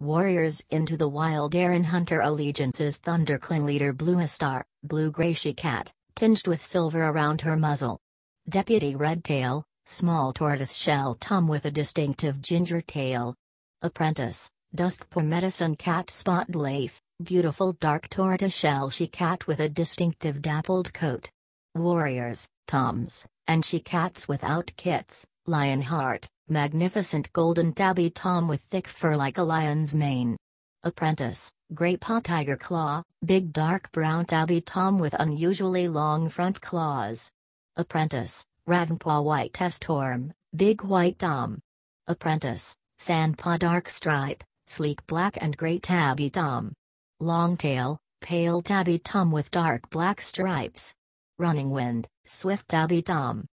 Warriors into the wild air in Hunter Allegiance's ThunderClan leader Blue Star, blue-gray she-cat, tinged with silver around her muzzle. Deputy Redtail, small tortoiseshell tom with a distinctive ginger tail. Apprentice, Dustpaw Medicine Cat Spot Leaf, beautiful dark tortoiseshell she-cat with a distinctive dappled coat. Warriors, toms, and she-cats without kits, Lionheart, magnificent golden tabby tom with thick fur like a lion's mane. Apprentice, Grey Paw Tiger Claw, big dark brown tabby tom with unusually long front claws. Apprentice, Ravenpaw White Testorm, big white tom. Apprentice, Sandpaw Dark Stripe, sleek black and gray tabby tom. Longtail, pale tabby tom with dark black stripes. Running Wind, swift tabby tom.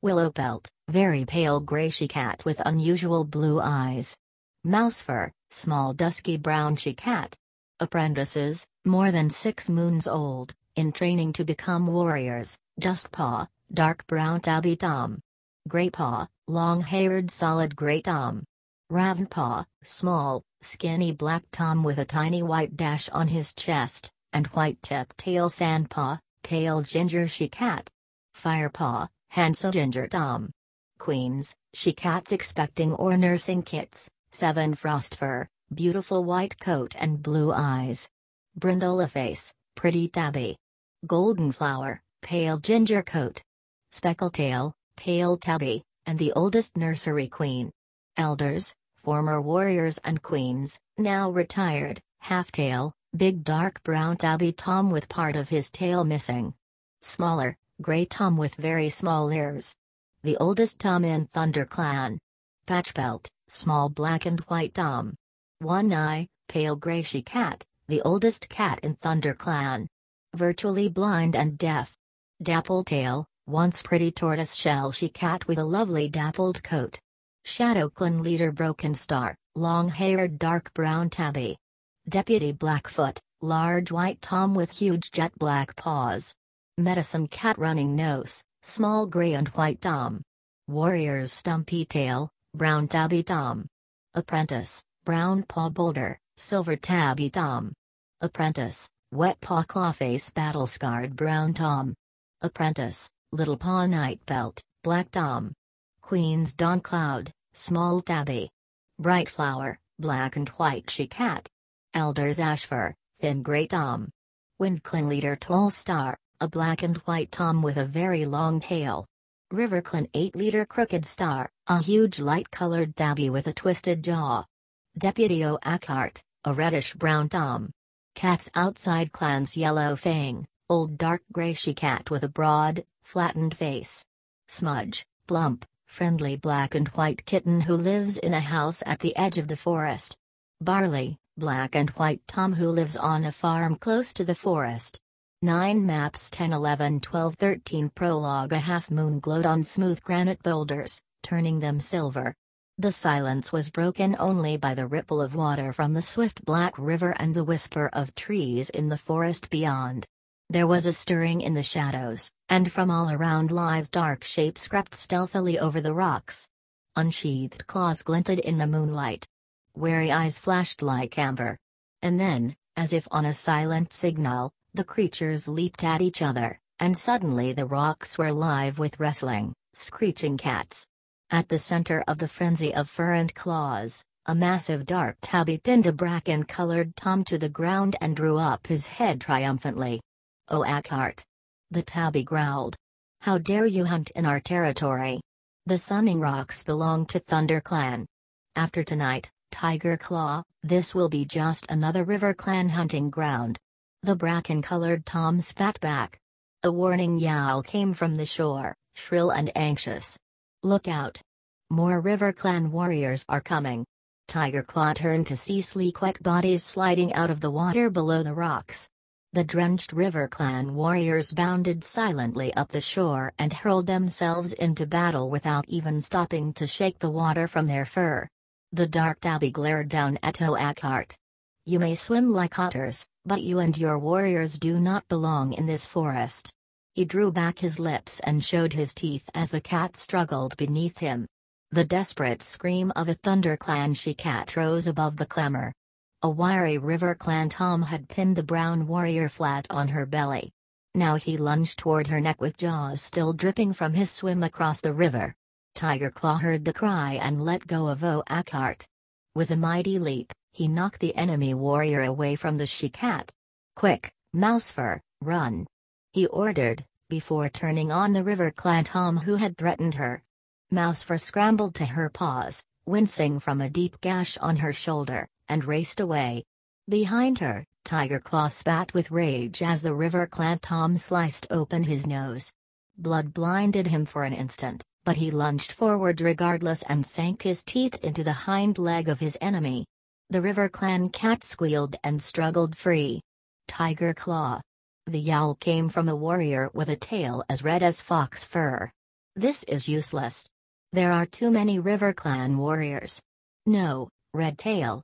Willowpelt, very pale gray she-cat with unusual blue eyes. Mousefur, small dusky brown she-cat. Apprentices, more than 6 moons old, in training to become warriors, Dustpaw, dark brown tabby tom. Greypaw, long-haired solid gray tom. Ravenpaw, small, skinny black tom with a tiny white dash on his chest, and white-tipped tail. Sandpaw, pale ginger she-cat. Firepaw, handsome ginger tom. Queens, she-cats expecting or nursing kits, 7 Frostfur, beautiful white coat and blue eyes. Brindleface, pretty tabby. Goldenflower, pale ginger coat. Speckletail, pale tabby, and the oldest nursery queen. Elders, former warriors and queens, now retired, Halftail, big dark brown tabby tom with part of his tail missing. Smaller, gray tom with very small ears. The oldest tom in ThunderClan. Patchpelt, small black and white tom. One Eye, pale gray she-cat, the oldest cat in ThunderClan. Virtually blind and deaf. Dappletail, once pretty tortoiseshell she-cat with a lovely dappled coat. ShadowClan leader Broken Star, long-haired dark brown tabby. Deputy Blackfoot, large white tom with huge jet black paws. Medicine Cat Running Nose, small gray and white tom. Warriors Stumpy Tail, brown tabby tom. Apprentice, Brown Paw Boulder, silver tabby tom. Apprentice, Wet Paw Clawface Battle-scarred brown tom. Apprentice, Little Paw Nightbelt, black tom. Queen's Dawn Cloud, small tabby. Bright Flower, black and white she-cat. Elders Ashfur, thin gray tom. WindClan leader Tall Star, a black and white tom with a very long tail. RiverClan 8 leader Crooked Star, a huge light-colored tabby with a twisted jaw. Deputy Oakhart, a reddish-brown tom. Cats Outside Clan's Yellow Fang, old dark gray she-cat with a broad, flattened face. Smudge, plump, friendly black and white kitten who lives in a house at the edge of the forest. Barley, black and white tom who lives on a farm close to the forest. 9 Maps 10 11 12 13 Prologue. A half moon glowed on smooth granite boulders, turning them silver. The silence was broken only by the ripple of water from the swift black river and the whisper of trees in the forest beyond. There was a stirring in the shadows, and from all around lithe dark shapes crept stealthily over the rocks. Unsheathed claws glinted in the moonlight. Wary eyes flashed like amber. And then, as if on a silent signal, the creatures leaped at each other, and suddenly the rocks were alive with wrestling, screeching cats. At the center of the frenzy of fur and claws, a massive dark tabby pinned a bracken-colored tom to the ground and drew up his head triumphantly. "Oakhart!" the tabby growled. "How dare you hunt in our territory? The Sunning Rocks belong to ThunderClan. After tonight, Tiger Claw, this will be just another RiverClan hunting ground." The bracken-colored tom spat back. A warning yowl came from the shore, shrill and anxious. "Look out! More RiverClan warriors are coming." Tiger Claw turned to see sleek wet bodies sliding out of the water below the rocks. The drenched RiverClan warriors bounded silently up the shore and hurled themselves into battle without even stopping to shake the water from their fur. The dark tabby glared down at Oakhart. "You may swim like otters, but you and your warriors do not belong in this forest." He drew back his lips and showed his teeth as the cat struggled beneath him. The desperate scream of a ThunderClan she-cat rose above the clamor. A wiry River Clan Tom had pinned the brown warrior flat on her belly. Now he lunged toward her neck with jaws still dripping from his swim across the river. Tiger Claw heard the cry and let go of Oakheart. With a mighty leap, he knocked the enemy warrior away from the she-cat. "Quick, Mousefur, run!" he ordered, before turning on the River Clan Tom who had threatened her. Mousefur scrambled to her paws, wincing from a deep gash on her shoulder, and raced away. Behind her, Tiger Claw spat with rage as the River Clan Tom sliced open his nose. Blood blinded him for an instant, but he lunged forward regardless and sank his teeth into the hind leg of his enemy. The River Clan cat squealed and struggled free. Tiger Claw. The yowl came from a warrior with a tail as red as fox fur. "This is useless. There are too many River Clan warriors. No, Red Tail.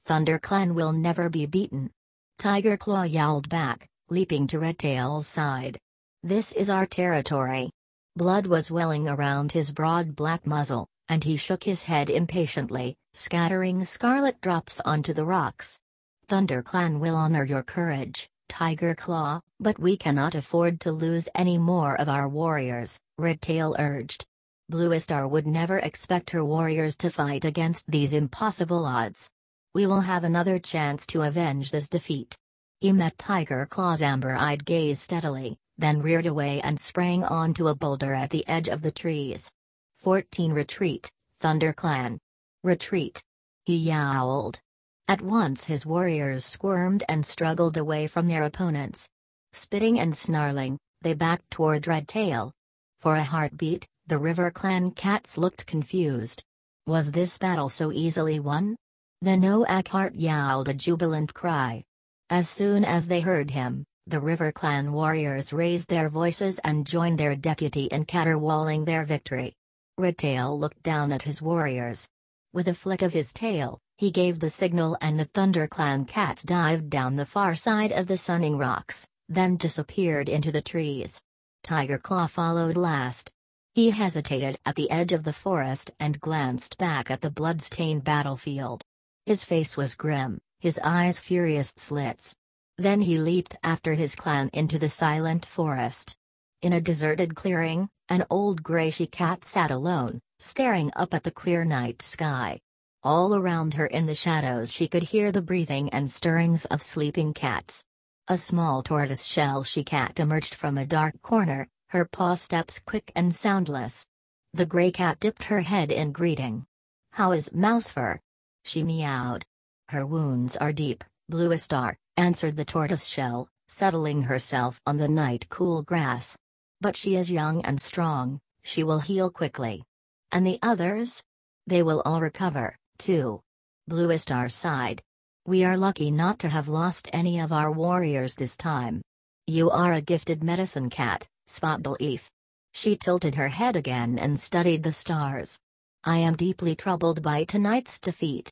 Thunder Clan will never be beaten." Tiger Claw yowled back, leaping to Red Tail's side. "This is our territory." Blood was welling around his broad black muzzle, and he shook his head impatiently, scattering scarlet drops onto the rocks. "Thunder Clan will honor your courage, Tiger Claw, but we cannot afford to lose any more of our warriors," Red Tail urged. Bluestar would never expect her warriors to fight against these impossible odds. "We will have another chance to avenge this defeat." He met Tiger Claw's amber-eyed gaze steadily, then reared away and sprang onto a boulder at the edge of the trees. 14 Retreat, Thunder Clan. Retreat. He yowled. At once his warriors squirmed and struggled away from their opponents. Spitting and snarling, they backed toward Red Tail. For a heartbeat, the River Clan cats looked confused. Was this battle so easily won? Then Oakheart yowled a jubilant cry. As soon as they heard him, the River Clan warriors raised their voices and joined their deputy in caterwauling their victory. Red Tail looked down at his warriors. With a flick of his tail, he gave the signal and the Thunder Clan cats dived down the far side of the sunning rocks, then disappeared into the trees. Tiger Claw followed last. He hesitated at the edge of the forest and glanced back at the blood-stained battlefield. His face was grim, his eyes furious slits. Then he leaped after his clan into the silent forest. In a deserted clearing, an old gray she-cat sat alone, staring up at the clear night sky. All around her in the shadows she could hear the breathing and stirrings of sleeping cats. A small tortoise-shell she-cat emerged from a dark corner, her paw steps quick and soundless. The gray cat dipped her head in greeting. "How is Mousefur?" she meowed. "Her wounds are deep, Bluestar," answered the tortoise-shell, settling herself on the night-cool grass. "But she is young and strong, she will heal quickly." "And the others?" "They will all recover, too." Bluestar sighed. "We are lucky not to have lost any of our warriors this time. You are a gifted medicine cat, Spotleaf." She tilted her head again and studied the stars. "I am deeply troubled by tonight's defeat.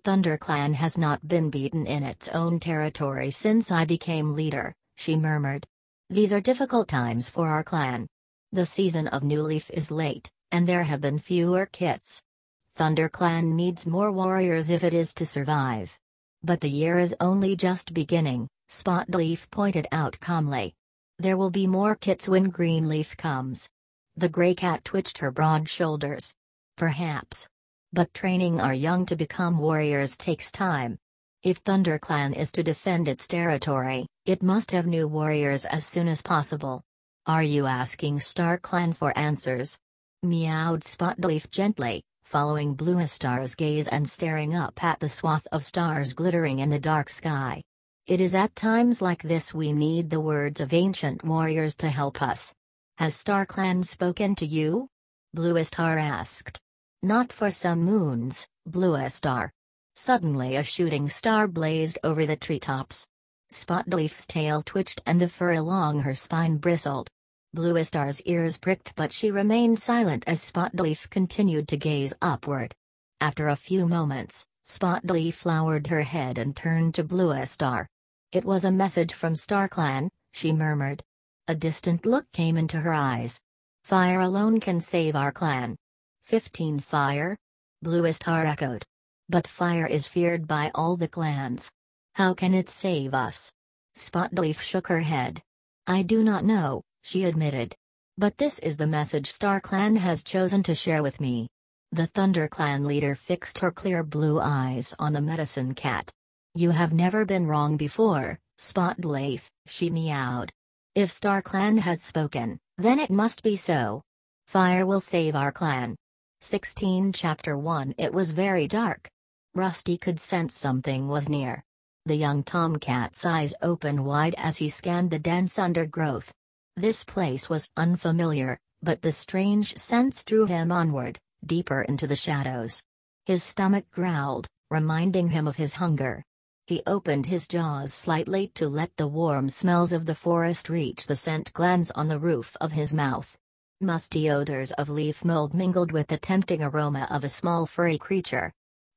Thunder Clan has not been beaten in its own territory since I became leader," she murmured. "These are difficult times for our clan. The season of new leaf is late, and there have been fewer kits. Thunder Clan needs more warriors if it is to survive. But the year is only just beginning," Spotleaf pointed out calmly. "There will be more kits when Greenleaf comes." The gray cat twitched her broad shoulders. "Perhaps. But training our young to become warriors takes time. If Thunder Clan is to defend its territory, it must have new warriors as soon as possible." "Are you asking Star Clan for answers?" meowed Spotleaf gently, following Bluestar's gaze and staring up at the swath of stars glittering in the dark sky. "It is at times like this we need the words of ancient warriors to help us." "Has Star Clan spoken to you?" Bluestar asked. "Not for some moons, Bluestar." Suddenly a shooting star blazed over the treetops. Spotleaf's tail twitched and the fur along her spine bristled. Bluestar's ears pricked but she remained silent as Spotleaf continued to gaze upward. After a few moments, Spotleaf lowered her head and turned to Bluestar. "It was a message from Star Clan," she murmured. A distant look came into her eyes. "Fire alone can save our clan." 15 Fire? Bluestar echoed. But fire is feared by all the clans. How can it save us? Spotleaf shook her head. I do not know, she admitted. But this is the message StarClan has chosen to share with me. The ThunderClan leader fixed her clear blue eyes on the medicine cat. You have never been wrong before, Spotleaf, she meowed. If StarClan has spoken, then it must be so. Fire will save our clan. 16 Chapter 1 It was very dark. Rusty could sense something was near. The young tomcat's eyes opened wide as he scanned the dense undergrowth. This place was unfamiliar, but the strange sense drew him onward, deeper into the shadows. His stomach growled, reminding him of his hunger. He opened his jaws slightly to let the warm smells of the forest reach the scent glands on the roof of his mouth. Musty odors of leaf mold mingled with the tempting aroma of a small furry creature.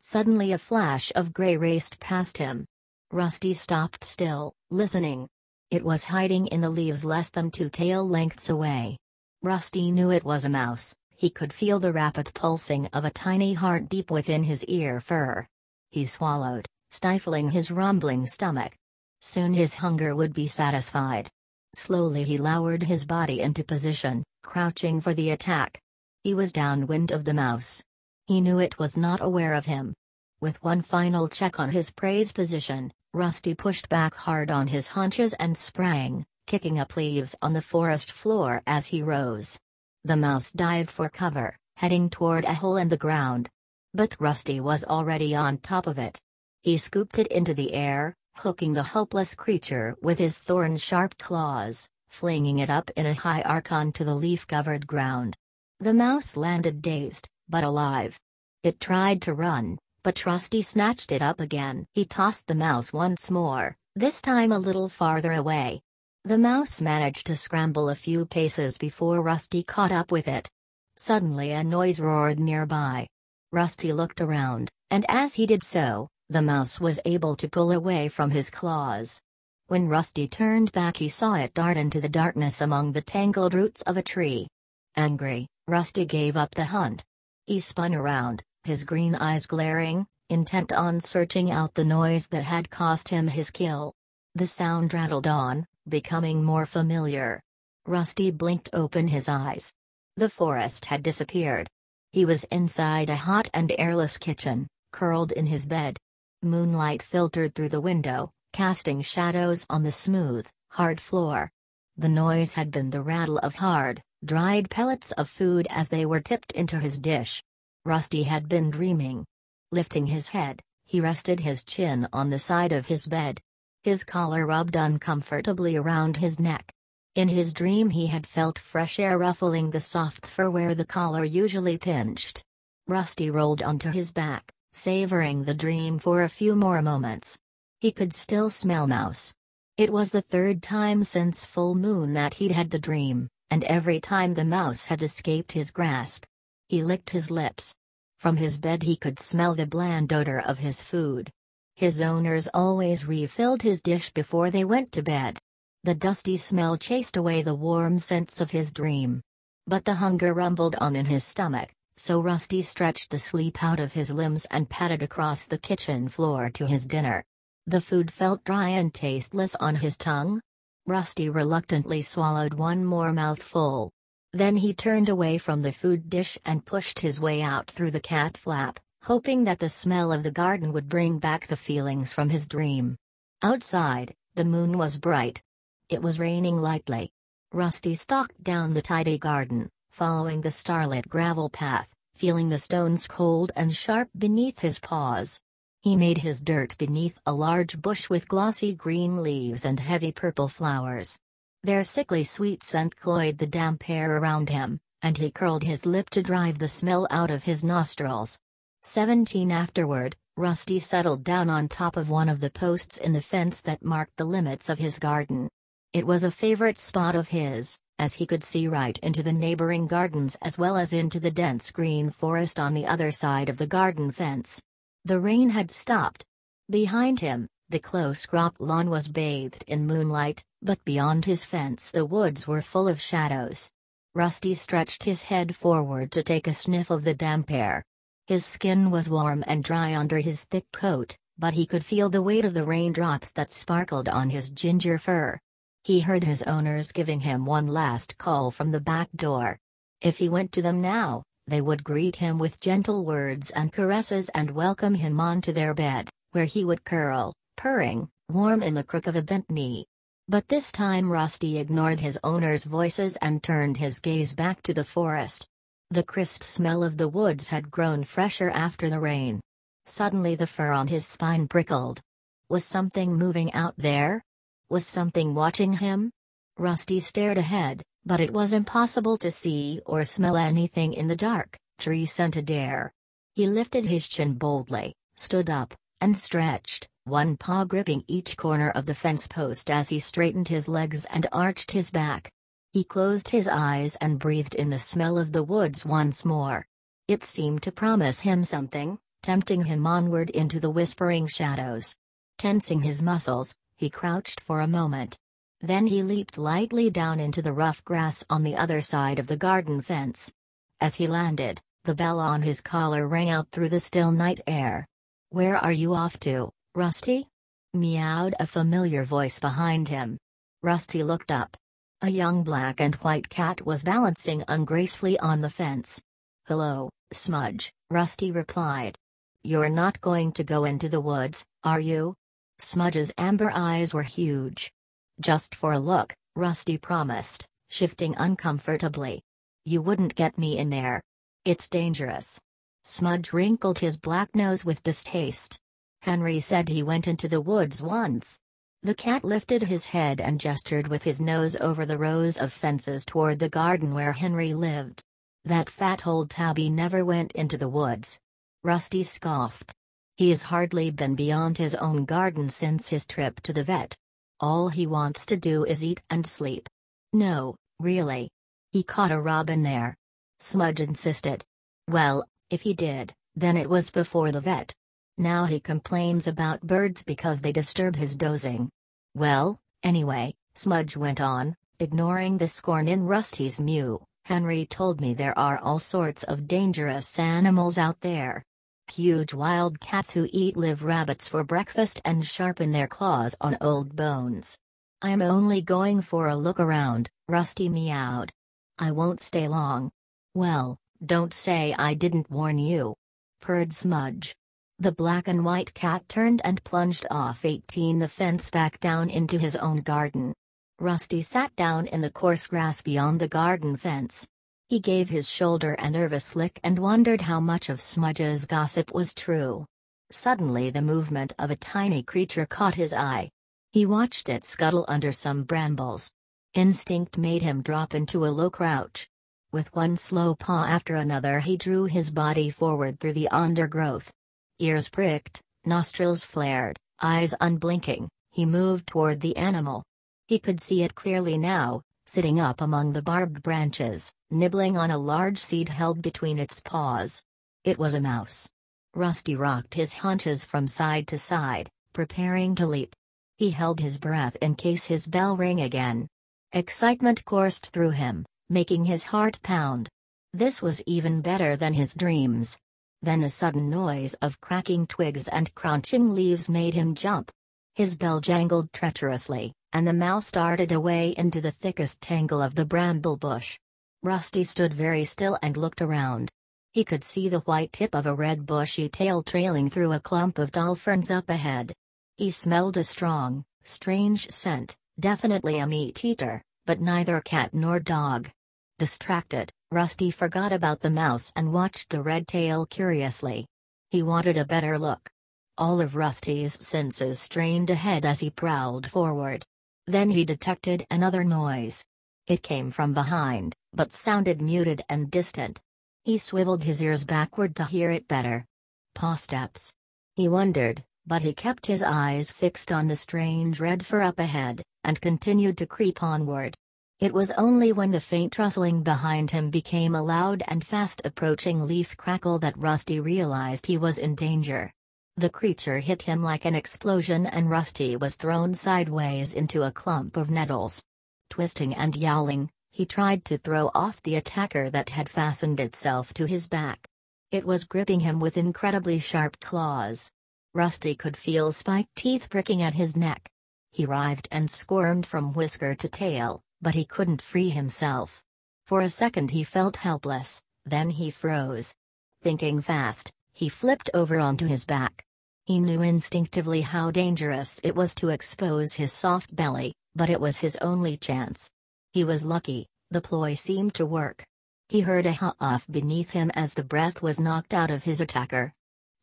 Suddenly a flash of gray raced past him. Rusty stopped still, listening. It was hiding in the leaves less than 2 tail lengths away. Rusty knew it was a mouse. He could feel the rapid pulsing of a tiny heart deep within his ear fur. He swallowed, stifling his rumbling stomach. Soon his hunger would be satisfied. Slowly he lowered his body into position, crouching for the attack. He was downwind of the mouse. He knew it was not aware of him. With one final check on his prey's position, Rusty pushed back hard on his haunches and sprang, kicking up leaves on the forest floor as he rose. The mouse dived for cover, heading toward a hole in the ground. But Rusty was already on top of it. He scooped it into the air, hooking the helpless creature with his thorn-sharp claws, flinging it up in a high arc onto the leaf-covered ground. The mouse landed dazed, but alive. It tried to run, but Rusty snatched it up again. He tossed the mouse once more, this time a little farther away. The mouse managed to scramble a few paces before Rusty caught up with it. Suddenly a noise roared nearby. Rusty looked around, and as he did so, the mouse was able to pull away from his claws. When Rusty turned back, he saw it dart into the darkness among the tangled roots of a tree. Angry, Rusty gave up the hunt. He spun around, his green eyes glaring, intent on searching out the noise that had cost him his kill. The sound rattled on, becoming more familiar. Rusty blinked open his eyes. The forest had disappeared. He was inside a hot and airless kitchen, curled in his bed. Moonlight filtered through the window, casting shadows on the smooth, hard floor. The noise had been the rattle of hard, dried pellets of food as they were tipped into his dish. Rusty had been dreaming. Lifting his head, he rested his chin on the side of his bed. His collar rubbed uncomfortably around his neck. In his dream he had felt fresh air ruffling the soft fur where the collar usually pinched. Rusty rolled onto his back, savoring the dream for a few more moments. He could still smell mouse. It was the 3rd time since full moon that he'd had the dream, and every time the mouse had escaped his grasp. He licked his lips. From his bed he could smell the bland odor of his food. His owners always refilled his dish before they went to bed. The dusty smell chased away the warm scents of his dream. But the hunger rumbled on in his stomach, so Rusty stretched the sleep out of his limbs and padded across the kitchen floor to his dinner. The food felt dry and tasteless on his tongue. Rusty reluctantly swallowed one more mouthful. Then he turned away from the food dish and pushed his way out through the cat flap, hoping that the smell of the garden would bring back the feelings from his dream. Outside, the moon was bright. It was raining lightly. Rusty stalked down the tidy garden, following the starlit gravel path, feeling the stones cold and sharp beneath his paws. He made his dirt beneath a large bush with glossy green leaves and heavy purple flowers. Their sickly sweet scent cloyed the damp air around him, and he curled his lip to drive the smell out of his nostrils. 17 Afterward, Rusty settled down on top of one of the posts in the fence that marked the limits of his garden. It was a favorite spot of his, as he could see right into the neighboring gardens as well as into the dense green forest on the other side of the garden fence. The rain had stopped. Behind him, the close-cropped lawn was bathed in moonlight, but beyond his fence the woods were full of shadows. Rusty stretched his head forward to take a sniff of the damp air. His skin was warm and dry under his thick coat, but he could feel the weight of the raindrops that sparkled on his ginger fur. He heard his owners giving him one last call from the back door. If he went to them now, they would greet him with gentle words and caresses and welcome him onto their bed, where he would curl, purring, warm in the crook of a bent knee. But this time Rusty ignored his owners' voices and turned his gaze back to the forest. The crisp smell of the woods had grown fresher after the rain. Suddenly the fur on his spine prickled. Was something moving out there? Was something watching him? Rusty stared ahead, but it was impossible to see or smell anything in the dark, tree-scented air. He lifted his chin boldly, stood up, and stretched, one paw gripping each corner of the fence post as he straightened his legs and arched his back. He closed his eyes and breathed in the smell of the woods once more. It seemed to promise him something, tempting him onward into the whispering shadows. Tensing his muscles, he crouched for a moment. Then he leaped lightly down into the rough grass on the other side of the garden fence. As he landed, the bell on his collar rang out through the still night air. "Where are you off to, Rusty?" meowed a familiar voice behind him. Rusty looked up. A young black and white cat was balancing ungracefully on the fence. "Hello, Smudge," Rusty replied. "You're not going to go into the woods, are you?" Smudge's amber eyes were huge. "Just for a look," Rusty promised, shifting uncomfortably. "You wouldn't get me in there. It's dangerous." Smudge wrinkled his black nose with distaste. "Henry said he went into the woods once." The cat lifted his head and gestured with his nose over the rows of fences toward the garden where Henry lived. "That fat old tabby never went into the woods." Rusty scoffed. "He's hardly been beyond his own garden since his trip to the vet. All he wants to do is eat and sleep." "No, really. He caught a robin there." Smudge insisted. "Well, if he did, then it was before the vet. Now he complains about birds because they disturb his dozing." "Well, anyway," Smudge went on, ignoring the scorn in Rusty's mew, "Henry told me there are all sorts of dangerous animals out there. Huge wild cats who eat live rabbits for breakfast and sharpen their claws on old bones." "I'm only going for a look around," Rusty meowed. "I won't stay long." "Well, don't say I didn't warn you," purred Smudge. The black and white cat turned and plunged off the fence back down into his own garden. Rusty sat down in the coarse grass beyond the garden fence. He gave his shoulder a nervous lick and wondered how much of Smudge's gossip was true. Suddenly the movement of a tiny creature caught his eye. He watched it scuttle under some brambles. Instinct made him drop into a low crouch. With one slow paw after another he drew his body forward through the undergrowth. Ears pricked, nostrils flared, eyes unblinking, he moved toward the animal. He could see it clearly now, sitting up among the barbed branches, nibbling on a large seed held between its paws. It was a mouse. Rusty rocked his haunches from side to side, preparing to leap. He held his breath in case his bell rang again. Excitement coursed through him, making his heart pound. This was even better than his dreams. Then a sudden noise of cracking twigs and crunching leaves made him jump. His bell jangled treacherously, and the mouse darted away into the thickest tangle of the bramble bush. Rusty stood very still and looked around. He could see the white tip of a red bushy tail trailing through a clump of tall ferns up ahead. He smelled a strong, strange scent, definitely a meat-eater, but neither cat nor dog. Distracted, Rusty forgot about the mouse and watched the red tail curiously. He wanted a better look. All of Rusty's senses strained ahead as he prowled forward. Then he detected another noise. It came from behind, but sounded muted and distant. He swiveled his ears backward to hear it better. Paw steps. He wondered, but he kept his eyes fixed on the strange red fur up ahead, and continued to creep onward. It was only when the faint rustling behind him became a loud and fast-approaching leaf crackle that Rusty realized he was in danger. The creature hit him like an explosion and Rusty was thrown sideways into a clump of nettles. Twisting and yowling, he tried to throw off the attacker that had fastened itself to his back. It was gripping him with incredibly sharp claws. Rusty could feel spiked teeth pricking at his neck. He writhed and squirmed from whisker to tail, but he couldn't free himself. For a second he felt helpless, then he froze. Thinking fast, he flipped over onto his back. He knew instinctively how dangerous it was to expose his soft belly, but it was his only chance. He was lucky, the ploy seemed to work. He heard a huff beneath him as the breath was knocked out of his attacker.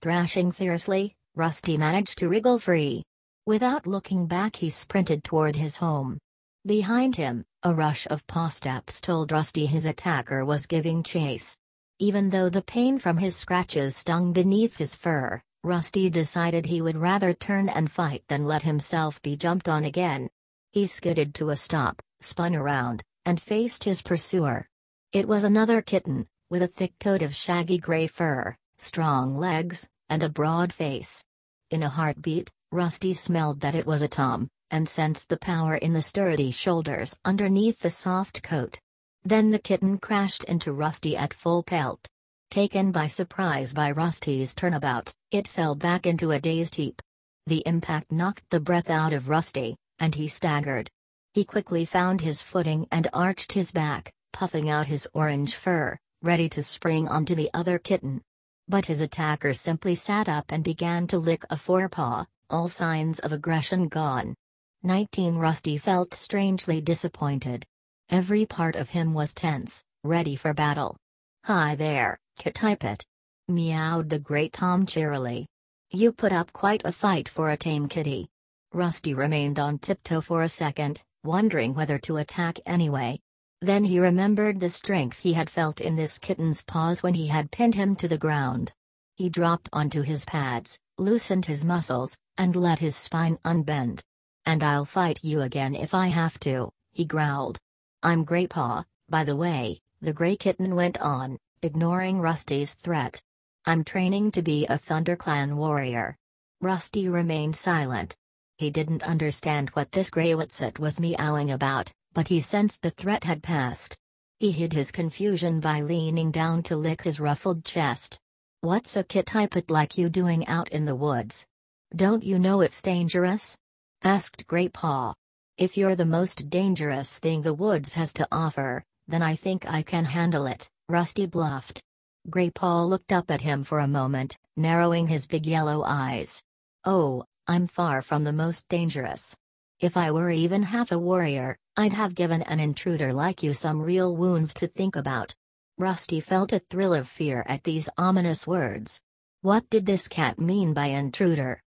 Thrashing fiercely, Rusty managed to wriggle free. Without looking back he sprinted toward his home. Behind him, a rush of paw steps told Rusty his attacker was giving chase. Even though the pain from his scratches stung beneath his fur, Rusty decided he would rather turn and fight than let himself be jumped on again. He skidded to a stop, spun around, and faced his pursuer. It was another kitten, with a thick coat of shaggy gray fur, strong legs, and a broad face. In a heartbeat, Rusty smelled that it was a tom, and sensed the power in the sturdy shoulders underneath the soft coat. Then the kitten crashed into Rusty at full pelt. Taken by surprise by Rusty's turnabout, it fell back into a dazed heap. The impact knocked the breath out of Rusty, and he staggered. He quickly found his footing and arched his back, puffing out his orange fur, ready to spring onto the other kitten. But his attacker simply sat up and began to lick a forepaw, all signs of aggression gone. 19 Rusty felt strangely disappointed. Every part of him was tense, ready for battle. "Hi there, Kit-Tipet," meowed the great Tom cheerily. "You put up quite a fight for a tame kitty." Rusty remained on tiptoe for a second, wondering whether to attack anyway. Then he remembered the strength he had felt in this kitten's paws when he had pinned him to the ground. He dropped onto his pads, loosened his muscles, and let his spine unbend. "And I'll fight you again if I have to," he growled. "I'm Graypaw, by the way," the gray kitten went on, ignoring Rusty's threat. "I'm training to be a ThunderClan warrior." Rusty remained silent. He didn't understand what this Graywitsit was meowing about, but he sensed the threat had passed. He hid his confusion by leaning down to lick his ruffled chest. "What's a Kit-Tipet like you doing out in the woods? Don't you know it's dangerous?" asked Graypaw. "If you're the most dangerous thing the woods has to offer, then I think I can handle it," Rusty bluffed. Graypaw looked up at him for a moment, narrowing his big yellow eyes. "Oh, I'm far from the most dangerous. If I were even half a warrior, I'd have given an intruder like you some real wounds to think about." Rusty felt a thrill of fear at these ominous words. What did this cat mean by intruder?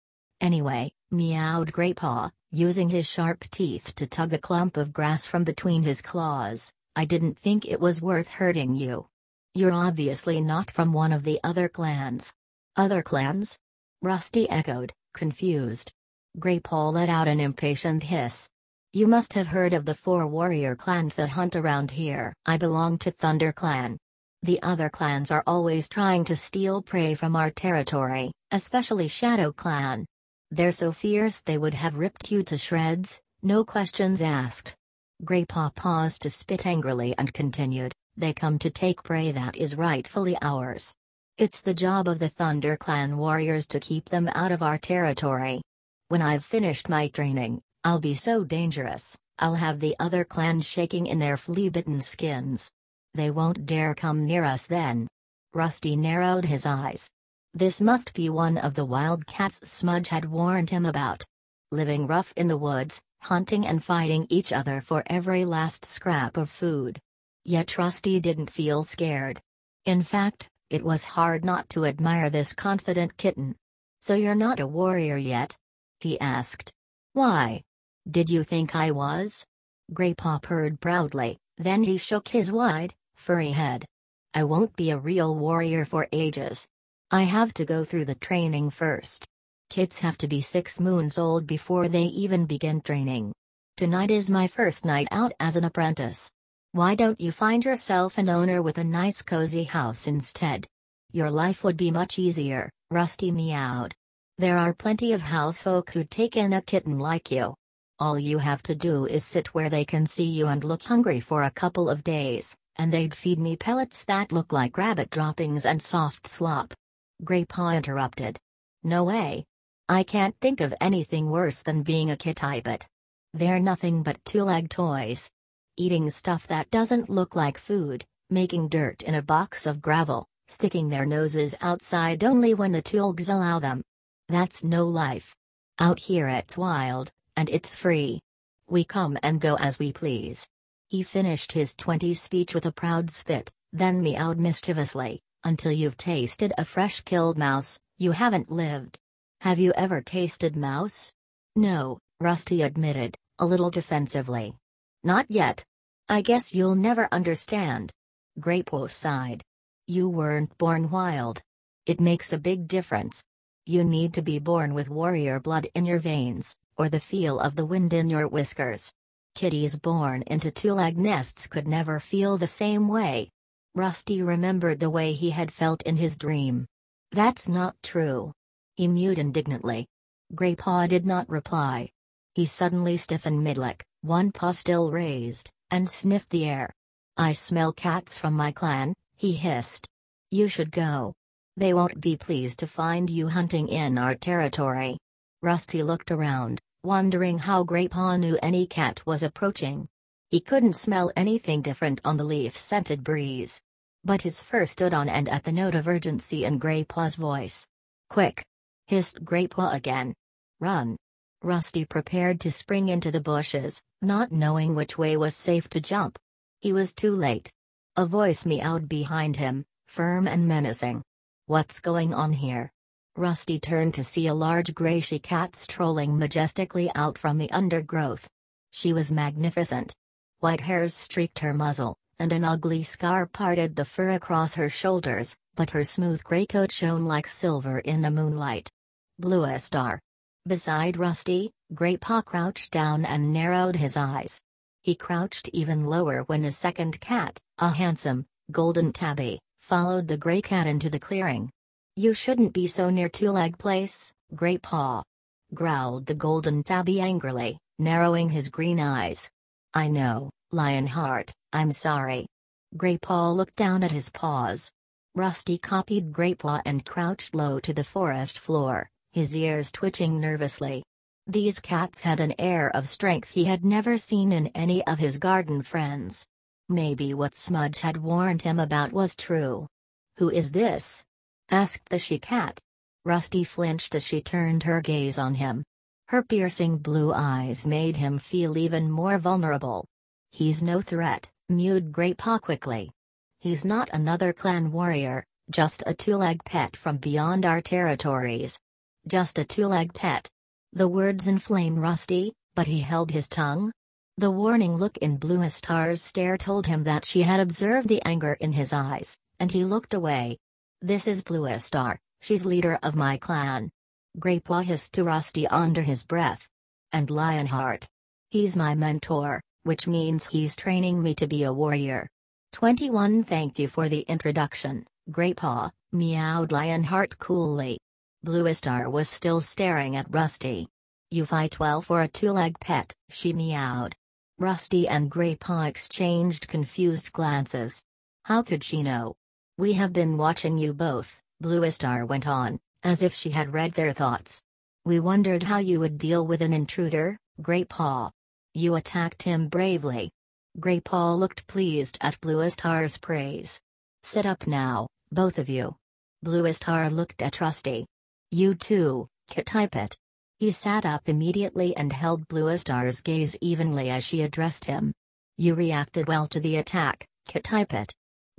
"Anyway," meowed Graypaw, using his sharp teeth to tug a clump of grass from between his claws, "I didn't think it was worth hurting you. You're obviously not from one of the other clans." "Other clans?" Rusty echoed, confused. Graypaw let out an impatient hiss. "You must have heard of the 4 warrior clans that hunt around here." "I belong to ThunderClan. The other clans are always trying to steal prey from our territory, especially Shadow Clan. They're so fierce they would have ripped you to shreds, no questions asked." Graypaw paused to spit angrily and continued, "They come to take prey that is rightfully ours. It's the job of the ThunderClan warriors to keep them out of our territory. When I've finished my training, I'll be so dangerous, I'll have the other clans shaking in their flea-bitten skins. They won't dare come near us then." Rusty narrowed his eyes. This must be one of the wildcats Smudge had warned him about. Living rough in the woods, hunting and fighting each other for every last scrap of food. Yet Rusty didn't feel scared. In fact, it was hard not to admire this confident kitten. "So you're not a warrior yet?" he asked. "Why? Did you think I was?" Graypaw purred proudly, then he shook his wide, furry head. "I won't be a real warrior for ages. I have to go through the training first. Kids have to be 6 moons old before they even begin training. Tonight is my first night out as an apprentice. Why don't you find yourself an owner with a nice cozy house instead? Your life would be much easier," Rusty meowed. "There are plenty of housefolk who'd take in a kitten like you. All you have to do is sit where they can see you and look hungry for a couple of days, and they'd feed me pellets that look like rabbit droppings and soft slop. Graypaw interrupted. No way. I can't think of anything worse than being a kittypet. They're nothing but two-leg toys. Eating stuff that doesn't look like food, making dirt in a box of gravel, sticking their noses outside only when the tools allow them. That's no life. Out here it's wild, and it's free. We come and go as we please. He finished his 20s speech with a proud spit, then meowed mischievously, until you've tasted a fresh-killed mouse, you haven't lived. Have you ever tasted mouse? No, Rusty admitted, a little defensively. Not yet. I guess you'll never understand. Graypaw sighed. You weren't born wild. It makes a big difference. You need to be born with warrior blood in your veins, or the feel of the wind in your whiskers. Kitties born into two-leg nests could never feel the same way. Rusty remembered the way he had felt in his dream. That's not true. He mewed indignantly. Graypaw did not reply. He suddenly stiffened mid-lick, one paw still raised, and sniffed the air. I smell cats from my clan, he hissed. You should go. They won't be pleased to find you hunting in our territory. Rusty looked around, wondering how Graypaw knew any cat was approaching. He couldn't smell anything different on the leaf-scented breeze. But his fur stood on end at the note of urgency in Graypaw's voice. Quick! Hissed Graypaw again. Run! Rusty prepared to spring into the bushes, not knowing which way was safe to jump. He was too late. A voice meowed behind him, firm and menacing. What's going on here? Rusty turned to see a large gray she-cat strolling majestically out from the undergrowth. She was magnificent. White hairs streaked her muzzle, and an ugly scar parted the fur across her shoulders, but her smooth gray coat shone like silver in the moonlight. Blue Star. Beside Rusty, Graypaw crouched down and narrowed his eyes. He crouched even lower when a second cat, a handsome, golden tabby, followed the gray cat into the clearing. You shouldn't be so near Two-Leg Place, Graypaw. Growled the golden tabby angrily, narrowing his green eyes. I know, Lionheart, I'm sorry. Graypaw looked down at his paws. Rusty copied Graypaw and crouched low to the forest floor, his ears twitching nervously. These cats had an air of strength he had never seen in any of his garden friends. Maybe what Smudge had warned him about was true. Who is this? Asked the she-cat. Rusty flinched as she turned her gaze on him. Her piercing blue eyes made him feel even more vulnerable. He's no threat, mewed Graypaw quickly. He's not another clan warrior, just a two-leg pet from beyond our territories. Just a two-leg pet. The words inflamed Rusty, but he held his tongue. The warning look in Blue Star's stare told him that she had observed the anger in his eyes, and he looked away. This is Blue Star, she's leader of my clan. Graypaw hissed to Rusty under his breath. And Lionheart. He's my mentor, which means he's training me to be a warrior. 21 Thank you for the introduction, Graypaw, meowed Lionheart coolly. Blue Star was still staring at Rusty. You fight well for a two-leg pet, she meowed. Rusty and Graypaw exchanged confused glances. How could she know? We have been watching you both, Blue Star went on, as if she had read their thoughts. We wondered how you would deal with an intruder, Graypaw. You attacked him bravely. Graypaw looked pleased at Blue Star's praise. Sit up now, both of you. Blue Star looked at Rusty. You too, Kittypet. He sat up immediately and held Blue Star's gaze evenly as she addressed him. You reacted well to the attack, Kittypet.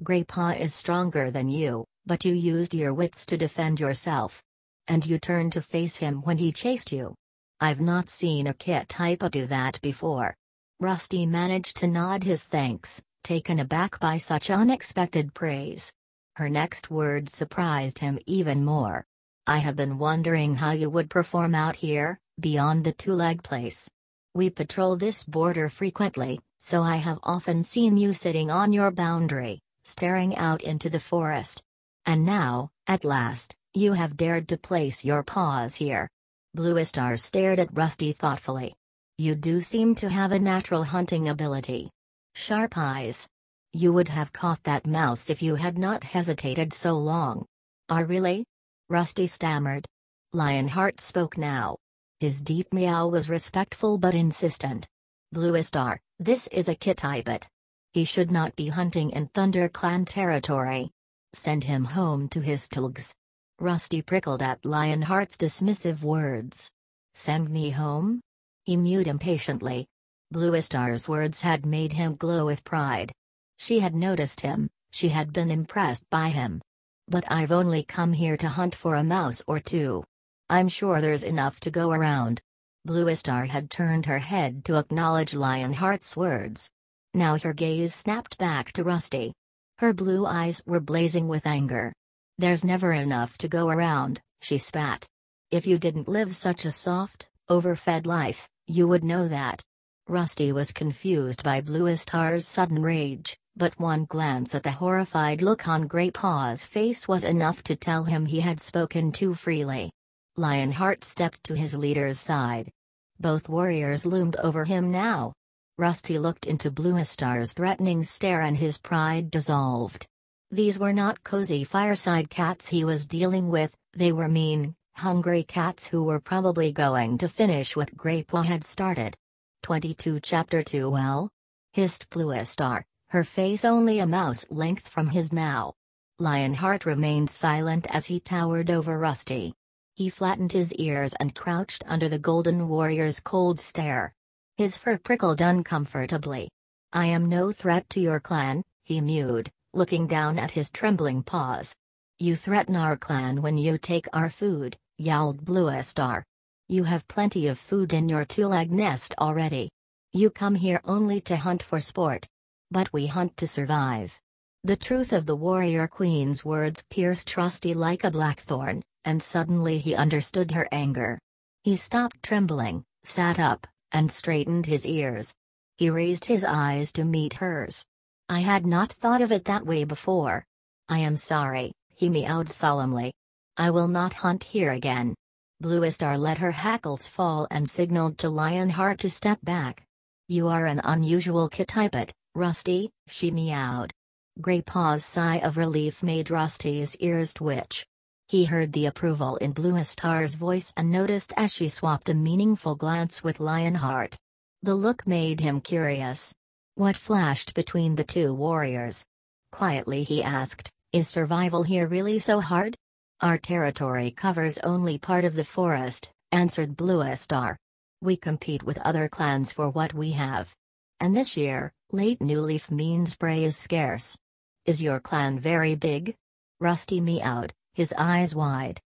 Graypaw is stronger than you, but you used your wits to defend yourself. And you turned to face him when he chased you. I've not seen a Kittypet do that before. Rusty managed to nod his thanks, taken aback by such unexpected praise. Her next words surprised him even more. I have been wondering how you would perform out here, beyond the Two-Leg Place. We patrol this border frequently, so I have often seen you sitting on your boundary, staring out into the forest. And now, at last, you have dared to place your paws here. Blue Star stared at Rusty thoughtfully. You do seem to have a natural hunting ability. Sharp eyes. You would have caught that mouse if you had not hesitated so long. Really? Rusty stammered. Lionheart spoke now. His deep meow was respectful but insistent. Bluestar, this is a Kitibet. He should not be hunting in ThunderClan territory. Send him home to his tulgs. Rusty prickled at Lionheart's dismissive words. Send me home? He mewed impatiently. Bluestar's words had made him glow with pride. She had noticed him, she had been impressed by him. But I've only come here to hunt for a mouse or two. I'm sure there's enough to go around. Bluestar had turned her head to acknowledge Lionheart's words. Now her gaze snapped back to Rusty. Her blue eyes were blazing with anger. There's never enough to go around, she spat. If you didn't live such a soft, overfed life, you would know that. Rusty was confused by Bluestar's sudden rage, but one glance at the horrified look on Greypaw's face was enough to tell him he had spoken too freely. Lionheart stepped to his leader's side. Both warriors loomed over him now. Rusty looked into Bluestar's threatening stare and his pride dissolved. These were not cozy fireside cats he was dealing with, they were mean, hungry cats who were probably going to finish what Greypaw had started. 22 Chapter 2 Well? Hissed Bluestar, her face only a mouse length from his now. Lionheart remained silent as he towered over Rusty. He flattened his ears and crouched under the Golden Warrior's cold stare. His fur prickled uncomfortably. I am no threat to your clan, he mewed, looking down at his trembling paws. You threaten our clan when you take our food, yowled Bluestar. You have plenty of food in your two-leg nest already. You come here only to hunt for sport. But we hunt to survive. The truth of the warrior queen's words pierced Rusty like a blackthorn, and suddenly he understood her anger. He stopped trembling, sat up, and straightened his ears. He raised his eyes to meet hers. I had not thought of it that way before. I am sorry, he meowed solemnly. I will not hunt here again. Bluestar let her hackles fall and signaled to Lionheart to step back. You are an unusual Kitibet, Rusty, she meowed. Greypaw's sigh of relief made Rusty's ears twitch. He heard the approval in Bluestar's voice and noticed as she swapped a meaningful glance with Lionheart. The look made him curious. What flashed between the two warriors? Quietly he asked, is survival here really so hard? Our territory covers only part of the forest, answered Bluestar. We compete with other clans for what we have. And this year, late new leaf means prey is scarce. Is your clan very big? Rusty meowed, his eyes wide.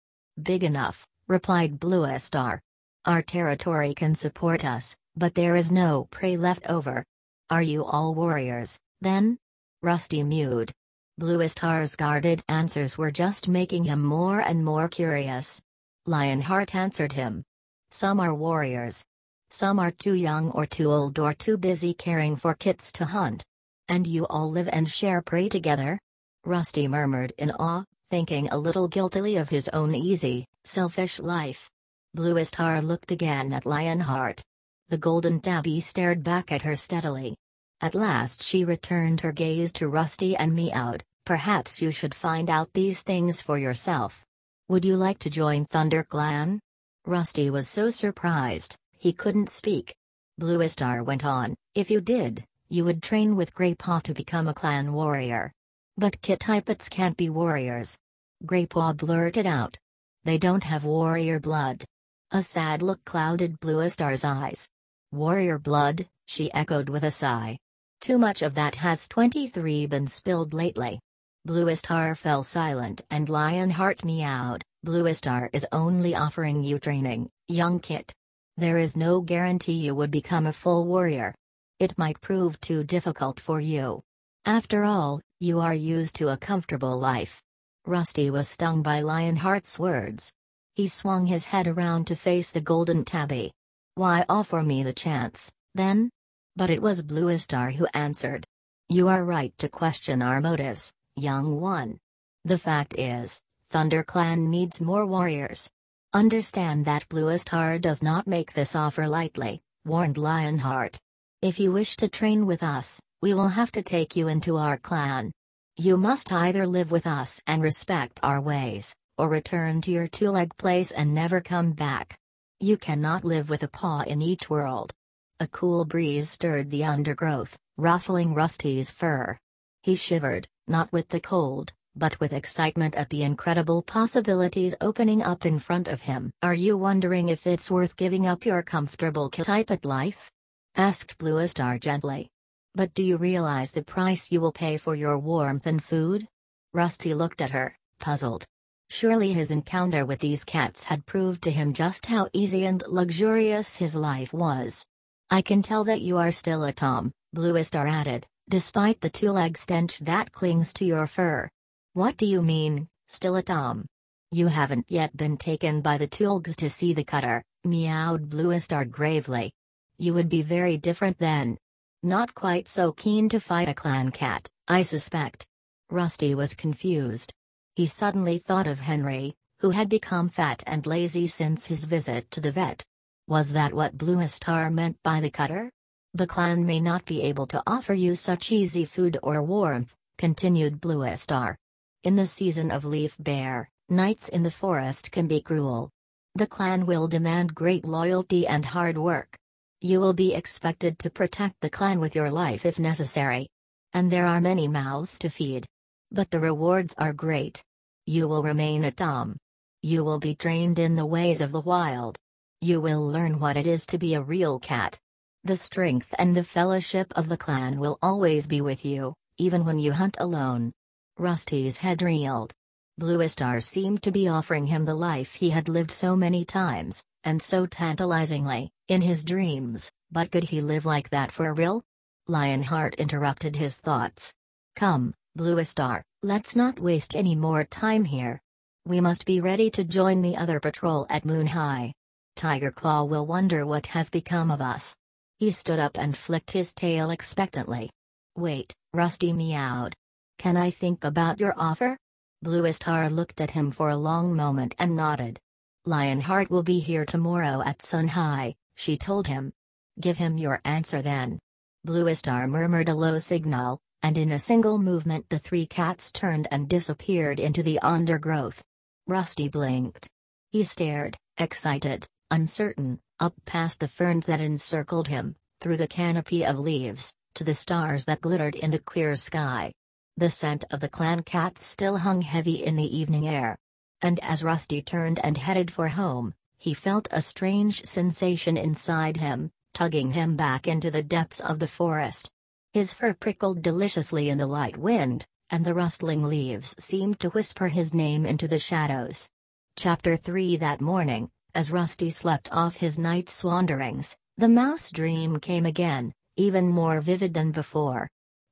Big enough, replied Bluestar. Our territory can support us, but there is no prey left over. Are you all warriors, then? Rusty mewed. Bluestar's guarded answers were just making him more and more curious. Lionheart answered him. Some are warriors. Some are too young or too old or too busy caring for kits to hunt. And you all live and share prey together? Rusty murmured in awe, thinking a little guiltily of his own easy, selfish life. Bluestar looked again at Lionheart. The golden tabby stared back at her steadily. At last she returned her gaze to Rusty and meowed, perhaps you should find out these things for yourself. Would you like to join ThunderClan? Rusty was so surprised, he couldn't speak. Bluestar went on, if you did, you would train with Greypaw to become a clan warrior. But Kitibets can't be warriors. Greypaw blurted out. They don't have warrior blood. A sad look clouded Bluestar's eyes. Warrior blood, she echoed with a sigh. Too much of that has 23 been spilled lately. Bluestar fell silent and Lionheart meowed. Bluestar is only offering you training, young kit. There is no guarantee you would become a full warrior. It might prove too difficult for you. After all, you are used to a comfortable life. Rusty was stung by Lionheart's words. He swung his head around to face the golden tabby. Why offer me the chance, then? But it was Bluestar who answered. You are right to question our motives, young one. The fact is, ThunderClan needs more warriors. Understand that Bluestar does not make this offer lightly, warned Lionheart. If you wish to train with us, We will have to take you into our clan. You must either live with us and respect our ways, or return to your two-leg place and never come back. You cannot live with a paw in each world." A cool breeze stirred the undergrowth, ruffling Rusty's fur. He shivered, not with the cold, but with excitement at the incredible possibilities opening up in front of him. "Are you wondering if it's worth giving up your comfortable type at life?" asked Bluestar gently. "But do you realize the price you will pay for your warmth and food?" Rusty looked at her, puzzled. Surely his encounter with these cats had proved to him just how easy and luxurious his life was. "I can tell that you are still a Tom," Bluestar added, "despite the two-leg stench that clings to your fur." "What do you mean, still a Tom?" "You haven't yet been taken by the Tulgs to see the cutter," meowed Bluestar gravely. "You would be very different then. Not quite so keen to fight a clan cat, I suspect." Rusty was confused. He suddenly thought of Henry, who had become fat and lazy since his visit to the vet. Was that what Bluestar meant by the cutter? "The clan may not be able to offer you such easy food or warmth," continued Bluestar. "In the season of leaf bare, nights in the forest can be cruel. The clan will demand great loyalty and hard work. You will be expected to protect the clan with your life if necessary. And there are many mouths to feed. But the rewards are great. You will remain a Tom. You will be trained in the ways of the wild. You will learn what it is to be a real cat. The strength and the fellowship of the clan will always be with you, even when you hunt alone." Rusty's head reeled. Bluestar seemed to be offering him the life he had lived so many times, and so tantalizingly, in his dreams, but could he live like that for real? Lionheart interrupted his thoughts. "Come, Bluestar, let's not waste any more time here. We must be ready to join the other patrol at Moon High. Tigerclaw will wonder what has become of us." He stood up and flicked his tail expectantly. "Wait," Rusty meowed. "Can I think about your offer?" Bluestar looked at him for a long moment and nodded. "Lionheart will be here tomorrow at Sun High," she told him. "Give him your answer then." Bluestar murmured a low signal, and in a single movement the three cats turned and disappeared into the undergrowth. Rusty blinked. He stared, excited, uncertain, up past the ferns that encircled him, through the canopy of leaves, to the stars that glittered in the clear sky. The scent of the clan cats still hung heavy in the evening air. And as Rusty turned and headed for home, he felt a strange sensation inside him, tugging him back into the depths of the forest. His fur prickled deliciously in the light wind, and the rustling leaves seemed to whisper his name into the shadows. Chapter 3 That morning, as Rusty slept off his night's wanderings, the mouse dream came again, even more vivid than before.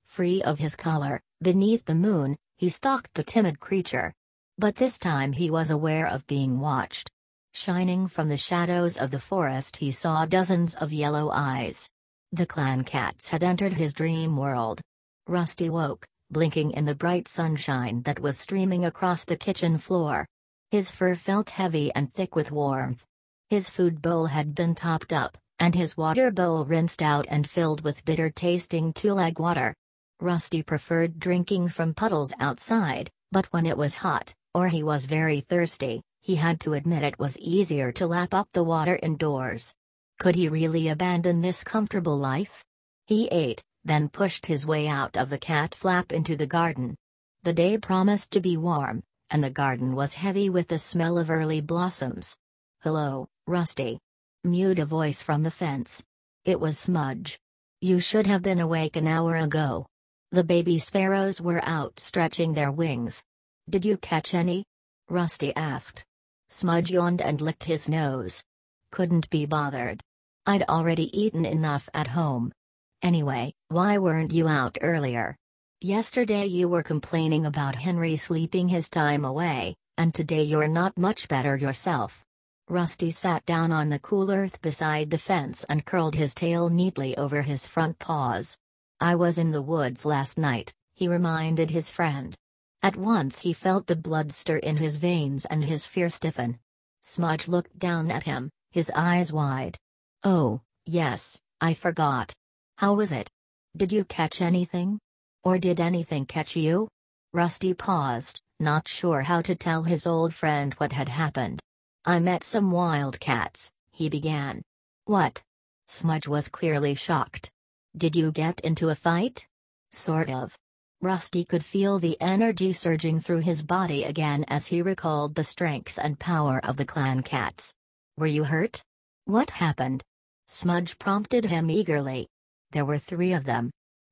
Free of his collar, beneath the moon, he stalked the timid creature. But this time he was aware of being watched. Shining from the shadows of the forest he saw dozens of yellow eyes. The clan cats had entered his dream world. Rusty woke, blinking in the bright sunshine that was streaming across the kitchen floor. His fur felt heavy and thick with warmth. His food bowl had been topped up, and his water bowl rinsed out and filled with bitter-tasting two-leg water. Rusty preferred drinking from puddles outside, but when it was hot, or he was very thirsty, he had to admit it was easier to lap up the water indoors. Could he really abandon this comfortable life? He ate, then pushed his way out of the cat flap into the garden. The day promised to be warm, and the garden was heavy with the smell of early blossoms. "Hello, Rusty," mewed a voice from the fence. It was Smudge. "You should have been awake an hour ago. The baby sparrows were out stretching their wings." "Did you catch any?" Rusty asked. Smudge yawned and licked his nose. "Couldn't be bothered. I'd already eaten enough at home. Anyway, why weren't you out earlier? Yesterday you were complaining about Henry sleeping his time away, and today you're not much better yourself." Rusty sat down on the cool earth beside the fence and curled his tail neatly over his front paws. "I was in the woods last night," he reminded his friend. At once he felt the blood stir in his veins and his fear stiffen. Smudge looked down at him, his eyes wide. "Oh, yes, I forgot. How was it?" Did you catch anything? Or did anything catch you? Rusty paused, not sure how to tell his old friend what had happened. I met some wildcats, he began. What? Smudge was clearly shocked. Did you get into a fight? Sort of. Rusty could feel the energy surging through his body again as he recalled the strength and power of the clan cats. Were you hurt? What happened? Smudge prompted him eagerly. There were 3 of them.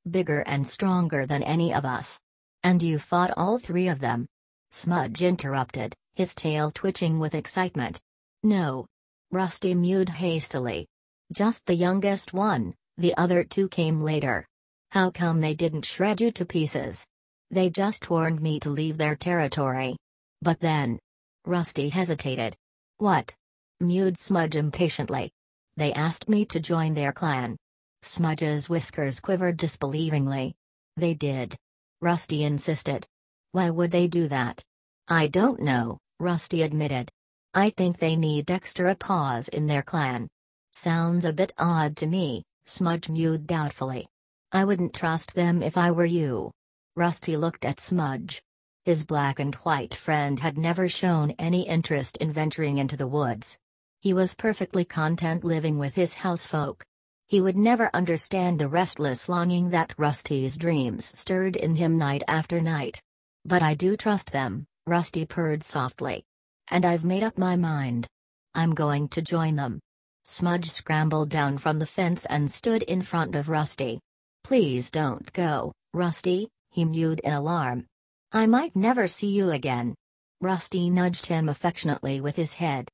Bigger and stronger than any of us. And you fought all 3 of them? Smudge interrupted, his tail twitching with excitement. No. Rusty mewed hastily. Just the youngest one, the other 2 came later. How come they didn't shred you to pieces? They just warned me to leave their territory. But then. Rusty hesitated. What? Mewed Smudge impatiently. They asked me to join their clan. Smudge's whiskers quivered disbelievingly. They did. Rusty insisted. Why would they do that? I don't know, Rusty admitted. I think they need extra paws in their clan. Sounds a bit odd to me, Smudge mewed doubtfully. I wouldn't trust them if I were you. Rusty looked at Smudge. His black and white friend had never shown any interest in venturing into the woods. He was perfectly content living with his housefolk. He would never understand the restless longing that Rusty's dreams stirred in him night after night. But I do trust them, Rusty purred softly. And I've made up my mind. I'm going to join them. Smudge scrambled down from the fence and stood in front of Rusty. Please don't go, Rusty, he mewed in alarm. I might never see you again. Rusty nudged him affectionately with his head.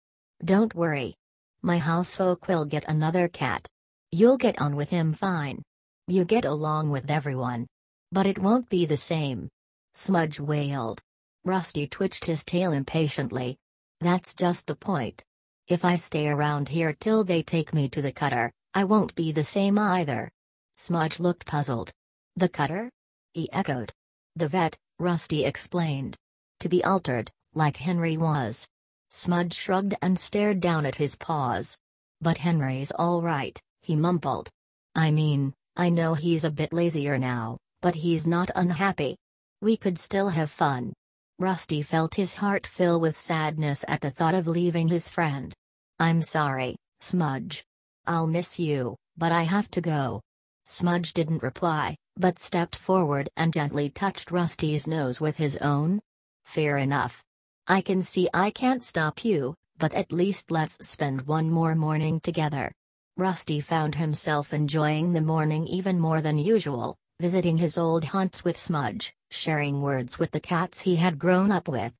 Don't worry. My housefolk will get another cat. You'll get on with him fine. You get along with everyone. But it won't be the same. Smudge wailed. Rusty twitched his tail impatiently. That's just the point. If I stay around here till they take me to the cutter, I won't be the same either. Smudge looked puzzled. The cutter? He echoed. The vet, Rusty explained. To be altered, like Henry was. Smudge shrugged and stared down at his paws. But Henry's all right, he mumbled. I mean, I know he's a bit lazier now, but he's not unhappy. We could still have fun. Rusty felt his heart fill with sadness at the thought of leaving his friend. I'm sorry, Smudge. I'll miss you, but I have to go. Smudge didn't reply, but stepped forward and gently touched Rusty's nose with his own. Fair enough. I can see I can't stop you, but at least let's spend one more morning together. Rusty found himself enjoying the morning even more than usual, visiting his old haunts with Smudge, sharing words with the cats he had grown up with.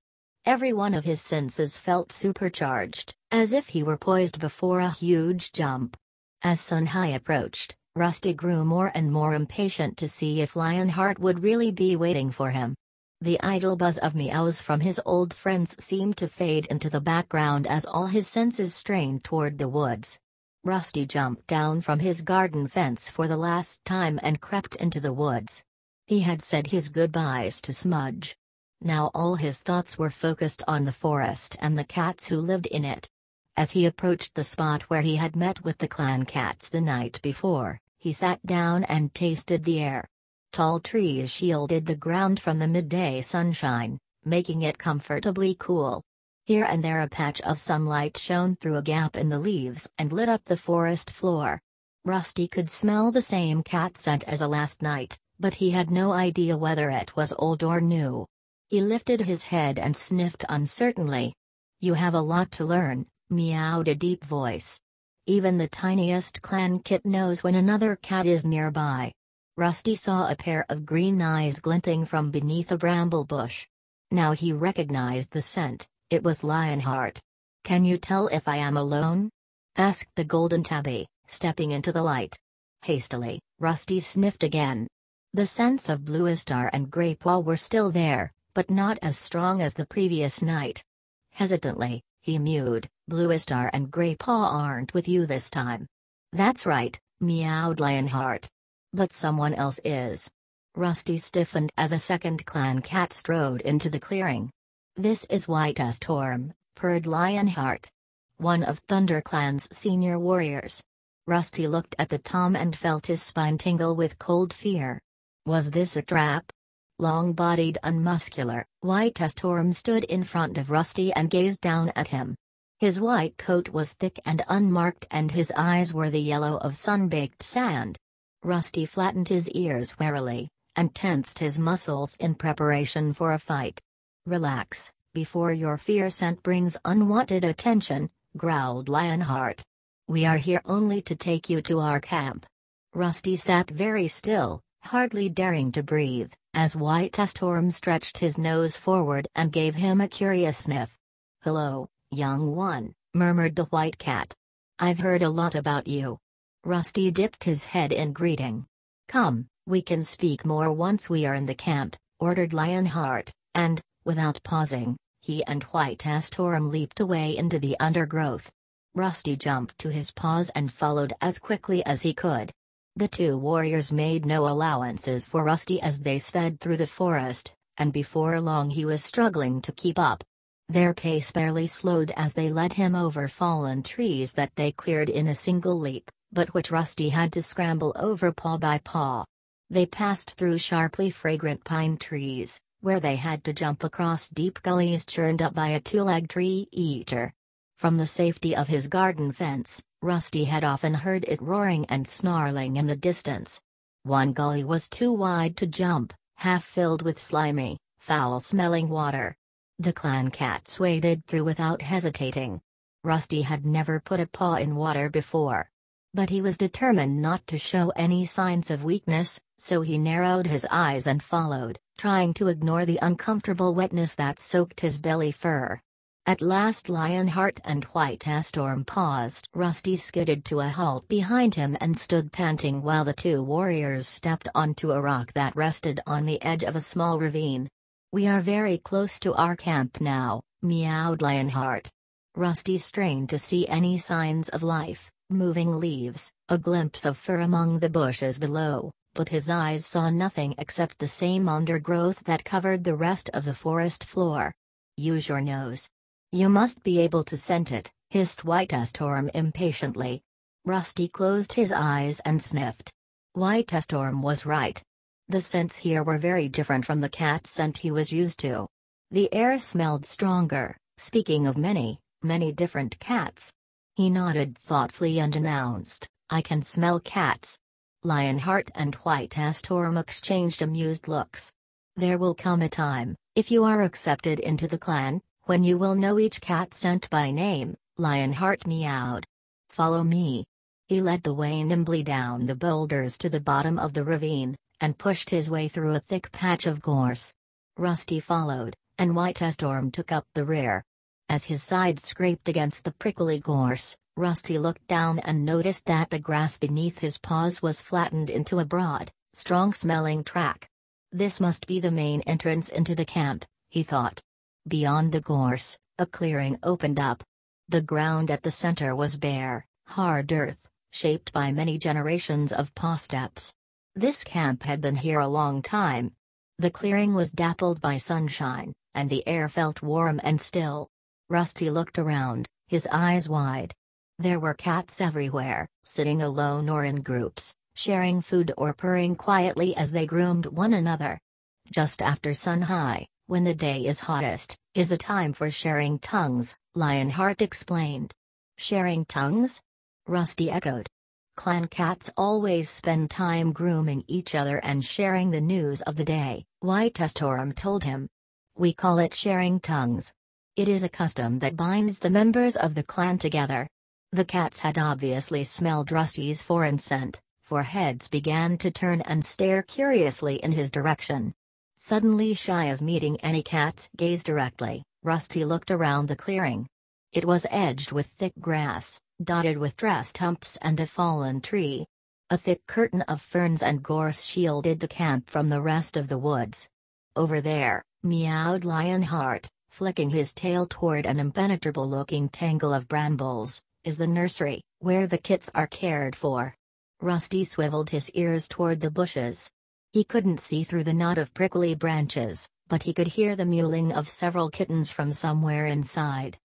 Every one of his senses felt supercharged, as if he were poised before a huge jump. As Sunhigh approached, Rusty grew more and more impatient to see if Lionheart would really be waiting for him. The idle buzz of meows from his old friends seemed to fade into the background as all his senses strained toward the woods. Rusty jumped down from his garden fence for the last time and crept into the woods. He had said his goodbyes to Smudge. Now all his thoughts were focused on the forest and the cats who lived in it. As he approached the spot where he had met with the clan cats the night before, he sat down and tasted the air. Tall trees shielded the ground from the midday sunshine, making it comfortably cool. Here and there a patch of sunlight shone through a gap in the leaves and lit up the forest floor. Rusty could smell the same cat scent as last night, but he had no idea whether it was old or new. He lifted his head and sniffed uncertainly. You have a lot to learn, meowed a deep voice. Even the tiniest clan kit knows when another cat is nearby. Rusty saw a pair of green eyes glinting from beneath a bramble bush. Now he recognized the scent, it was Lionheart. Can you tell if I am alone? Asked the golden tabby, stepping into the light. Hastily, Rusty sniffed again. The scents of Bluestar and Greypaw were still there, but not as strong as the previous night. Hesitantly, he mewed, Bluestar and Greypaw aren't with you this time. That's right, meowed Lionheart. But someone else is. Rusty stiffened as a second clan cat strode into the clearing. This is White Storm, purred Lionheart. One of ThunderClan's senior warriors. Rusty looked at the tom and felt his spine tingle with cold fear. Was this a trap? Long-bodied and muscular, Whitest Orm stood in front of Rusty and gazed down at him. His white coat was thick and unmarked and his eyes were the yellow of sun-baked sand. Rusty flattened his ears warily, and tensed his muscles in preparation for a fight. "Relax, before your fear scent brings unwanted attention," growled Lionheart. "We are here only to take you to our camp." Rusty sat very still, hardly daring to breathe, as Whitest Orm stretched his nose forward and gave him a curious sniff. "Hello, young one," murmured the white cat. "I've heard a lot about you." Rusty dipped his head in greeting. "Come, we can speak more once we are in the camp," ordered Lionheart, and, without pausing, he and Whitest Orm leaped away into the undergrowth. Rusty jumped to his paws and followed as quickly as he could. The two warriors made no allowances for Rusty as they sped through the forest, and before long he was struggling to keep up. Their pace barely slowed as they led him over fallen trees that they cleared in a single leap, but which Rusty had to scramble over paw by paw. They passed through sharply fragrant pine trees, where they had to jump across deep gullies churned up by a two-legged tree-eater. From the safety of his garden fence, Rusty had often heard it roaring and snarling in the distance. One gully was too wide to jump, half filled with slimy, foul-smelling water. The clan cats waded through without hesitating. Rusty had never put a paw in water before. But he was determined not to show any signs of weakness, so he narrowed his eyes and followed, trying to ignore the uncomfortable wetness that soaked his belly fur. At last Lionheart and Whitest Orm paused. Rusty skidded to a halt behind him and stood panting while the two warriors stepped onto a rock that rested on the edge of a small ravine. "We are very close to our camp now," meowed Lionheart. Rusty strained to see any signs of life, moving leaves, a glimpse of fur among the bushes below, but his eyes saw nothing except the same undergrowth that covered the rest of the forest floor. "Use your nose. You must be able to scent it," hissed Whitest Orm impatiently. Rusty closed his eyes and sniffed. Whitest Orm was right. The scents here were very different from the cat scent he was used to. The air smelled stronger, speaking of many, many different cats. He nodded thoughtfully and announced, "I can smell cats." Lionheart and Whitest Orm exchanged amused looks. "There will come a time, if you are accepted into the clan, when you will know each cat scent by name," Lionheart meowed. "Follow me." He led the way nimbly down the boulders to the bottom of the ravine, and pushed his way through a thick patch of gorse. Rusty followed, and Whitest Orm took up the rear. As his sides scraped against the prickly gorse, Rusty looked down and noticed that the grass beneath his paws was flattened into a broad, strong-smelling track. This must be the main entrance into the camp, he thought. Beyond the gorse, a clearing opened up. The ground at the center was bare, hard earth, shaped by many generations of paw steps. This camp had been here a long time. The clearing was dappled by sunshine, and the air felt warm and still. Rusty looked around, his eyes wide. There were cats everywhere, sitting alone or in groups, sharing food or purring quietly as they groomed one another. Just after sun-high, when the day is hottest, is a time for sharing tongues, Lionheart explained. "Sharing tongues?" Rusty echoed. "Clan cats always spend time grooming each other and sharing the news of the day," Whitest Orm told him. "We call it sharing tongues. It is a custom that binds the members of the clan together." The cats had obviously smelled Rusty's foreign scent, for heads began to turn and stare curiously in his direction. Suddenly shy of meeting any cat's gaze directly, Rusty looked around the clearing. It was edged with thick grass, dotted with tree stumps and a fallen tree. A thick curtain of ferns and gorse shielded the camp from the rest of the woods. "Over there," meowed Lionheart, flicking his tail toward an impenetrable-looking tangle of brambles, "is the nursery, where the kits are cared for." Rusty swiveled his ears toward the bushes. He couldn't see through the knot of prickly branches, but he could hear the mewling of several kittens from somewhere inside.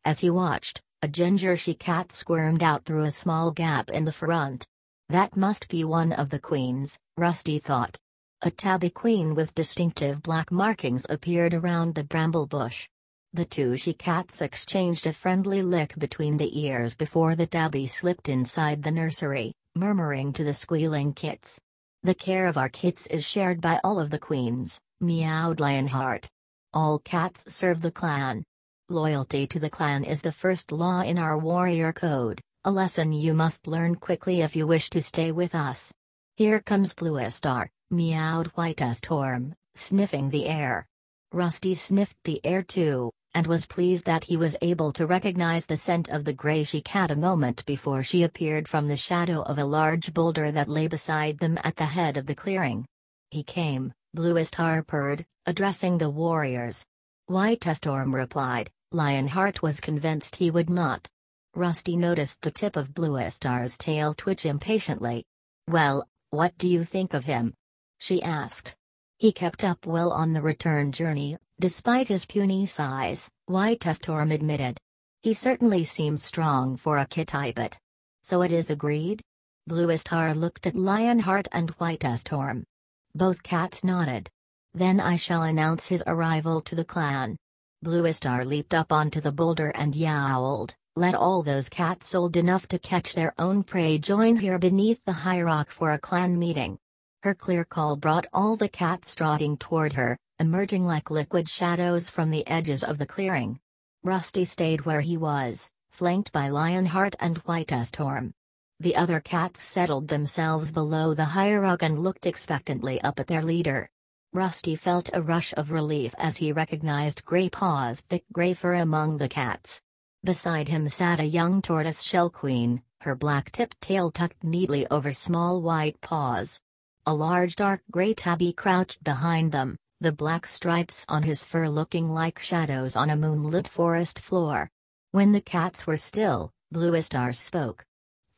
As he watched, A ginger she-cat squirmed out through a small gap in the front. That must be one of the queens, Rusty thought. A tabby queen with distinctive black markings appeared around the bramble bush. The two she-cats exchanged a friendly lick between the ears before the tabby slipped inside the nursery, murmuring to the squealing kits. "The care of our kits is shared by all of the queens," meowed Lionheart. "All cats serve the clan. Loyalty to the clan is the first law in our warrior code, a lesson you must learn quickly if you wish to stay with us." "Here comes Bluestar," meowed Whitestorm, sniffing the air. Rusty sniffed the air too, and was pleased that he was able to recognize the scent of the gray she-cat a moment before she appeared from the shadow of a large boulder that lay beside them at the head of the clearing. "He came," Bluestar purred, addressing the warriors. Whitestorm replied. Lionheart was convinced he would not. Rusty noticed the tip of Bluestar's tail twitch impatiently. "Well, what do you think of him?" she asked. "He kept up well on the return journey, despite his puny size," Whitestorm admitted. "He certainly seems strong for a Kitibet. So it is agreed?" Bluestar looked at Lionheart and Whitestorm. Both cats nodded. "Then I shall announce his arrival to the clan." Bluestar leaped up onto the boulder and yowled, "Let all those cats old enough to catch their own prey join here beneath the high rock for a clan meeting." Her clear call brought all the cats trotting toward her, emerging like liquid shadows from the edges of the clearing. Rusty stayed where he was, flanked by Lionheart and Whitestorm. The other cats settled themselves below the high rock and looked expectantly up at their leader. Rusty felt a rush of relief as he recognized Grey Paw's thick gray fur among the cats. Beside him sat a young tortoiseshell queen, her black-tipped tail tucked neatly over small white paws. A large dark gray tabby crouched behind them, the black stripes on his fur looking like shadows on a moonlit forest floor. When the cats were still, Bluestar spoke.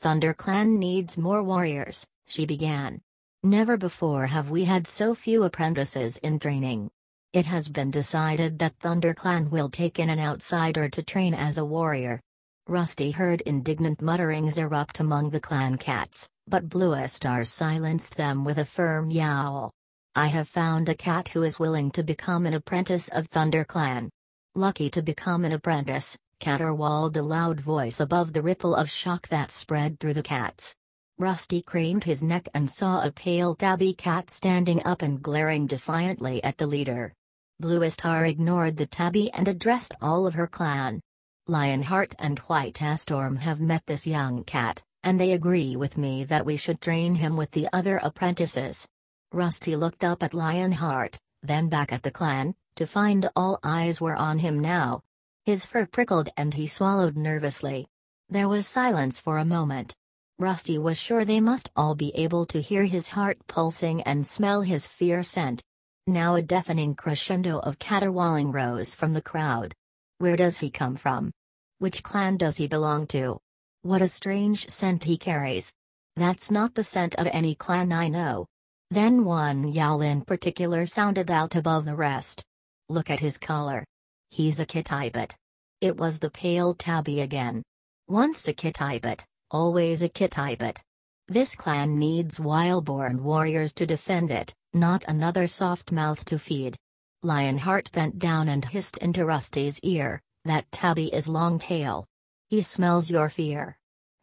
"ThunderClan needs more warriors," she began. "Never before have we had so few apprentices in training. It has been decided that ThunderClan will take in an outsider to train as a warrior." Rusty heard indignant mutterings erupt among the clan cats, but Bluestar silenced them with a firm yowl. "I have found a cat who is willing to become an apprentice of ThunderClan." "Lucky to become an apprentice," caterwauled a loud voice above the ripple of shock that spread through the cats. Rusty craned his neck and saw a pale tabby cat standing up and glaring defiantly at the leader. Bluestar ignored the tabby and addressed all of her clan. "Lionheart and Whitestorm have met this young cat, and they agree with me that we should train him with the other apprentices." Rusty looked up at Lionheart, then back at the clan, to find all eyes were on him now. His fur prickled and he swallowed nervously. There was silence for a moment. Rusty was sure they must all be able to hear his heart pulsing and smell his fear scent. Now a deafening crescendo of caterwauling rose from the crowd. "Where does he come from? Which clan does he belong to? What a strange scent he carries. That's not the scent of any clan I know." Then one yowl in particular sounded out above the rest. "Look at his color. He's a Kitibet." It was the pale tabby again. "Once a Kitibet, always a Kitibet. This clan needs wild-born warriors to defend it, not another soft mouth to feed." Lionheart bent down and hissed into Rusty's ear, "That tabby is Longtail. He smells your fear."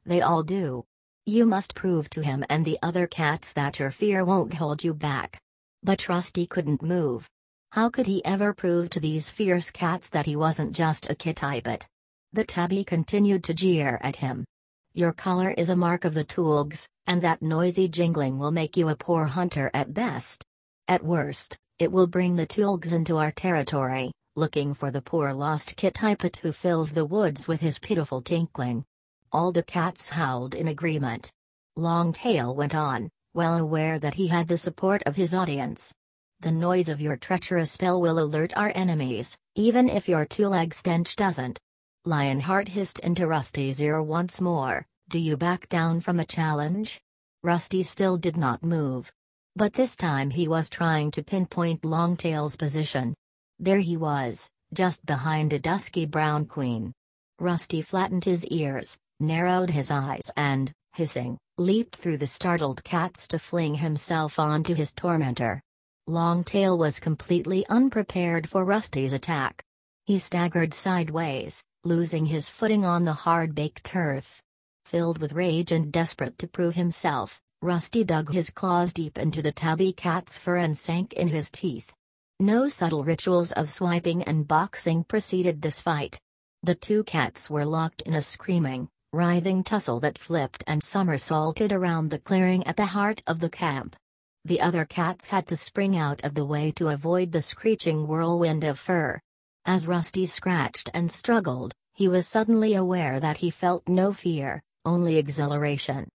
"They all do. You must prove to him and the other cats that your fear won't hold you back." But Rusty couldn't move. How could he ever prove to these fierce cats that he wasn't just a Kitibet? The tabby continued to jeer at him. "Your color is a mark of the Tulgs, and that noisy jingling will make you a poor hunter at best. At worst, it will bring the Tulgs into our territory, looking for the poor lost Kitibet who fills the woods with his pitiful tinkling." All the cats howled in agreement. Longtail went on, well aware that he had the support of his audience. "The noise of your treacherous spell will alert our enemies, even if your two-leg stench doesn't." Lionheart hissed into Rusty's ear once more, "Do you back down from a challenge?" Rusty still did not move. But this time he was trying to pinpoint Longtail's position. There he was, just behind a dusky brown queen. Rusty flattened his ears, narrowed his eyes and, hissing, leaped through the startled cats to fling himself onto his tormentor. Longtail was completely unprepared for Rusty's attack. He staggered sideways, losing his footing on the hard-baked earth. Filled with rage and desperate to prove himself, Rusty dug his claws deep into the tabby cat's fur and sank in his teeth. No subtle rituals of swiping and boxing preceded this fight. The two cats were locked in a screaming, writhing tussle that flipped and somersaulted around the clearing at the heart of the camp. The other cats had to spring out of the way to avoid the screeching whirlwind of fur. As Rusty scratched and struggled, he was suddenly aware that he felt no fear, only exhilaration.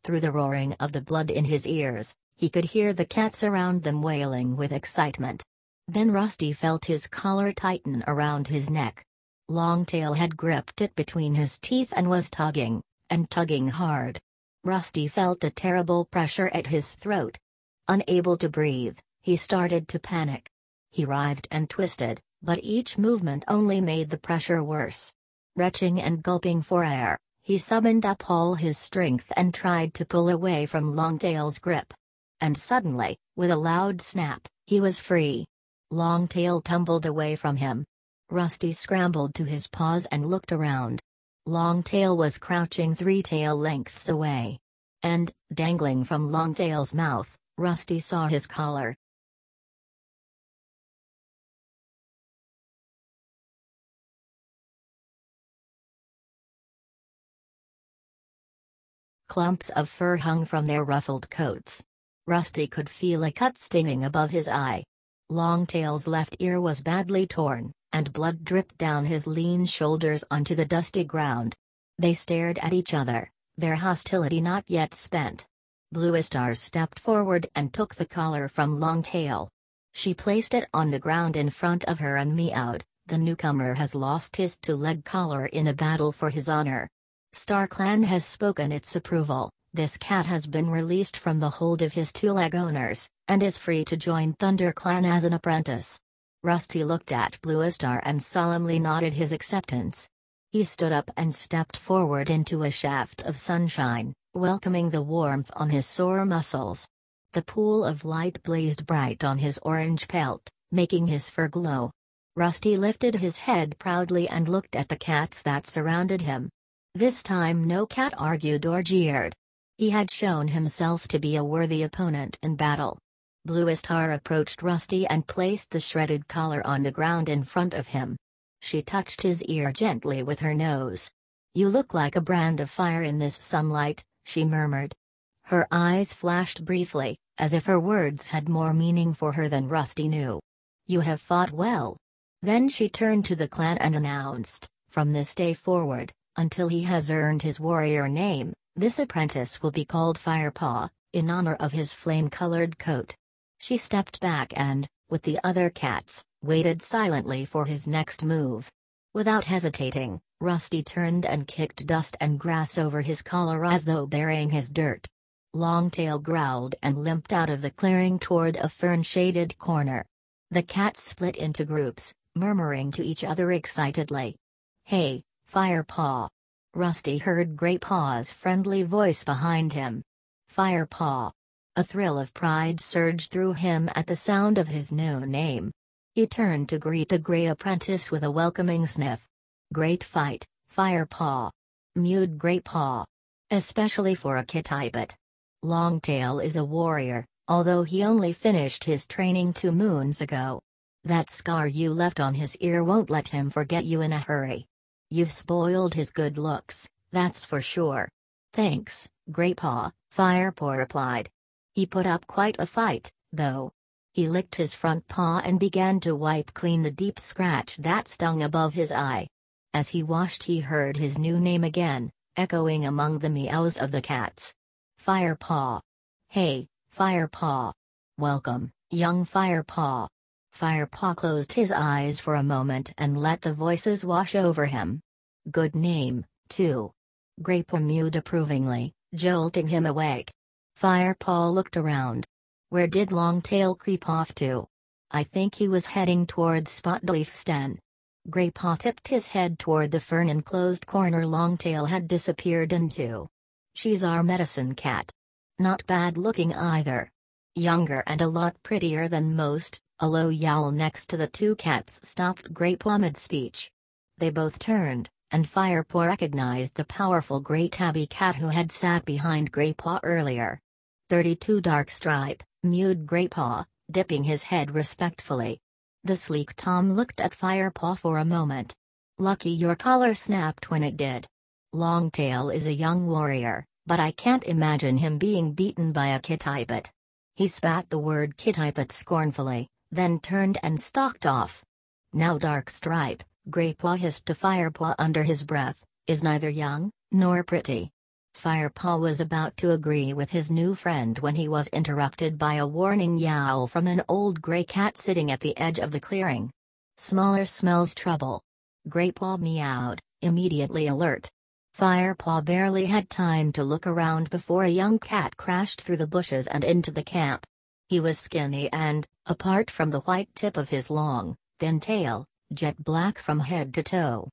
Through the roaring of the blood in his ears, he could hear the cats around them wailing with excitement. Then Rusty felt his collar tighten around his neck. Longtail had gripped it between his teeth and was tugging, and tugging hard. Rusty felt a terrible pressure at his throat. Unable to breathe, he started to panic. He writhed and twisted, but each movement only made the pressure worse. Retching and gulping for air, he summoned up all his strength and tried to pull away from Longtail's grip. And suddenly, with a loud snap, he was free. Longtail tumbled away from him. Rusty scrambled to his paws and looked around. Longtail was crouching 3 tail lengths away. And, dangling from Longtail's mouth, Rusty saw his collar. Clumps of fur hung from their ruffled coats. Rusty could feel a cut stinging above his eye. Longtail's left ear was badly torn, and blood dripped down his lean shoulders onto the dusty ground. They stared at each other, their hostility not yet spent. Bluestar stepped forward and took the collar from Longtail. She placed it on the ground in front of her and meowed, "The newcomer has lost his 2-leg collar in a battle for his honor. StarClan has spoken its approval. This cat has been released from the hold of his 2-leg owners, and is free to join ThunderClan as an apprentice." Rusty looked at Bluestar and solemnly nodded his acceptance. He stood up and stepped forward into a shaft of sunshine, welcoming the warmth on his sore muscles. The pool of light blazed bright on his orange pelt, making his fur glow. Rusty lifted his head proudly and looked at the cats that surrounded him. This time no cat argued or jeered. He had shown himself to be a worthy opponent in battle. Bluestar approached Rusty and placed the shredded collar on the ground in front of him. She touched his ear gently with her nose. "You look like a brand of fire in this sunlight," she murmured. Her eyes flashed briefly, as if her words had more meaning for her than Rusty knew. "You have fought well." Then she turned to the clan and announced, "From this day forward, until he has earned his warrior name, this apprentice will be called Firepaw, in honor of his flame-colored coat." She stepped back and, with the other cats, waited silently for his next move. Without hesitating, Rusty turned and kicked dust and grass over his collar as though burying his dirt. Longtail growled and limped out of the clearing toward a fern-shaded corner. The cats split into groups, murmuring to each other excitedly. "Hey, Firepaw!" Rusty heard Greypaw's friendly voice behind him. "Firepaw!" A thrill of pride surged through him at the sound of his new name. He turned to greet the gray apprentice with a welcoming sniff. "Great fight, Firepaw," mewed Greypaw. "Especially for a Kitibet. Longtail is a warrior, although he only finished his training 2 moons ago. That scar you left on his ear won't let him forget you in a hurry. You've spoiled his good looks, that's for sure." "Thanks, Greypaw," Firepaw replied. He put up quite a fight, though. He licked his front paw and began to wipe clean the deep scratch that stung above his eye. As he washed, he heard his new name again, echoing among the meows of the cats. "Firepaw. Hey, Firepaw. Welcome, young Firepaw." Firepaw closed his eyes for a moment and let the voices wash over him. "Good name, too." Greypaw mewed approvingly, jolting him awake. Firepaw looked around. Where did Longtail creep off to? I think he was heading towards Spotleaf's den. Grey Paw tipped his head toward the fern-enclosed corner Longtail had disappeared into. "She's our medicine cat. Not bad looking either. Younger and a lot prettier than most." A low yowl next to the two cats stopped Grey Paw mid-speech. They both turned, and Firepaw recognized the powerful gray tabby cat who had sat behind Grey Paw earlier. 32 Dark Stripe, mewed Grey Paw, dipping his head respectfully. The sleek Tom looked at Firepaw for a moment. "Lucky your collar snapped when it did. Longtail is a young warrior, but I can't imagine him being beaten by a kitipet." He spat the word kitipet scornfully, then turned and stalked off. "Now Dark Stripe," Grey Paw hissed to Firepaw under his breath, "is neither young, nor pretty." Firepaw was about to agree with his new friend when he was interrupted by a warning yowl from an old gray cat sitting at the edge of the clearing. "Smaller smells trouble." Grey Paw meowed, immediately alert. Firepaw barely had time to look around before a young cat crashed through the bushes and into the camp. He was skinny and, apart from the white tip of his long, thin tail, jet black from head to toe.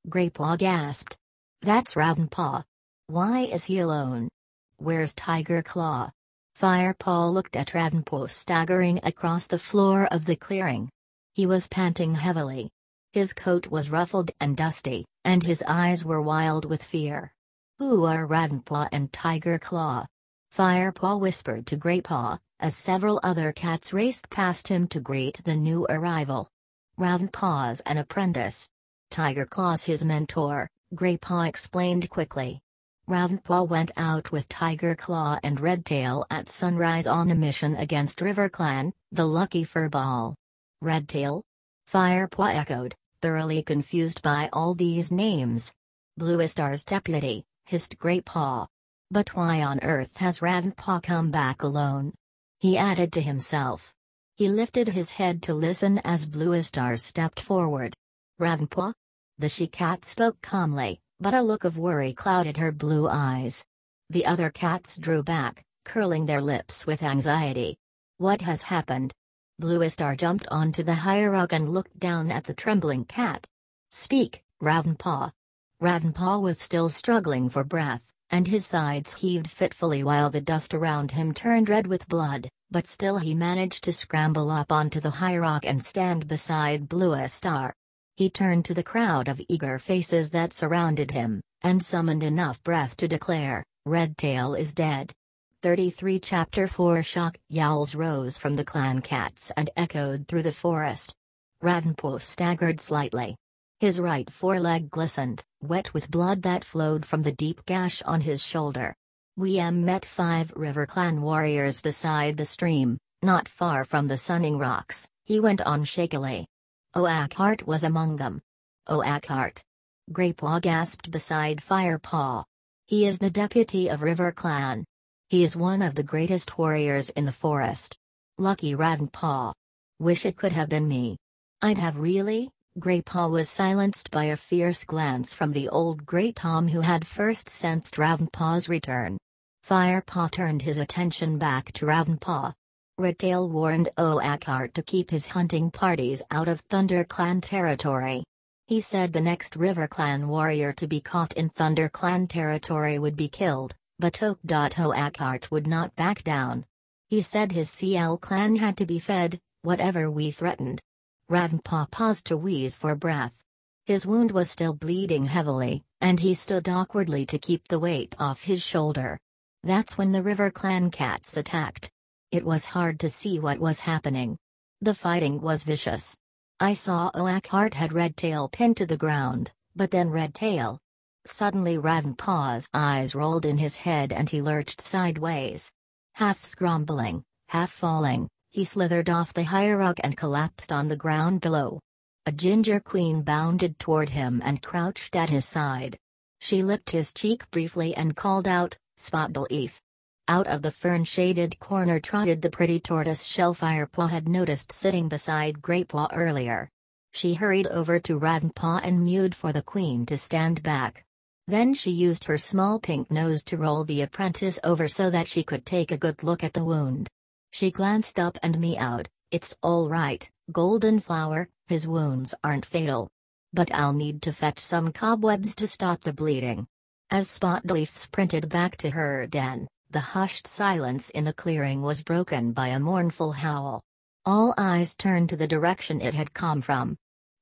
Grey Paw gasped. "That's Ravenpaw. Why is he alone? Where's Tiger Claw?" Firepaw looked at Ravenpaw staggering across the floor of the clearing. He was panting heavily. His coat was ruffled and dusty, and his eyes were wild with fear. "Who are Ravenpaw and Tiger Claw?" Firepaw whispered to Grey Paw, as several other cats raced past him to greet the new arrival. "Ravenpaw's an apprentice. Tiger Claw's his mentor," Grey Paw explained quickly. "Ravenpaw went out with Tiger Claw and Redtail at sunrise on a mission against River Clan, the Lucky Furball." "Redtail?" Firepaw echoed, thoroughly confused by all these names. "Bluestar's deputy," hissed Grey Paw. "But why on earth has Ravenpaw come back alone?" he added to himself. He lifted his head to listen as Bluestar stepped forward. "Ravenpaw?" The she-cat spoke calmly, but a look of worry clouded her blue eyes. The other cats drew back, curling their lips with anxiety. "What has happened?" Bluestar jumped onto the hierarch and looked down at the trembling cat. "Speak, Ravenpaw." Ravenpaw was still struggling for breath, and his sides heaved fitfully while the dust around him turned red with blood, but still he managed to scramble up onto the hierarch and stand beside Bluestar. He turned to the crowd of eager faces that surrounded him, and summoned enough breath to declare, "Redtail is dead." 33 Chapter 4 Shocked yowls rose from the clan cats and echoed through the forest. Ravenpaw staggered slightly. His right foreleg glistened, wet with blood that flowed from the deep gash on his shoulder. "We met 5 River Clan warriors beside the stream, not far from the Sunning Rocks," he went on shakily. "Oakhart was among them." "Oakhart?" Grey Paw gasped beside Firepaw. "He is the deputy of River Clan. He is one of the greatest warriors in the forest. Lucky Ravenpaw. Wish it could have been me." "I'd have really?" Grey Paw was silenced by a fierce glance from the old Grey Tom who had first sensed Ravenpaw's return. Firepaw turned his attention back to Ravenpaw. Redtail warned Oakhart to keep his hunting parties out of Thunder Clan territory. He said the next River Clan warrior to be caught in Thunder Clan territory would be killed, but Oakhart would not back down. He said his CL clan had to be fed, whatever we threatened. Ravenpaw paused to wheeze for breath. His wound was still bleeding heavily, and he stood awkwardly to keep the weight off his shoulder. That's when the River Clan cats attacked. It was hard to see what was happening. The fighting was vicious. I saw Oakhart had Redtail pinned to the ground, but then Redtail. Suddenly Ravenpaw's eyes rolled in his head and he lurched sideways. Half scrambling, half falling, he slithered off the hierarch and collapsed on the ground below. A ginger queen bounded toward him and crouched at his side. She licked his cheek briefly and called out, "Spotleaf." Out of the fern-shaded corner trotted the pretty tortoise-shell Firepaw had noticed sitting beside Grey Paw earlier. She hurried over to Ravenpaw and mewed for the queen to stand back. Then she used her small pink nose to roll the apprentice over so that she could take a good look at the wound. She glanced up and meowed, "It's all right, Golden Flower, his wounds aren't fatal." But I'll need to fetch some cobwebs to stop the bleeding. As Spotleaf sprinted back to her den, the hushed silence in the clearing was broken by a mournful howl. All eyes turned to the direction it had come from.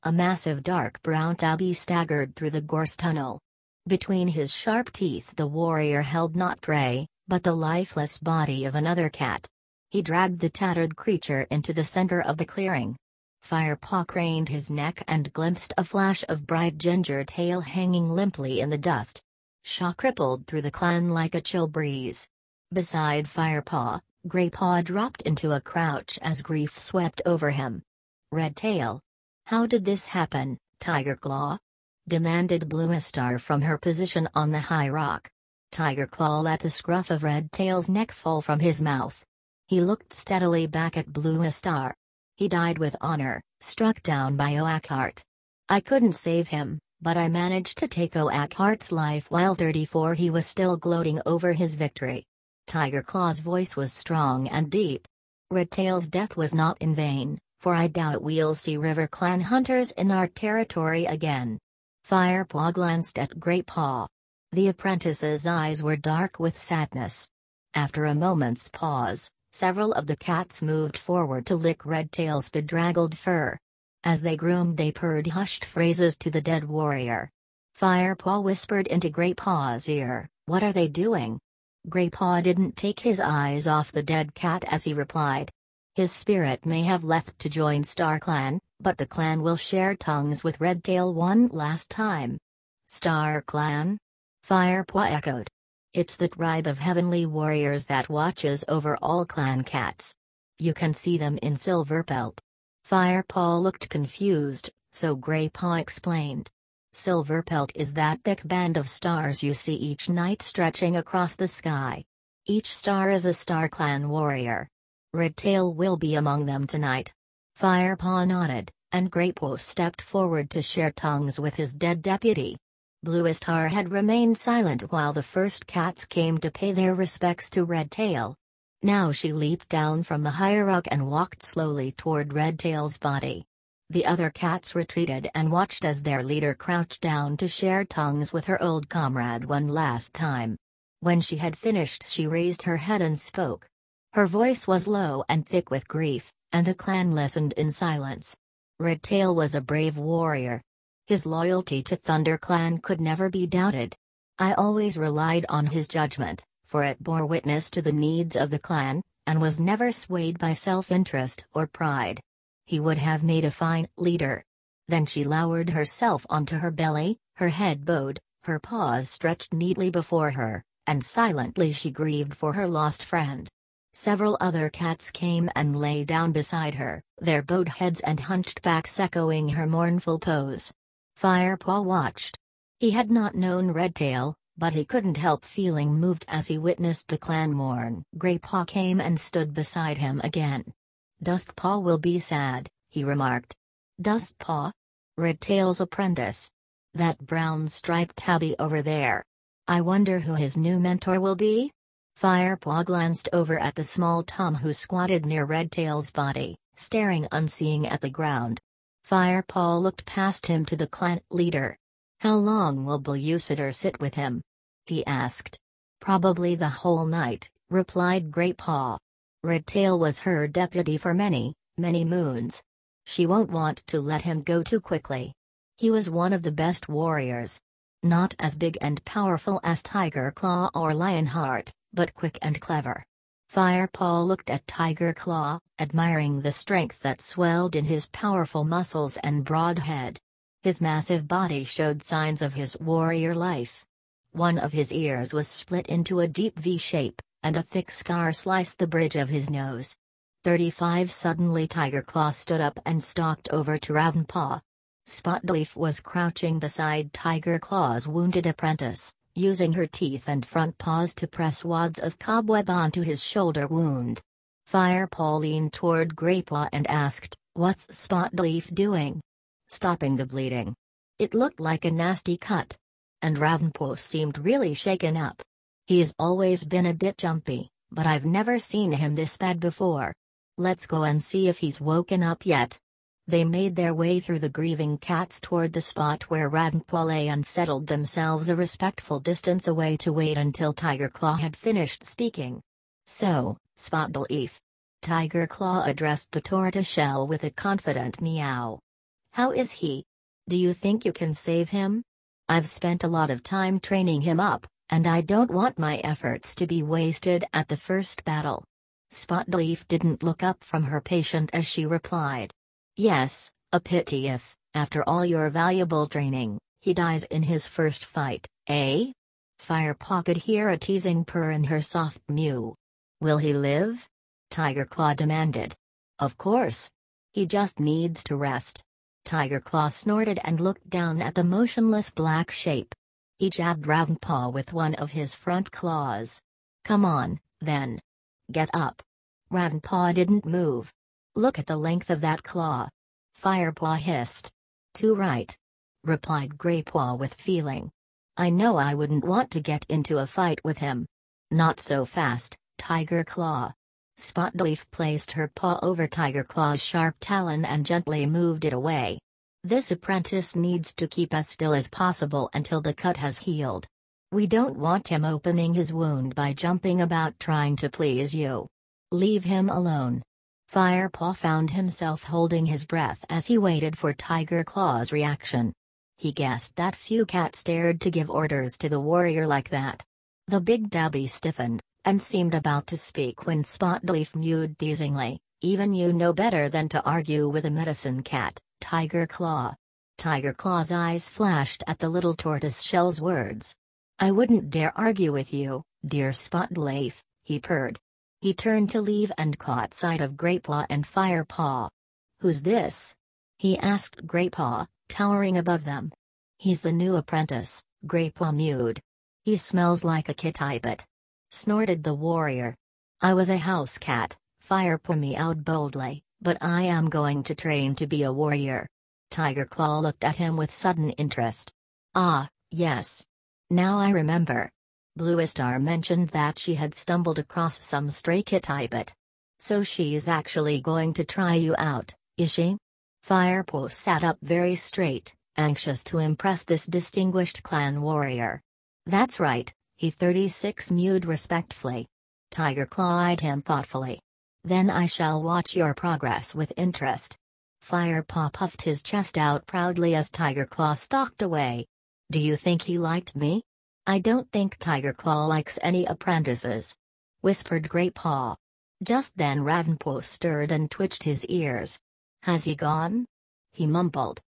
A massive dark brown tabby staggered through the gorse tunnel. Between his sharp teeth the warrior held not prey, but the lifeless body of another cat. He dragged the tattered creature into the center of the clearing. Firepaw craned his neck and glimpsed a flash of bright ginger tail hanging limply in the dust. Shock rippled through the clan like a chill breeze. Beside Firepaw, Greypaw dropped into a crouch as grief swept over him. Redtail. How did this happen, Tigerclaw? Demanded Bluestar from her position on the high rock. Tigerclaw let the scruff of Redtail's neck fall from his mouth. He looked steadily back at Bluestar. He died with honor, struck down by Oakhart. I couldn't save him, but I managed to take Oakhart's life while 34 he was still gloating over his victory. Tigerclaw's voice was strong and deep. Redtail's death was not in vain, for I doubt we'll see River Clan hunters in our territory again. Firepaw glanced at Greypaw. The apprentice's eyes were dark with sadness. After a moment's pause, several of the cats moved forward to lick Redtail's bedraggled fur. As they groomed they purred hushed phrases to the dead warrior. Firepaw whispered into Greypaw's ear, "What are they doing?" Greypaw didn't take his eyes off the dead cat as he replied. His spirit may have left to join StarClan, but the clan will share tongues with Redtail one last time. StarClan? Firepaw echoed. It's the tribe of heavenly warriors that watches over all clan cats. You can see them in Silverpelt. Firepaw looked confused, so Greypaw explained. Silverpelt is that thick band of stars you see each night stretching across the sky. Each star is a StarClan warrior. Redtail will be among them tonight. Firepaw nodded, and Greypaw stepped forward to share tongues with his dead deputy. Bluestar had remained silent while the first cats came to pay their respects to Redtail. Now she leaped down from the high rock and walked slowly toward Redtail's body. The other cats retreated and watched as their leader crouched down to share tongues with her old comrade one last time. When she had finished she raised her head and spoke. Her voice was low and thick with grief, and the clan listened in silence. Redtail was a brave warrior. His loyalty to ThunderClan could never be doubted. I always relied on his judgment, for it bore witness to the needs of the clan, and was never swayed by self-interest or pride. He would have made a fine leader. Then she lowered herself onto her belly, her head bowed, her paws stretched neatly before her, and silently she grieved for her lost friend. Several other cats came and lay down beside her, their bowed heads and hunched backs echoing her mournful pose. Firepaw watched. He had not known Redtail, but he couldn't help feeling moved as he witnessed the clan mourn. Greypaw came and stood beside him again. Dustpaw will be sad, he remarked. Dustpaw? Redtail's apprentice. That brown striped tabby over there. I wonder who his new mentor will be? Firepaw glanced over at the small Tom who squatted near Redtail's body, staring unseeing at the ground. Firepaw looked past him to the clan leader. How long will Bluestar sit with him? He asked. Probably the whole night, replied Greypaw. Redtail was her deputy for many, many moons. She won't want to let him go too quickly. He was one of the best warriors. Not as big and powerful as Tigerclaw or Lionheart, but quick and clever. Firepaw looked at Tigerclaw, admiring the strength that swelled in his powerful muscles and broad head. His massive body showed signs of his warrior life. One of his ears was split into a deep V shape, and a thick scar sliced the bridge of his nose. 35 Suddenly Tigerclaw stood up and stalked over to Ravenpaw. Spotleaf was crouching beside Tigerclaw's wounded apprentice, using her teeth and front paws to press wads of cobweb onto his shoulder wound. Firepaw leaned toward Greypaw and asked, "What's Spotleaf doing?" "Stopping the bleeding. It looked like a nasty cut." And Ravenpaw seemed really shaken up. "He's always been a bit jumpy, but I've never seen him this bad before. Let's go and see if he's woken up yet." They made their way through the grieving cats toward the spot where Ravenpaw lay and settled themselves a respectful distance away to wait until Tiger Claw had finished speaking. "So, Spotleaf." Tiger Claw addressed the tortoiseshell with a confident meow. "How is he? Do you think you can save him? I've spent a lot of time training him up, and I don't want my efforts to be wasted at the first battle." Spotleaf didn't look up from her patient as she replied. "Yes, a pity if, after all your valuable training, he dies in his first fight, eh?" Firepaw could hear a teasing purr in her soft mew. "Will he live?" Tiger Claw demanded. "Of course. He just needs to rest." Tiger Claw snorted and looked down at the motionless black shape. He jabbed Ravenpaw with one of his front claws. "Come on, then. Get up." Ravenpaw didn't move. "Look at the length of that claw." Firepaw hissed. "Too right," replied Greypaw with feeling. "I know I wouldn't want to get into a fight with him." "Not so fast, Tiger Claw." Spotleaf placed her paw over Tiger Claw's sharp talon and gently moved it away. "This apprentice needs to keep as still as possible until the cut has healed. We don't want him opening his wound by jumping about trying to please you. Leave him alone." Firepaw found himself holding his breath as he waited for Tiger Claw's reaction. He guessed that few cats dared to give orders to the warrior like that. The big tabby stiffened, and seemed about to speak when Spotleaf mewed teasingly, "Even you know better than to argue with a medicine cat, Tiger Claw." Tiger Claw's eyes flashed at the little tortoiseshell's words. "I wouldn't dare argue with you, dear Spotleaf," he purred. He turned to leave and caught sight of Greypaw and Firepaw. "Who's this?" he asked Greypaw, towering above them. "He's the new apprentice," Greypaw mewed. "He smells like a kitibet," snorted the warrior. "I was a house cat," Firepaw meowed boldly, "but I am going to train to be a warrior." Tiger Claw looked at him with sudden interest. "Ah, yes. Now I remember. Bluestar mentioned that she had stumbled across some stray kitibet. So she's actually going to try you out, is she?" Firepaw sat up very straight, anxious to impress this distinguished clan warrior. "That's right," he 36 mewed respectfully. Tiger Claw eyed him thoughtfully. "Then I shall watch your progress with interest." Firepaw puffed his chest out proudly as Tiger Claw stalked away. "Do you think he liked me?" "I don't think Tiger Claw likes any apprentices," whispered Greypaw. Just then Ravenpaw stirred and twitched his ears. "Has he gone?" he mumbled.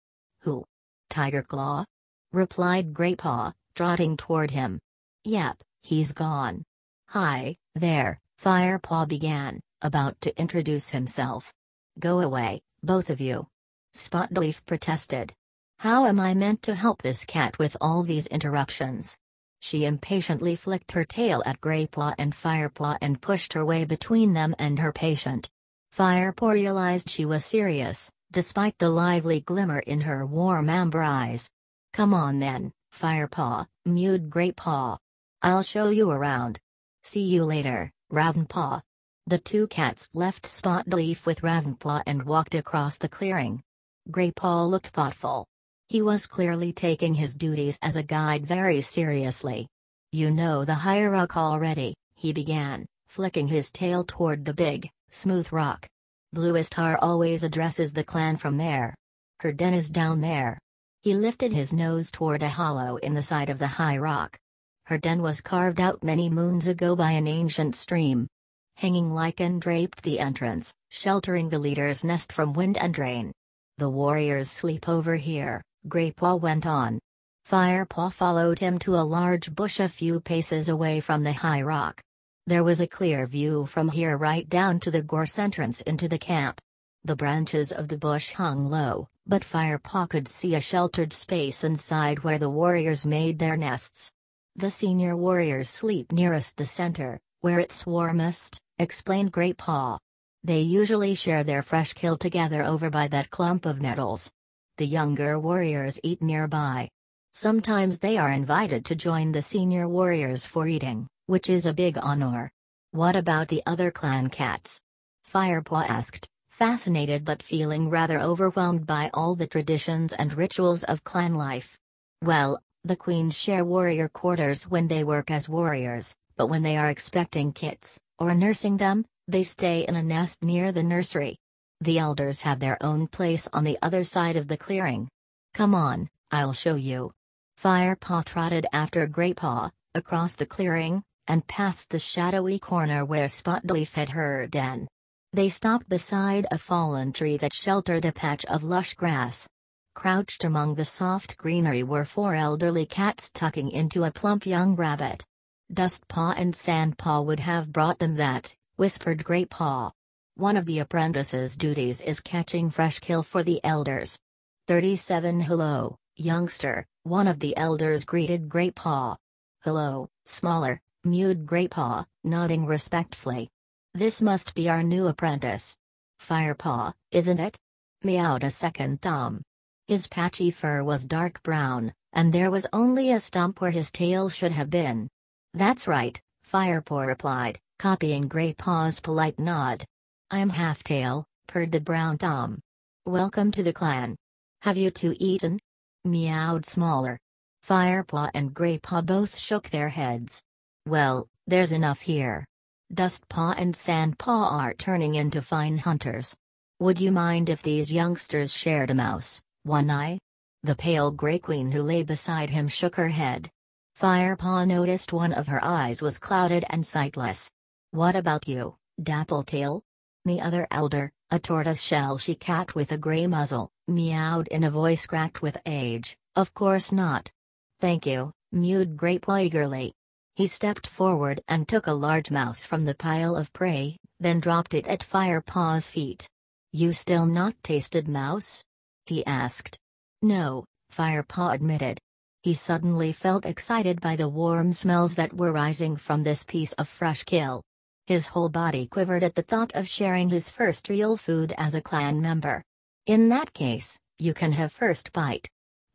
"Who? Tiger Claw?" replied Greypaw, trotting toward him. "Yep, he's gone." "Hi, there," Firepaw began, about to introduce himself. "Go away, both of you," Spotleaf protested. "How am I meant to help this cat with all these interruptions?" She impatiently flicked her tail at Greypaw and Firepaw and pushed her way between them and her patient. Firepaw realized she was serious, despite the lively glimmer in her warm amber eyes. "Come on then, Firepaw," mewed Greypaw. "I'll show you around. See you later, Ravenpaw." The two cats left Spotleaf with Ravenpaw and walked across the clearing. Greypaw looked thoughtful. He was clearly taking his duties as a guide very seriously. "You know the hierarch already," he began, flicking his tail toward the big, smooth rock. "Bluestar always addresses the clan from there. Her den is down there." He lifted his nose toward a hollow in the side of the high rock. Her den was carved out many moons ago by an ancient stream. Hanging lichen draped the entrance, sheltering the leader's nest from wind and rain. "The warriors sleep over here," Greypaw went on. Firepaw followed him to a large bush a few paces away from the high rock. There was a clear view from here right down to the gorse entrance into the camp. The branches of the bush hung low, but Firepaw could see a sheltered space inside where the warriors made their nests. "The senior warriors sleep nearest the center, where it's warmest," explained Greypaw. "They usually share their fresh kill together over by that clump of nettles. The younger warriors eat nearby. Sometimes they are invited to join the senior warriors for eating, which is a big honor." "What about the other clan cats?" Firepaw asked, fascinated but feeling rather overwhelmed by all the traditions and rituals of clan life. Well, the queens share warrior quarters when they work as warriors, but when they are expecting kits, or nursing them, they stay in a nest near the nursery. The elders have their own place on the other side of the clearing. Come on, I'll show you. Firepaw trotted after Greypaw, across the clearing, and past the shadowy corner where Spotleaf had her den. They stopped beside a fallen tree that sheltered a patch of lush grass. Crouched among the soft greenery were 4 elderly cats tucking into a plump young rabbit. Dustpaw and Sandpaw would have brought them that, whispered Greypaw. One of the apprentice's duties is catching fresh kill for the elders. 37 Hello, youngster, one of the elders greeted Greypaw. Hello, Smaller, mewed Greypaw, nodding respectfully. This must be our new apprentice. Firepaw, isn't it? Meowed a second Tom. His patchy fur was dark brown, and there was only a stump where his tail should have been. That's right, Firepaw replied, copying Greypaw's polite nod. I'm Halftail, purred the brown Tom. Welcome to the clan. Have you two eaten? Meowed Smaller. Firepaw and Greypaw both shook their heads. Well, there's enough here. Dustpaw and Sandpaw are turning into fine hunters. Would you mind if these youngsters shared a mouse, One Eye? The pale Grey Queen who lay beside him shook her head. Firepaw noticed one of her eyes was clouded and sightless. What about you, Dappletail? The other elder, a tortoise-shell she-cat with a grey muzzle, meowed in a voice cracked with age. Of course not. Thank you, mewed Greypaw eagerly. He stepped forward and took a large mouse from the pile of prey, then dropped it at Firepaw's feet. You still not tasted mouse? He asked. No, Firepaw admitted. He suddenly felt excited by the warm smells that were rising from this piece of fresh kill. His whole body quivered at the thought of sharing his first real food as a clan member. In that case, you can have first bite.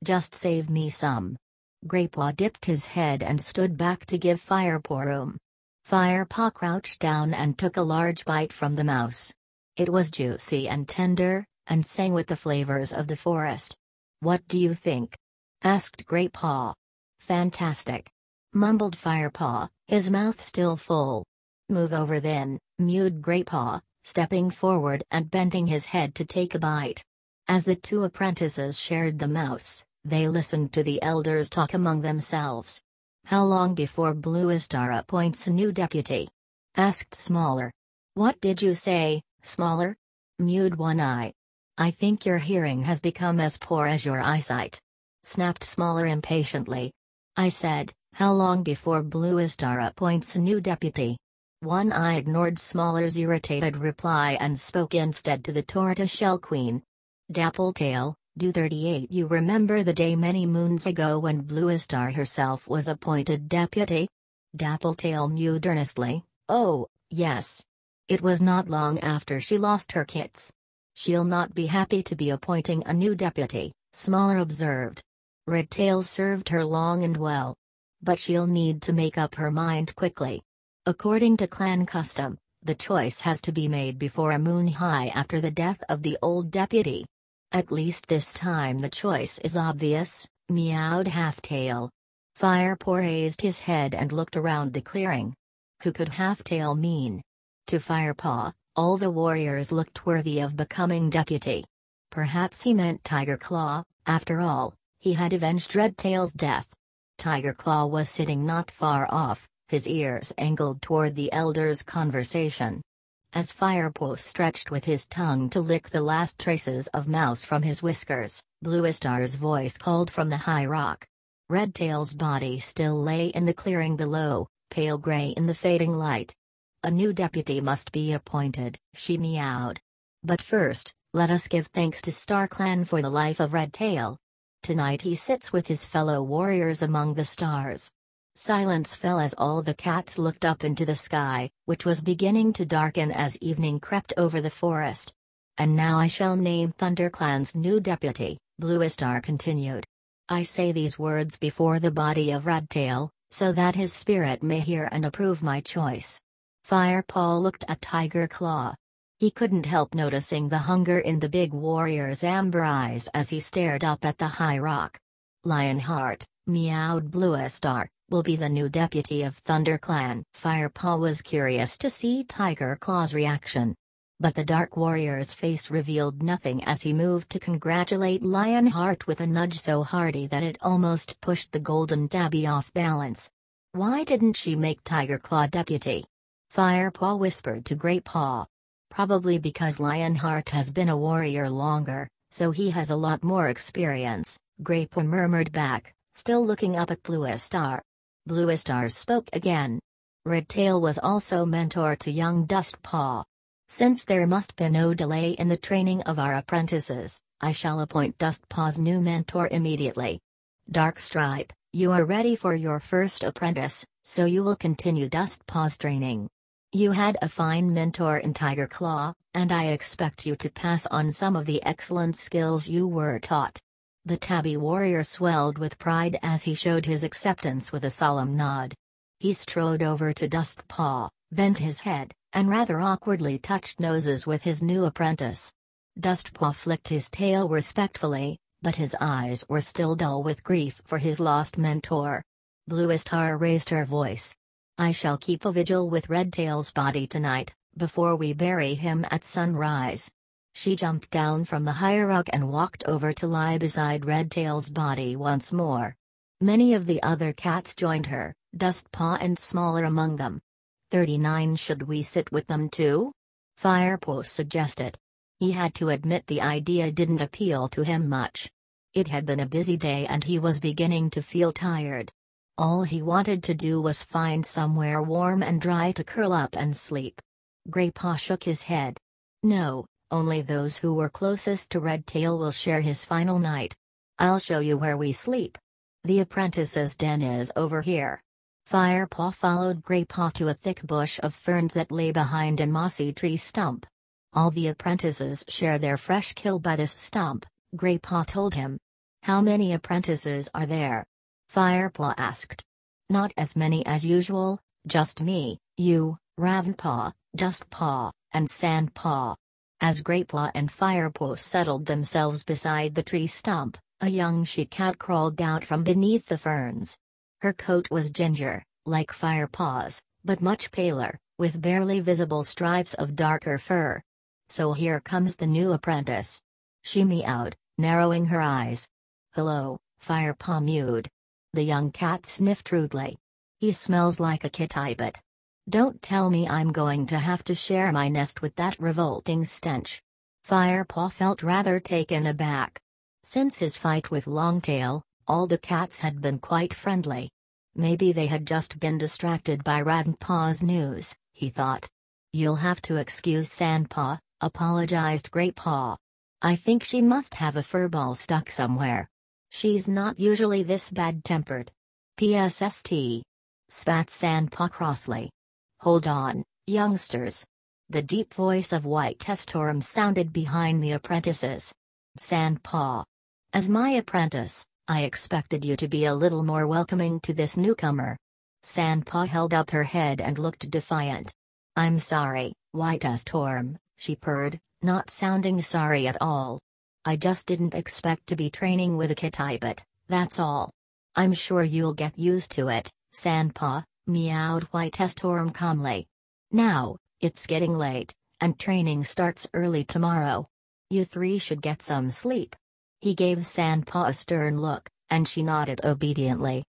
Just save me some. Greypaw dipped his head and stood back to give Firepaw room. Firepaw crouched down and took a large bite from the mouse. It was juicy and tender, and sang with the flavors of the forest. What do you think? Asked Greypaw. Fantastic. Mumbled Firepaw, his mouth still full. Move over then, mewed Greypaw, stepping forward and bending his head to take a bite. As the two apprentices shared the mouse, they listened to the elders talk among themselves. How long before Bluestar appoints a new deputy? Asked Smaller. What did you say, Smaller? Mewed One Eye. I think your hearing has become as poor as your eyesight. Snapped Smaller impatiently. I said, how long before Bluestar appoints a new deputy? One Eye ignored Smaller's irritated reply and spoke instead to the tortoiseshell queen. Dappletail, do 38 you remember the day many moons ago when Bluestar herself was appointed deputy? Dappletail mewed earnestly. Oh, yes. It was not long after she lost her kits. She'll not be happy to be appointing a new deputy, Smaller observed. Redtail served her long and well. But she'll need to make up her mind quickly. According to clan custom, the choice has to be made before a moon high after the death of the old deputy. At least this time the choice is obvious, meowed Halftail. Firepaw raised his head and looked around the clearing. Who could Halftail mean? To Firepaw, all the warriors looked worthy of becoming deputy. Perhaps he meant Tiger Claw, after all, he had avenged Redtail's death. Tiger Claw was sitting not far off, his ears angled toward the elders' conversation. As Firepaw stretched with his tongue to lick the last traces of mouse from his whiskers, Bluestar's voice called from the high rock. Redtail's body still lay in the clearing below, pale gray in the fading light. A new deputy must be appointed, she meowed. But first, let us give thanks to StarClan for the life of Redtail. Tonight he sits with his fellow warriors among the stars. Silence fell as all the cats looked up into the sky, which was beginning to darken as evening crept over the forest. And now I shall name ThunderClan's new deputy, Bluestar continued. I say these words before the body of Redtail, so that his spirit may hear and approve my choice. Firepaw looked at Tiger Claw. He couldn't help noticing the hunger in the big warrior's amber eyes as he stared up at the high rock. "Lionheart," meowed Bluestar, "will be the new deputy of ThunderClan." Firepaw was curious to see Tiger Claw's reaction. But the Dark Warrior's face revealed nothing as he moved to congratulate Lionheart with a nudge so hearty that it almost pushed the golden tabby off balance. "Why didn't she make Tiger Claw deputy?" Firepaw whispered to Greypaw. "Probably because Lionheart has been a warrior longer, so he has a lot more experience," Greypaw murmured back, still looking up at Bluestar. Bluestar spoke again. "Redtail was also mentor to young Dustpaw. Since there must be no delay in the training of our apprentices, I shall appoint Dustpaw's new mentor immediately. Darkstripe, you are ready for your first apprentice, so you will continue Dustpaw's training. You had a fine mentor in Tiger Claw, and I expect you to pass on some of the excellent skills you were taught." The tabby warrior swelled with pride as he showed his acceptance with a solemn nod. He strode over to Dustpaw, bent his head, and rather awkwardly touched noses with his new apprentice. Dustpaw flicked his tail respectfully, but his eyes were still dull with grief for his lost mentor. Bluestar raised her voice. "I shall keep a vigil with Redtail's body tonight, before we bury him at sunrise." She jumped down from the high rock and walked over to lie beside Redtail's body once more. Many of the other cats joined her, Dustpaw and Smaller among them. 39 Should we sit with them too?" Firepaw suggested. He had to admit the idea didn't appeal to him much. It had been a busy day and he was beginning to feel tired. All he wanted to do was find somewhere warm and dry to curl up and sleep. Greypaw shook his head. "No, only those who were closest to Redtail will share his final night. I'll show you where we sleep. The apprentice's den is over here." Firepaw followed Greypaw to a thick bush of ferns that lay behind a mossy tree stump. "All the apprentices share their fresh kill by this stump," Greypaw told him. "How many apprentices are there?" Firepaw asked. "Not as many as usual, just me, you, Ravenpaw, Dustpaw, and Sandpaw." As Greypaw and Firepaw settled themselves beside the tree stump, a young she-cat crawled out from beneath the ferns. Her coat was ginger, like Firepaw's, but much paler, with barely visible stripes of darker fur. "So here comes the new apprentice." She meowed, narrowing her eyes. "Hello," Firepaw mewed. The young cat sniffed rudely. "He smells like a kitibet. Don't tell me I'm going to have to share my nest with that revolting stench." Firepaw felt rather taken aback. Since his fight with Longtail, all the cats had been quite friendly. Maybe they had just been distracted by Ravenpaw's news, he thought. "You'll have to excuse Sandpaw," apologized Greypaw. "I think she must have a furball stuck somewhere. She's not usually this bad-tempered." "PSST," spat Sandpaw crossly. "Hold on, youngsters." The deep voice of White Testorm sounded behind the apprentices. "Sandpaw. As my apprentice, I expected you to be a little more welcoming to this newcomer." Sandpaw held up her head and looked defiant. "I'm sorry, White Testorm," she purred, not sounding sorry at all. "I just didn't expect to be training with a kitibet, that's all." "I'm sure you'll get used to it, Sandpaw," meowed White Testorm calmly. "Now, it's getting late, and training starts early tomorrow. You three should get some sleep." He gave Sandpaw a stern look, and she nodded obediently.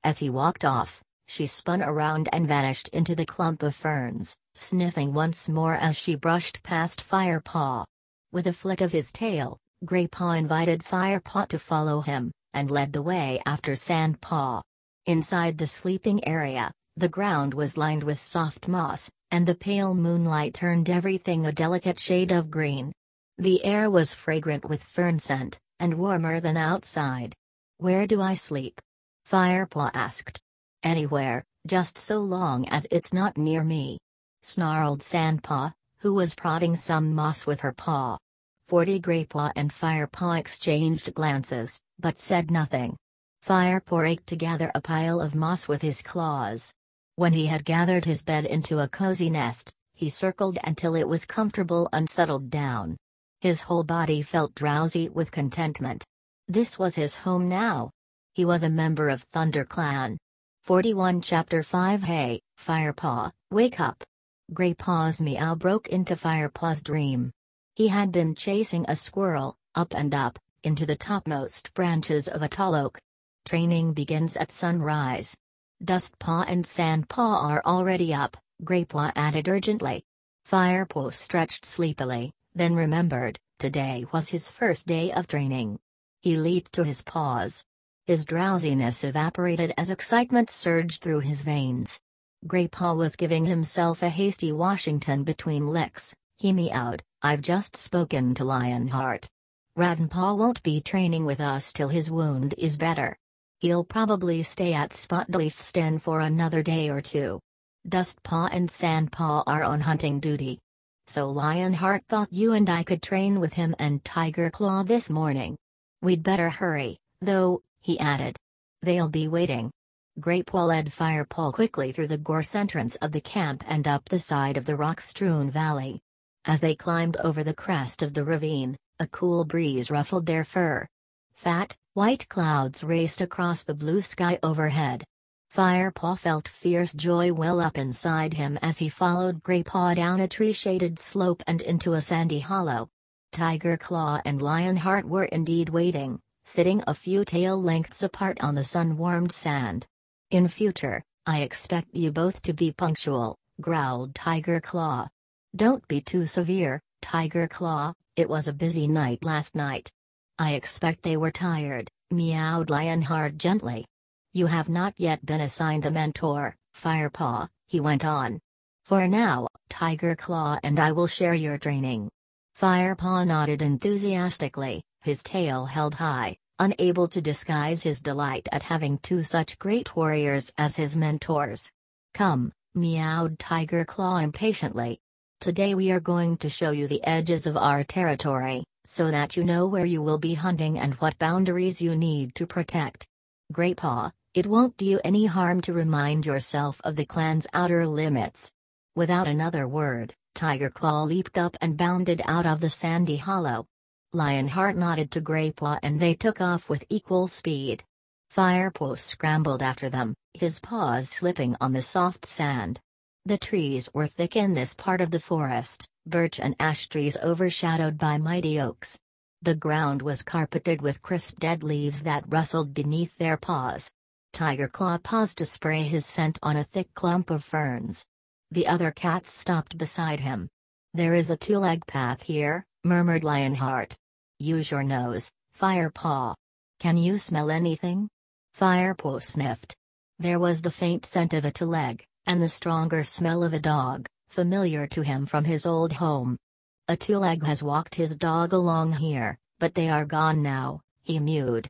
As he walked off, she spun around and vanished into the clump of ferns, sniffing once more as she brushed past Firepaw. With a flick of his tail, Greypaw invited Firepaw to follow him, and led the way after Sandpaw. Inside the sleeping area, the ground was lined with soft moss, and the pale moonlight turned everything a delicate shade of green. The air was fragrant with fern scent, and warmer than outside. "Where do I sleep?" Firepaw asked. "Anywhere, just so long as it's not near me," snarled Sandpaw, who was prodding some moss with her paw. 40 Greypaw and Firepaw exchanged glances, but said nothing. Firepaw raked together a pile of moss with his claws. When he had gathered his bed into a cozy nest, he circled until it was comfortable and settled down. His whole body felt drowsy with contentment. This was his home now. He was a member of Thunder Clan. 41 Chapter 5 Hey, Firepaw, wake up! Greypaw's meow broke into Firepaw's dream. He had been chasing a squirrel, up and up, into the topmost branches of a tall oak. Training begins at sunrise. Dustpaw and Sandpaw are already up, Greypaw added urgently. Firepaw stretched sleepily, then remembered, today was his first day of training. He leaped to his paws. His drowsiness evaporated as excitement surged through his veins. Greypaw was giving himself a hasty Washington between licks. He meowed, I've just spoken to Lionheart. Ravenpaw won't be training with us till his wound is better. He'll probably stay at Spotleaf's den for another day or two. Dustpaw and Sandpaw are on hunting duty. So Lionheart thought you and I could train with him and Tiger Claw this morning. We'd better hurry, though, he added. They'll be waiting. Greypaw led Firepaw quickly through the gorse entrance of the camp and up the side of the rock-strewn valley. As they climbed over the crest of the ravine, a cool breeze ruffled their fur. Fat, white clouds raced across the blue sky overhead. Firepaw felt fierce joy well up inside him as he followed Greypaw down a tree-shaded slope and into a sandy hollow. Tiger Claw and Lionheart were indeed waiting, sitting a few tail lengths apart on the sun-warmed sand. In future, I expect you both to be punctual, growled Tiger Claw. Don't be too severe, Tiger Claw, it was a busy night last night. I expect they were tired, meowed Lionheart gently. You have not yet been assigned a mentor, Firepaw, he went on. For now, Tiger Claw and I will share your training. Firepaw nodded enthusiastically, his tail held high, unable to disguise his delight at having two such great warriors as his mentors. Come, meowed Tiger Claw impatiently. Today we are going to show you the edges of our territory, so that you know where you will be hunting and what boundaries you need to protect. Greypaw, it won't do you any harm to remind yourself of the clan's outer limits. Without another word, Tiger Claw leaped up and bounded out of the sandy hollow. Lionheart nodded to Greypaw and they took off with equal speed. Firepaw scrambled after them, his paws slipping on the soft sand. The trees were thick in this part of the forest, birch and ash trees overshadowed by mighty oaks. The ground was carpeted with crisp dead leaves that rustled beneath their paws. Tiger Claw paused to spray his scent on a thick clump of ferns. The other cats stopped beside him. There is a two-leg path here, murmured Lionheart. Use your nose, Firepaw. Can you smell anything? Firepaw sniffed. There was the faint scent of a two-leg, and the stronger smell of a dog, familiar to him from his old home. A two-leg has walked his dog along here, but they are gone now, he mewed.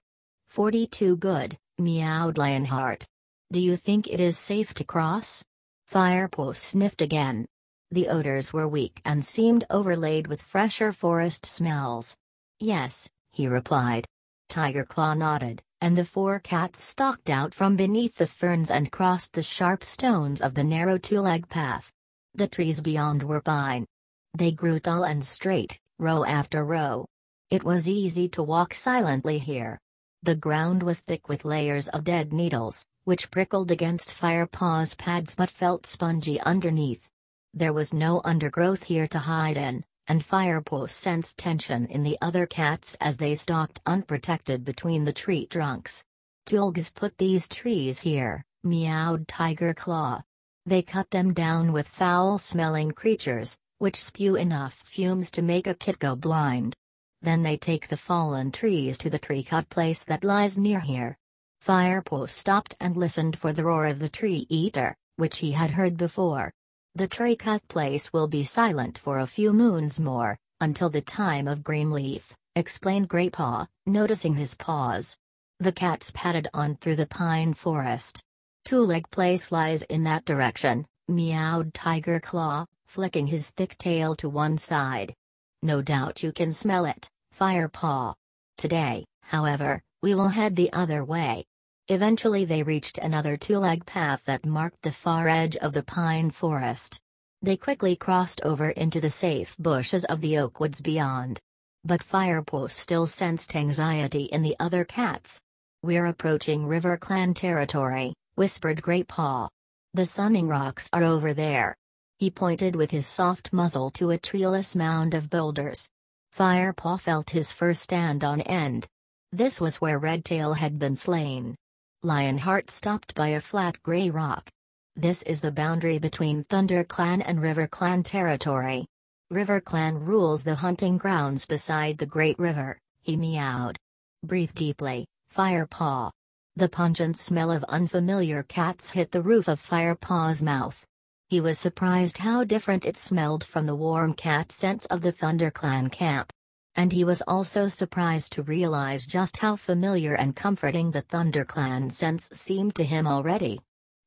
42 good, meowed Lionheart. Do you think it is safe to cross? Firepaw sniffed again. The odors were weak and seemed overlaid with fresher forest smells. Yes, he replied. Tiger Claw nodded, and the four cats stalked out from beneath the ferns and crossed the sharp stones of the narrow two-leg path. The trees beyond were pine. They grew tall and straight, row after row. It was easy to walk silently here. The ground was thick with layers of dead needles, which prickled against Firepaw's pads but felt spongy underneath. There was no undergrowth here to hide in, and Firepaw sensed tension in the other cats as they stalked unprotected between the tree trunks. Tulgs put these trees here, meowed Tiger Claw. They cut them down with foul-smelling creatures, which spew enough fumes to make a kit go blind. Then they take the fallen trees to the tree-cut place that lies near here. Firepaw stopped and listened for the roar of the tree-eater, which he had heard before. The tree-cut place will be silent for a few moons more, until the time of green leaf, explained Greypaw, noticing his paws. The cats padded on through the pine forest. Two-leg place lies in that direction, meowed Tiger Claw, flicking his thick tail to one side. No doubt you can smell it, Firepaw. Today, however, we will head the other way. Eventually they reached another two-leg path that marked the far edge of the pine forest. They quickly crossed over into the safe bushes of the oak woods beyond. But Firepaw still sensed anxiety in the other cats. "We're approaching River Clan territory," whispered Greypaw. "The sunning rocks are over there." He pointed with his soft muzzle to a treeless mound of boulders. Firepaw felt his fur stand on end. This was where Redtail had been slain. Lionheart stopped by a flat gray rock. "This is the boundary between Thunder Clan and River Clan territory. River Clan rules the hunting grounds beside the Great River," he meowed. "Breathe deeply, Firepaw." The pungent smell of unfamiliar cats hit the roof of Firepaw's mouth. He was surprised how different it smelled from the warm cat scents of the Thunder Clan camp. And he was also surprised to realize just how familiar and comforting the Thunder Clan scents seemed to him already.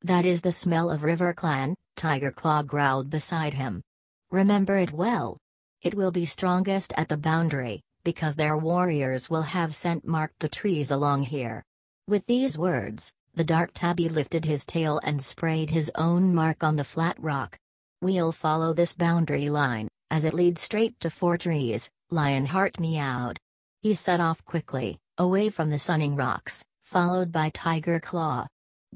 "That is the smell of River Clan," Tiger Claw growled beside him. "Remember it well. It will be strongest at the boundary, because their warriors will have scent marked the trees along here." With these words, the dark tabby lifted his tail and sprayed his own mark on the flat rock. "We'll follow this boundary line, as it leads straight to 4 trees," Lionheart meowed. He set off quickly, away from the sunning rocks, followed by Tiger Claw.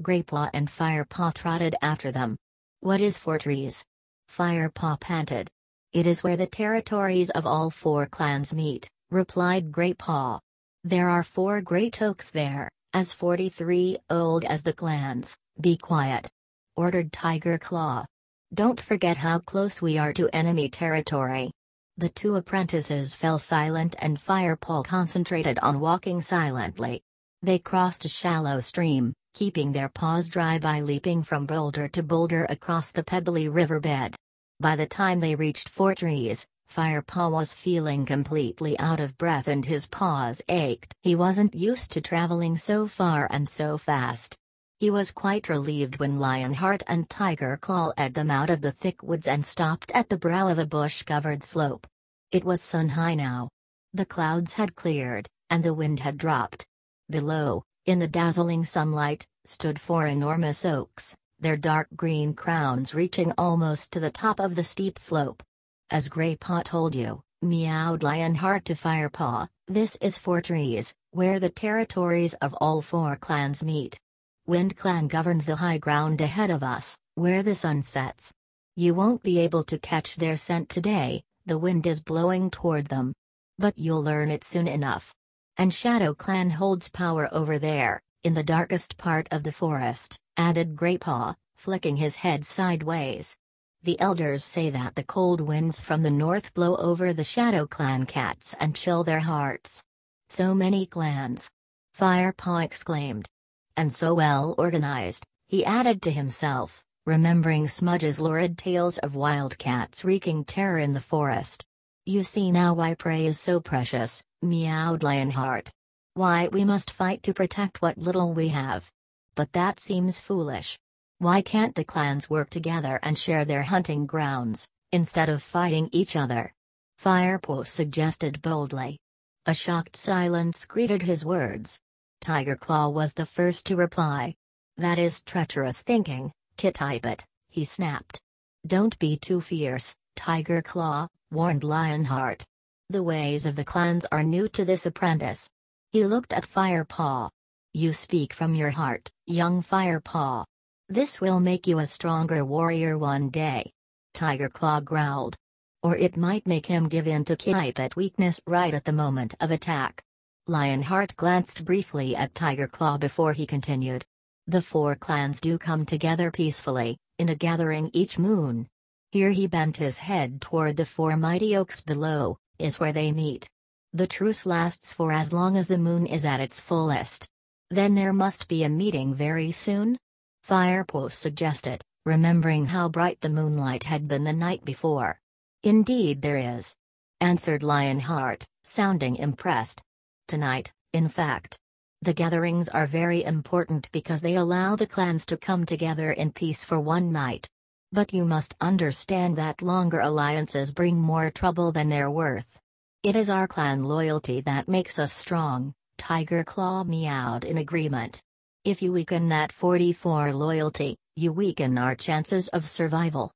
Greypaw and Firepaw trotted after them. "What is 4 trees?" Firepaw panted. "It is where the territories of all 4 clans meet," replied Greypaw. "There are 4 great oaks there, as 43 old as the clans." "Be quiet," ordered Tiger Claw. "Don't forget how close we are to enemy territory." The 2 apprentices fell silent and Firepaw concentrated on walking silently. They crossed a shallow stream, keeping their paws dry by leaping from boulder to boulder across the pebbly riverbed. By the time they reached 4 trees, Firepaw was feeling completely out of breath and his paws ached. He wasn't used to traveling so far and so fast. He was quite relieved when Lionheart and Tiger Claw led them out of the thick woods and stopped at the brow of a bush-covered slope. It was sun-high now. The clouds had cleared, and the wind had dropped. Below, in the dazzling sunlight, stood 4 enormous oaks, their dark green crowns reaching almost to the top of the steep slope. "As Greypaw told you," meowed Lionheart to Firepaw, "this is 4 trees, where the territories of all 4 clans meet. Wind Clan governs the high ground ahead of us, where the sun sets. You won't be able to catch their scent today, the wind is blowing toward them. But you'll learn it soon enough. And Shadow Clan holds power over there, in the darkest part of the forest," added Greypaw, flicking his head sideways. "The elders say that the cold winds from the north blow over the Shadow Clan cats and chill their hearts." "So many clans!" Firepaw exclaimed. "And so well organized," he added to himself, remembering Smudge's lurid tales of wildcats wreaking terror in the forest. "You see now why prey is so precious," meowed Lionheart. "Why we must fight to protect what little we have. But that seems foolish. Why can't the clans work together and share their hunting grounds, instead of fighting each other?" Firepaw suggested boldly. A shocked silence greeted his words. Tiger Claw was the first to reply. "That is treacherous thinking, Kit-Ibit," he snapped. "Don't be too fierce, Tiger Claw," warned Lionheart. "The ways of the clans are new to this apprentice." He looked at Firepaw. "You speak from your heart, young Firepaw. This will make you a stronger warrior one day." Tiger Claw growled. "Or it might make him give in to Kit-Ibit weakness right at the moment of attack." Lionheart glanced briefly at Tiger Claw before he continued. "The 4 clans do come together peacefully, in a gathering each moon. Here he bent his head toward the 4 mighty oaks below, is where they meet. The truce lasts for as long as the moon is at its fullest. Then there must be a meeting very soon?" Firepaw suggested, remembering how bright the moonlight had been the night before. "Indeed there is," answered Lionheart, sounding impressed. "Tonight, in fact. The gatherings are very important because they allow the clans to come together in peace for one night. But you must understand that longer alliances bring more trouble than they're worth. It is our clan loyalty that makes us strong," Tiger Claw meowed in agreement. "If you weaken that 44 loyalty, you weaken our chances of survival."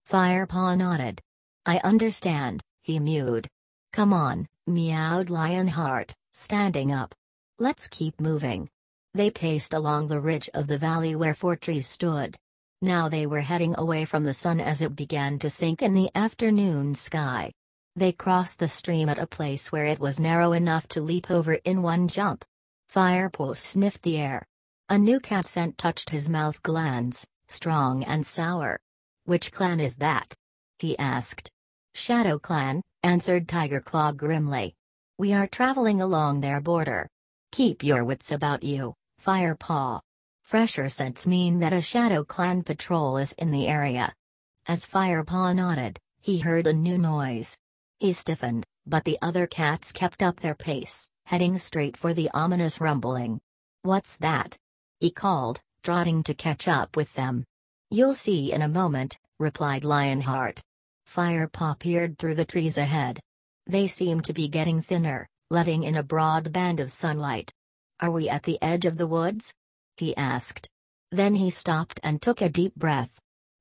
Firepaw nodded. I understand, he mewed. Come on, meowed Lionheart, standing up. Let's keep moving. They paced along the ridge of the valley where 4 trees stood. Now they were heading away from the sun as it began to sink in the afternoon sky. They crossed the stream at a place where it was narrow enough to leap over in one jump. Firepaw sniffed the air. A new cat scent touched his mouth glands, strong and sour. Which clan is that? He asked. Shadow Clan, answered Tiger Claw grimly. We are traveling along their border. Keep your wits about you, Firepaw. Fresher scents mean that a Shadow Clan patrol is in the area. As Firepaw nodded, he heard a new noise. He stiffened, but the other cats kept up their pace, heading straight for the ominous rumbling. What's that? He called, trotting to catch up with them. You'll see in a moment, replied Lionheart. Firepaw peered through the trees ahead. They seemed to be getting thinner, letting in a broad band of sunlight. Are we at the edge of the woods? He asked. Then he stopped and took a deep breath.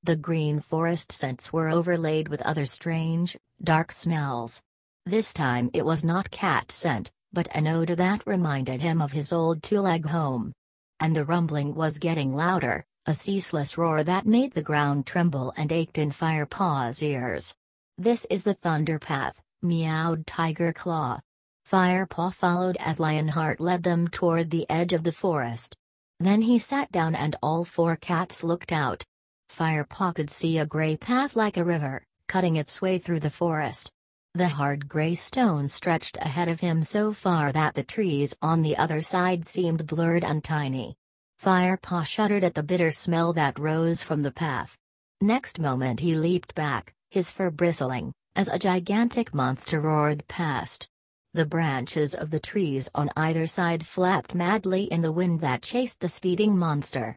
The green forest scents were overlaid with other strange, dark smells. This time it was not cat scent, but an odor that reminded him of his old two-leg home. And the rumbling was getting louder, a ceaseless roar that made the ground tremble and ached in Firepaw's ears. This is the Thunder Path, meowed Tiger Claw. Firepaw followed as Lionheart led them toward the edge of the forest. Then he sat down and all 4 cats looked out. Firepaw could see a gray path like a river, cutting its way through the forest. The hard gray stone stretched ahead of him so far that the trees on the other side seemed blurred and tiny. Firepaw shuddered at the bitter smell that rose from the path. Next moment he leaped back, his fur bristling, as a gigantic monster roared past. The branches of the trees on either side flapped madly in the wind that chased the speeding monster.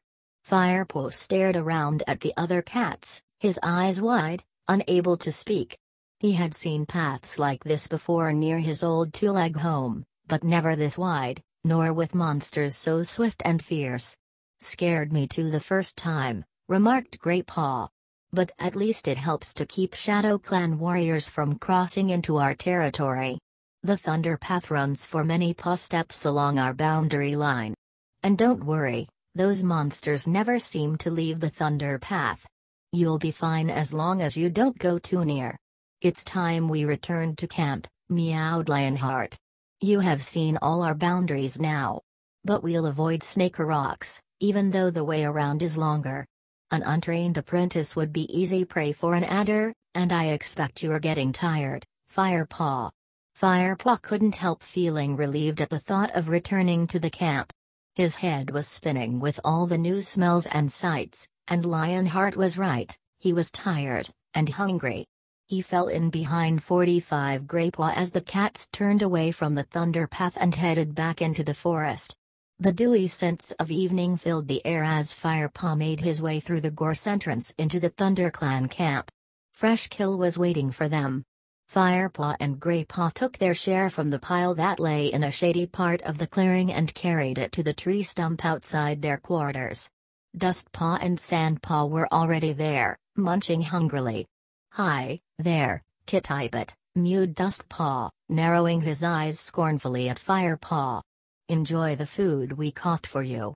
Firepaw stared around at the other cats, his eyes wide, unable to speak. He had seen paths like this before near his old two-leg home, but never this wide, nor with monsters so swift and fierce. Scared me too the first time, remarked Greypaw. But at least it helps to keep Shadow Clan warriors from crossing into our territory. The Thunder Path runs for many paw steps along our boundary line. And don't worry, those monsters never seem to leave the Thunder Path. You'll be fine as long as you don't go too near. It's time we returned to camp, meowed Lionheart. You have seen all our boundaries now. But we'll avoid Snake Rocks, even though the way around is longer. An untrained apprentice would be easy prey for an adder, and I expect you're getting tired, Firepaw. Firepaw couldn't help feeling relieved at the thought of returning to the camp. His head was spinning with all the new smells and sights, and Lionheart was right, he was tired, and hungry. He fell in behind 45 Greypaw as the cats turned away from the Thunder Path and headed back into the forest. The dewy scents of evening filled the air as Firepaw made his way through the gorse entrance into the Thunder Clan camp. Fresh kill was waiting for them. Firepaw and Greypaw took their share from the pile that lay in a shady part of the clearing and carried it to the tree stump outside their quarters. Dustpaw and Sandpaw were already there, munching hungrily. Hi, there, Kitibbit, mewed Dustpaw, narrowing his eyes scornfully at Firepaw. Enjoy the food we caught for you.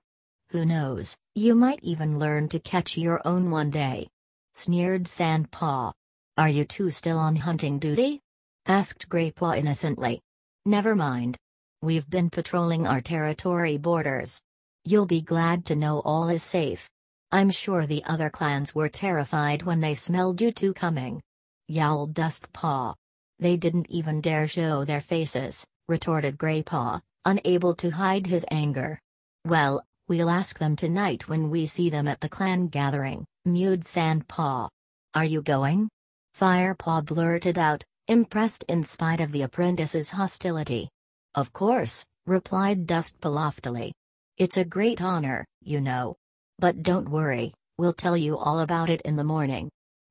Who knows, you might even learn to catch your own one day. Sneered Sandpaw. Are you two still on hunting duty? Asked Greypaw innocently. Never mind. We've been patrolling our territory borders. You'll be glad to know all is safe. I'm sure the other clans were terrified when they smelled you two coming. Yowled Dustpaw. They didn't even dare show their faces, retorted Greypaw, unable to hide his anger. Well, we'll ask them tonight when we see them at the clan gathering, mewed Sandpaw. Are you going? Firepaw blurted out, impressed in spite of the apprentice's hostility. Of course, replied Dustpaw loftily. It's a great honor, you know. But don't worry, we'll tell you all about it in the morning.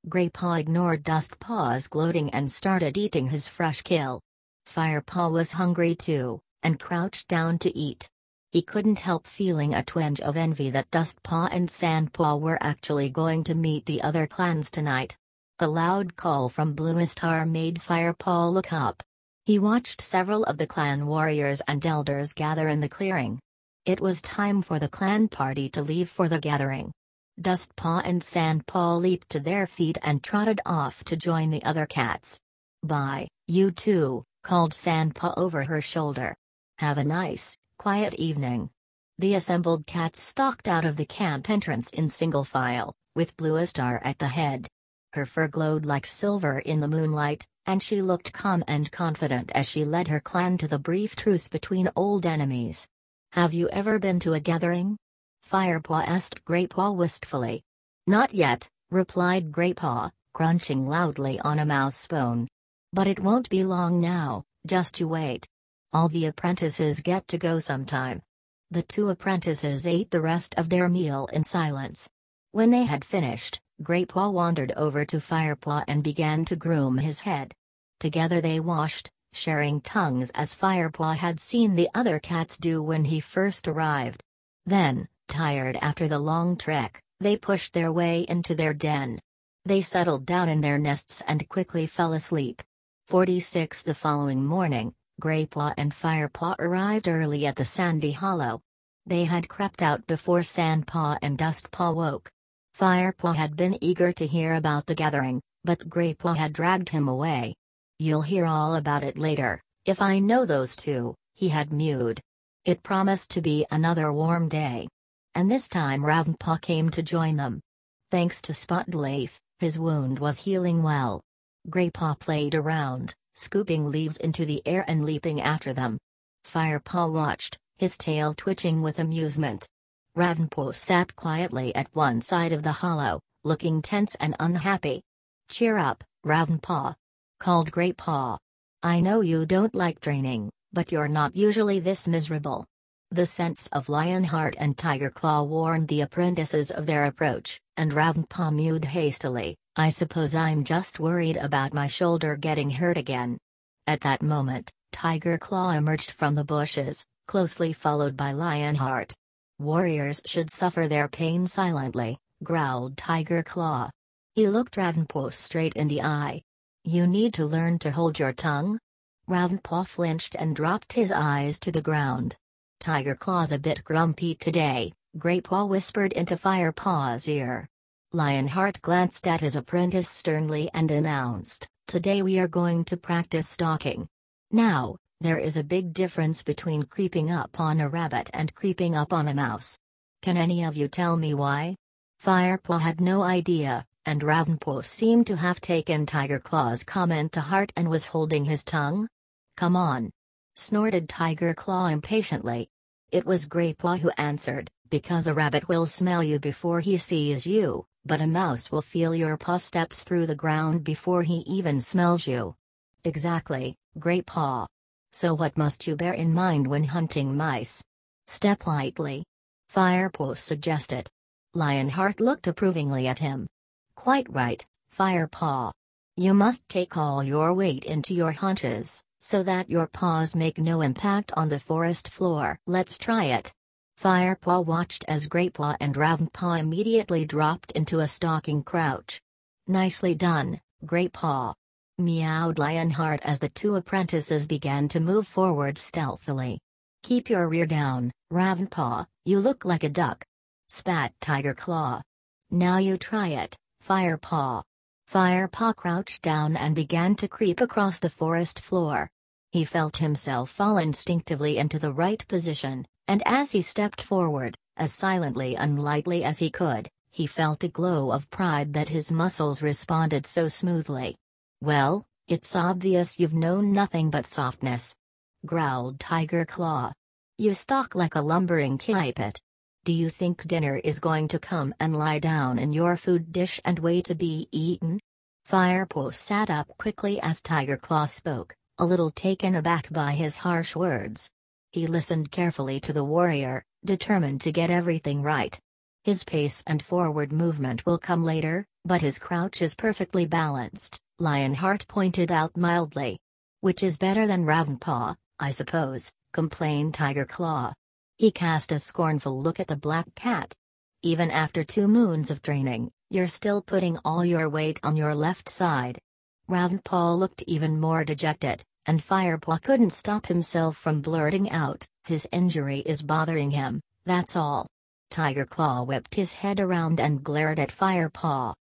Greypaw ignored Dustpaw's gloating and started eating his fresh kill. Firepaw was hungry too, and crouched down to eat. He couldn't help feeling a twinge of envy that Dustpaw and Sandpaw were actually going to meet the other clans tonight. A loud call from Bluestar made Firepaw look up. He watched several of the clan warriors and elders gather in the clearing. It was time for the clan party to leave for the gathering. Dustpaw and Sandpaw leaped to their feet and trotted off to join the other cats. "Bye, you two," called Sandpaw over her shoulder. "Have a nice, quiet evening." The assembled cats stalked out of the camp entrance in single file, with Bluestar at the head. Her fur glowed like silver in the moonlight, and she looked calm and confident as she led her clan to the brief truce between old enemies. "Have you ever been to a gathering?" Firepaw asked Greypaw wistfully. "Not yet," replied Greypaw, crunching loudly on a mouse bone. "But it won't be long now, just you wait. All the apprentices get to go sometime." The two apprentices ate the rest of their meal in silence. When they had finished, Greypaw wandered over to Firepaw and began to groom his head. Together they washed, sharing tongues as Firepaw had seen the other cats do when he first arrived. Then, tired after the long trek, they pushed their way into their den. They settled down in their nests and quickly fell asleep. 46 The following morning, Greypaw and Firepaw arrived early at the sandy hollow. They had crept out before Sandpaw and Dustpaw woke. Firepaw had been eager to hear about the gathering, but Greypaw had dragged him away. "You'll hear all about it later, if I know those two," he had mewed. It promised to be another warm day. And this time Ravenpaw came to join them. Thanks to Spotleaf, his wound was healing well. Greypaw played around, scooping leaves into the air and leaping after them. Firepaw watched, his tail twitching with amusement. Ravenpaw sat quietly at one side of the hollow, looking tense and unhappy. "Cheer up, Ravenpaw," called Greypaw. "I know you don't like training, but you're not usually this miserable." The scents of Lionheart and Tigerclaw warned the apprentices of their approach, and Ravenpaw mewed hastily, "I suppose I'm just worried about my shoulder getting hurt again." At that moment, Tigerclaw emerged from the bushes, closely followed by Lionheart. "Warriors should suffer their pain silently," growled Tigerclaw. He looked Ravenpaw straight in the eye. "You need to learn to hold your tongue?" Ravenpaw flinched and dropped his eyes to the ground. "Tigerclaw's a bit grumpy today," Greypaw whispered into Firepaw's ear. Lionheart glanced at his apprentice sternly and announced, "Today we are going to practice stalking. Now, there is a big difference between creeping up on a rabbit and creeping up on a mouse. Can any of you tell me why?" Firepaw had no idea, and Ravenpaw seemed to have taken Tigerclaw's comment to heart and was holding his tongue. "Come on!" snorted Tigerclaw impatiently. It was Greypaw who answered, "Because a rabbit will smell you before he sees you, but a mouse will feel your paw steps through the ground before he even smells you." "Exactly, Greypaw. So what must you bear in mind when hunting mice?" "Step lightly," Firepaw suggested. Lionheart looked approvingly at him. "Quite right, Firepaw. You must take all your weight into your haunches, so that your paws make no impact on the forest floor. Let's try it." Firepaw watched as Greypaw and Ravenpaw immediately dropped into a stalking crouch. "Nicely done, Greypaw," meowed Lionheart as the two apprentices began to move forward stealthily. "Keep your rear down, Ravenpaw, you look like a duck," spat Tigerclaw. "Now you try it, Firepaw." Firepaw crouched down and began to creep across the forest floor. He felt himself fall instinctively into the right position, and as he stepped forward, as silently and lightly as he could, he felt a glow of pride that his muscles responded so smoothly. "Well, it's obvious you've known nothing but softness," growled Tigerclaw. "You stalk like a lumbering kipit. Do you think dinner is going to come and lie down in your food dish and wait to be eaten?" Firepaw sat up quickly as Tigerclaw spoke, a little taken aback by his harsh words. He listened carefully to the warrior, determined to get everything right. His pace and forward movement will come later, but his crouch is perfectly balanced, Lionheart pointed out mildly. "Which is better than Ravenpaw, I suppose," complained Tigerclaw. He cast a scornful look at the black cat. Even after 2 moons of training, You're still putting all your weight on your left side. Ravenpaw looked even more dejected, and Firepaw couldn't stop himself from blurting out, "His injury is bothering him, that's all." Tiger Claw whipped his head around and glared at Firepaw.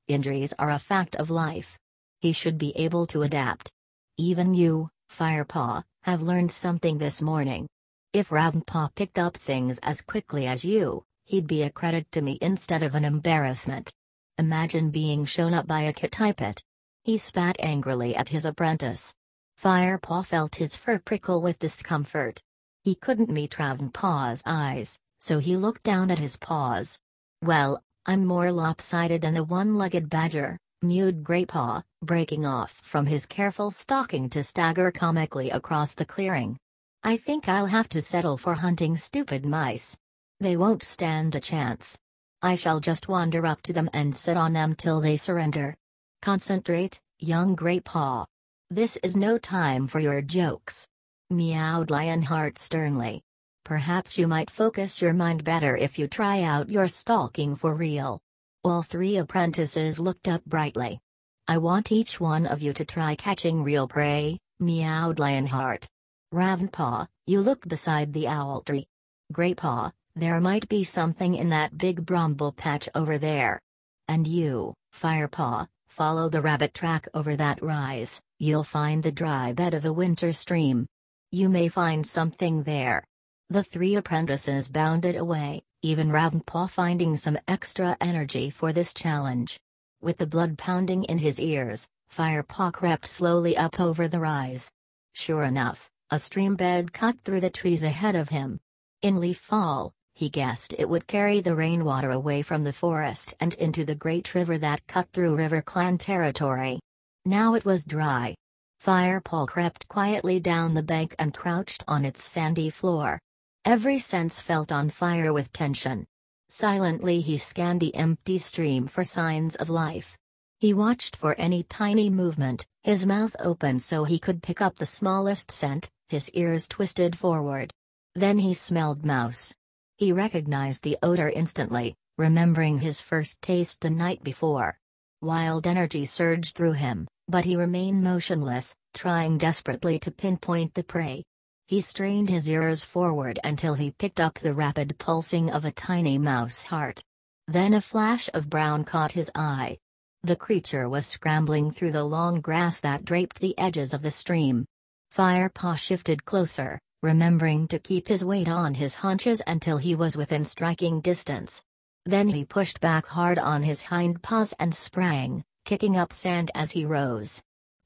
Injuries are a fact of life. He should be able to adapt. Even you, Firepaw, have learned something this morning. If Ravenpaw picked up things as quickly as you, he'd be a credit to me instead of an embarrassment. Imagine being shown up by a Kitipet. He spat angrily at his apprentice. Firepaw felt his fur prickle with discomfort. He couldn't meet Ravenpaw's eyes, so he looked down at his paws. "Well, I'm more lopsided than a one-legged badger," mewed Greypaw, breaking off from his careful stalking to stagger comically across the clearing. "I think I'll have to settle for hunting stupid mice. They won't stand a chance. I shall just wander up to them and sit on them till they surrender. Concentrate, young Greypaw. This is no time for your jokes," meowed Lionheart sternly. "Perhaps you might focus your mind better if you try out your stalking for real." All three apprentices looked up brightly. "I want each one of you to try catching real prey," meowed Lionheart. "Ravenpaw, you look beside the owl tree. Greypaw, there might be something in that big bramble patch over there. And you, Firepaw, follow the rabbit track over that rise, you'll find the dry bed of a winter stream. You may find something there." The three apprentices bounded away, even Ravenpaw finding some extra energy for this challenge. With the blood pounding in his ears, Firepaw crept slowly up over the rise. Sure enough, a stream bed cut through the trees ahead of him. In leaf fall, he guessed it would carry the rainwater away from the forest and into the great river that cut through River Clan territory. Now it was dry. Firepaw crept quietly down the bank and crouched on its sandy floor. Every sense felt on fire with tension. Silently he scanned the empty stream for signs of life. He watched for any tiny movement, his mouth open so he could pick up the smallest scent, his ears twisted forward. Then he smelled mouse. He recognized the odor instantly, remembering his first taste the night before. Wild energy surged through him, but he remained motionless, trying desperately to pinpoint the prey. He strained his ears forward until he picked up the rapid pulsing of a tiny mouse heart. Then a flash of brown caught his eye. The creature was scrambling through the long grass that draped the edges of the stream. Firepaw shifted closer, remembering to keep his weight on his haunches until he was within striking distance. Then he pushed back hard on his hind paws and sprang, kicking up sand as he rose.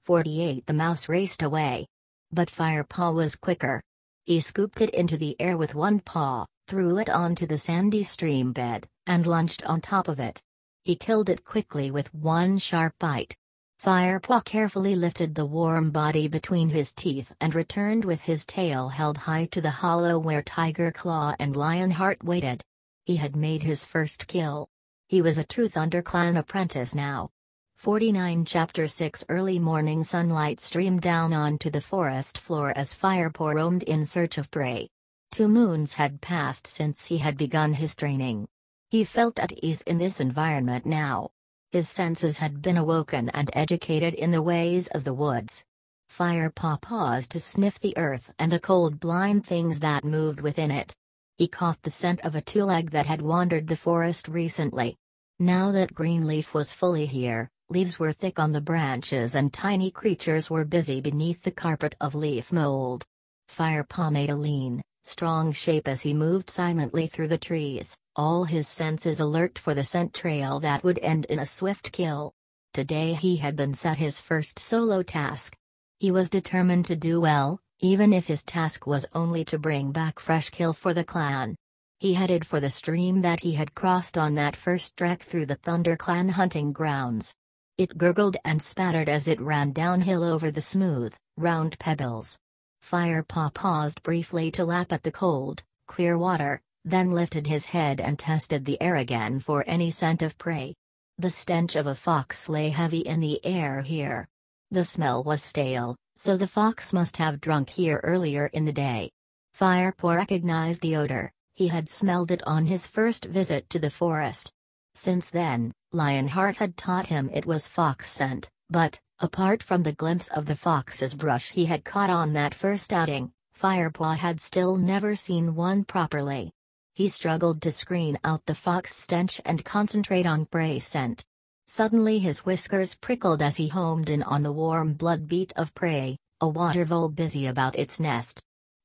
48 The mouse raced away. But Firepaw was quicker. He scooped it into the air with one paw, threw it onto the sandy stream bed, and lunged on top of it. He killed it quickly with one sharp bite. Firepaw carefully lifted the warm body between his teeth and returned with his tail held high to the hollow where Tiger Claw and Lionheart waited. He had made his first kill. He was a true ThunderClan apprentice now. 49 Chapter 6 Early morning sunlight streamed down onto the forest floor as Firepaw roamed in search of prey. 2 moons had passed since he had begun his training. He felt at ease in this environment now. His senses had been awoken and educated in the ways of the woods. Firepaw paused to sniff the earth and the cold blind things that moved within it. He caught the scent of a two-leg that had wandered the forest recently. Now that Greenleaf was fully here, leaves were thick on the branches and tiny creatures were busy beneath the carpet of leaf mold. Firepaw made a lean, strong shape as he moved silently through the trees, all his senses alert for the scent trail that would end in a swift kill. Today he had been set his first solo task. He was determined to do well, even if his task was only to bring back fresh kill for the clan. He headed for the stream that he had crossed on that first trek through the ThunderClan hunting grounds. It gurgled and spattered as it ran downhill over the smooth, round pebbles. Firepaw paused briefly to lap at the cold, clear water, then lifted his head and tested the air again for any scent of prey. The stench of a fox lay heavy in the air here. The smell was stale, so the fox must have drunk here earlier in the day. Firepaw recognized the odor, he had smelled it on his first visit to the forest. Since then, Lionheart had taught him it was fox scent, but, apart from the glimpse of the fox's brush he had caught on that first outing, Firepaw had still never seen one properly. He struggled to screen out the fox stench and concentrate on prey scent. Suddenly his whiskers prickled as he homed in on the warm blood beat of prey, a water vole busy about its nest.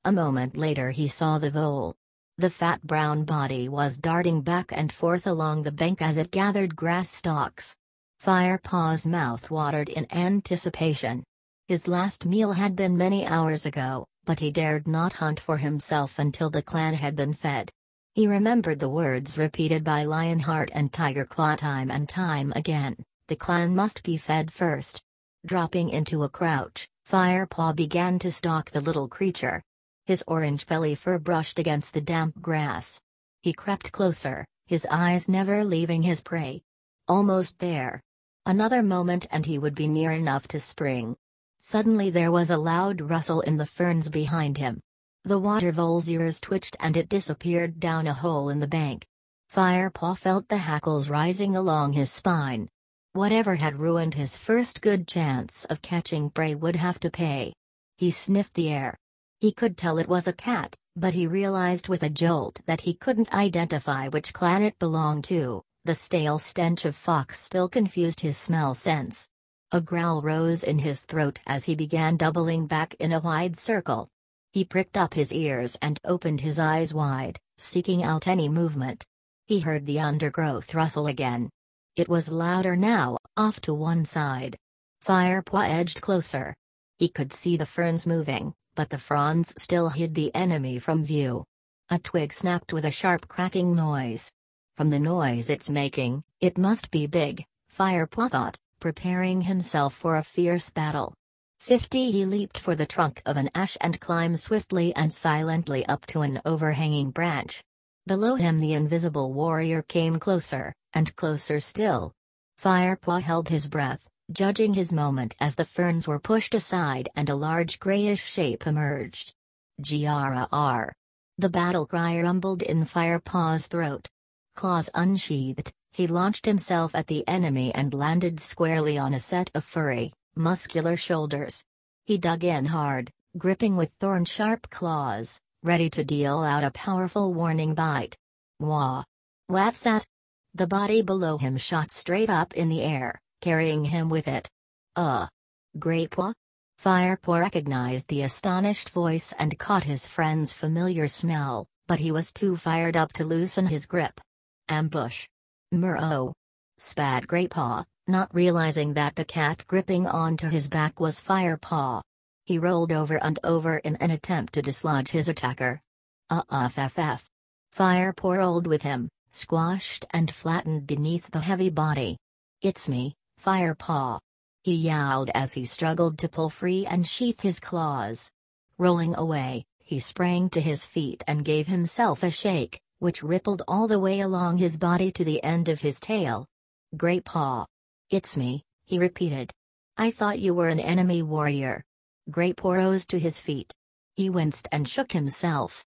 A moment later he saw the vole. The fat brown body was darting back and forth along the bank as it gathered grass stalks. Firepaw's mouth watered in anticipation. His last meal had been many hours ago, but he dared not hunt for himself until the clan had been fed. He remembered the words repeated by Lionheart and Tigerclaw time and time again, the clan must be fed first. Dropping into a crouch, Firepaw began to stalk the little creature. His orange belly fur brushed against the damp grass. He crept closer, his eyes never leaving his prey. Almost there. Another moment and he would be near enough to spring. Suddenly there was a loud rustle in the ferns behind him. The water vole's ears twitched and it disappeared down a hole in the bank. Firepaw felt the hackles rising along his spine. Whatever had ruined his first good chance of catching prey would have to pay. He sniffed the air. He could tell it was a cat, but he realized with a jolt that he couldn't identify which clan it belonged to. The stale stench of fox still confused his smell sense. A growl rose in his throat as he began doubling back in a wide circle. He pricked up his ears and opened his eyes wide, seeking out any movement. He heard the undergrowth rustle again. It was louder now, off to one side. Firepaw edged closer. He could see the ferns moving, but the fronds still hid the enemy from view. A twig snapped with a sharp cracking noise. From the noise it's making, it must be big, Firepaw thought, preparing himself for a fierce battle. 50 He leaped for the trunk of an ash and climbed swiftly and silently up to an overhanging branch. Below him the invisible warrior came closer, and closer still. Firepaw held his breath, judging his moment as the ferns were pushed aside and a large grayish shape emerged. Grr. The battle cry rumbled in Firepaw's throat. Claws unsheathed, he launched himself at the enemy and landed squarely on a set of furry, muscular shoulders. He dug in hard, gripping with thorn-sharp claws, ready to deal out a powerful warning bite. Wah! What's that? The body below him shot straight up in the air, carrying him with it. Great Paw? Firepaw recognized the astonished voice and caught his friend's familiar smell, but he was too fired up to loosen his grip. Ambush. Murrow. Spat Great Paw, not realizing that the cat gripping onto his back was Firepaw. He rolled over and over in an attempt to dislodge his attacker. Firepaw rolled with him, squashed and flattened beneath the heavy body. It's me, Firepaw. He yowled as he struggled to pull free and sheath his claws. Rolling away, he sprang to his feet and gave himself a shake, which rippled all the way along his body to the end of his tail. Great Paw. It's me, he repeated. I thought you were an enemy warrior. Great Paw rose to his feet. He winced and shook himself.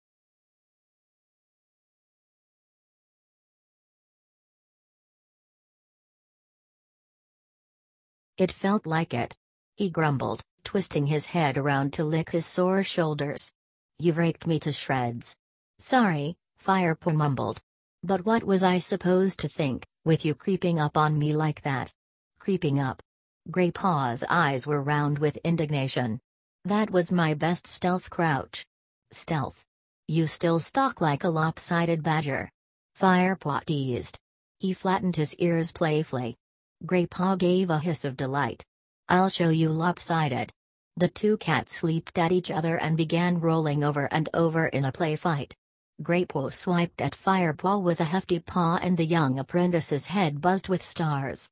It felt like it. He grumbled, twisting his head around to lick his sore shoulders. You've raked me to shreds. Sorry, Firepaw mumbled. But what was I supposed to think, with you creeping up on me like that? Creeping up? Great Paw's eyes were round with indignation. That was my best stealth crouch. Stealth? You still stalk like a lopsided badger. Firepaw teased. He flattened his ears playfully. Great Paw gave a hiss of delight. I'll show you lopsided. The two cats leaped at each other and began rolling over and over in a play fight. Great Paw swiped at Firepaw with a hefty paw and the young apprentice's head buzzed with stars.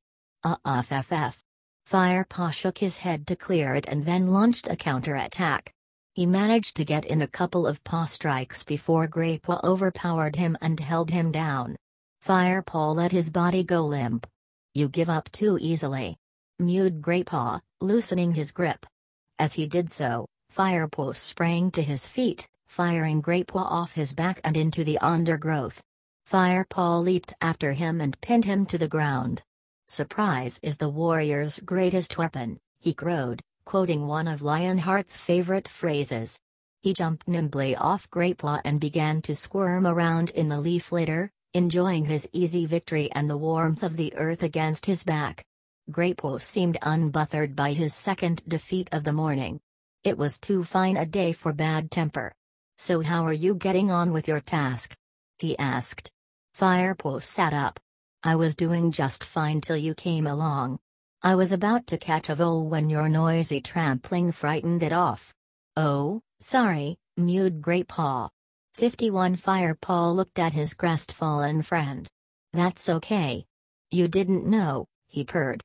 Firepaw shook his head to clear it and then launched a counterattack. He managed to get in a couple of paw strikes before Great Paw overpowered him and held him down. Firepaw let his body go limp. You give up too easily. Mewed Great Paw, loosening his grip. As he did so, Firepaw sprang to his feet, firing Great Paw off his back and into the undergrowth. Firepaw leaped after him and pinned him to the ground. "Surprise is the warrior's greatest weapon," he crowed, quoting one of Lionheart's favorite phrases. He jumped nimbly off Greatpaw and began to squirm around in the leaf litter, enjoying his easy victory and the warmth of the earth against his back. Greatpaw seemed unbothered by his second defeat of the morning. It was too fine a day for bad temper. "So how are you getting on with your task?" he asked. Firepaw sat up. "I was doing just fine till you came along. I was about to catch a vole when your noisy trampling frightened it off." "Oh, sorry," mewed Greatpaw. 51 Firepaw looked at his crestfallen friend. "That's okay. You didn't know," he purred.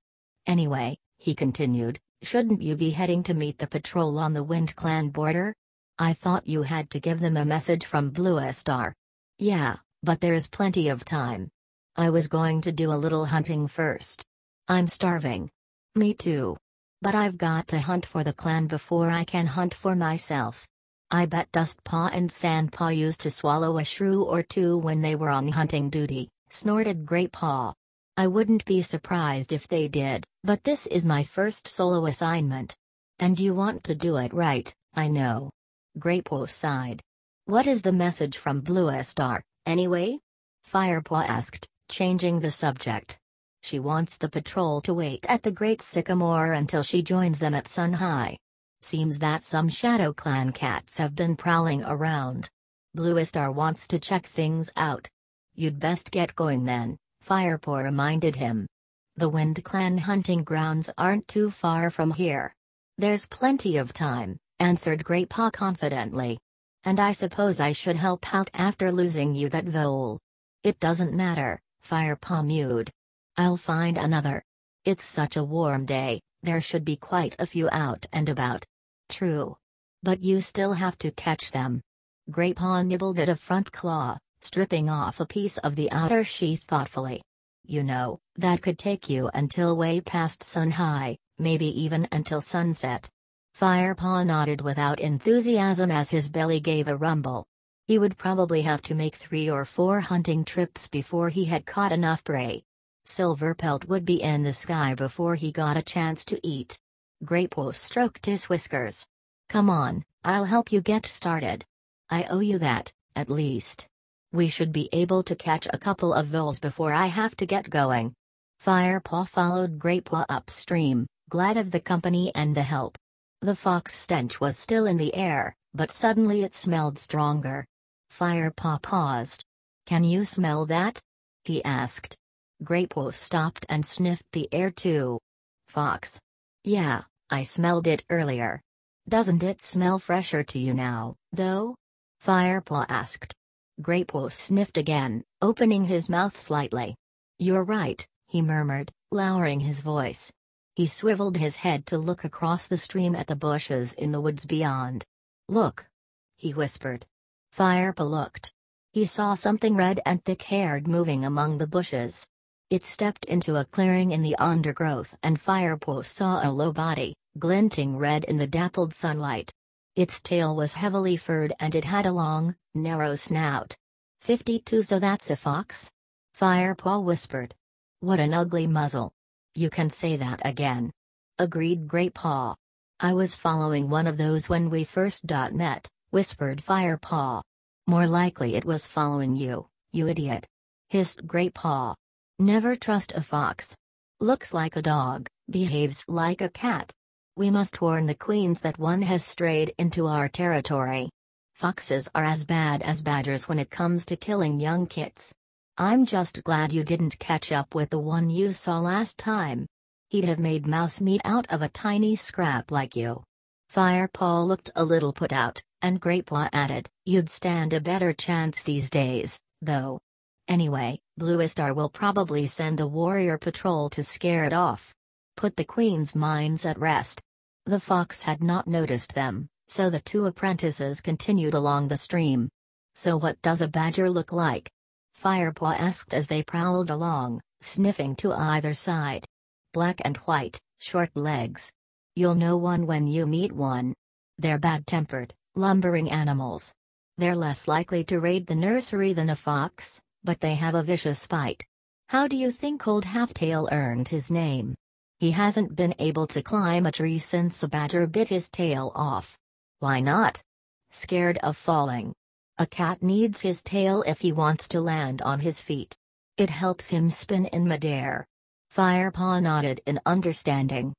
"Anyway," he continued, "shouldn't you be heading to meet the patrol on the Wind Clan border? I thought you had to give them a message from Blue Star." "Yeah, but there's plenty of time. I was going to do a little hunting first. I'm starving." "Me too. But I've got to hunt for the clan before I can hunt for myself. I bet Dustpaw and Sandpaw used to swallow a shrew or two when they were on hunting duty," snorted Greatpaw. "I wouldn't be surprised if they did, but this is my first solo assignment. And you want to do it right, I know." Greatpaw sighed. "What is the message from Blue Star, anyway?" Firepaw asked, changing the subject. "She wants the patrol to wait at the Great Sycamore until she joins them at Sun High. Seems that some Shadow Clan cats have been prowling around. Blue Star wants to check things out." "You'd best get going then," Firepaw reminded him. "The Wind Clan hunting grounds aren't too far from here." "There's plenty of time," answered Greatpaw confidently. "And I suppose I should help out after losing you that vole." "It doesn't matter," Firepaw mewed. "I'll find another. It's such a warm day, there should be quite a few out and about." "True. But you still have to catch them." Greatpaw nibbled at a front claw, stripping off a piece of the outer sheath thoughtfully. "You know, that could take you until way past Sun High, maybe even until sunset." Firepaw nodded without enthusiasm as his belly gave a rumble. He would probably have to make 3 or 4 hunting trips before he had caught enough prey. Silverpelt would be in the sky before he got a chance to eat. Greatpaw stroked his whiskers. "Come on, I'll help you get started. I owe you that, at least. We should be able to catch a couple of voles before I have to get going." Firepaw followed Greatpaw upstream, glad of the company and the help. The fox stench was still in the air, but suddenly it smelled stronger. Firepaw paused. "Can you smell that?" he asked. Greatpaw stopped and sniffed the air too. "Fox?" "Yeah, I smelled it earlier. Doesn't it smell fresher to you now, though?" Firepaw asked. Greatpaw sniffed again, opening his mouth slightly. "You're right," he murmured, lowering his voice. He swiveled his head to look across the stream at the bushes in the woods beyond. "Look!" he whispered. Firepaw looked. He saw something red and thick-haired moving among the bushes. It stepped into a clearing in the undergrowth and Firepaw saw a low body, glinting red in the dappled sunlight. Its tail was heavily furred and it had a long, narrow snout. 52 So that's a fox?" Firepaw whispered. "What an ugly muzzle." "You can say that again," agreed Greatpaw. "I was following one of those when we first met," whispered Firepaw. "More likely it was following you, you idiot," hissed Greatpaw. "Never trust a fox. Looks like a dog, behaves like a cat. We must warn the queens that one has strayed into our territory. Foxes are as bad as badgers when it comes to killing young kits. I'm just glad you didn't catch up with the one you saw last time. He'd have made mouse meat out of a tiny scrap like you." Firepaw looked a little put out, and Greatpaw added, "You'd stand a better chance these days, though. Anyway, Blue Star will probably send a warrior patrol to scare it off. Put the queen's minds at rest." The fox had not noticed them, so the 2 apprentices continued along the stream. "So what does a badger look like?" Firepaw asked as they prowled along, sniffing to either side. "Black and white, short legs. You'll know one when you meet one. They're bad-tempered, lumbering animals. They're less likely to raid the nursery than a fox, but they have a vicious bite. How do you think Old Halftail earned his name? He hasn't been able to climb a tree since a badger bit his tail off. Why not? Scared of falling. A cat needs his tail if he wants to land on his feet. It helps him spin in midair. Firepaw nodded in understanding.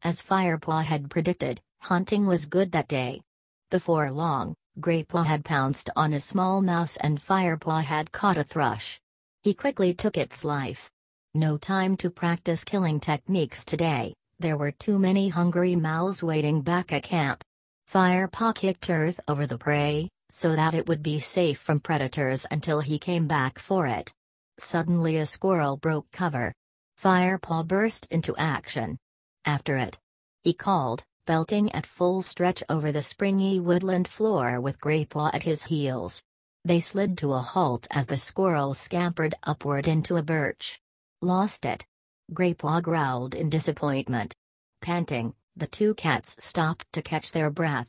As Firepaw had predicted, hunting was good that day. Before long, Greypaw had pounced on a small mouse and Firepaw had caught a thrush. He quickly took its life. No time to practice killing techniques today, there were too many hungry mouths waiting back at camp. Firepaw kicked earth over the prey, so that it would be safe from predators until he came back for it. Suddenly a squirrel broke cover. Firepaw burst into action. After it. He called, belting at full stretch over the springy woodland floor with Greypaw at his heels. They slid to a halt as the squirrel scampered upward into a birch. Lost it. Greypaw growled in disappointment. Panting, the two cats stopped to catch their breath.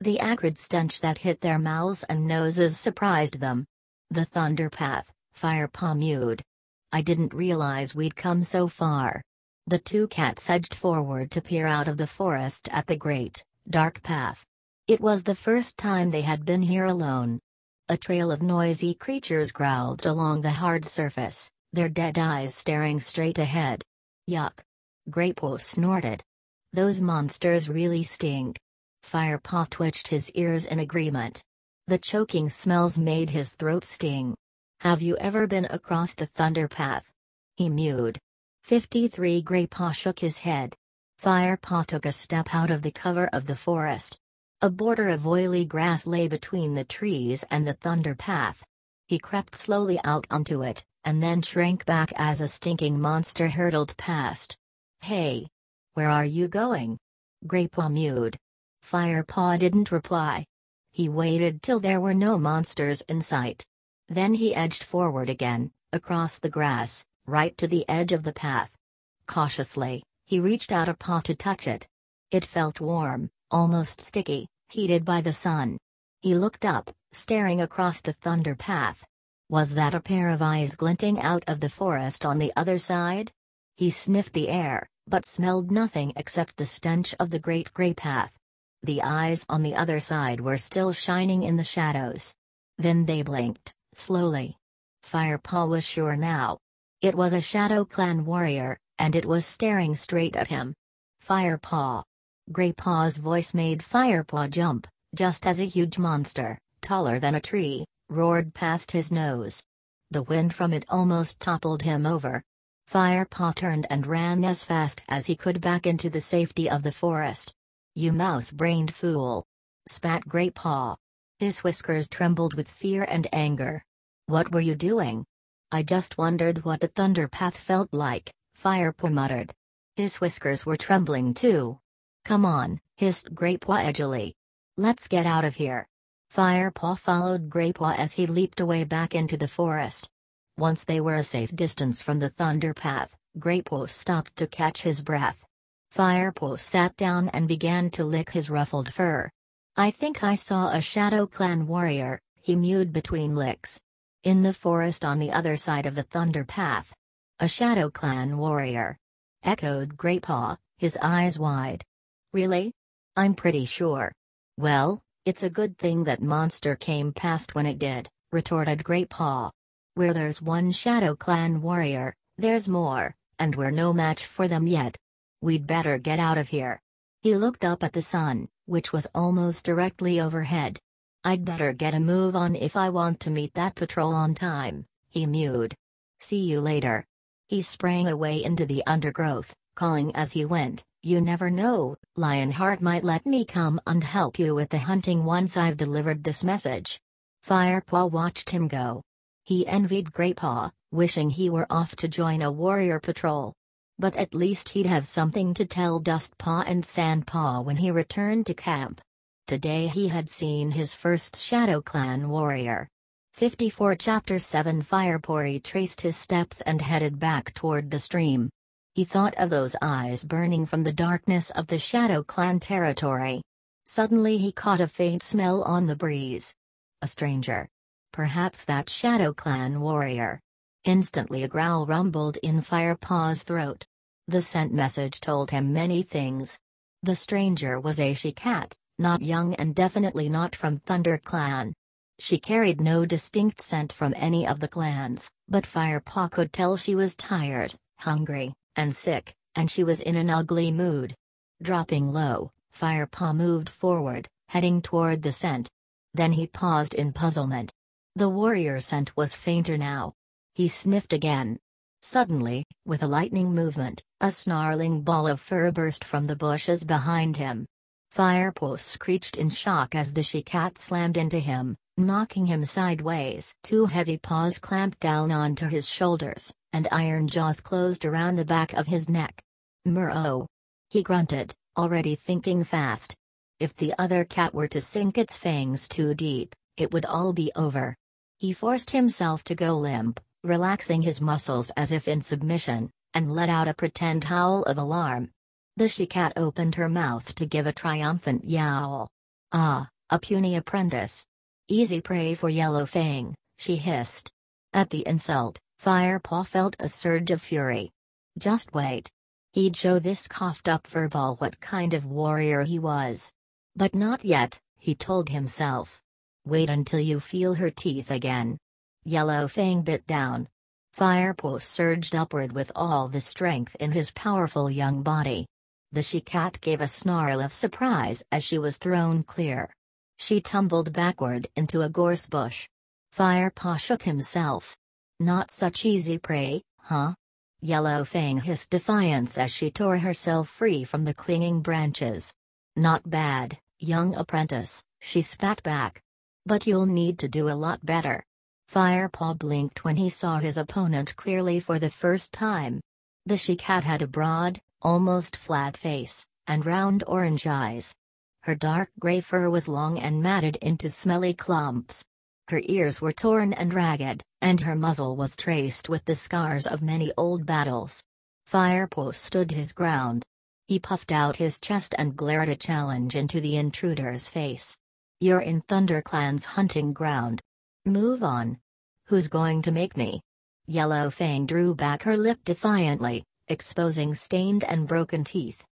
The acrid stench that hit their mouths and noses surprised them. The thunder path, Firepaw mewed. I didn't realize we'd come so far. The two cats edged forward to peer out of the forest at the great, dark path. It was the first time they had been here alone. A trail of noisy creatures growled along the hard surface, their dead eyes staring straight ahead. Yuck! Greypaw snorted. Those monsters really stink. Firepaw twitched his ears in agreement. The choking smells made his throat sting. Have you ever been across the thunder path? He mewed. 53 Greypaw shook his head. Firepaw took a step out of the cover of the forest. A border of oily grass lay between the trees and the thunder path. He crept slowly out onto it, and then shrank back as a stinking monster hurtled past. Hey! Where are you going? Greypaw mewed. Firepaw didn't reply. He waited till there were no monsters in sight. Then he edged forward again, across the grass, right to the edge of the path. Cautiously, he reached out a paw to touch it. It felt warm, almost sticky, heated by the sun. He looked up, staring across the thunder path. Was that a pair of eyes glinting out of the forest on the other side? He sniffed the air, but smelled nothing except the stench of the great gray path. The eyes on the other side were still shining in the shadows. Then they blinked, slowly. Firepaw was sure now. It was a Shadow Clan warrior, and it was staring straight at him. Firepaw. Greypaw's voice made Firepaw jump, just as a huge monster, taller than a tree, roared past his nose. The wind from it almost toppled him over. Firepaw turned and ran as fast as he could back into the safety of the forest. You mouse-brained fool! Spat Greypaw. His whiskers trembled with fear and anger. What were you doing? I just wondered what the thunder path felt like, Firepaw muttered. His whiskers were trembling too. Come on, hissed Greypaw edgily. Let's get out of here. Firepaw followed Greypaw as he leaped away back into the forest. Once they were a safe distance from the thunder path, Greypaw stopped to catch his breath. Firepaw sat down and began to lick his ruffled fur. I think I saw a Shadow Clan warrior, he mewed between licks. In the forest on the other side of the thunder path. A Shadow Clan warrior. Echoed Greypaw, his eyes wide. Really? I'm pretty sure. Well, it's a good thing that monster came past when it did, retorted Greypaw. Where there's one Shadow Clan warrior, there's more, and we're no match for them yet. We'd better get out of here. He looked up at the sun, which was almost directly overhead. I'd better get a move on if I want to meet that patrol on time, he mewed. See you later. He sprang away into the undergrowth, calling as he went, you never know, Lionheart might let me come and help you with the hunting once I've delivered this message. Firepaw watched him go. He envied Greypaw, wishing he were off to join a warrior patrol. But at least he'd have something to tell Dustpaw and Sandpaw when he returned to camp. Today he had seen his first Shadow Clan warrior. 54 Chapter 7 Firepaw retraced his steps and headed back toward the stream. He thought of those eyes burning from the darkness of the Shadow Clan territory. Suddenly he caught a faint smell on the breeze. A stranger. Perhaps that Shadow Clan warrior. Instantly a growl rumbled in Firepaw's throat. The scent message told him many things. The stranger was a she-cat, not young and definitely not from Thunder Clan. She carried no distinct scent from any of the clans, but Firepaw could tell she was tired, hungry, and sick, and she was in an ugly mood. Dropping low, Firepaw moved forward, heading toward the scent. Then he paused in puzzlement. The warrior scent was fainter now. He sniffed again. Suddenly, with a lightning movement, a snarling ball of fur burst from the bushes behind him. Firepaw screeched in shock as the she-cat slammed into him, knocking him sideways. Two heavy paws clamped down onto his shoulders, and iron jaws closed around the back of his neck. "Murrow!" he grunted, already thinking fast. If the other cat were to sink its fangs too deep, it would all be over. He forced himself to go limp, relaxing his muscles as if in submission, and let out a pretend howl of alarm. The she-cat opened her mouth to give a triumphant yowl. "Ah, a puny apprentice. Easy prey for Yellow Fang," she hissed. At the insult, Firepaw felt a surge of fury. Just wait. He'd show this coughed-up furball what kind of warrior he was. But not yet, he told himself. Wait until you feel her teeth again. Yellow Fang bit down. Firepaw surged upward with all the strength in his powerful young body. The she-cat gave a snarl of surprise as she was thrown clear. She tumbled backward into a gorse bush. Firepaw shook himself. Not such easy prey, huh? Yellow Fang hissed defiance as she tore herself free from the clinging branches. Not bad, young apprentice, she spat back. But you'll need to do a lot better. Firepaw blinked when he saw his opponent clearly for the first time. The she-cat had a broad, almost flat face, and round orange eyes. Her dark gray fur was long and matted into smelly clumps. Her ears were torn and ragged, and her muzzle was traced with the scars of many old battles. Firepaw stood his ground. He puffed out his chest and glared a challenge into the intruder's face. "You're in ThunderClan's hunting ground. Move on. Who's going to make me?" Yellow Fang drew back her lip defiantly, exposing stained and broken teeth.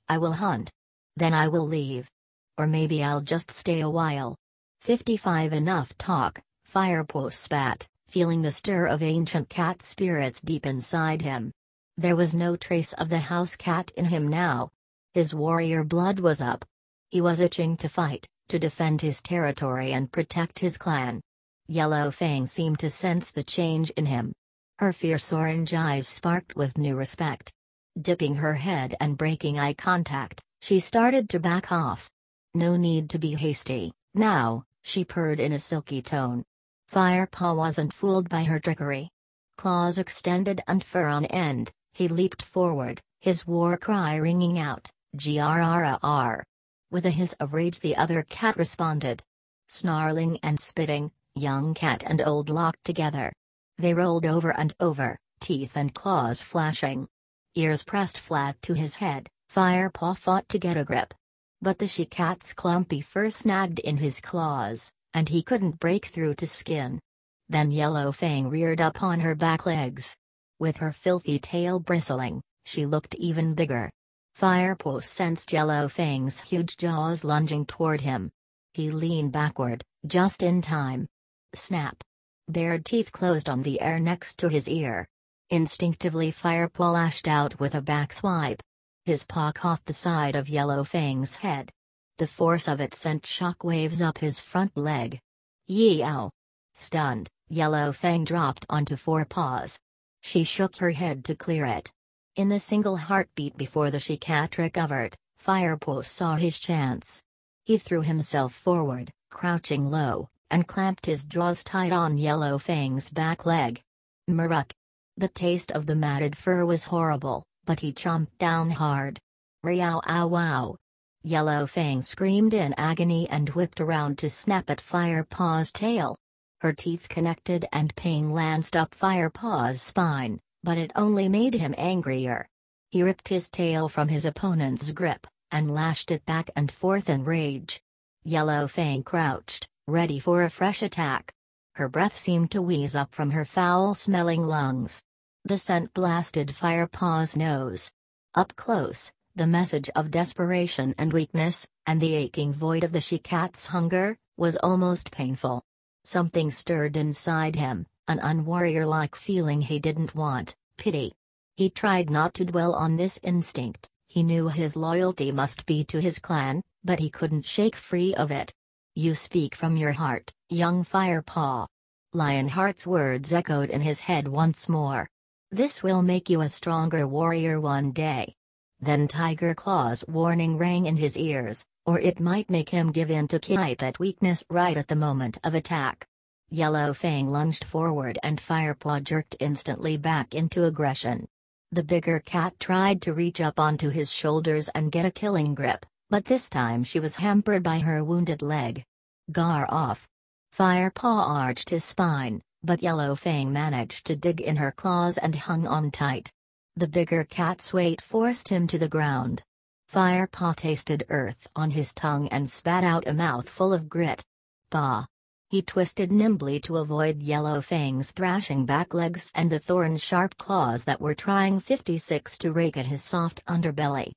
"I will hunt. Then I will leave. Or maybe I'll just stay a while." 55 Enough talk, Firepaw spat, feeling the stir of ancient cat spirits deep inside him. There was no trace of the house cat in him now. His warrior blood was up. He was itching to fight, to defend his territory and protect his clan. Yellow Fang seemed to sense the change in him. Her fierce orange eyes sparked with new respect. Dipping her head and breaking eye contact, she started to back off. "No need to be hasty, now," she purred in a silky tone. Firepaw wasn't fooled by her trickery. Claws extended and fur on end, he leaped forward, his war cry ringing out, "Grrrr!" With a hiss of rage the other cat responded. Snarling and spitting, young cat and old locked together. They rolled over and over, teeth and claws flashing. Ears pressed flat to his head, Firepaw fought to get a grip. But the she-cat's clumpy fur snagged in his claws, and he couldn't break through to skin. Then Yellow Fang reared up on her back legs. With her filthy tail bristling, she looked even bigger. Firepaw sensed Yellow Fang's huge jaws lunging toward him. He leaned backward, just in time. Snap! Bared teeth closed on the air next to his ear. Instinctively Firepaw lashed out with a back swipe. His paw caught the side of Yellow Fang's head. The force of it sent shockwaves up his front leg. Yeow! Stunned, Yellow Fang dropped onto four paws. She shook her head to clear it. In the single heartbeat before the she-cat recovered, Firepaw saw his chance. He threw himself forward, crouching low, and clamped his jaws tight on Yellow Fang's back leg. Murruck! The taste of the matted fur was horrible, but he chomped down hard. Meow ow wow! Yellow Fang screamed in agony and whipped around to snap at Firepaw's tail. Her teeth connected and pain lanced up Firepaw's spine, but it only made him angrier. He ripped his tail from his opponent's grip, and lashed it back and forth in rage. Yellow Fang crouched, ready for a fresh attack. Her breath seemed to wheeze up from her foul-smelling lungs. The scent blasted Firepaw's nose. Up close, the message of desperation and weakness, and the aching void of the she-cat's hunger, was almost painful. Something stirred inside him, an unwarrior-like feeling he didn't want, pity. He tried not to dwell on this instinct. He knew his loyalty must be to his clan, but he couldn't shake free of it. You speak from your heart, young Firepaw. Lionheart's words echoed in his head once more. This will make you a stronger warrior one day. Then Tiger Claw's warning rang in his ears, or it might make him give in to Kitipet weakness right at the moment of attack. Yellow Fang lunged forward and Firepaw jerked instantly back into aggression. The bigger cat tried to reach up onto his shoulders and get a killing grip, but this time she was hampered by her wounded leg. Gar off. Firepaw arched his spine, but Yellow Fang managed to dig in her claws and hung on tight. The bigger cat's weight forced him to the ground. Firepaw tasted earth on his tongue and spat out a mouthful of grit. Paw. He twisted nimbly to avoid Yellow Fang's thrashing back legs and the thorn-sharp claws that were trying 56 to rake at his soft underbelly.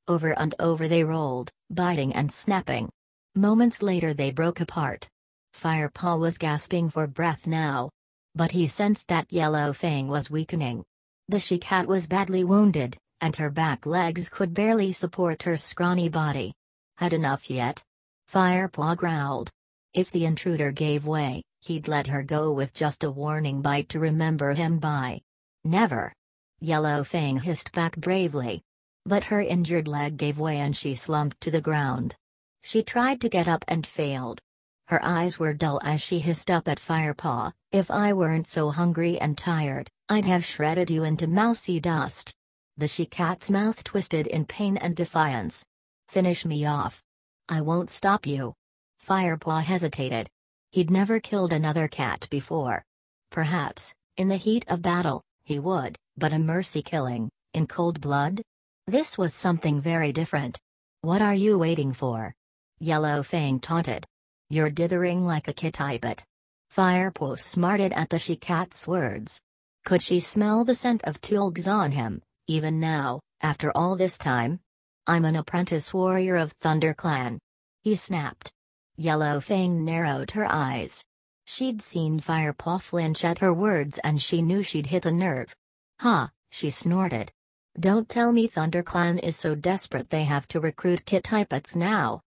Over and over they rolled, biting and snapping. Moments later they broke apart. Firepaw was gasping for breath now. But he sensed that Yellow Fang was weakening. The she-cat was badly wounded, and her back legs could barely support her scrawny body. Had enough yet? Firepaw growled. If the intruder gave way, he'd let her go with just a warning bite to remember him by. Never. Yellow Fang hissed back bravely. But her injured leg gave way and she slumped to the ground. She tried to get up and failed. Her eyes were dull as she hissed up at Firepaw, "If I weren't so hungry and tired, I'd have shredded you into mousy dust." The she-cat's mouth twisted in pain and defiance. "Finish me off. I won't stop you." Firepaw hesitated. He'd never killed another cat before. Perhaps, in the heat of battle, he would, but a mercy killing, in cold blood? This was something very different. "What are you waiting for?" Yellow Fang taunted. "You're dithering like a Kitipet." Firepaw smarted at the she-cat's words. Could she smell the scent of tulgs on him, even now, after all this time? "I'm an apprentice warrior of ThunderClan," he snapped. Yellow Fang narrowed her eyes. She'd seen Firepaw flinch at her words and she knew she'd hit a nerve. "Ha," she snorted. "Don't tell me ThunderClan is so desperate they have to recruit Kitipets now."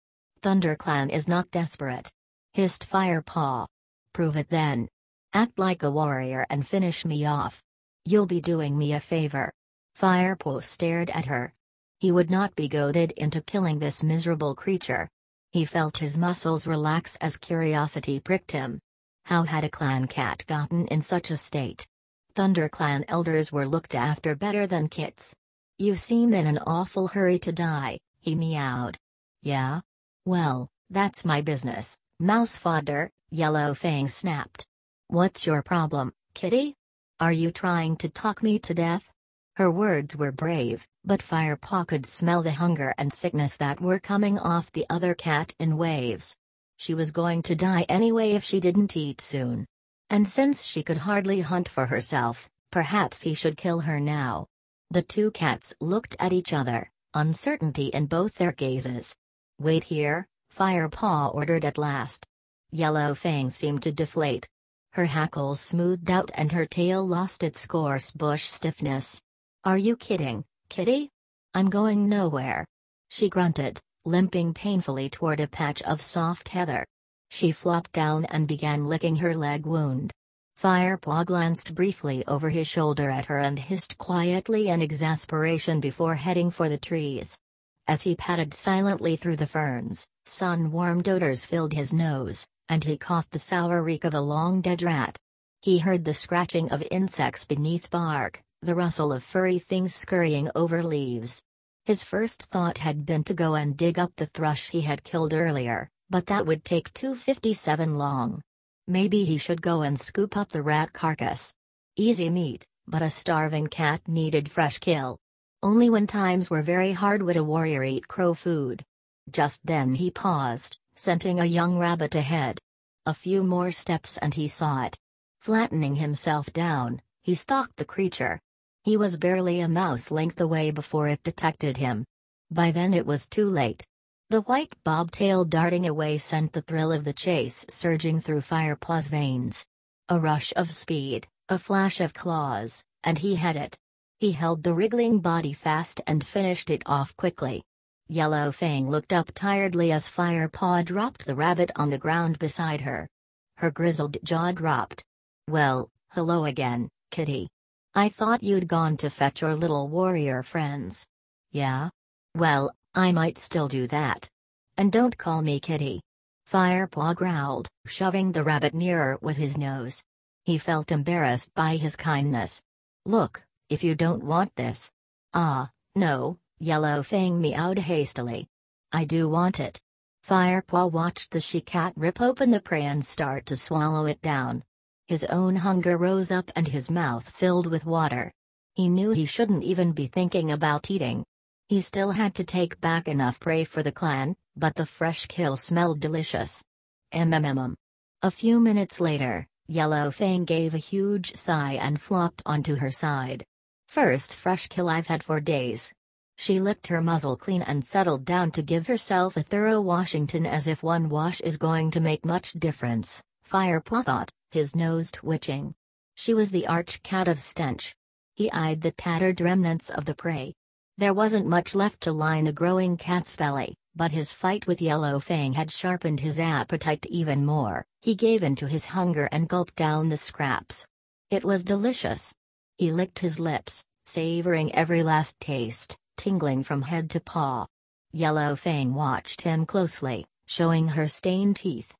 "ThunderClan is not desperate," hissed Firepaw. "Prove it then. Act like a warrior and finish me off. You'll be doing me a favor." Firepaw stared at her. He would not be goaded into killing this miserable creature. He felt his muscles relax as curiosity pricked him. How had a clan cat gotten in such a state? ThunderClan elders were looked after better than kits. "You seem in an awful hurry to die," he meowed. "Yeah? Well, that's my business, mouse fodder," Yellow Fang snapped. "What's your problem, kitty? Are you trying to talk me to death?" Her words were brave, but Firepaw could smell the hunger and sickness that were coming off the other cat in waves. She was going to die anyway if she didn't eat soon. And since she could hardly hunt for herself, perhaps he should kill her now. The two cats looked at each other, uncertainty in both their gazes. "Wait here," Firepaw ordered at last. Yellow Fang seemed to deflate. Her hackles smoothed out and her tail lost its coarse bush stiffness. "Are you kidding, kitty? I'm going nowhere." She grunted, limping painfully toward a patch of soft heather. She flopped down and began licking her leg wound. Firepaw glanced briefly over his shoulder at her and hissed quietly in exasperation before heading for the trees. As he padded silently through the ferns, sun-warmed odors filled his nose, and he caught the sour reek of a long-dead rat. He heard the scratching of insects beneath bark, the rustle of furry things scurrying over leaves. His first thought had been to go and dig up the thrush he had killed earlier, but that would take 257 long. Maybe he should go and scoop up the rat carcass. Easy meat, but a starving cat needed fresh kill. Only when times were very hard would a warrior eat crow food. Just then he paused, scenting a young rabbit ahead. A few more steps and he saw it. Flattening himself down, he stalked the creature. He was barely a mouse length away before it detected him. By then it was too late. The white bobtail darting away sent the thrill of the chase surging through Firepaw's veins. A rush of speed, a flash of claws, and he had it. He held the wriggling body fast and finished it off quickly. Yellow Fang looked up tiredly as Firepaw dropped the rabbit on the ground beside her. Her grizzled jaw dropped. "Well, hello again, kitty. I thought you'd gone to fetch your little warrior friends." "Yeah? Well, I might still do that. And don't call me kitty." Firepaw growled, shoving the rabbit nearer with his nose. He felt embarrassed by his kindness. "Look, if you don't want this." "Ah, no," Yellow Fang meowed hastily. "I do want it." Firepaw watched the she-cat rip open the prey and start to swallow it down. His own hunger rose up and his mouth filled with water. He knew he shouldn't even be thinking about eating. He still had to take back enough prey for the clan, but the fresh kill smelled delicious. A few minutes later, Yellow Fang gave a huge sigh and flopped onto her side. "First fresh kill I've had for days." She licked her muzzle clean and settled down to give herself a thorough washington. As if one wash is going to make much difference, Firepaw thought, his nose twitching. She was the arch cat of stench. He eyed the tattered remnants of the prey. There wasn't much left to line a growing cat's belly, but his fight with Yellow Fang had sharpened his appetite even more. He gave in to his hunger and gulped down the scraps. It was delicious. He licked his lips, savoring every last taste, tingling from head to paw. Yellow Fang watched him closely, showing her stained teeth.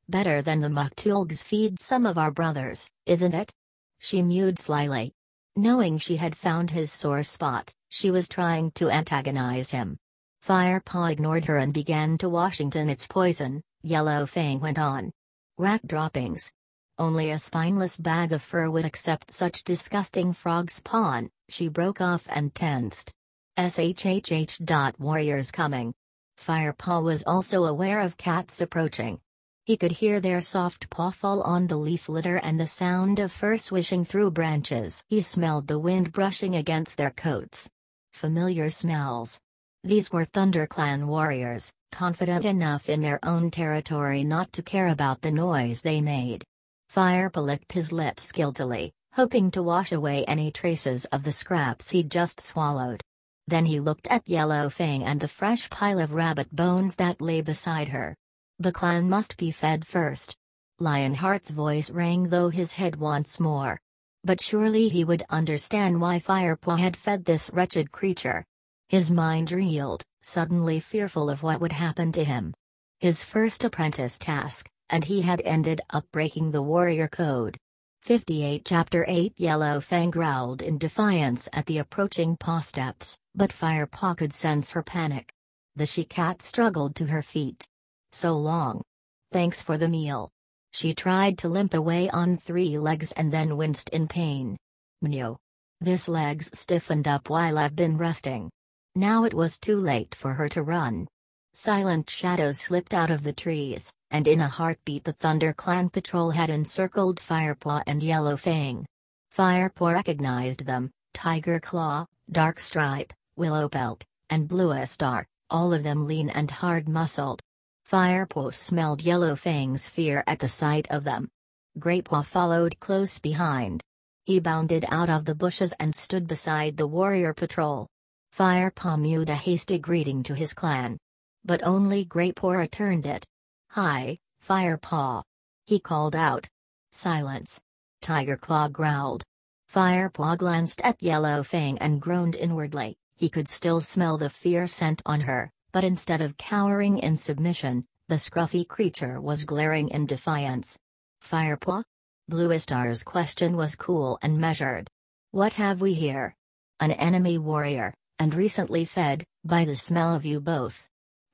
"Better than the Muktulgs feed some of our brothers, isn't it?" She mewed slyly. Knowing she had found his sore spot, she was trying to antagonize him. Firepaw ignored her and began to washington its poison. Yellow Fang went on. "Rat droppings. Only a spineless bag of fur would accept such disgusting frog spawn." She broke off and tensed. Warriors coming. Firepaw was also aware of cats approaching. He could hear their soft paw fall on the leaf litter and the sound of fur swishing through branches. He smelled the wind brushing against their coats. Familiar smells. These were ThunderClan warriors, confident enough in their own territory not to care about the noise they made. Firepaw licked his lips guiltily, hoping to wash away any traces of the scraps he'd just swallowed. Then he looked at Yellow Fang and the fresh pile of rabbit bones that lay beside her. The clan must be fed first. Lionheart's voice rang through his head once more. But surely he would understand why Firepaw had fed this wretched creature. His mind reeled, suddenly fearful of what would happen to him. His first apprentice task, and he had ended up breaking the warrior code. 58 Chapter 8 Yellow Fang growled in defiance at the approaching paw steps, but Firepaw could sense her panic. The she-cat struggled to her feet. "So long. Thanks for the meal." She tried to limp away on 3 legs and then winced in pain. "Meow. This leg's stiffened up while I've been resting." Now it was too late for her to run. Silent shadows slipped out of the trees, and in a heartbeat the ThunderClan patrol had encircled Firepaw and Yellow Fang. Firepaw recognized them: Tiger Claw, Dark Stripe, Willowpelt, and Blue Star, all of them lean and hard-muscled. Firepaw smelled Yellow Fang's fear at the sight of them. Greatpaw followed close behind. He bounded out of the bushes and stood beside the warrior patrol. Firepaw mewed a hasty greeting to his clan. But only Greatpaw returned it. "Hi, Firepaw," he called out. Silence. Tiger Claw growled. Firepaw glanced at Yellow Fang and groaned inwardly. He could still smell the fear scent on her, but instead of cowering in submission, the scruffy creature was glaring in defiance. "Firepaw?" Blue Star's question was cool and measured. "What have we here?" "An enemy warrior, and recently fed, by the smell of you both."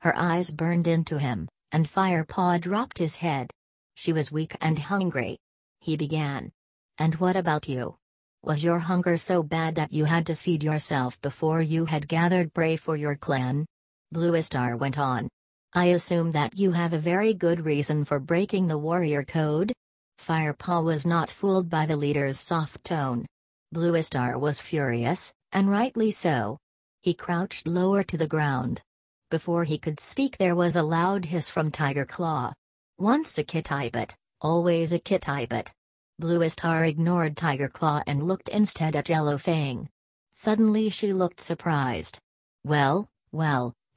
Her eyes burned into him, and Firepaw dropped his head. "She was weak and hungry," he began. "And what about you? Was your hunger so bad that you had to feed yourself before you had gathered prey for your clan?" Blue Star went on. I assume that you have a very good reason for breaking the warrior code? Firepaw was not fooled by the leader's soft tone. Bluestar was furious, and rightly so. He crouched lower to the ground. Before he could speak, there was a loud hiss from Tiger Claw. Once a Kitibet, always a Kitibet. Bluestar ignored Tiger Claw and looked instead at Yellow Fang. Suddenly she looked surprised. Well,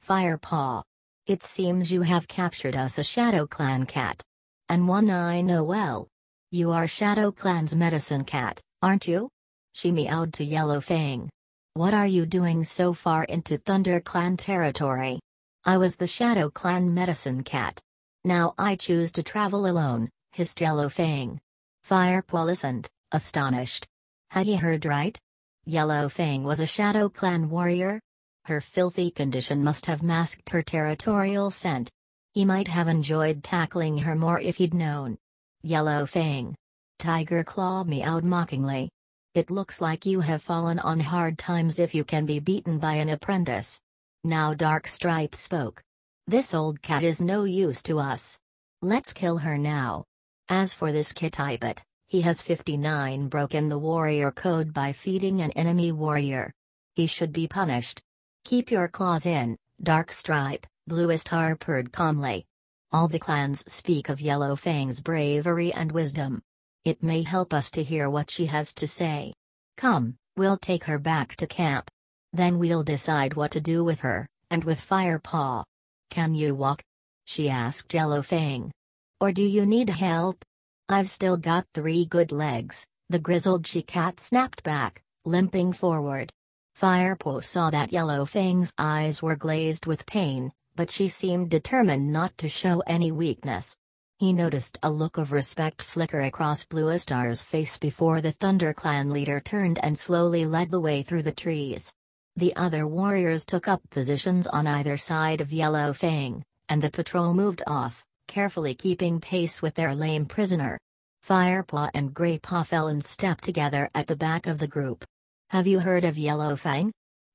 Firepaw. It seems you have captured us a Shadow Clan cat. And one I know well. You are Shadow Clan's medicine cat, aren't you? She meowed to Yellow Fang. What are you doing so far into Thunder Clan territory? I was the Shadow Clan medicine cat. Now I choose to travel alone, hissed Yellow Fang. Firepaw listened, astonished. Had he heard right? Yellow Fang was a Shadow Clan warrior? Her filthy condition must have masked her territorial scent. He might have enjoyed tackling her more if he'd known. Yellow Fang. Tiger Claw meowed mockingly. It looks like you have fallen on hard times if you can be beaten by an apprentice. Now Dark Stripe spoke. This old cat is no use to us. Let's kill her now. As for this Kitibet, he has 59 broken the warrior code by feeding an enemy warrior. He should be punished. Keep your claws in, Dark Stripe, Bluestar purred calmly. All the clans speak of Yellow Fang's bravery and wisdom. It may help us to hear what she has to say. Come, we'll take her back to camp. Then we'll decide what to do with her, and with Firepaw. Can you walk? She asked Yellow Fang. Or do you need help? I've still got 3 good legs, the grizzled she-cat snapped back, limping forward. Firepaw saw that Yellow Fang's eyes were glazed with pain, but she seemed determined not to show any weakness. He noticed a look of respect flicker across Bluestar's face before the Thunder Clan leader turned and slowly led the way through the trees. The other warriors took up positions on either side of Yellow Fang, and the patrol moved off, carefully keeping pace with their lame prisoner. Firepaw and Greypaw fell in step together at the back of the group. Have you heard of Yellow Fang?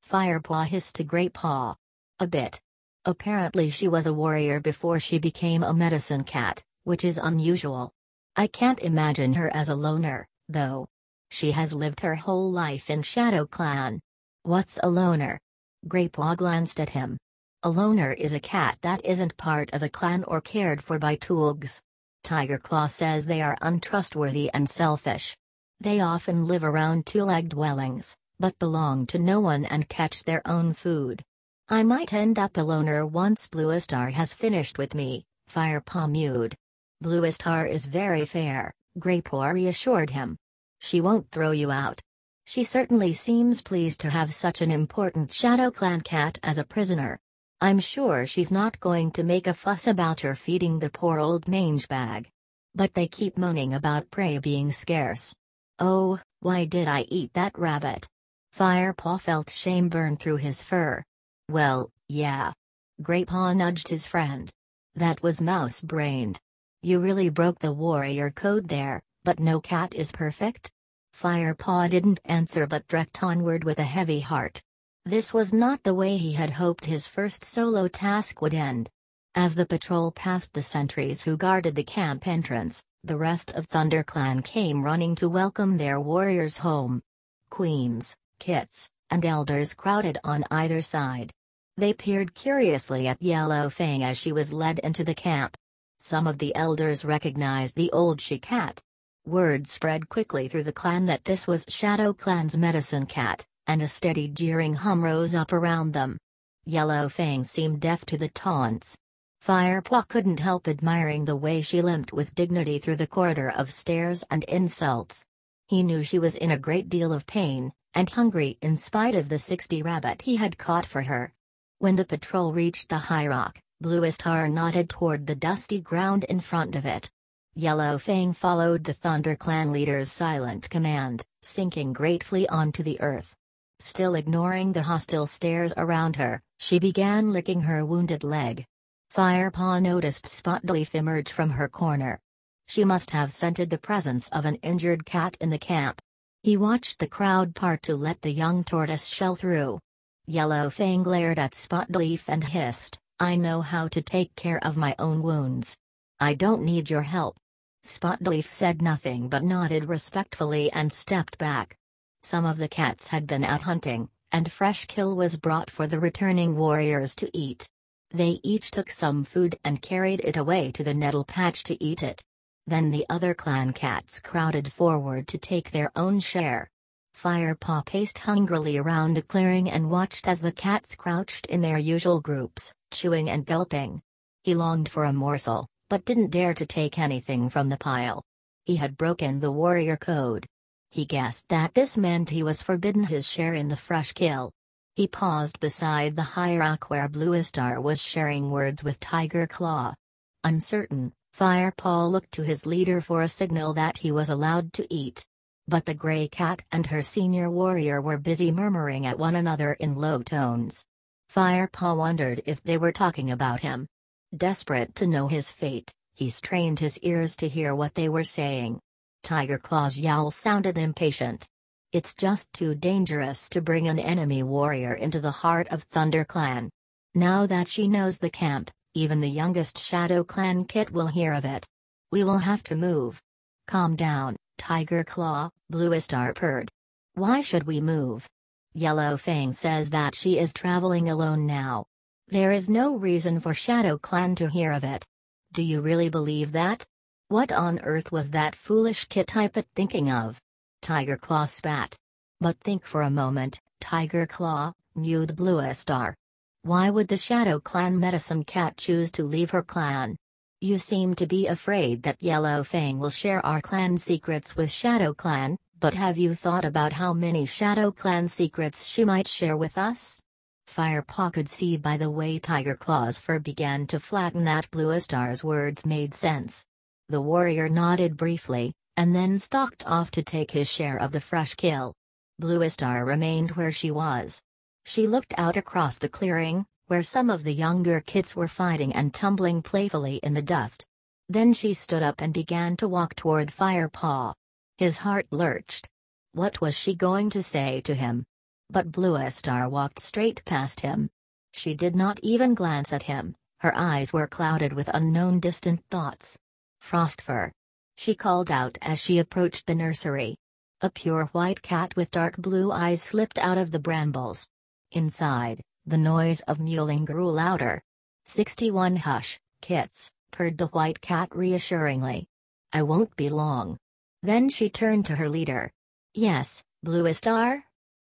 Firepaw hissed to Greypaw. A bit. Apparently she was a warrior before she became a medicine cat, which is unusual. I can't imagine her as a loner, though. She has lived her whole life in Shadow Clan. What's a loner? Greypaw glanced at him. A loner is a cat that isn't part of a clan or cared for by Toogs. Tiger Claw says they are untrustworthy and selfish. They often live around two-legged dwellings, but belong to no one and catch their own food. I might end up a loner once Bluestar has finished with me, Firepaw mewed. Bluestar is very fair, Greypaw reassured him. She won't throw you out. She certainly seems pleased to have such an important Shadow Clan cat as a prisoner. I'm sure she's not going to make a fuss about your feeding the poor old mange bag. But they keep moaning about prey being scarce. Oh, why did I eat that rabbit? Firepaw felt shame burn through his fur. Well, yeah. Greypaw nudged his friend. That was mouse-brained. You really broke the warrior code there, but no cat is perfect? Firepaw didn't answer but trekked onward with a heavy heart. This was not the way he had hoped his first solo task would end. As the patrol passed the sentries who guarded the camp entrance, the rest of Thunder Clan came running to welcome their warriors home. Queens, kits, and elders crowded on either side. They peered curiously at Yellow Fang as she was led into the camp. Some of the elders recognized the old she-cat. Word spread quickly through the clan that this was Shadow Clan's medicine cat, and a steady jeering hum rose up around them. Yellow Fang seemed deaf to the taunts. Firepaw couldn't help admiring the way she limped with dignity through the corridor of stares and insults. He knew she was in a great deal of pain, and hungry in spite of the 60 rabbit he had caught for her. When the patrol reached the high rock, Bluestar nodded toward the dusty ground in front of it. Yellow Fang followed the Thunder Clan leader's silent command, sinking gratefully onto the earth. Still ignoring the hostile stares around her, she began licking her wounded leg. Firepaw noticed Spotleaf emerge from her corner. She must have scented the presence of an injured cat in the camp. He watched the crowd part to let the young tortoise shell through. Yellow Fang glared at Spotleaf and hissed, I know how to take care of my own wounds. I don't need your help." Spotleaf said nothing but nodded respectfully and stepped back. Some of the cats had been out hunting, and fresh kill was brought for the returning warriors to eat. They each took some food and carried it away to the nettle patch to eat it. Then the other clan cats crowded forward to take their own share. Firepaw paced hungrily around the clearing and watched as the cats crouched in their usual groups, chewing and gulping. He longed for a morsel, but didn't dare to take anything from the pile. He had broken the warrior code. He guessed that this meant he was forbidden his share in the fresh kill. He paused beside the hierarch where Bluestar was sharing words with Tiger Claw. Uncertain, Firepaw looked to his leader for a signal that he was allowed to eat. But the gray cat and her senior warrior were busy murmuring at one another in low tones. Firepaw wondered if they were talking about him. Desperate to know his fate, he strained his ears to hear what they were saying. Tiger Claw's yowl sounded impatient. "It's just too dangerous to bring an enemy warrior into the heart of Thunder Clan. Now that she knows the camp, even the youngest Shadow Clan kit will hear of it. We will have to move." "Calm down, Tiger Claw," Bluestar purred. "Why should we move? Yellow Fang says that she is traveling alone now. There is no reason for Shadow Clan to hear of it." "Do you really believe that? What on earth was that foolish kit type thinking of?" Tiger Claw spat. "But think for a moment, Tiger Claw," mewed Bluestar. "Why would the Shadow Clan medicine cat choose to leave her clan? You seem to be afraid that Yellow Fang will share our clan secrets with Shadow Clan, but have you thought about how many Shadow Clan secrets she might share with us?" Firepaw could see by the way Tiger Claw's fur began to flatten that Bluestar's words made sense. The warrior nodded briefly, and then stalked off to take his share of the fresh kill. Bluestar remained where she was. She looked out across the clearing, where some of the younger kits were fighting and tumbling playfully in the dust. Then she stood up and began to walk toward Firepaw. His heart lurched. What was she going to say to him? But Bluestar walked straight past him. She did not even glance at him, her eyes were clouded with unknown distant thoughts. "Frostfur," she called out as she approached the nursery. A pure white cat with dark blue eyes slipped out of the brambles. Inside, the noise of mewling grew louder. 61 Hush, kits," purred the white cat reassuringly. "I won't be long." Then she turned to her leader. "Yes, Bluestar?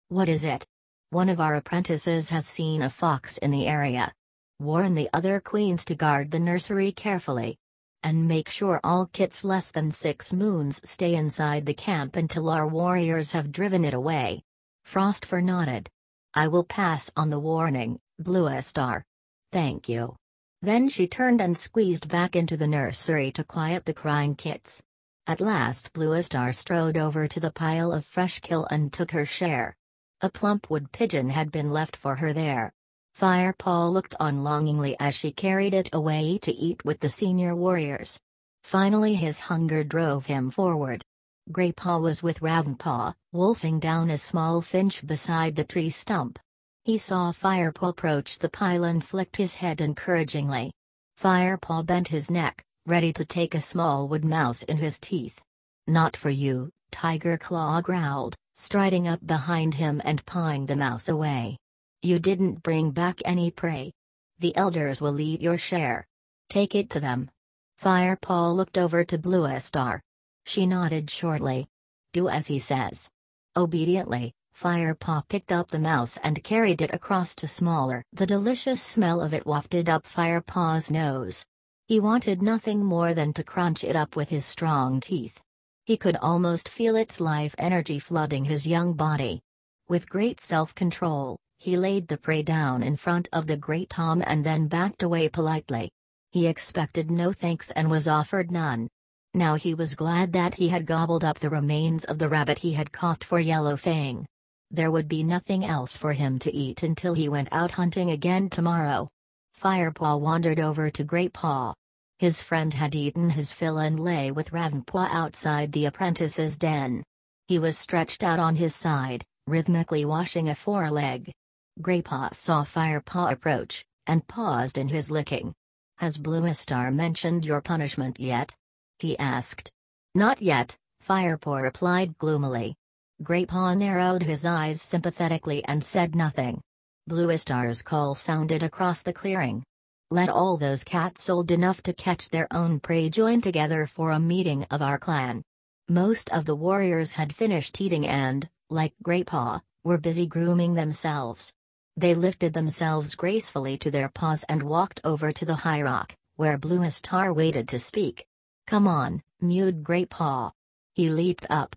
What is it?" "One of our apprentices has seen a fox in the area. Warn the other queens to guard the nursery carefully. And make sure all kits less than 6 moons stay inside the camp until our warriors have driven it away." Frostfur nodded. "I will pass on the warning, Bluestar. Thank you." Then she turned and squeezed back into the nursery to quiet the crying kits. At last Bluestar strode over to the pile of fresh kill and took her share. A plump wood pigeon had been left for her there. Firepaw looked on longingly as she carried it away to eat with the senior warriors. Finally his hunger drove him forward. Greypaw was with Ravenpaw, wolfing down a small finch beside the tree stump. He saw Firepaw approach the pile and flicked his head encouragingly. Firepaw bent his neck, ready to take a small wood mouse in his teeth. "Not for you," Tiger Claw growled, striding up behind him and pawing the mouse away. "You didn't bring back any prey. The elders will eat your share. Take it to them." Firepaw looked over to Bluestar. She nodded shortly. "Do as he says." Obediently, Firepaw picked up the mouse and carried it across to Smaller. The delicious smell of it wafted up Firepaw's nose. He wanted nothing more than to crunch it up with his strong teeth. He could almost feel its life energy flooding his young body. With great self-control, he laid the prey down in front of the Great Tom and then backed away politely. He expected no thanks and was offered none. Now he was glad that he had gobbled up the remains of the rabbit he had caught for Yellow Fang. There would be nothing else for him to eat until he went out hunting again tomorrow. Firepaw wandered over to Greypaw. His friend had eaten his fill and lay with Ravenpaw outside the apprentice's den. He was stretched out on his side, rhythmically washing a foreleg. Greypaw saw Firepaw approach, and paused in his licking. "Has Blue Star mentioned your punishment yet?" he asked. "Not yet," Firepaw replied gloomily. Greypaw narrowed his eyes sympathetically and said nothing. Blue Star's call sounded across the clearing. "Let all those cats old enough to catch their own prey join together for a meeting of our clan." Most of the warriors had finished eating and, like Greypaw, were busy grooming themselves. They lifted themselves gracefully to their paws and walked over to the high rock, where Blue Star waited to speak. "Come on," mewed Greypaw. He leaped up.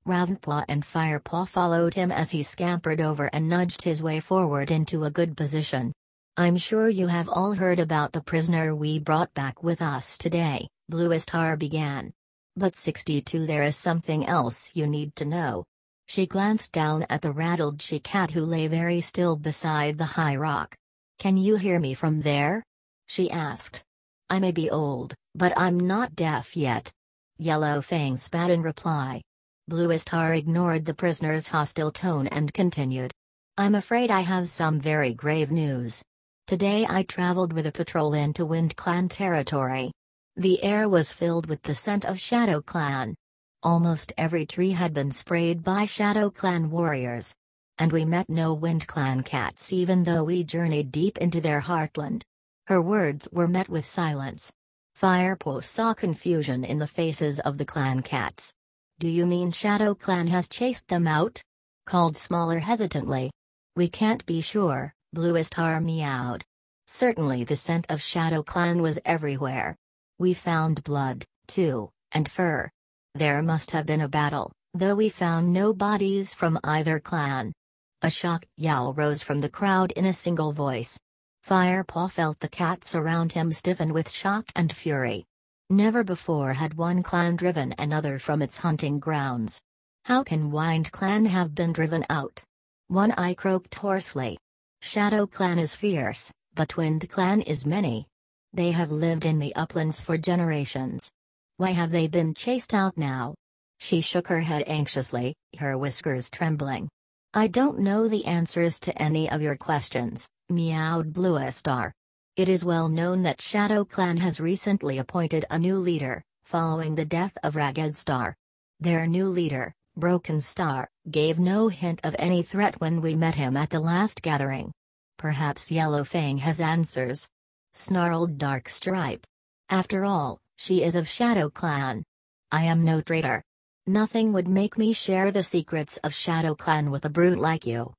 Ravenpaw and Firepaw followed him as he scampered over and nudged his way forward into a good position. "I'm sure you have all heard about the prisoner we brought back with us today," Blue Star began. "But 62, there is something else you need to know." She glanced down at the rattled she-cat who lay very still beside the high rock. "Can you hear me from there?" she asked. "I may be old, but I'm not deaf yet." Yellow Fang spat in reply. Blue Star ignored the prisoner's hostile tone and continued. "I'm afraid I have some very grave news. Today I traveled with a patrol into Wind Clan territory. The air was filled with the scent of Shadow Clan. Almost every tree had been sprayed by Shadow Clan warriors. And we met no Wind Clan cats even though we journeyed deep into their heartland." Her words were met with silence. Firepaw saw confusion in the faces of the clan cats. "Do you mean Shadow Clan has chased them out?" called Smaller hesitantly. "We can't be sure," Blue Star meowed. "Certainly the scent of Shadow Clan was everywhere. We found blood, too, and fur. There must have been a battle, though we found no bodies from either clan." A shocked yowl rose from the crowd in a single voice. Firepaw felt the cats around him stiffen with shock and fury. Never before had one clan driven another from its hunting grounds. "How can Wind Clan have been driven out?" One Eye croaked hoarsely. "Shadow Clan is fierce, but Wind Clan is many. They have lived in the uplands for generations. Why have they been chased out now?" She shook her head anxiously, her whiskers trembling. "I don't know the answers to any of your questions," meowed Blue Star. "It is well known that Shadow Clan has recently appointed a new leader, following the death of Ragged Star. Their new leader, Broken Star, gave no hint of any threat when we met him at the last gathering. Perhaps Yellow Fang has answers," snarled Dark Stripe. "After all, she is of Shadow Clan. I am no traitor. Nothing would make me share the secrets of Shadow Clan with a brute like you,"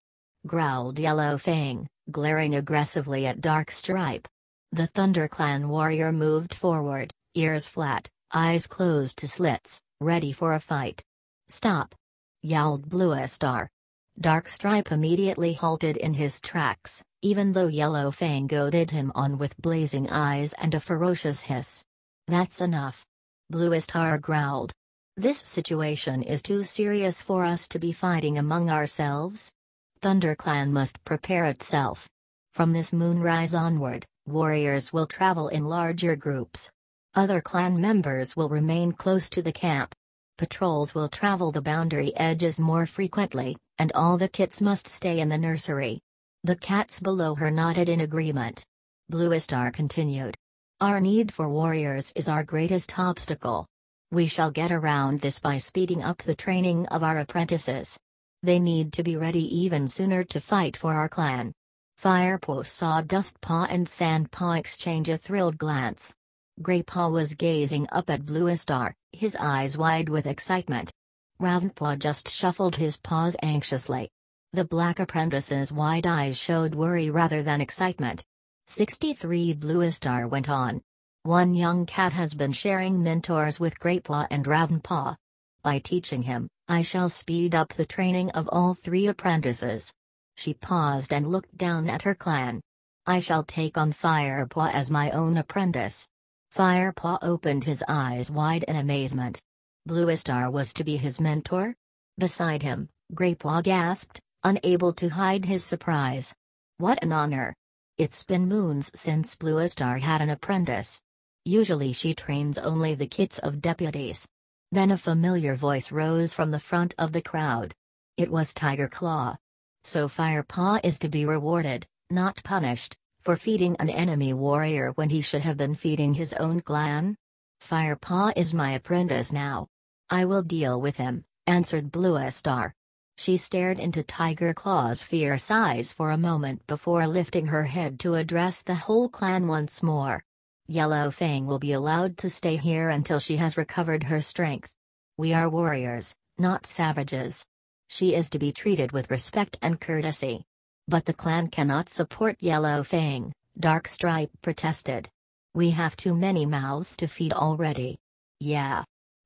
growled Yellow Fang, glaring aggressively at Dark Stripe. The Thunder Clan warrior moved forward, ears flat, eyes closed to slits, ready for a fight. "Stop!" yowled Blue Star. Dark Stripe immediately halted in his tracks, even though Yellow Fang goaded him on with blazing eyes and a ferocious hiss. "That's enough," Blue Star growled. "This situation is too serious for us to be fighting among ourselves. ThunderClan must prepare itself. From this moonrise onward, warriors will travel in larger groups. Other clan members will remain close to the camp. Patrols will travel the boundary edges more frequently, and all the kits must stay in the nursery." The cats below her nodded in agreement. Blue Star continued. "Our need for warriors is our greatest obstacle. We shall get around this by speeding up the training of our apprentices. They need to be ready even sooner to fight for our clan." Firepaw saw Dustpaw and Sandpaw exchange a thrilled glance. Greypaw was gazing up at Blue Star, his eyes wide with excitement. Ravenpaw just shuffled his paws anxiously. The black apprentice's wide eyes showed worry rather than excitement. 63 Blue Star went on. "One young cat has been sharing mentors with Greypaw and Ravenpaw. By teaching him, I shall speed up the training of all 3 apprentices." She paused and looked down at her clan. "I shall take on Firepaw as my own apprentice." Firepaw opened his eyes wide in amazement. Blue Star was to be his mentor? Beside him, Greypaw gasped, unable to hide his surprise. What an honor! It's been moons since Blue Star had an apprentice. Usually she trains only the kits of deputies. Then a familiar voice rose from the front of the crowd. It was Tiger Claw. "So Firepaw is to be rewarded, not punished," For feeding an enemy warrior when he should have been feeding his own clan? Firepaw is my apprentice now. I will deal with him, answered Bluestar. She stared into Tiger Claw's fierce eyes for a moment before lifting her head to address the whole clan once more. Yellow Fang will be allowed to stay here until she has recovered her strength. We are warriors, not savages. She is to be treated with respect and courtesy. But the clan cannot support Yellow Fang, Darkstripe protested. We have too many mouths to feed already. Yeah.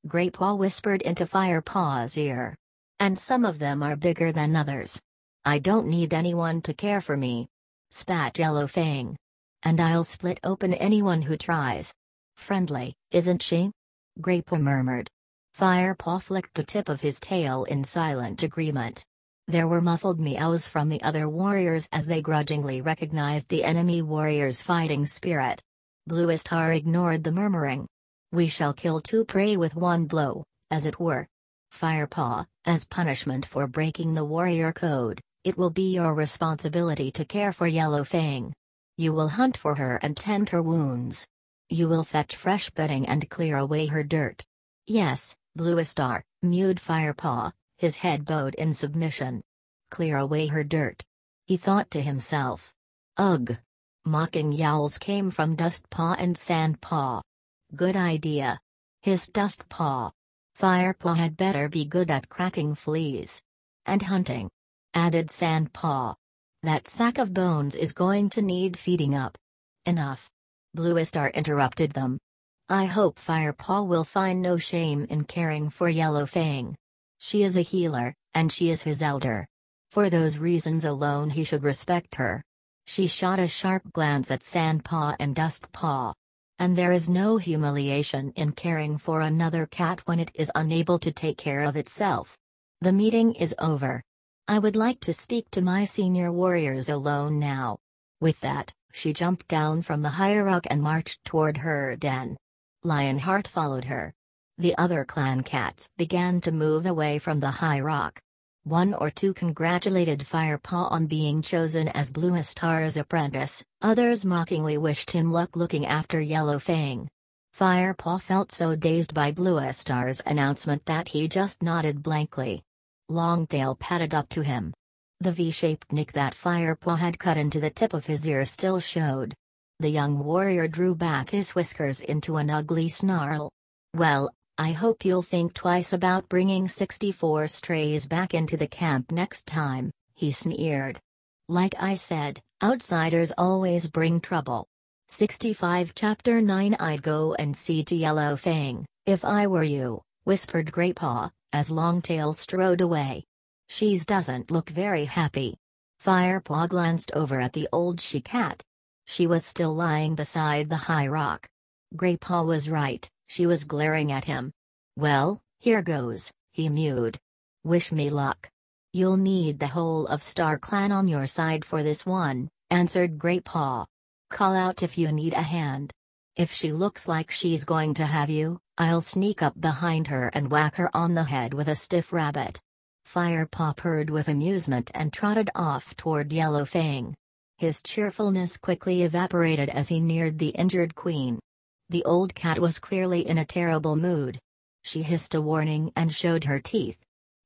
Greypaw whispered into Firepaw's ear. And some of them are bigger than others. I don't need anyone to care for me. Spat Yellow Fang. And I'll split open anyone who tries. Friendly, isn't she? Greypaw murmured. Firepaw flicked the tip of his tail in silent agreement. There were muffled meows from the other warriors as they grudgingly recognized the enemy warrior's fighting spirit. Bluestar ignored the murmuring. We shall kill two prey with one blow, as it were. Firepaw, as punishment for breaking the warrior code, it will be your responsibility to care for Yellow Fang. You will hunt for her and tend her wounds. You will fetch fresh bedding and clear away her dirt. Yes, Bluestar, mewed Firepaw, his head bowed in submission. Clear away her dirt. He thought to himself. Ugh. Mocking yowls came from Dustpaw and Sandpaw. Good idea. Hissed Dustpaw. Firepaw had better be good at cracking fleas. And hunting. Added Sandpaw. That sack of bones is going to need feeding up. Enough. Bluestar interrupted them. I hope Firepaw will find no shame in caring for Yellow Fang. She is a healer, and she is his elder. For those reasons alone he should respect her. She shot a sharp glance at Sandpaw and Dustpaw. And there is no humiliation in caring for another cat when it is unable to take care of itself. The meeting is over. I would like to speak to my senior warriors alone now. With that, she jumped down from the high rock and marched toward her den. Lionheart followed her. The other clan cats began to move away from the high rock. One or two congratulated Firepaw on being chosen as Bluestar's apprentice, others mockingly wished him luck looking after Yellow Fang. Firepaw felt so dazed by Bluestar's announcement that he just nodded blankly. Longtail padded up to him. The V-shaped nick that Firepaw had cut into the tip of his ear still showed. The young warrior drew back his whiskers into an ugly snarl. Well, I hope you'll think twice about bringing 64 strays back into the camp next time, he sneered. Like I said, outsiders always bring trouble. 65 Chapter 9 I'd go and see to Yellow Fang, if I were you, whispered Greypaw, as Longtail strode away. She doesn't look very happy. Firepaw glanced over at the old she-cat. She was still lying beside the high rock. Greypaw was right. She was glaring at him. Well, here goes, he mewed. Wish me luck. You'll need the whole of Star Clan on your side for this one, answered Greypaw. Call out if you need a hand. If she looks like she's going to have you, I'll sneak up behind her and whack her on the head with a stiff rabbit. Firepaw purred with amusement and trotted off toward Yellow Fang. His cheerfulness quickly evaporated as he neared the injured queen. The old cat was clearly in a terrible mood. She hissed a warning and showed her teeth.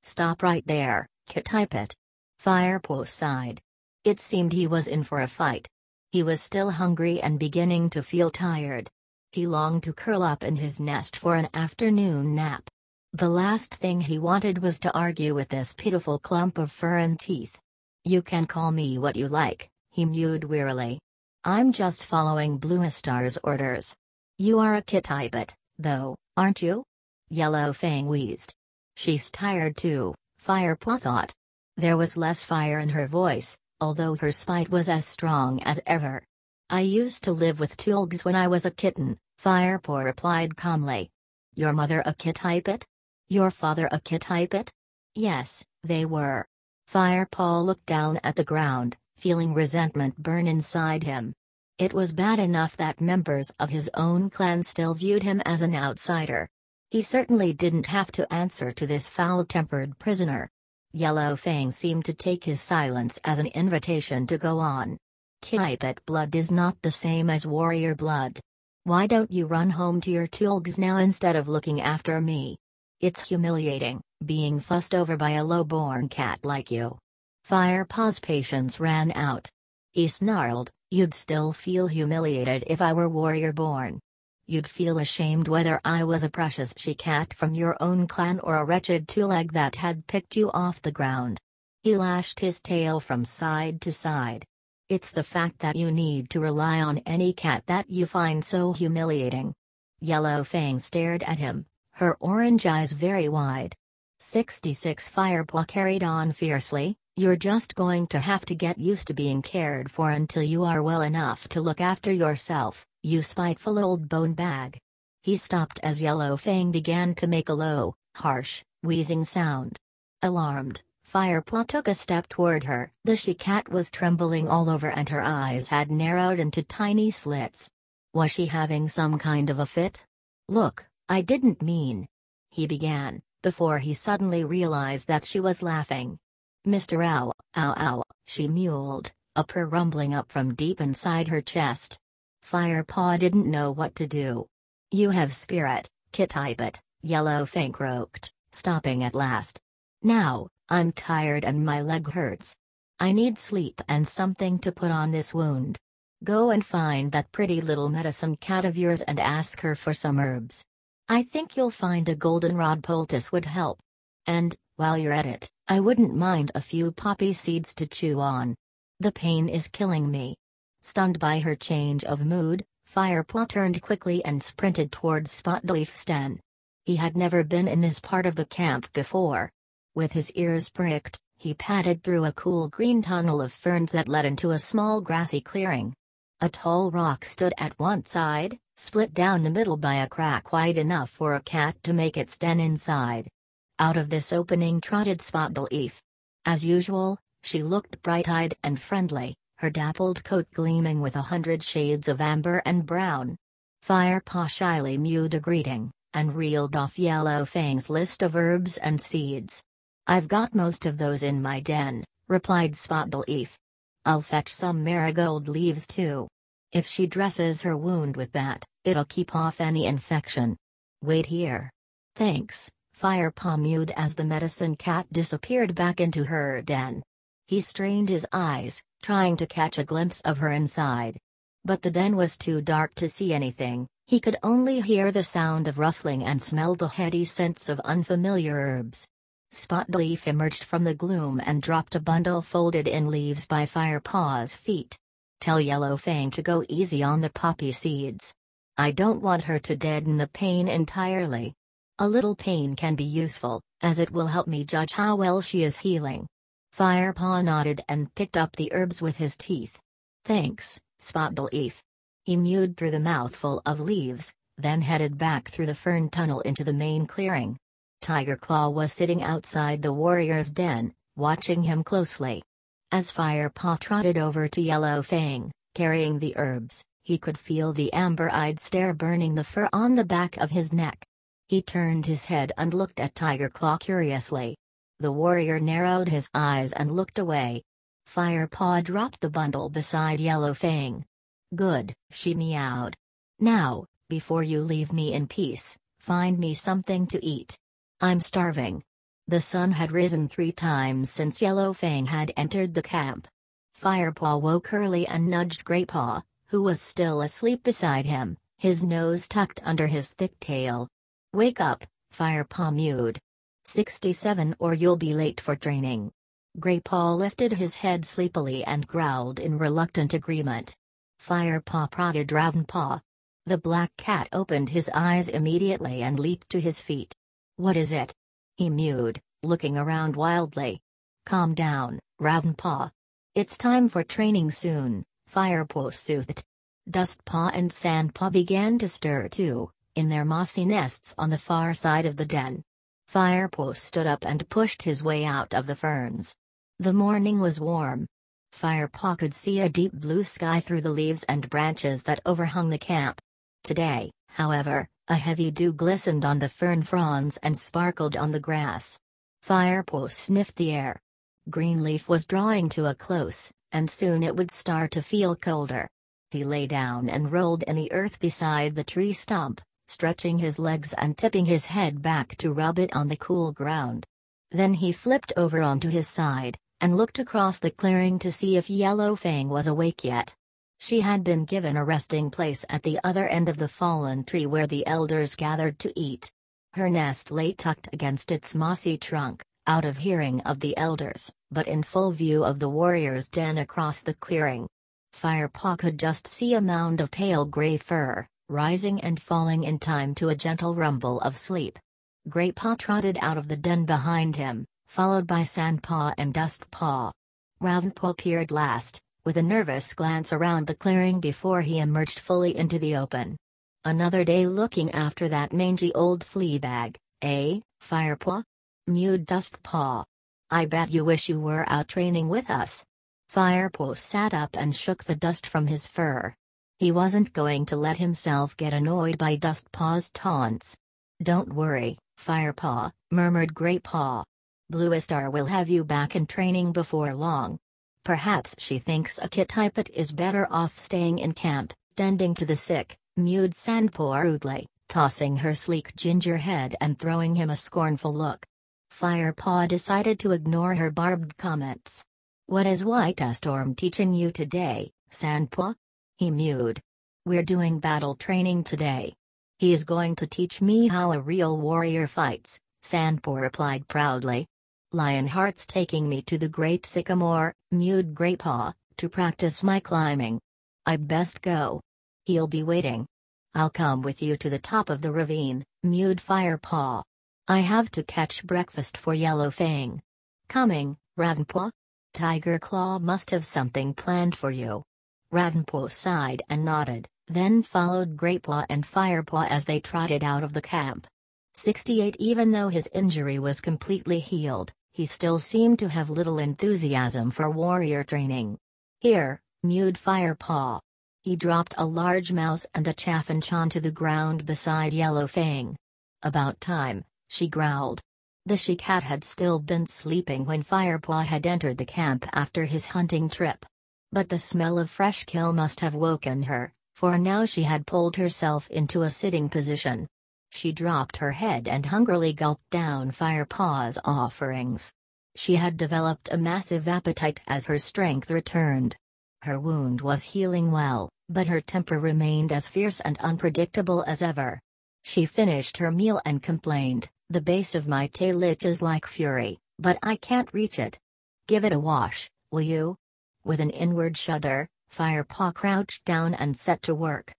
Stop right there, Kittypet. Firepaw sighed. It seemed he was in for a fight. He was still hungry and beginning to feel tired. He longed to curl up in his nest for an afternoon nap. The last thing he wanted was to argue with this pitiful clump of fur and teeth. You can call me what you like, he mewed wearily. I'm just following Bluestar's orders. You are a Kittypet, though, aren't you? Yellow Fang wheezed. She's tired too, Firepaw thought. There was less fire in her voice, although her spite was as strong as ever. I used to live with Tulgs when I was a kitten, Firepaw replied calmly. Your mother a Kittypet? Your father a Kittypet? Yes, they were. Firepaw looked down at the ground, feeling resentment burn inside him. It was bad enough that members of his own clan still viewed him as an outsider. He certainly didn't have to answer to this foul-tempered prisoner. Yellow Fang seemed to take his silence as an invitation to go on. Kipit blood is not the same as warrior blood. Why don't you run home to your tulgs now instead of looking after me? It's humiliating, being fussed over by a low-born cat like you. Firepaw's patience ran out. He snarled, "You'd still feel humiliated if I were warrior-born. You'd feel ashamed whether I was a precious she-cat from your own clan or a wretched two-leg that had picked you off the ground." He lashed his tail from side to side. "It's the fact that you need to rely on any cat that you find so humiliating." Yellow Fang stared at him, her orange eyes very wide. 66 Firepaw carried on fiercely, "You're just going to have to get used to being cared for until you are well enough to look after yourself, you spiteful old bone bag." He stopped as Yellow Fang began to make a low, harsh, wheezing sound. Alarmed, Firepaw took a step toward her. The she-cat was trembling all over and her eyes had narrowed into tiny slits. Was she having some kind of a fit? "Look, I didn't mean," he began, before he suddenly realized that she was laughing. "Mr. Ow, ow ow," she mewled, a purr rumbling up from deep inside her chest. Firepaw didn't know what to do. "You have spirit, Kipit," Yellow Fang croaked, stopping at last. "Now, I'm tired and my leg hurts. I need sleep and something to put on this wound. Go and find that pretty little medicine cat of yours and ask her for some herbs. I think you'll find a goldenrod poultice would help. And, while you're at it, I wouldn't mind a few poppy seeds to chew on. The pain is killing me." Stunned by her change of mood, Firepaw turned quickly and sprinted towards Spotleaf's den. He had never been in this part of the camp before. With his ears pricked, he padded through a cool green tunnel of ferns that led into a small grassy clearing. A tall rock stood at one side, split down the middle by a crack wide enough for a cat to make its den inside. Out of this opening trotted Spotleaf. As usual, she looked bright-eyed and friendly, her dappled coat gleaming with 100 shades of amber and brown. Firepaw shyly mewed a greeting, and reeled off Yellow Fang's list of herbs and seeds. "I've got most of those in my den," replied Spotleaf. "I'll fetch some marigold leaves too. If she dresses her wound with that, it'll keep off any infection. Wait here." "Thanks," Firepaw mewed as the medicine cat disappeared back into her den. He strained his eyes, trying to catch a glimpse of her inside. But the den was too dark to see anything. He could only hear the sound of rustling and smell the heady scents of unfamiliar herbs. Spotleaf emerged from the gloom and dropped a bundle folded in leaves by Firepaw's feet. "Tell Yellow Fang to go easy on the poppy seeds. I don't want her to deaden the pain entirely. A little pain can be useful, as it will help me judge how well she is healing." Firepaw nodded and picked up the herbs with his teeth. "Thanks, Spotleaf." He mewed through the mouthful of leaves, then headed back through the fern tunnel into the main clearing. Tiger Claw was sitting outside the warrior's den, watching him closely. As Firepaw trotted over to Yellow Fang, carrying the herbs, he could feel the amber-eyed stare burning the fur on the back of his neck. He turned his head and looked at Tiger Claw curiously. The warrior narrowed his eyes and looked away. Firepaw dropped the bundle beside Yellow Fang. "Good," she meowed. "Now, before you leave me in peace, find me something to eat. I'm starving." The sun had risen 3 times since Yellow Fang had entered the camp. Firepaw woke early and nudged Greypaw, who was still asleep beside him, his nose tucked under his thick tail. "Wake up," Firepaw mewed. 67 or you'll be late for training." Greypaw lifted his head sleepily and growled in reluctant agreement. Firepaw prodded Ravenpaw. The black cat opened his eyes immediately and leaped to his feet. "What is it?" he mewed, looking around wildly. "Calm down, Ravenpaw. It's time for training soon," Firepaw soothed. Dustpaw and Sandpaw began to stir too, in their mossy nests on the far side of the den. Firepaw stood up and pushed his way out of the ferns. The morning was warm. Firepaw could see a deep blue sky through the leaves and branches that overhung the camp. Today, however, a heavy dew glistened on the fern fronds and sparkled on the grass. Firepaw sniffed the air. Greenleaf was drawing to a close, and soon it would start to feel colder. He lay down and rolled in the earth beside the tree stump, stretching his legs and tipping his head back to rub it on the cool ground. Then he flipped over onto his side, and looked across the clearing to see if Yellow Fang was awake yet. She had been given a resting place at the other end of the fallen tree where the elders gathered to eat. Her nest lay tucked against its mossy trunk, out of hearing of the elders, but in full view of the warrior's den across the clearing. Firepaw could just see a mound of pale gray fur, rising and falling in time to a gentle rumble of sleep. Graypaw trotted out of the den behind him, followed by Sandpaw and Dustpaw. Ravenpaw peered last, with a nervous glance around the clearing before he emerged fully into the open. "Another day looking after that mangy old flea bag, eh, Firepaw?" mewed Dustpaw. "I bet you wish you were out training with us." Firepaw sat up and shook the dust from his fur. He wasn't going to let himself get annoyed by Dustpaw's taunts. "Don't worry, Firepaw," murmured Graypaw. "Bluestar will have you back in training before long. Perhaps she thinks a kit typet is better off staying in camp, tending to the sick," mewed Sandpaw rudely, tossing her sleek ginger head and throwing him a scornful look. Firepaw decided to ignore her barbed comments. "What is Whitestorm teaching you today, Sandpaw?" he mewed. "We're doing battle training today." "He's going to teach me how a real warrior fights," Sandpaw replied proudly. "Lionheart's taking me to the Great Sycamore," mewed Graypaw, "to practice my climbing. I'd best go. He'll be waiting." "I'll come with you to the top of the ravine," mewed Firepaw. "I have to catch breakfast for Yellow Fang." "Coming, Ravenpaw? Tiger Claw must have something planned for you." Ravenpaw sighed and nodded, then followed Graypaw and Firepaw as they trotted out of the camp. 68 Even though his injury was completely healed, he still seemed to have little enthusiasm for warrior training. "Here," mewed Firepaw. He dropped a large mouse and a chaffinch onto the ground beside Yellow Fang. "About time," she growled. The she-cat had still been sleeping when Firepaw had entered the camp after his hunting trip. But the smell of fresh kill must have woken her, for now she had pulled herself into a sitting position. She dropped her head and hungrily gulped down Firepaw's offerings. She had developed a massive appetite as her strength returned. Her wound was healing well, but her temper remained as fierce and unpredictable as ever. She finished her meal and complained, "The base of my tail itches like fury, but I can't reach it. Give it a wash, will you?" With an inward shudder, Firepaw crouched down and set to work.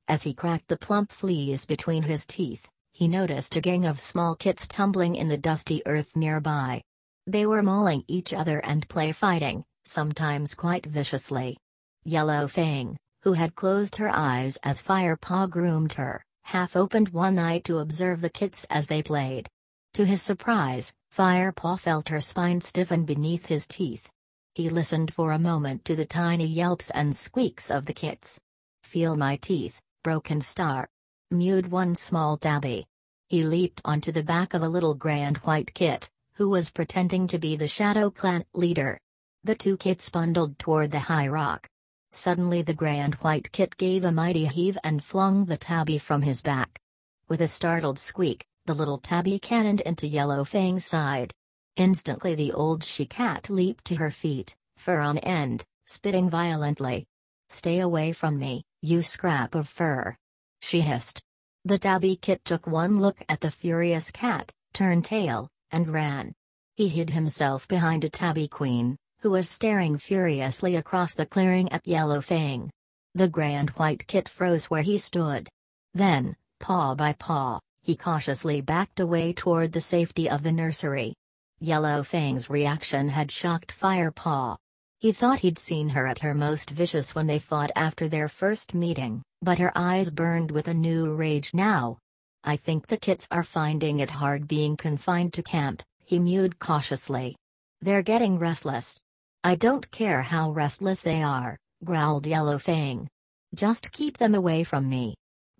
As he cracked the plump fleas between his teeth, he noticed a gang of small kits tumbling in the dusty earth nearby. They were mauling each other and play-fighting, sometimes quite viciously. Yellow Fang, who had closed her eyes as Firepaw groomed her, half opened one eye to observe the kits as they played. To his surprise, Firepaw felt her spine stiffen beneath his teeth. He listened for a moment to the tiny yelps and squeaks of the kits. "Feel my teeth, Broken Star," mewed one small tabby. He leaped onto the back of a little gray and white kit, who was pretending to be the Shadow Clan leader. The two kits bundled toward the high rock. Suddenly the gray and white kit gave a mighty heave and flung the tabby from his back. With a startled squeak, the little tabby cannoned into Yellow Fang's side. Instantly the old she-cat leaped to her feet, fur on end, spitting violently. "Stay away from me, you scrap of fur!" she hissed. The tabby kit took one look at the furious cat, turned tail, and ran. He hid himself behind a tabby queen, who was staring furiously across the clearing at Yellow Fang. The gray and white kit froze where he stood. Then, paw by paw, he cautiously backed away toward the safety of the nursery. Yellow Fang's reaction had shocked Firepaw. He thought he'd seen her at her most vicious when they fought after their first meeting, but her eyes burned with a new rage now. "I think the kits are finding it hard being confined to camp," he mewed cautiously. "They're getting restless." "I don't care how restless they are," growled Yellow Fang. "Just keep them away from me."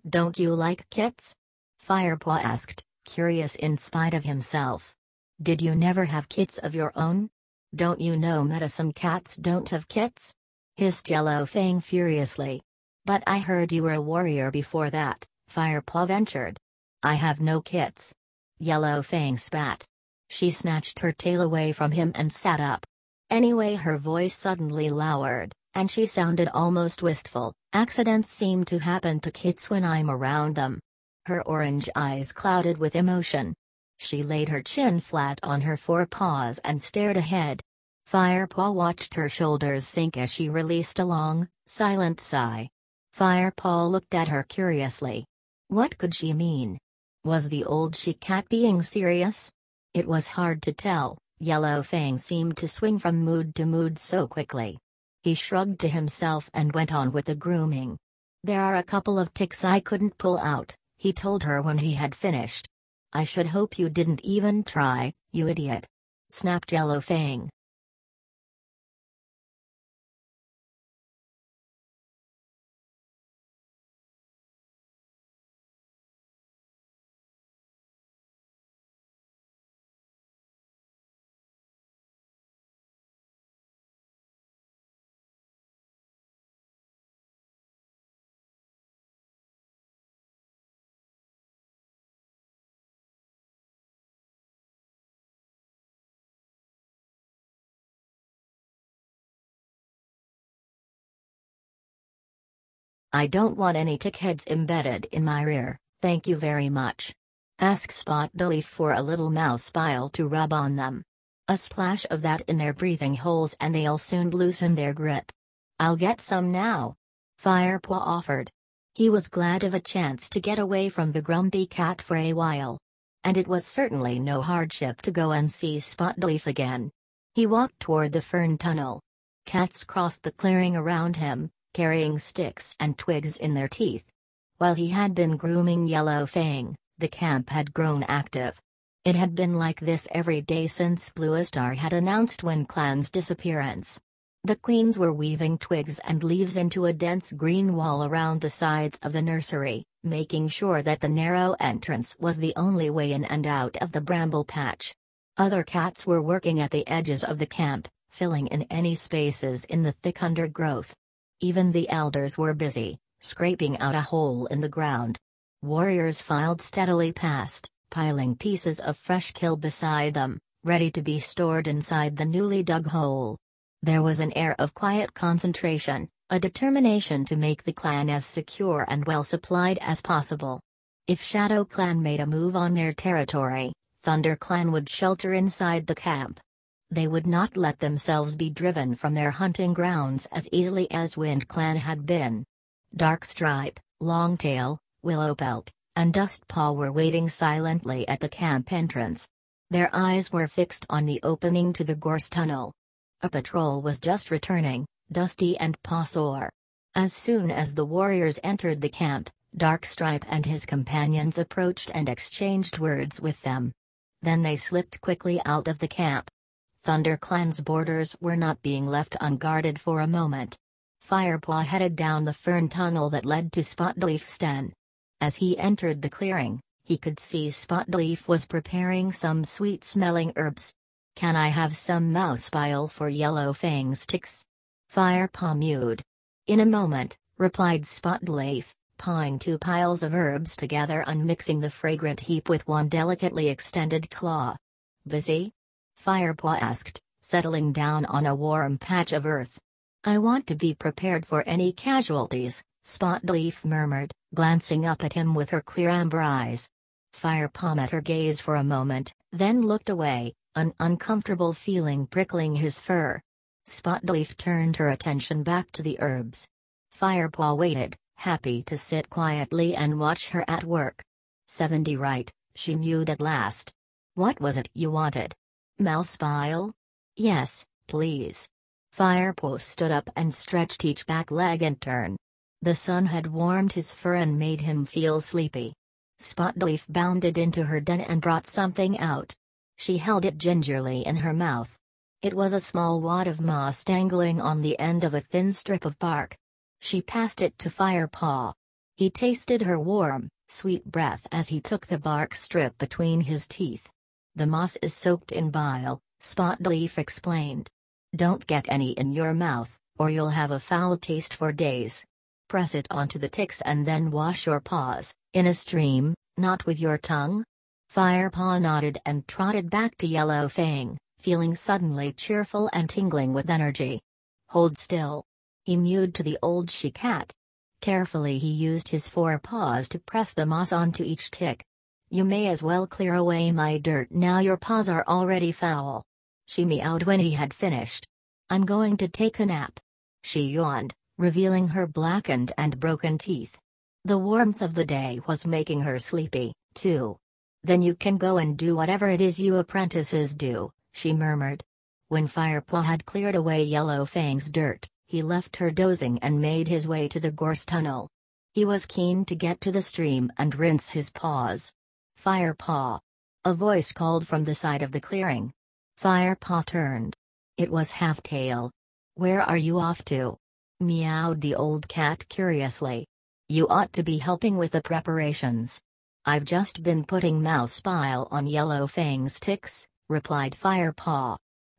"Don't you like kits?" Firepaw asked, curious in spite of himself. "Did you never have kits of your own?" Don't you know medicine cats don't have kits? Hissed Yellow Fang furiously. But I heard you were a warrior before that, Firepaw ventured. I have no kits. Yellow Fang spat. She snatched her tail away from him and sat up. Anyway, her voice suddenly lowered, and she sounded almost wistful. Accidents seem to happen to kits when I'm around them. Her orange eyes clouded with emotion. She laid her chin flat on her forepaws and stared ahead. Firepaw watched her shoulders sink as she released a long, silent sigh. Firepaw looked at her curiously. What could she mean? Was the old she-cat being serious? It was hard to tell. Yellow Fang seemed to swing from mood to mood so quickly. He shrugged to himself and went on with the grooming. There are a couple of ticks I couldn't pull out, he told her when he had finished. I should hope you didn't even try, you idiot. Snapped Yellow Fang. I don't want any tickheads embedded in my rear, thank you very much. Ask Spotleaf for a little mouse bile to rub on them. A splash of that in their breathing holes and they'll soon loosen their grip. I'll get some now. Firepaw offered. He was glad of a chance to get away from the grumpy cat for a while. And it was certainly no hardship to go and see Spotleaf again. He walked toward the fern tunnel. Cats crossed the clearing around him, carrying sticks and twigs in their teeth. While he had been grooming Yellow Fang, the camp had grown active. It had been like this every day since Bluestar had announced WindClan's disappearance. The queens were weaving twigs and leaves into a dense green wall around the sides of the nursery, making sure that the narrow entrance was the only way in and out of the bramble patch. Other cats were working at the edges of the camp, filling in any spaces in the thick undergrowth. Even the elders were busy, scraping out a hole in the ground. Warriors filed steadily past, piling pieces of fresh kill beside them, ready to be stored inside the newly dug hole. There was an air of quiet concentration, a determination to make the clan as secure and well supplied as possible. If Shadow Clan made a move on their territory, Thunder Clan would shelter inside the camp. They would not let themselves be driven from their hunting grounds as easily as Wind Clan had been. Darkstripe, Longtail, Willowpelt, and Dustpaw were waiting silently at the camp entrance. Their eyes were fixed on the opening to the gorse tunnel. A patrol was just returning, Dusty and Pawsore. As soon as the warriors entered the camp, Darkstripe and his companions approached and exchanged words with them. Then they slipped quickly out of the camp. Thunder Clan's borders were not being left unguarded for a moment. Firepaw headed down the fern tunnel that led to Spotleaf's den. As he entered the clearing, he could see Spotleaf was preparing some sweet-smelling herbs. Can I have some mouse bile for Yellow Fang's ticks? Firepaw mewed. In a moment, replied Spotleaf, pawing two piles of herbs together and mixing the fragrant heap with one delicately extended claw. Busy? Firepaw asked, settling down on a warm patch of earth. I want to be prepared for any casualties, Spotleaf murmured, glancing up at him with her clear amber eyes. Firepaw met her gaze for a moment, then looked away, an uncomfortable feeling prickling his fur. Spotleaf turned her attention back to the herbs. Firepaw waited, happy to sit quietly and watch her at work. 70 right, she mewed at last. What was it you wanted? Mouse bile? Yes, please. Firepaw stood up and stretched each back leg in turn. The sun had warmed his fur and made him feel sleepy. Spotleaf bounded into her den and brought something out. She held it gingerly in her mouth. It was a small wad of moss dangling on the end of a thin strip of bark. She passed it to Firepaw. He tasted her warm, sweet breath as he took the bark strip between his teeth. The moss is soaked in bile, Spotleaf explained. Don't get any in your mouth, or you'll have a foul taste for days. Press it onto the ticks and then wash your paws, in a stream, not with your tongue. Firepaw nodded and trotted back to Yellow Fang, feeling suddenly cheerful and tingling with energy. Hold still. He mewed to the old she-cat. Carefully he used his forepaws to press the moss onto each tick. You may as well clear away my dirt now, your paws are already foul. She meowed when he had finished. I'm going to take a nap. She yawned, revealing her blackened and broken teeth. The warmth of the day was making her sleepy, too. Then you can go and do whatever it is you apprentices do, she murmured. When Firepaw had cleared away Yellow Fang's dirt, he left her dozing and made his way to the gorse tunnel. He was keen to get to the stream and rinse his paws. Firepaw. A voice called from the side of the clearing. Firepaw turned. It was Halftail. Where are you off to? Meowed the old cat curiously. You ought to be helping with the preparations. I've just been putting mouse bile on Yellow Fang's ticks, replied Firepaw.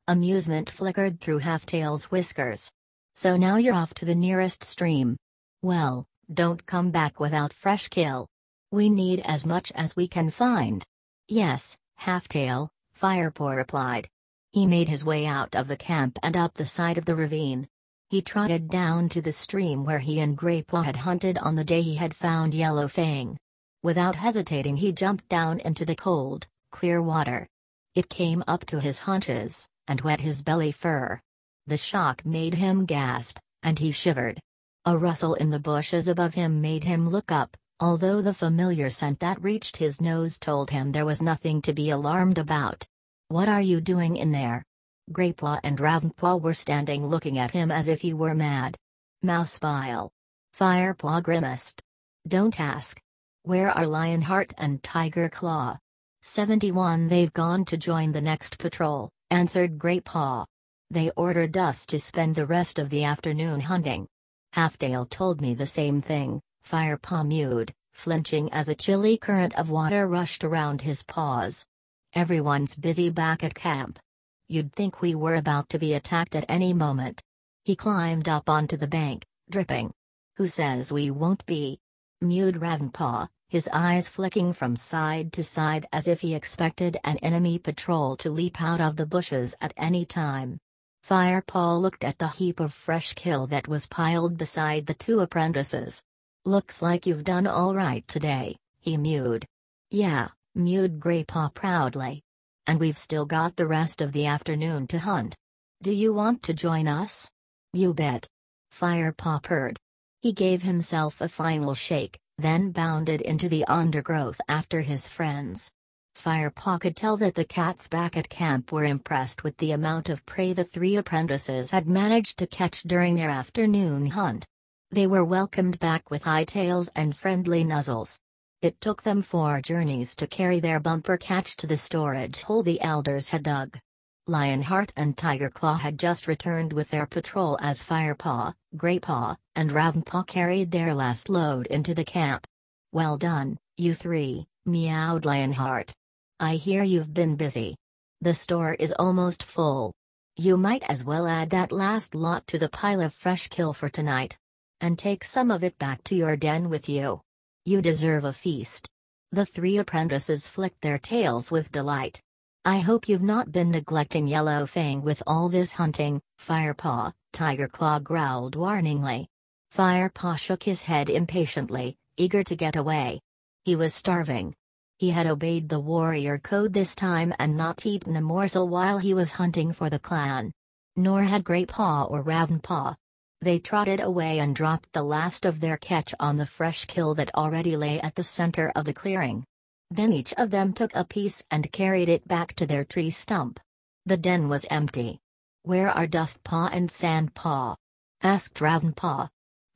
Amusement flickered through Halftail's whiskers. So now you're off to the nearest stream. Well, don't come back without fresh kill. We need as much as we can find. Yes, Halftail, Firepaw replied. He made his way out of the camp and up the side of the ravine. He trotted down to the stream where he and Greypaw had hunted on the day he had found Yellow Fang. Without hesitating he jumped down into the cold, clear water. It came up to his haunches, and wet his belly fur. The shock made him gasp, and he shivered. A rustle in the bushes above him made him look up, although the familiar scent that reached his nose told him there was nothing to be alarmed about. What are you doing in there? Greypaw and Ravenpaw were standing looking at him as if he were mad. Mouse bile. Firepaw grimaced. Don't ask. Where are Lionheart and Tiger Claw? 71. They've gone to join the next patrol, answered Greypaw. They ordered us to spend the rest of the afternoon hunting. Halftail told me the same thing, Firepaw mewed, flinching as a chilly current of water rushed around his paws. Everyone's busy back at camp. You'd think we were about to be attacked at any moment. He climbed up onto the bank, dripping. Who says we won't be? Mewed Ravenpaw, his eyes flicking from side to side as if he expected an enemy patrol to leap out of the bushes at any time. Firepaw looked at the heap of fresh kill that was piled beside the two apprentices. Looks like you've done all right today, he mewed. Yeah, mewed Greypaw proudly. And we've still got the rest of the afternoon to hunt. Do you want to join us? You bet. Firepaw purred. He gave himself a final shake, then bounded into the undergrowth after his friends. Firepaw could tell that the cats back at camp were impressed with the amount of prey the three apprentices had managed to catch during their afternoon hunt. They were welcomed back with high tails and friendly nuzzles. It took them 4 journeys to carry their bumper catch to the storage hole the elders had dug. Lionheart and Tiger Claw had just returned with their patrol as Firepaw, Greypaw, and Ravenpaw carried their last load into the camp. Well done, you three, meowed Lionheart. I hear you've been busy. The store is almost full. You might as well add that last lot to the pile of fresh kill for tonight. And take some of it back to your den with you. You deserve a feast. The 3 apprentices flicked their tails with delight. I hope you've not been neglecting Yellow Fang with all this hunting, Firepaw, Tiger Claw growled warningly. Firepaw shook his head impatiently, eager to get away. He was starving. He had obeyed the warrior code this time and not eaten a morsel while he was hunting for the clan. Nor had Greypaw or Ravenpaw. They trotted away and dropped the last of their catch on the fresh kill that already lay at the center of the clearing. Then each of them took a piece and carried it back to their tree stump. The den was empty. Where are Dustpaw and Sandpaw? Asked Ravenpaw.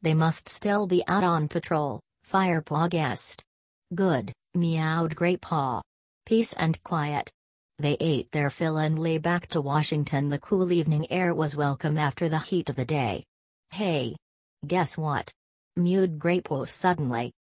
They must still be out on patrol, Firepaw guessed. Good, meowed Greypaw. Peace and quiet. They ate their fill and lay back to Washington. The cool evening air was welcome after the heat of the day. Hey! Guess what? Mewed Greypaw suddenly.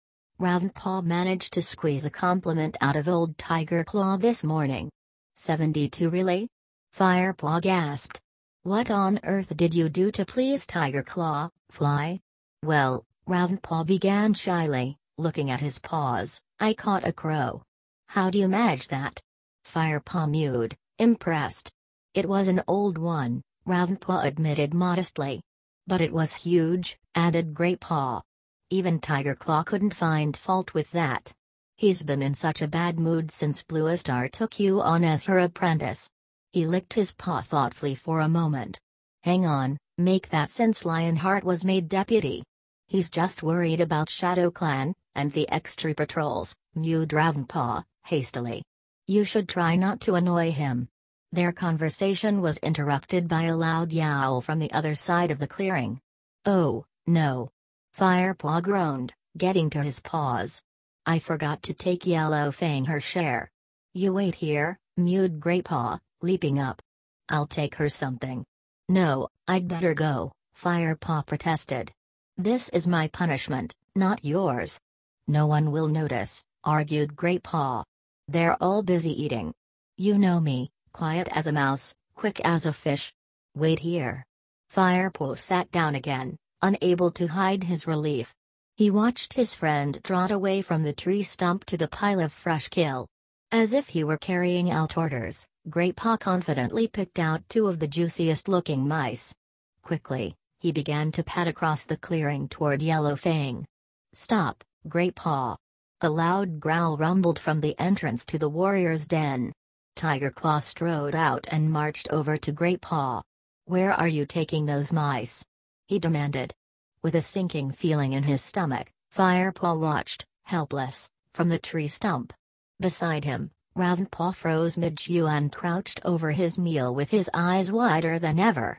Ravenpaw managed to squeeze a compliment out of old Tiger Claw this morning. 72 really? Firepaw gasped. What on earth did you do to please Tiger Claw, Fly? Well, Roundpaw began shyly, looking at his paws. I caught a crow. How do you manage that? Firepaw mewed, impressed. It was an old one, Roundpaw admitted modestly. But it was huge, added Greypaw. Even Tiger Claw couldn't find fault with that. He's been in such a bad mood since Bluestar took you on as her apprentice. He licked his paw thoughtfully for a moment. Hang on, make that since Lionheart was made deputy. He's just worried about Shadow Clan, and the extra patrols, mewed Roundpaw, hastily. You should try not to annoy him. Their conversation was interrupted by a loud yowl from the other side of the clearing. Oh, no. Firepaw groaned, getting to his paws. I forgot to take Yellowfang her share. You wait here, mewed Greypaw, leaping up. I'll take her something. No, I'd better go, Firepaw protested. This is my punishment, not yours. No one will notice, argued Greypaw. They're all busy eating. You know me, quiet as a mouse, quick as a fish. Wait here. Firepaw sat down again, unable to hide his relief. He watched his friend trot away from the tree stump to the pile of fresh kill. As if he were carrying out orders, Greypaw confidently picked out two of the juiciest-looking mice. Quickly, he began to pad across the clearing toward Yellowfang. Stop, Greypaw. A loud growl rumbled from the entrance to the warrior's den. Tiger Claw strode out and marched over to Greypaw. Where are you taking those mice? He demanded. With a sinking feeling in his stomach, Firepaw watched, helpless, from the tree stump. Beside him, Roundpaw froze mid-chew and crouched over his meal with his eyes wider than ever.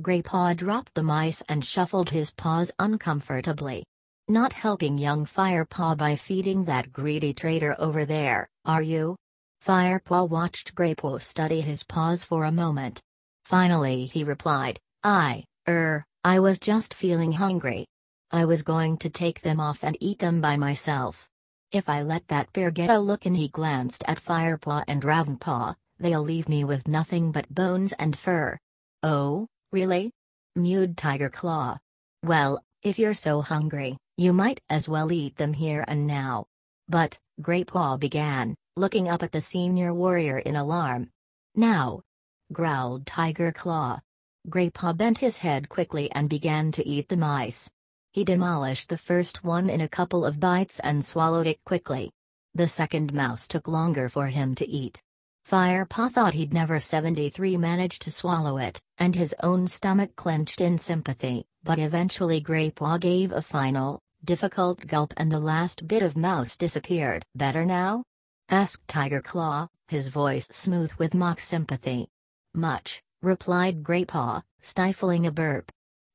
Greypaw dropped the mice and shuffled his paws uncomfortably. Not helping young Firepaw by feeding that greedy traitor over there, are you? Firepaw watched Greypaw study his paws for a moment. Finally he replied, I was just feeling hungry. I was going to take them off and eat them by myself. If I let that bear get a look, and he glanced at Firepaw and Roundpaw, they'll leave me with nothing but bones and fur. Oh, really? Mewed Tiger Claw. Well, if you're so hungry, you might as well eat them here and now. But, Greypaw began, looking up at the senior warrior in alarm. Now, growled Tiger Claw. Greypaw bent his head quickly and began to eat the mice. He demolished the first one in a couple of bites and swallowed it quickly. The second mouse took longer for him to eat. Firepaw thought he'd never 73 manage to swallow it, and his own stomach clenched in sympathy, but eventually Greypaw gave a final, difficult gulp and the last bit of mouse disappeared. Better now? Asked Tiger Claw, his voice smooth with mock sympathy. Much, replied Greypaw, stifling a burp.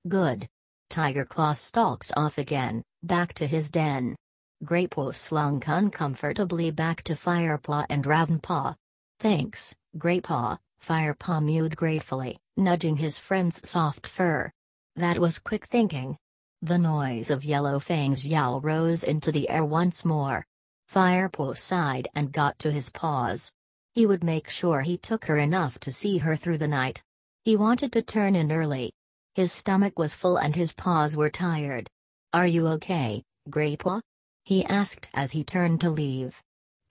Good. Tiger Claw stalked off again, back to his den. Greypaw slunk uncomfortably back to Firepaw and Roundpaw. Thanks, Greypaw, Firepaw mewed gratefully, nudging his friend's soft fur. That was quick thinking. The noise of Yellowfang's yowl rose into the air once more. Firepaw sighed and got to his paws. He would make sure he took her enough to see her through the night. He wanted to turn in early. His stomach was full and his paws were tired. Are you okay, Greypaw? He asked as he turned to leave.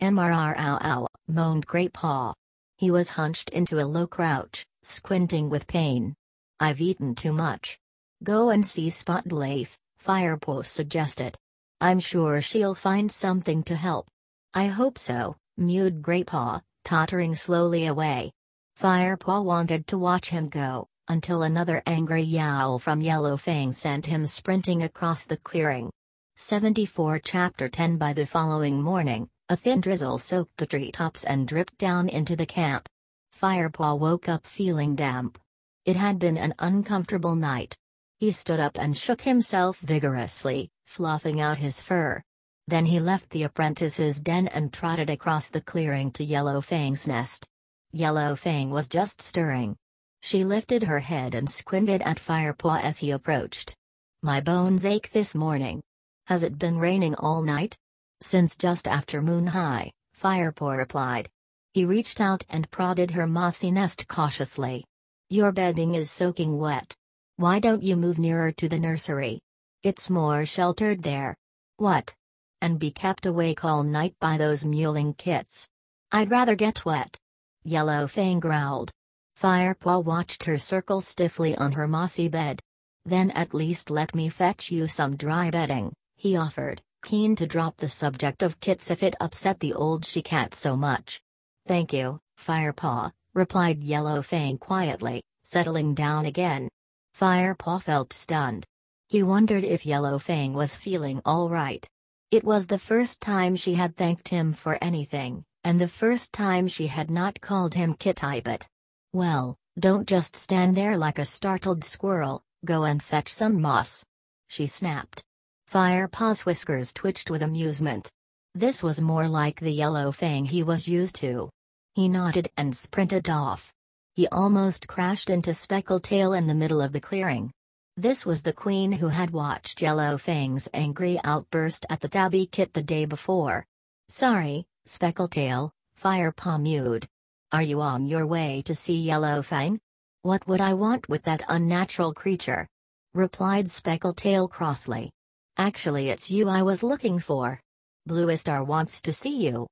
Ow, moaned Greypaw. He was hunched into a low crouch, squinting with pain. I've eaten too much. Go and see Spotleaf, Firepaw suggested. I'm sure she'll find something to help. I hope so, mewed Greypaw, tottering slowly away. Firepaw wanted to watch him go, until another angry yowl from Yellowfang sent him sprinting across the clearing. 74 Chapter 10 By the following morning, a thin drizzle soaked the treetops and dripped down into the camp. Firepaw woke up feeling damp. It had been an uncomfortable night. He stood up and shook himself vigorously, fluffing out his fur. Then he left the apprentice's den and trotted across the clearing to Yellowfang's nest. Yellowfang was just stirring. She lifted her head and squinted at Firepaw as he approached. My bones ache this morning. Has it been raining all night? Since just after moon high, Firepaw replied. He reached out and prodded her mossy nest cautiously. Your bedding is soaking wet. Why don't you move nearer to the nursery? It's more sheltered there. What? And be kept awake all night by those mewling kits? I'd rather get wet. Yellowfang growled. Firepaw watched her circle stiffly on her mossy bed. Then at least let me fetch you some dry bedding, he offered, keen to drop the subject of kits if it upset the old she-cat so much. Thank you, Firepaw, replied Yellowfang quietly, settling down again. Firepaw felt stunned. He wondered if Yellowfang was feeling all right. It was the first time she had thanked him for anything, and the first time she had not called him Kit-Ibet. Well, don't just stand there like a startled squirrel, go and fetch some moss. She snapped. Firepaw's whiskers twitched with amusement. This was more like the Yellowfang he was used to. He nodded and sprinted off. He almost crashed into Speckletail in the middle of the clearing. This was the queen who had watched Yellowfang's angry outburst at the tabby kit the day before. Sorry, Speckletail, Firepaw mewed. Are you on your way to see Yellowfang? What would I want with that unnatural creature? Replied Speckletail crossly. Actually, it's you I was looking for. Bluestar wants to see you.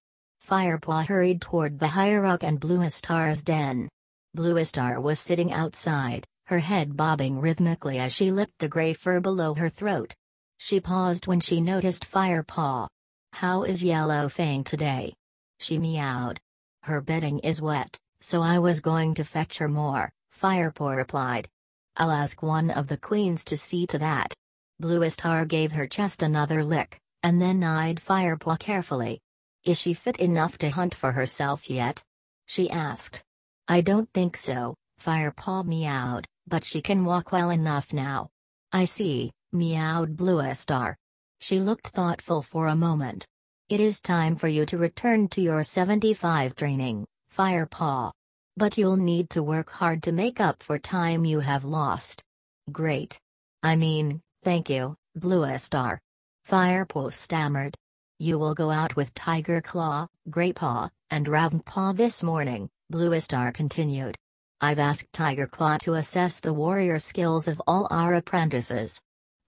Firepaw hurried toward the hierarch and Bluestar's den. Bluestar was sitting outside, her head bobbing rhythmically as she licked the gray fur below her throat. She paused when she noticed Firepaw. How is Yellowfang today? She meowed. Her bedding is wet, so I was going to fetch her more, Firepaw replied. I'll ask one of the queens to see to that. Bluestar gave her chest another lick, and then eyed Firepaw carefully. Is she fit enough to hunt for herself yet? She asked. I don't think so, Firepaw meowed, but she can walk well enough now. I see, meowed Bluestar. She looked thoughtful for a moment. It is time for you to return to your 75 training, Firepaw. But you'll need to work hard to make up for time you have lost. Great. Thank you, Bluestar. Firepaw stammered. You will go out with Tiger Claw, Greypaw, and Ravenpaw this morning, Bluestar continued. I've asked Tiger Claw to assess the warrior skills of all our apprentices.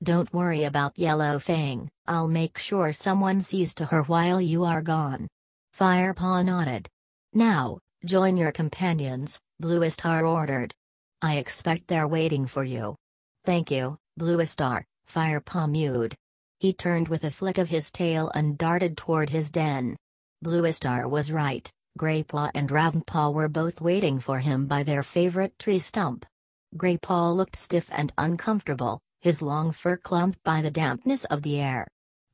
Don't worry about Yellowfang, I'll make sure someone sees to her while you are gone. Firepaw nodded. Now, join your companions, Bluestar ordered. I expect they're waiting for you. Thank you, Bluestar, Firepaw mewed. He turned with a flick of his tail and darted toward his den. Bluestar was right, Greypaw and Ravenpaw were both waiting for him by their favorite tree stump. Greypaw looked stiff and uncomfortable, his long fur clumped by the dampness of the air.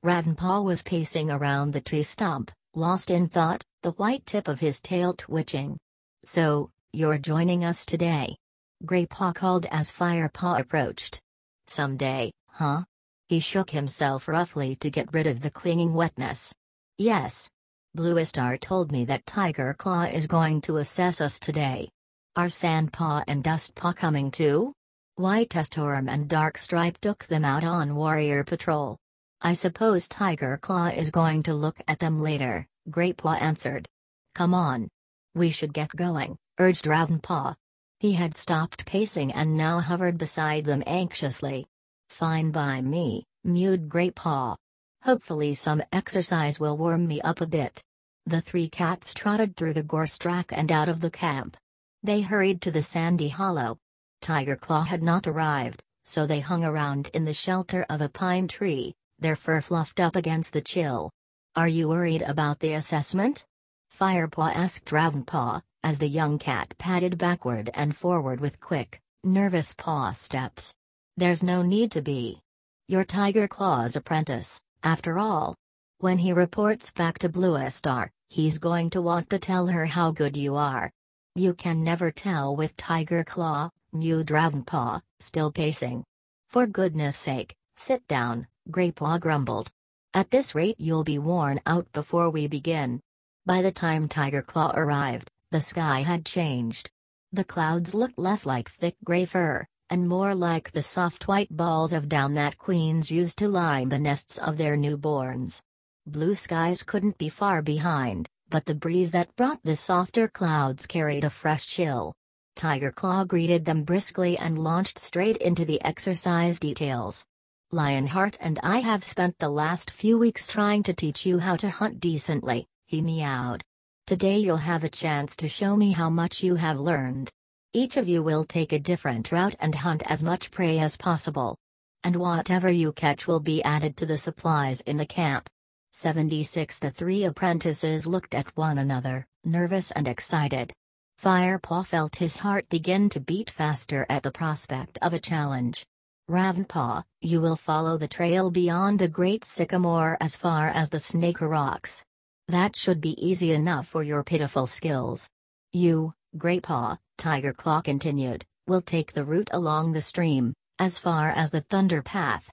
Ravenpaw was pacing around the tree stump, lost in thought, the white tip of his tail twitching. So, you're joining us today? Greypaw called as Firepaw approached. Someday, huh? He shook himself roughly to get rid of the clinging wetness. Yes. Bluestar told me that Tiger Claw is going to assess us today. Are Sandpaw and Dustpaw coming too? Whitestorm and Darkstripe took them out on warrior patrol. I suppose Tiger Claw is going to look at them later, Greypaw answered. Come on. We should get going, urged Ravenpaw. He had stopped pacing and now hovered beside them anxiously. Fine by me, mewed Greypaw. Hopefully some exercise will warm me up a bit. The three cats trotted through the gorse track and out of the camp. They hurried to the sandy hollow. Tiger Claw had not arrived, so they hung around in the shelter of a pine tree, their fur fluffed up against the chill. Are you worried about the assessment? Firepaw asked Ravenpaw, as the young cat padded backward and forward with quick, nervous paw steps. There's no need to be. You're Tiger Claw's apprentice, after all. When he reports back to Bluestar, he's going to want to tell her how good you are. You can never tell with Tiger Claw, mewed Ravenpaw, still pacing. For goodness sake, sit down, Greypaw grumbled. At this rate you'll be worn out before we begin. By the time Tiger Claw arrived, the sky had changed. The clouds looked less like thick gray fur, and more like the soft white balls of down that queens used to line the nests of their newborns. Blue skies couldn't be far behind, but the breeze that brought the softer clouds carried a fresh chill. Tiger Claw greeted them briskly and launched straight into the exercise details. "Lionheart and I have spent the last few weeks trying to teach you how to hunt decently," he meowed. "Today you'll have a chance to show me how much you have learned. Each of you will take a different route and hunt as much prey as possible. And whatever you catch will be added to the supplies in the camp." 76 The three apprentices looked at one another, nervous and excited. Firepaw felt his heart begin to beat faster at the prospect of a challenge. "Ravenpaw, you will follow the trail beyond the great sycamore as far as the Snake Rocks. That should be easy enough for your pitiful skills. You, Greypaw," Tiger Claw continued, "will take the route along the stream, as far as the Thunder Path."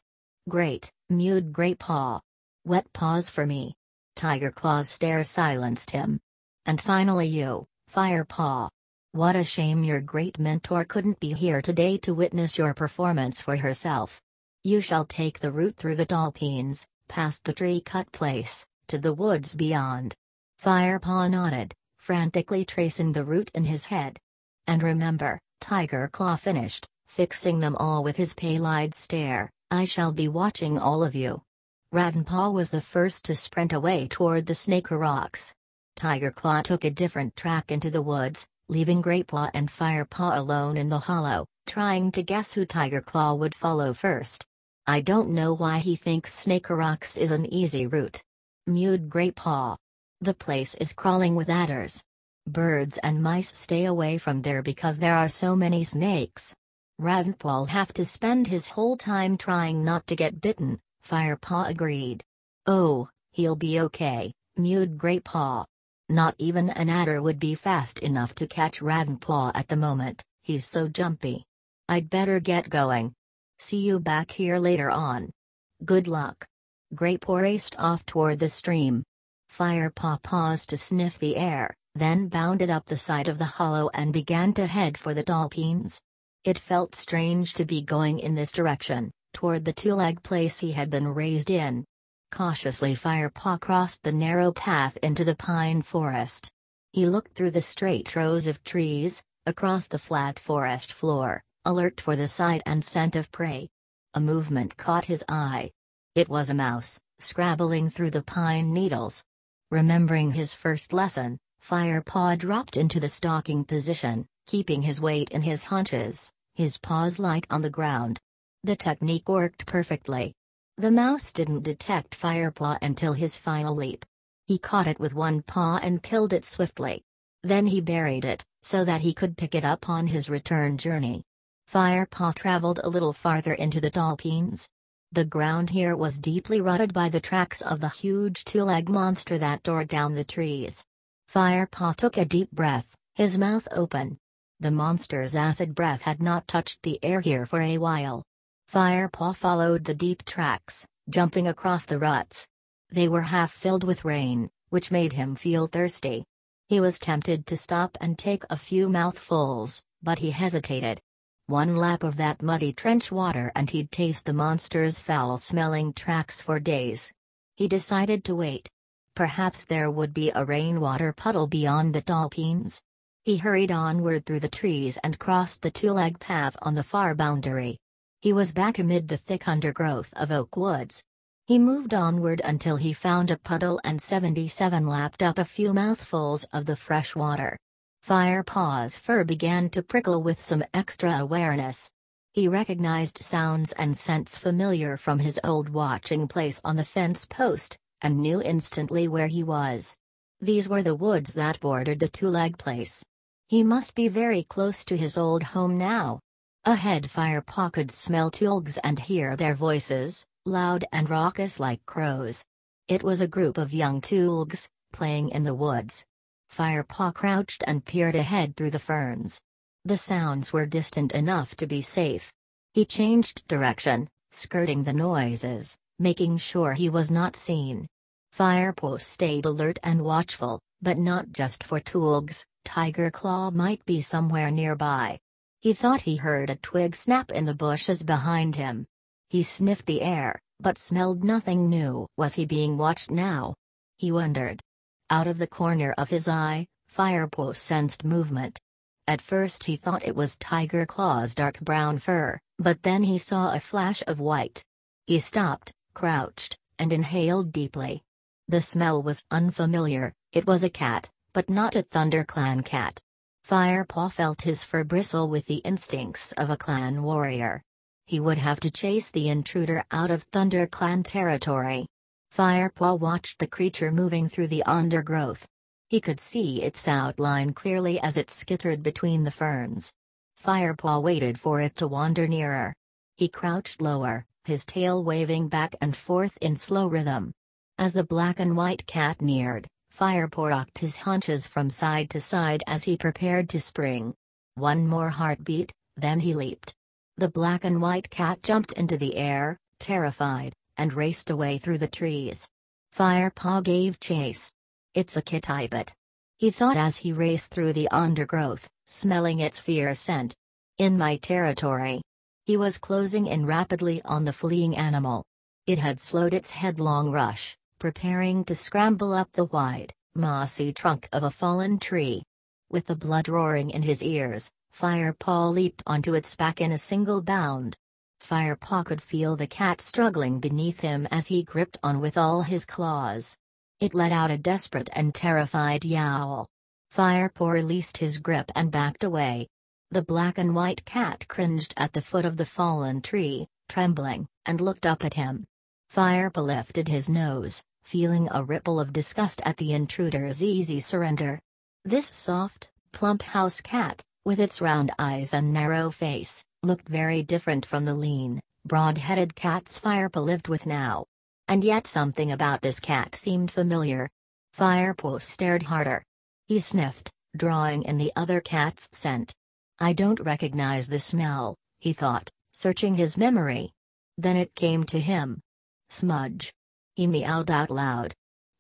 "Great," mewed Greypaw. "Wet paws for me." Tiger Claw's stare silenced him. "And finally you, Firepaw. What a shame your great mentor couldn't be here today to witness your performance for herself. You shall take the route through the Dalpines, past the tree-cut place, to the woods beyond." Firepaw nodded, frantically tracing the route in his head. "And remember," Tiger Claw finished, fixing them all with his pale-eyed stare, "I shall be watching all of you." Ravenpaw was the first to sprint away toward the Snake Rocks. Tiger Claw took a different track into the woods, leaving Greypaw and Firepaw alone in the hollow, trying to guess who Tiger Claw would follow first. "I don't know why he thinks Snake Rocks is an easy route," mewed Greypaw. "The place is crawling with adders. Birds and mice stay away from there because there are so many snakes. Ravenpaw'll have to spend his whole time trying not to get bitten," Firepaw agreed. "Oh, he'll be okay," mewed Greypaw. "Not even an adder would be fast enough to catch Ravenpaw at the moment, he's so jumpy. I'd better get going. See you back here later on. Good luck." Greypaw raced off toward the stream. Firepaw paused to sniff the air, then bounded up the side of the hollow and began to head for the Dalpines. It felt strange to be going in this direction, toward the two-leg place he had been raised in. Cautiously Firepaw crossed the narrow path into the pine forest. He looked through the straight rows of trees, across the flat forest floor, alert for the sight and scent of prey. A movement caught his eye. It was a mouse, scrabbling through the pine needles. Remembering his first lesson, Firepaw dropped into the stalking position, keeping his weight in his haunches, his paws light on the ground. The technique worked perfectly. The mouse didn't detect Firepaw until his final leap. He caught it with one paw and killed it swiftly. Then he buried it, so that he could pick it up on his return journey. Firepaw traveled a little farther into the Dalpines. The ground here was deeply rutted by the tracks of the huge two-leg monster that tore down the trees. Firepaw took a deep breath, his mouth open. The monster's acid breath had not touched the air here for a while. Firepaw followed the deep tracks, jumping across the ruts. They were half filled with rain, which made him feel thirsty. He was tempted to stop and take a few mouthfuls, but he hesitated. One lap of that muddy trench water and he'd taste the monster's foul-smelling tracks for days. He decided to wait. Perhaps there would be a rainwater puddle beyond the Dalpines. He hurried onward through the trees and crossed the two-leg path on the far boundary. He was back amid the thick undergrowth of oak woods. He moved onward until he found a puddle and 77 lapped up a few mouthfuls of the fresh water. Firepaw's fur began to prickle with some extra awareness. He recognized sounds and scents familiar from his old watching place on the fence post, and knew instantly where he was. These were the woods that bordered the two-leg place. He must be very close to his old home now. Ahead Firepaw could smell Tulgs and hear their voices, loud and raucous like crows. It was a group of young Tulgs, playing in the woods. Firepaw crouched and peered ahead through the ferns. The sounds were distant enough to be safe. He changed direction, skirting the noises, making sure he was not seen. Firepaw stayed alert and watchful, but not just for Tulgs. Tiger Claw might be somewhere nearby. He thought he heard a twig snap in the bushes behind him. He sniffed the air, but smelled nothing new. Was he being watched now? He wondered. Out of the corner of his eye, Firepaw sensed movement. At first he thought it was Tiger Claw's dark brown fur, but then he saw a flash of white. He stopped, crouched, and inhaled deeply. The smell was unfamiliar. It was a cat, but not a ThunderClan cat. Firepaw felt his fur bristle with the instincts of a clan warrior. He would have to chase the intruder out of ThunderClan territory. Firepaw watched the creature moving through the undergrowth. He could see its outline clearly as it skittered between the ferns. Firepaw waited for it to wander nearer. He crouched lower, his tail waving back and forth in slow rhythm. As the black and white cat neared, Firepaw rocked his haunches from side to side as he prepared to spring. One more heartbeat, then he leaped. The black and white cat jumped into the air, terrified, and raced away through the trees. Firepaw gave chase. "It's a kitibet," he thought as he raced through the undergrowth, smelling its fierce scent. "In my territory." He was closing in rapidly on the fleeing animal. It had slowed its headlong rush, preparing to scramble up the wide, mossy trunk of a fallen tree. With the blood roaring in his ears, Firepaw leaped onto its back in a single bound. Firepaw could feel the cat struggling beneath him as he gripped on with all his claws. It let out a desperate and terrified yowl. Firepaw released his grip and backed away. The black and white cat cringed at the foot of the fallen tree, trembling, and looked up at him. Firepaw lifted his nose, feeling a ripple of disgust at the intruder's easy surrender. This soft, plump house cat, with its round eyes and narrow face, looked very different from the lean, broad-headed cats Firepaw lived with now. And yet something about this cat seemed familiar. Firepaw stared harder. He sniffed, drawing in the other cat's scent. "I don't recognize the smell," he thought, searching his memory. Then it came to him. "Smudge." He meowed out loud.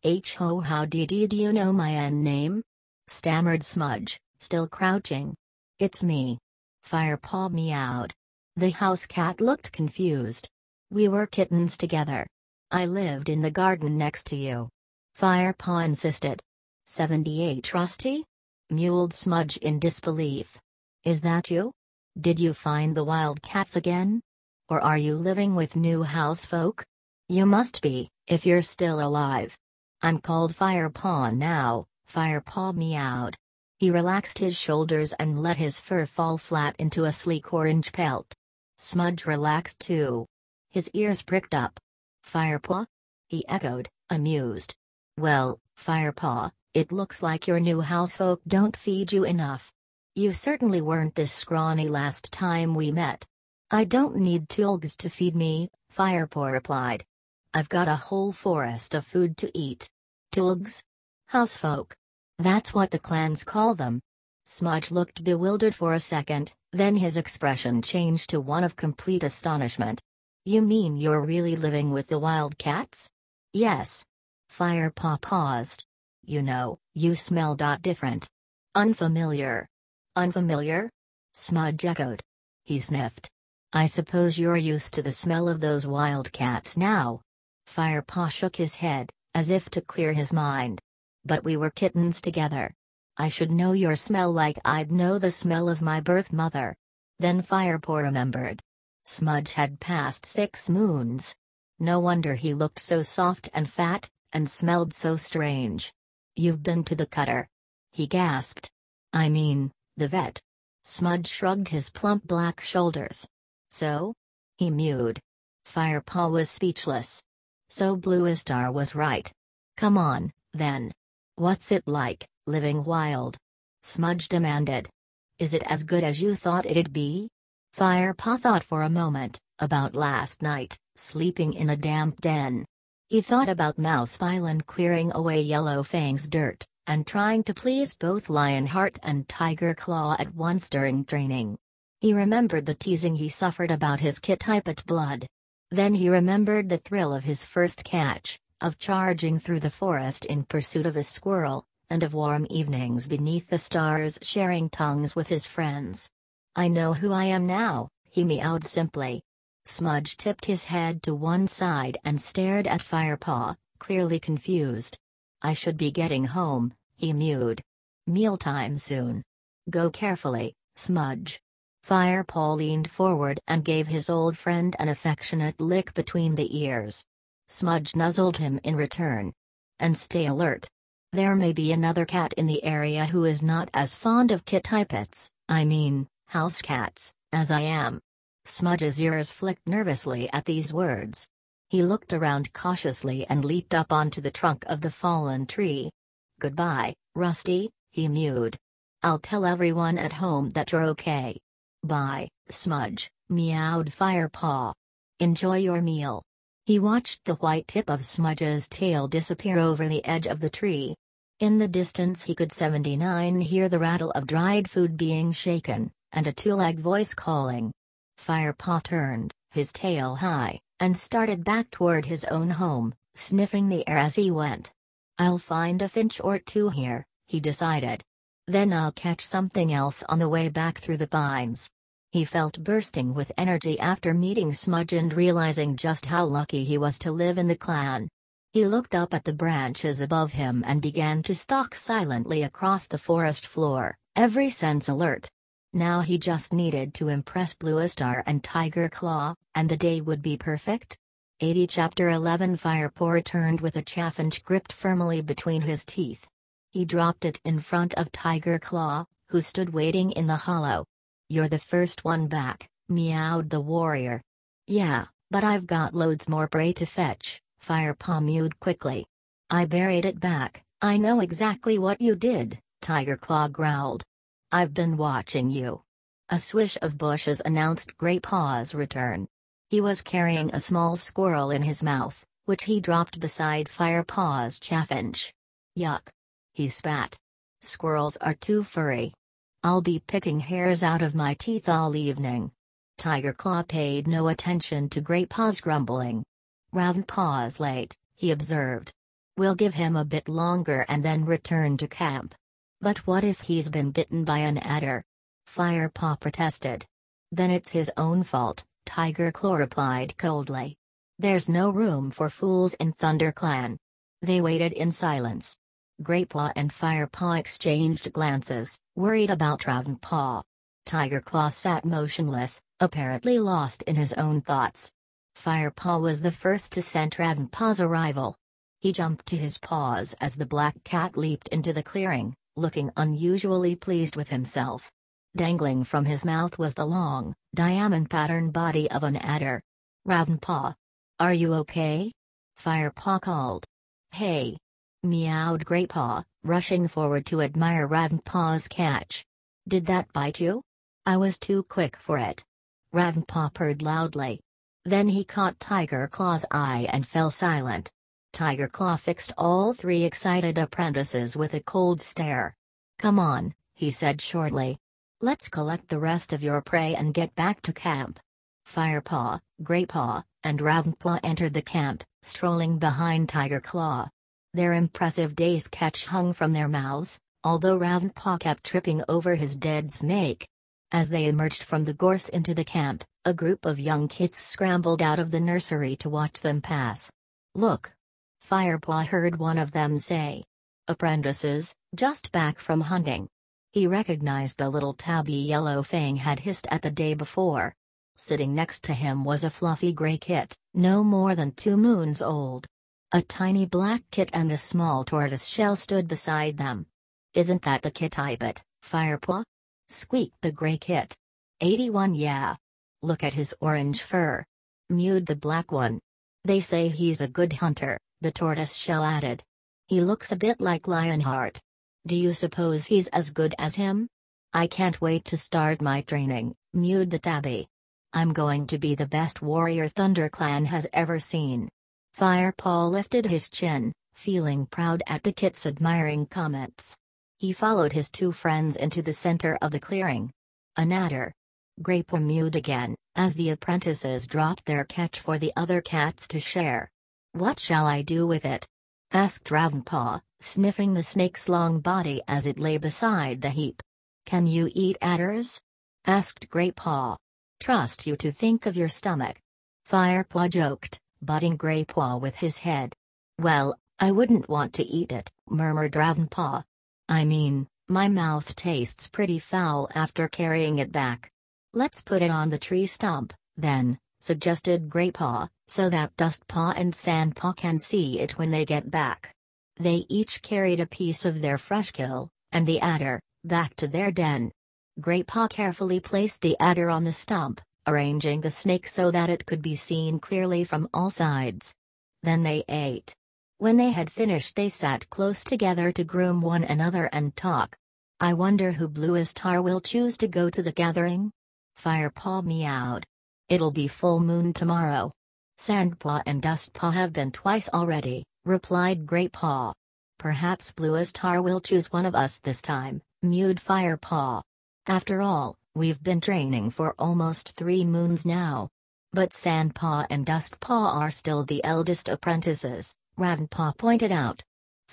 "Ho, how did you know my name?" stammered Smudge, still crouching. "It's me." Firepaw meowed. The house cat looked confused. "We were kittens together. I lived in the garden next to you." Firepaw insisted. 78 Rusty? Mewled Smudge in disbelief. "Is that you? Did you find the wild cats again? Or are you living with new housefolk? You must be, if you're still alive." "I'm called Firepaw now," Firepaw meowed. He relaxed his shoulders and let his fur fall flat into a sleek orange pelt. Smudge relaxed too. His ears pricked up. "Firepaw?" he echoed, amused. "Well, Firepaw, it looks like your new housefolk don't feed you enough. You certainly weren't this scrawny last time we met." "I don't need tulgs to feed me," Firepaw replied. "I've got a whole forest of food to eat." "Tulgs? Housefolk? That's what the clans call them." Smudge looked bewildered for a second, then his expression changed to one of complete astonishment. "You mean you're really living with the wild cats?" "Yes." Firepaw paused. You smell different. Unfamiliar." "Unfamiliar?" Smudge echoed. He sniffed. "I suppose you're used to the smell of those wild cats now." Firepaw shook his head, as if to clear his mind. "But we were kittens together. I should know your smell like I'd know the smell of my birth mother." Then Firepaw remembered. Smudge had passed 6 moons. No wonder he looked so soft and fat, and smelled so strange. "You've been to the cutter?" he gasped. "I mean, the vet." Smudge shrugged his plump black shoulders. "So?" he mewed. Firepaw was speechless. So Bluestar was right. "Come on, then. What's it like, living wild?" Smudge demanded. "Is it as good as you thought it'd be?" Firepaw thought for a moment, about last night, sleeping in a damp den. He thought about Mouse Island clearing away Yellow Fang's dirt, and trying to please both Lionheart and Tiger Claw at once during training. He remembered the teasing he suffered about his kitibet blood. Then he remembered the thrill of his first catch, of charging through the forest in pursuit of a squirrel, and of warm evenings beneath the stars sharing tongues with his friends. "I know who I am now," he meowed simply. Smudge tipped his head to one side and stared at Firepaw, clearly confused. I should be getting home, he mewed. Mealtime soon. Go carefully, Smudge. Firepaw leaned forward and gave his old friend an affectionate lick between the ears. Smudge nuzzled him in return. And stay alert. There may be another cat in the area who is not as fond of house cats, as I am. Smudge's ears flicked nervously at these words. He looked around cautiously and leaped up onto the trunk of the fallen tree. Goodbye, Rusty, he mewed. I'll tell everyone at home that you're okay. Bye, Smudge, meowed Firepaw. Enjoy your meal. He watched the white tip of Smudge's tail disappear over the edge of the tree. In the distance he could hear the rattle of dried food being shaken, and a two-leg voice calling. Firepaw turned, his tail high, and started back toward his own home, sniffing the air as he went. I'll find a finch or two here, he decided. Then I'll catch something else on the way back through the pines. He felt bursting with energy after meeting Smudge and realizing just how lucky he was to live in the clan. He looked up at the branches above him and began to stalk silently across the forest floor, every sense alert. Now he just needed to impress Bluestar and Tiger Claw, and the day would be perfect. 80 Chapter 11 Firepaw returned with a chaffinch gripped firmly between his teeth. He dropped it in front of Tiger Claw, who stood waiting in the hollow. You're the first one back, meowed the warrior. Yeah, but I've got loads more prey to fetch, Firepaw mewed quickly. I buried it back. I know exactly what you did, Tiger Claw growled. I've been watching you. A swish of bushes announced Greypaw's return. He was carrying a small squirrel in his mouth, which he dropped beside Firepaw's chaffinch. Yuck. He spat. Squirrels are too furry. I'll be picking hairs out of my teeth all evening. Tiger Claw paid no attention to Greypaw's grumbling. Ravenpaw's late, he observed. We'll give him a bit longer and then return to camp. But what if he's been bitten by an adder? Firepaw protested. Then it's his own fault, Tiger Claw replied coldly. There's no room for fools in ThunderClan. They waited in silence. Greypaw and Firepaw exchanged glances, worried about Ravenpaw. Tiger Claw sat motionless, apparently lost in his own thoughts. Firepaw was the first to scent Ravenpaw's arrival. He jumped to his paws as the black cat leaped into the clearing, looking unusually pleased with himself. Dangling from his mouth was the long, diamond-patterned body of an adder. Ravenpaw. Are you okay? Firepaw called. Hey! Meowed Greypaw, rushing forward to admire Ravenpaw's catch. Did that bite you? I was too quick for it. Ravenpaw purred loudly. Then he caught Tiger Claw's eye and fell silent. Tiger Claw fixed all three excited apprentices with a cold stare. Come on, he said shortly. Let's collect the rest of your prey and get back to camp. Firepaw, Greypaw, and Ravenpaw entered the camp, strolling behind Tiger Claw. Their impressive day's catch hung from their mouths, although Ravenpaw kept tripping over his dead snake. As they emerged from the gorse into the camp, a group of young kits scrambled out of the nursery to watch them pass. Look! Firepaw heard one of them say. Apprentices, just back from hunting. He recognized the little tabby yellow Fang had hissed at the day before. Sitting next to him was a fluffy gray kit, no more than 2 moons old. A tiny black kit and a small tortoiseshell stood beside them. Isn't that the kit I bet, Firepaw? Squeaked the gray kit. 81 Yeah. Look at his orange fur. Mewed the black one. They say he's a good hunter, the tortoiseshell added. He looks a bit like Lionheart. Do you suppose he's as good as him? I can't wait to start my training, mewed the tabby. I'm going to be the best warrior ThunderClan has ever seen. Firepaw lifted his chin, feeling proud at the kit's admiring comments. He followed his 2 friends into the center of the clearing. An adder. Greypaw mewed again, as the apprentices dropped their catch for the other cats to share. What shall I do with it? Asked Ravenpaw, sniffing the snake's long body as it lay beside the heap. Can you eat adders? Asked Greypaw. Trust you to think of your stomach. Firepaw joked, butting Greypaw with his head. Well, I wouldn't want to eat it, murmured Ravenpaw. I mean, my mouth tastes pretty foul after carrying it back. Let's put it on the tree stump, then, suggested Greypaw, so that Dustpaw and Sandpaw can see it when they get back. They each carried a piece of their fresh kill, and the adder, back to their den. Greypaw carefully placed the adder on the stump, arranging the snake so that it could be seen clearly from all sides. Then they ate. When they had finished, they sat close together to groom one another and talk. I wonder who Bluestar will choose to go to the gathering? Firepaw meowed. It'll be full moon tomorrow. Sandpaw and Dustpaw have been twice already, replied Greypaw. Perhaps Bluestar will choose one of us this time, mewed Firepaw. After all, we've been training for almost 3 moons now. But Sandpaw and Dustpaw are still the eldest apprentices, Ravenpaw pointed out.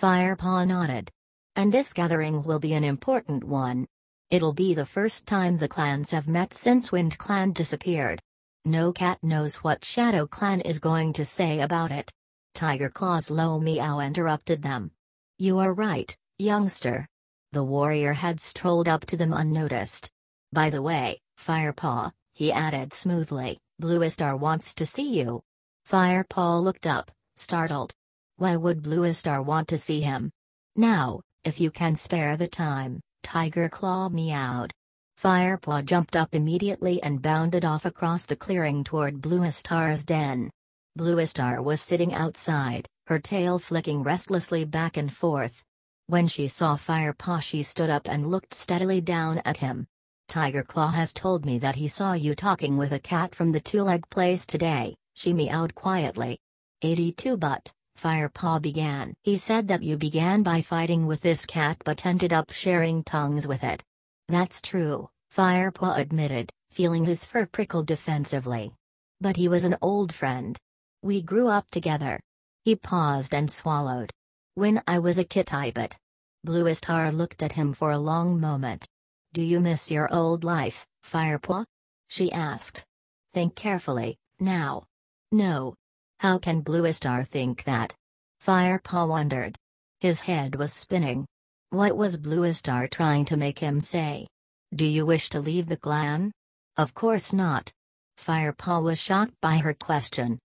Firepaw nodded. And this gathering will be an important one. It'll be the first time the clans have met since Wind Clan disappeared. No cat knows what Shadow Clan is going to say about it. Tiger Claw's low meow interrupted them. You are right, youngster. The warrior had strolled up to them unnoticed. By the way, Firepaw, he added smoothly, Bluestar wants to see you. Firepaw looked up, startled. Why would Bluestar want to see him? Now, if you can spare the time, Tiger Claw meowed. Firepaw jumped up immediately and bounded off across the clearing toward Bluestar's den. Bluestar was sitting outside, her tail flicking restlessly back and forth. When she saw Firepaw, she stood up and looked steadily down at him. Tiger Claw has told me that he saw you talking with a cat from the two-leg place today, she meowed quietly. 82 but, Firepaw began. He said that you began by fighting with this cat but ended up sharing tongues with it. That's true, Firepaw admitted, feeling his fur prickle defensively. But he was an old friend. We grew up together. He paused and swallowed. When I was a kit I bet. Bluestar looked at him for a long moment. Do you miss your old life, Firepaw? She asked. Think carefully, now. No. How can Bluestar think that? Firepaw wondered. His head was spinning. What was Bluestar trying to make him say? Do you wish to leave the clan? Of course not. Firepaw was shocked by her question.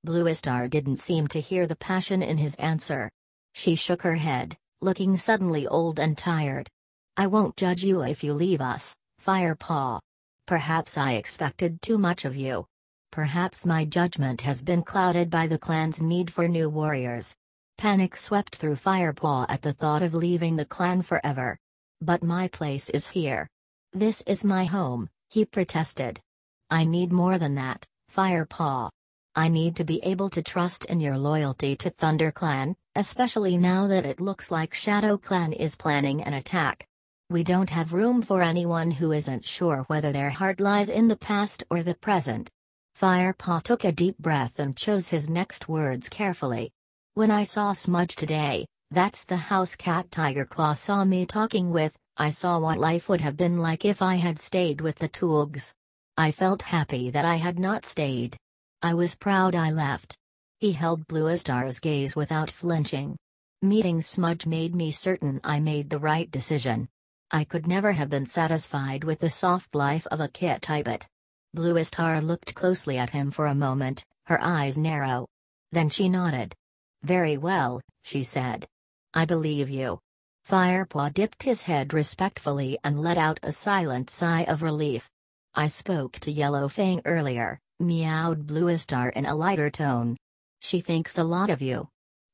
Bluestar didn't seem to hear the passion in his answer. She shook her head, looking suddenly old and tired. I won't judge you if you leave us, Firepaw. Perhaps I expected too much of you. Perhaps my judgment has been clouded by the clan's need for new warriors. Panic swept through Firepaw at the thought of leaving the clan forever. But my place is here. This is my home, he protested. I need more than that, Firepaw. I need to be able to trust in your loyalty to Thunder Clan, especially now that it looks like Shadow Clan is planning an attack. We don't have room for anyone who isn't sure whether their heart lies in the past or the present. Firepaw took a deep breath and chose his next words carefully. When I saw Smudge today, that's the house cat Tiger Claw saw me talking with, I saw what life would have been like if I had stayed with the Toogs. I felt happy that I had not stayed. I was proud I left. He held Bluestar's gaze without flinching. Meeting Smudge made me certain I made the right decision. I could never have been satisfied with the soft life of a kit I bet. Bluestar looked closely at him for a moment, her eyes narrow. Then she nodded. Very well, she said. I believe you. Firepaw dipped his head respectfully and let out a silent sigh of relief. I spoke to Yellowfang earlier, meowed Bluestar in a lighter tone. She thinks a lot of you.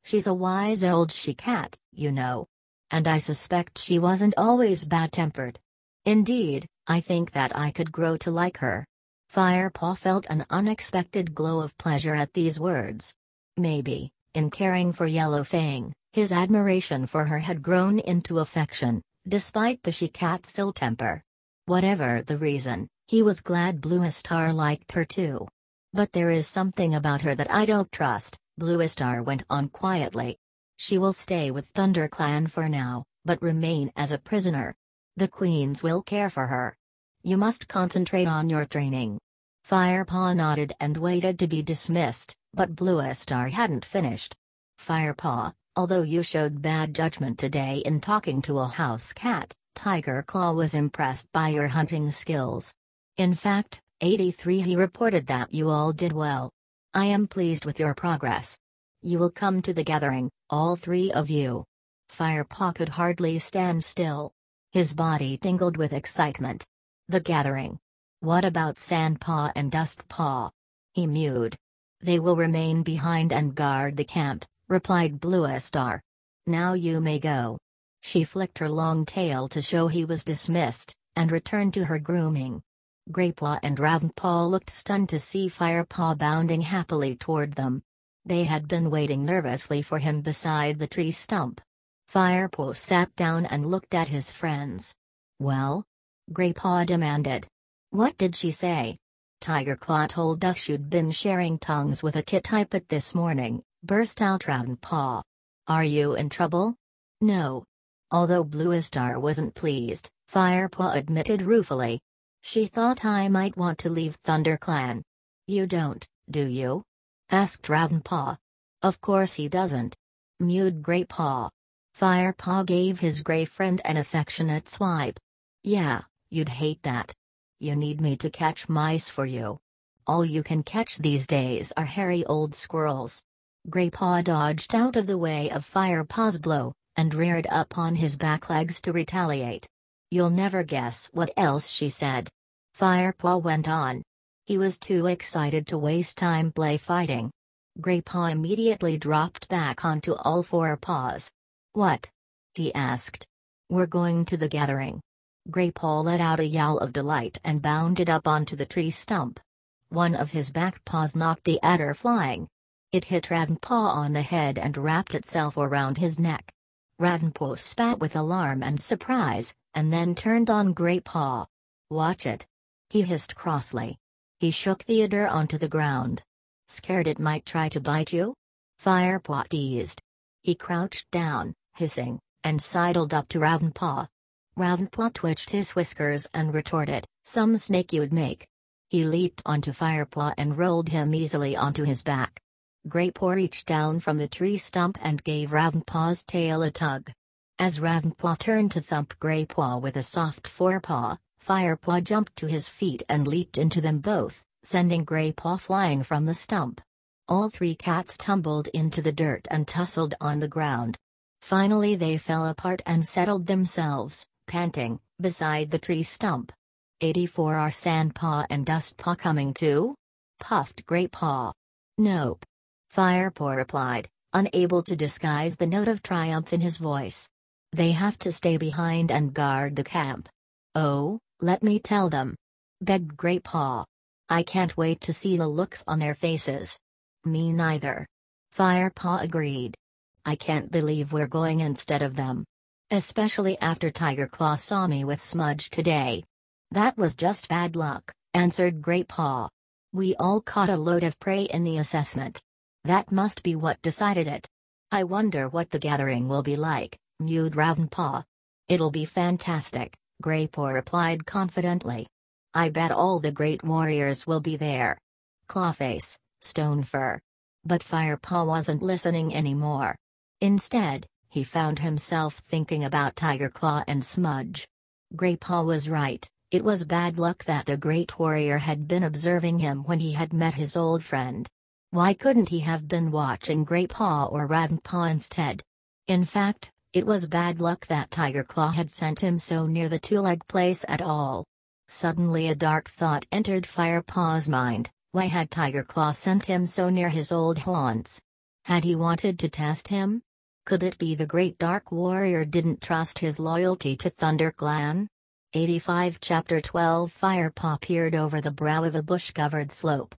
She's a wise old she-cat, you know. And I suspect she wasn't always bad-tempered. Indeed, I think that I could grow to like her. Firepaw felt an unexpected glow of pleasure at these words. Maybe, in caring for Yellowfang, his admiration for her had grown into affection, despite the she-cat's ill temper. Whatever the reason, he was glad Bluestar liked her too. But there is something about her that I don't trust, Bluestar went on quietly. She will stay with Thunder Clan for now, but remain as a prisoner. The queens will care for her. You must concentrate on your training. Firepaw nodded and waited to be dismissed, but Bluestar hadn't finished. Firepaw, Although you showed bad judgment today in talking to a house cat, Tiger Claw was impressed by your hunting skills. In fact, 83 he reported that you all did well. I am pleased with your progress. You will come to the gathering, all three of you. Firepaw could hardly stand still. His body tingled with excitement. The gathering. What about Sandpaw and Dustpaw? He mewed. They will remain behind and guard the camp, replied Bluestar. Now you may go. She flicked her long tail to show he was dismissed, and returned to her grooming. Greypaw and Ravenpaw looked stunned to see Firepaw bounding happily toward them. They had been waiting nervously for him beside the tree stump. Firepaw sat down and looked at his friends. Well? Greypaw demanded. What did she say? Tiger Claw told us you'd been sharing tongues with a Kit-Typet this morning, burst out Ravenpaw. Are you in trouble? No. Although Bluestar wasn't pleased, Firepaw admitted ruefully. She thought I might want to leave ThunderClan. You don't, do you? Asked Ravenpaw. Of course he doesn't. Mewed Greypaw. Firepaw gave his gray friend an affectionate swipe. Yeah, you'd hate that. You need me to catch mice for you. All you can catch these days are hairy old squirrels. Greypaw dodged out of the way of Firepaw's blow, and reared up on his back legs to retaliate. You'll never guess what else she said. Firepaw went on. He was too excited to waste time play fighting. Greypaw immediately dropped back onto all four paws. What? He asked. We're going to the gathering. Greypaw let out a yowl of delight and bounded up onto the tree stump. One of his back paws knocked the adder flying. It hit Ravenpaw on the head and wrapped itself around his neck. Ravenpaw spat with alarm and surprise, and then turned on Greypaw. Watch it. He hissed crossly. He shook the adder onto the ground. Scared it might try to bite you? Firepaw teased. He crouched down, hissing, and sidled up to Ravenpaw. Ravenpaw twitched his whiskers and retorted, some snake you'd make. He leaped onto Firepaw and rolled him easily onto his back. Greypaw reached down from the tree stump and gave Ravenpaw's tail a tug. As Ravenpaw turned to thump Greypaw with a soft forepaw, Firepaw jumped to his feet and leaped into them both, sending Greypaw flying from the stump. All three cats tumbled into the dirt and tussled on the ground. Finally they fell apart and settled themselves, panting, beside the tree stump. 84 Are Sandpaw and Dustpaw coming too? Puffed Greypaw. Nope. Firepaw replied, unable to disguise the note of triumph in his voice. They have to stay behind and guard the camp. Oh, let me tell them. Begged Greypaw. I can't wait to see the looks on their faces. Me neither. Firepaw agreed. I can't believe we're going instead of them. Especially after Tiger Claw saw me with Smudge today. That was just bad luck, answered Greypaw. We all caught a load of prey in the assessment. That must be what decided it. I wonder what the gathering will be like, mewed Ravenpaw. It'll be fantastic, Greypaw replied confidently. I bet all the great warriors will be there. Clawface, Stonefur. But Firepaw wasn't listening anymore. Instead, he found himself thinking about Tiger Claw and Smudge. Greypaw was right, it was bad luck that the great warrior had been observing him when he had met his old friend. Why couldn't he have been watching Greypaw or Ravenpaw instead? In fact, it was bad luck that Tiger Claw had sent him so near the two-leg place at all. Suddenly a dark thought entered Firepaw's mind. Why had Tiger Claw sent him so near his old haunts? Had he wanted to test him? Could it be the great dark warrior didn't trust his loyalty to ThunderClan? 85 Chapter 12 Firepaw peered over the brow of a bush-covered slope.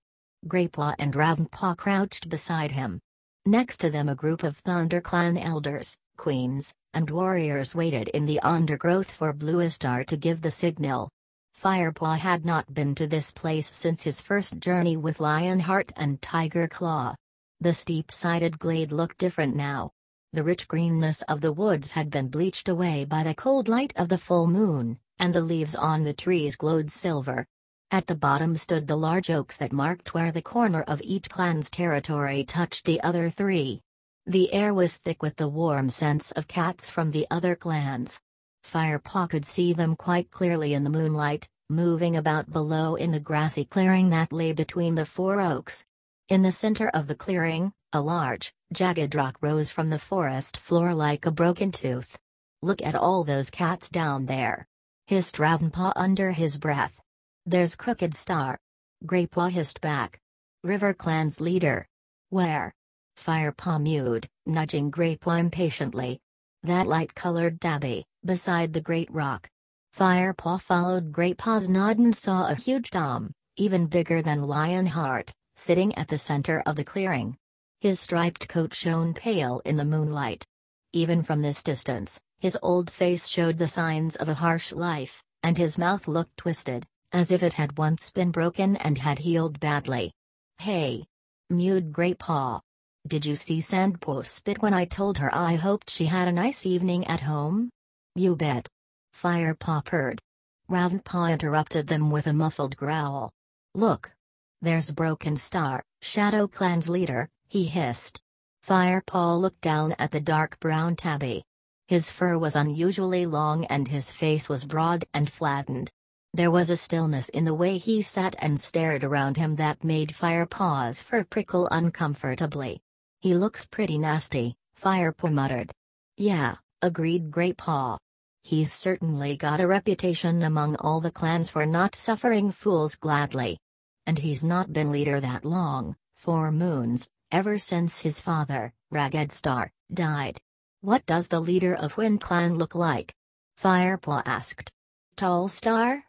Greypaw and Ravenpaw crouched beside him. Next to them a group of ThunderClan elders, queens, and warriors waited in the undergrowth for Bluestar to give the signal. Firepaw had not been to this place since his first journey with Lionheart and Tiger Claw. The steep-sided glade looked different now. The rich greenness of the woods had been bleached away by the cold light of the full moon, and the leaves on the trees glowed silver. At the bottom stood the large oaks that marked where the corner of each clan's territory touched the other three. The air was thick with the warm scents of cats from the other clans. Firepaw could see them quite clearly in the moonlight, moving about below in the grassy clearing that lay between the four oaks. In the center of the clearing, a large, jagged rock rose from the forest floor like a broken tooth. "Look at all those cats down there," hissed Ravenpaw under his breath. "There's Crooked Star." Greypaw hissed back. "River Clan's leader." "Where?" Firepaw mewed, nudging Greypaw impatiently. "That light-colored tabby, beside the great rock." Firepaw followed Greypaw's nod and saw a huge Tom, even bigger than Lionheart, sitting at the center of the clearing. His striped coat shone pale in the moonlight. Even from this distance, his old face showed the signs of a harsh life, and his mouth looked twisted, as if it had once been broken and had healed badly. "Hey!" mewed Greypaw. "Did you see Sandpaw spit when I told her I hoped she had a nice evening at home?" "You bet." Firepaw purred. Ravenpaw interrupted them with a muffled growl. "Look! There's Broken Star, Shadow Clan's leader," he hissed. Firepaw looked down at the dark brown tabby. His fur was unusually long and his face was broad and flattened. There was a stillness in the way he sat and stared around him that made Firepaw's fur prickle uncomfortably. "He looks pretty nasty," Firepaw muttered. "Yeah," agreed Greypaw. "He's certainly got a reputation among all the clans for not suffering fools gladly. And he's not been leader that long, 4 moons, ever since his father, Ragged Star, died." "What does the leader of Wind Clan look like?" Firepaw asked. "Tall Star?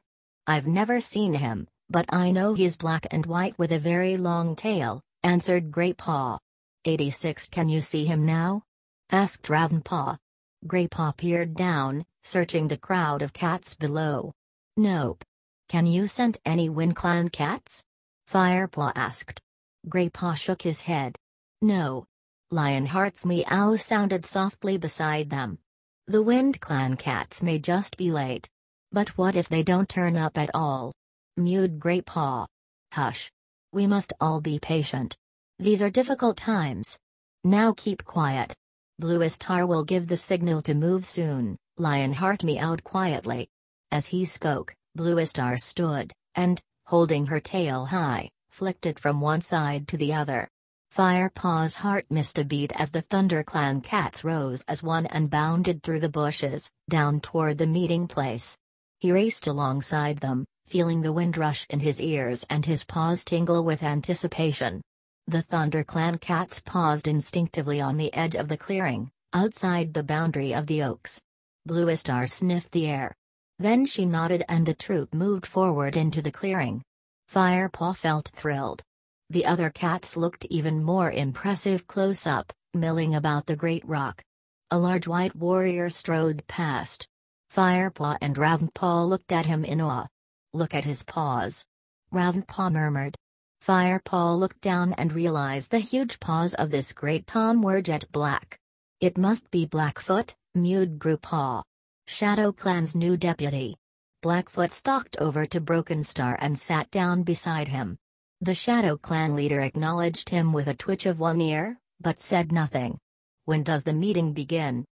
I've never seen him, but I know he's black and white with a very long tail," answered Greypaw. 86 Can you see him now?" asked Ravenpaw. Greypaw peered down, searching the crowd of cats below. "Nope. Can you scent any Wind Clan cats?" Firepaw asked. Greypaw shook his head. "No." Lionheart's meow sounded softly beside them. "The Wind Clan cats may just be late. But what if they don't turn up at all?" mewed Greypaw. "Hush. We must all be patient. These are difficult times. Now keep quiet. Blue Star will give the signal to move soon," Lionheart meowed quietly. As he spoke, Blue Star stood, and, holding her tail high, flicked it from one side to the other. Firepaw's heart missed a beat as the Thunder Clan cats rose as one and bounded through the bushes, down toward the meeting place. He raced alongside them, feeling the wind rush in his ears and his paws tingle with anticipation. The Thunder Clan cats paused instinctively on the edge of the clearing, outside the boundary of the oaks. Blue Star sniffed the air. Then she nodded and the troop moved forward into the clearing. Firepaw felt thrilled. The other cats looked even more impressive close up, milling about the great rock. A large white warrior strode past. Firepaw and Ravenpaw looked at him in awe. "Look at his paws," Ravenpaw murmured. Firepaw looked down and realized the huge paws of this great Tom were jet black. "It must be Blackfoot," mewed Greypaw. Shadow Clan's new deputy. Blackfoot stalked over to Broken Star and sat down beside him. The Shadow Clan leader acknowledged him with a twitch of one ear, but said nothing. "When does the meeting begin?"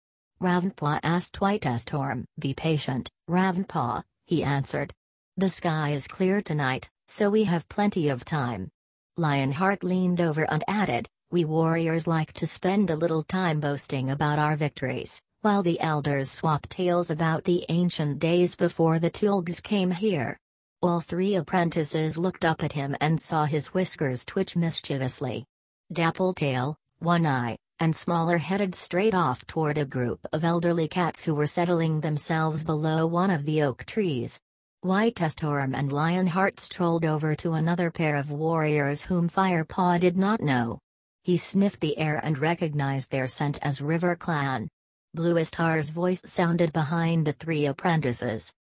Ravenpaw asked Whitestorm. "Be patient, Ravenpaw," he answered. "The sky is clear tonight, so we have plenty of time." Lionheart leaned over and added, "We warriors like to spend a little time boasting about our victories, while the elders swap tales about the ancient days before the Tulgs came here." All 3 apprentices looked up at him and saw his whiskers twitch mischievously. Dappletail, One Eye, and Smaller headed straight off toward a group of elderly cats who were settling themselves below one of the oak trees. Whitestorm and Lionheart strolled over to another pair of warriors whom Firepaw did not know. He sniffed the air and recognized their scent as River Clan. Blue Star's voice sounded behind the 3 apprentices.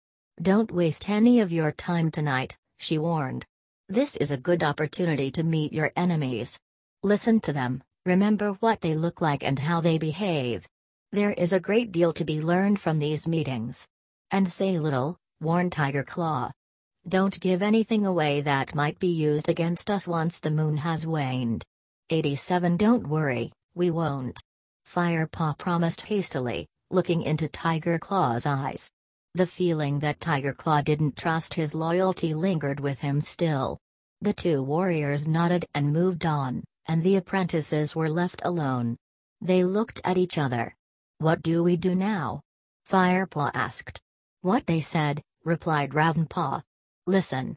"Don't waste any of your time tonight," she warned. "This is a good opportunity to meet your enemies. Listen to them, remember what they look like and how they behave. There is a great deal to be learned from these meetings. And say little," warned Tiger Claw. "Don't give anything away that might be used against us once the moon has waned." 87 Don't worry, we won't. Firepaw promised hastily, looking into Tiger Claw's eyes. The feeling that Tiger Claw didn't trust his loyalty lingered with him still. The two warriors nodded and moved on, and the apprentices were left alone. They looked at each other. "What do we do now?" Firepaw asked. "What they said," replied Ravenpaw. "Listen.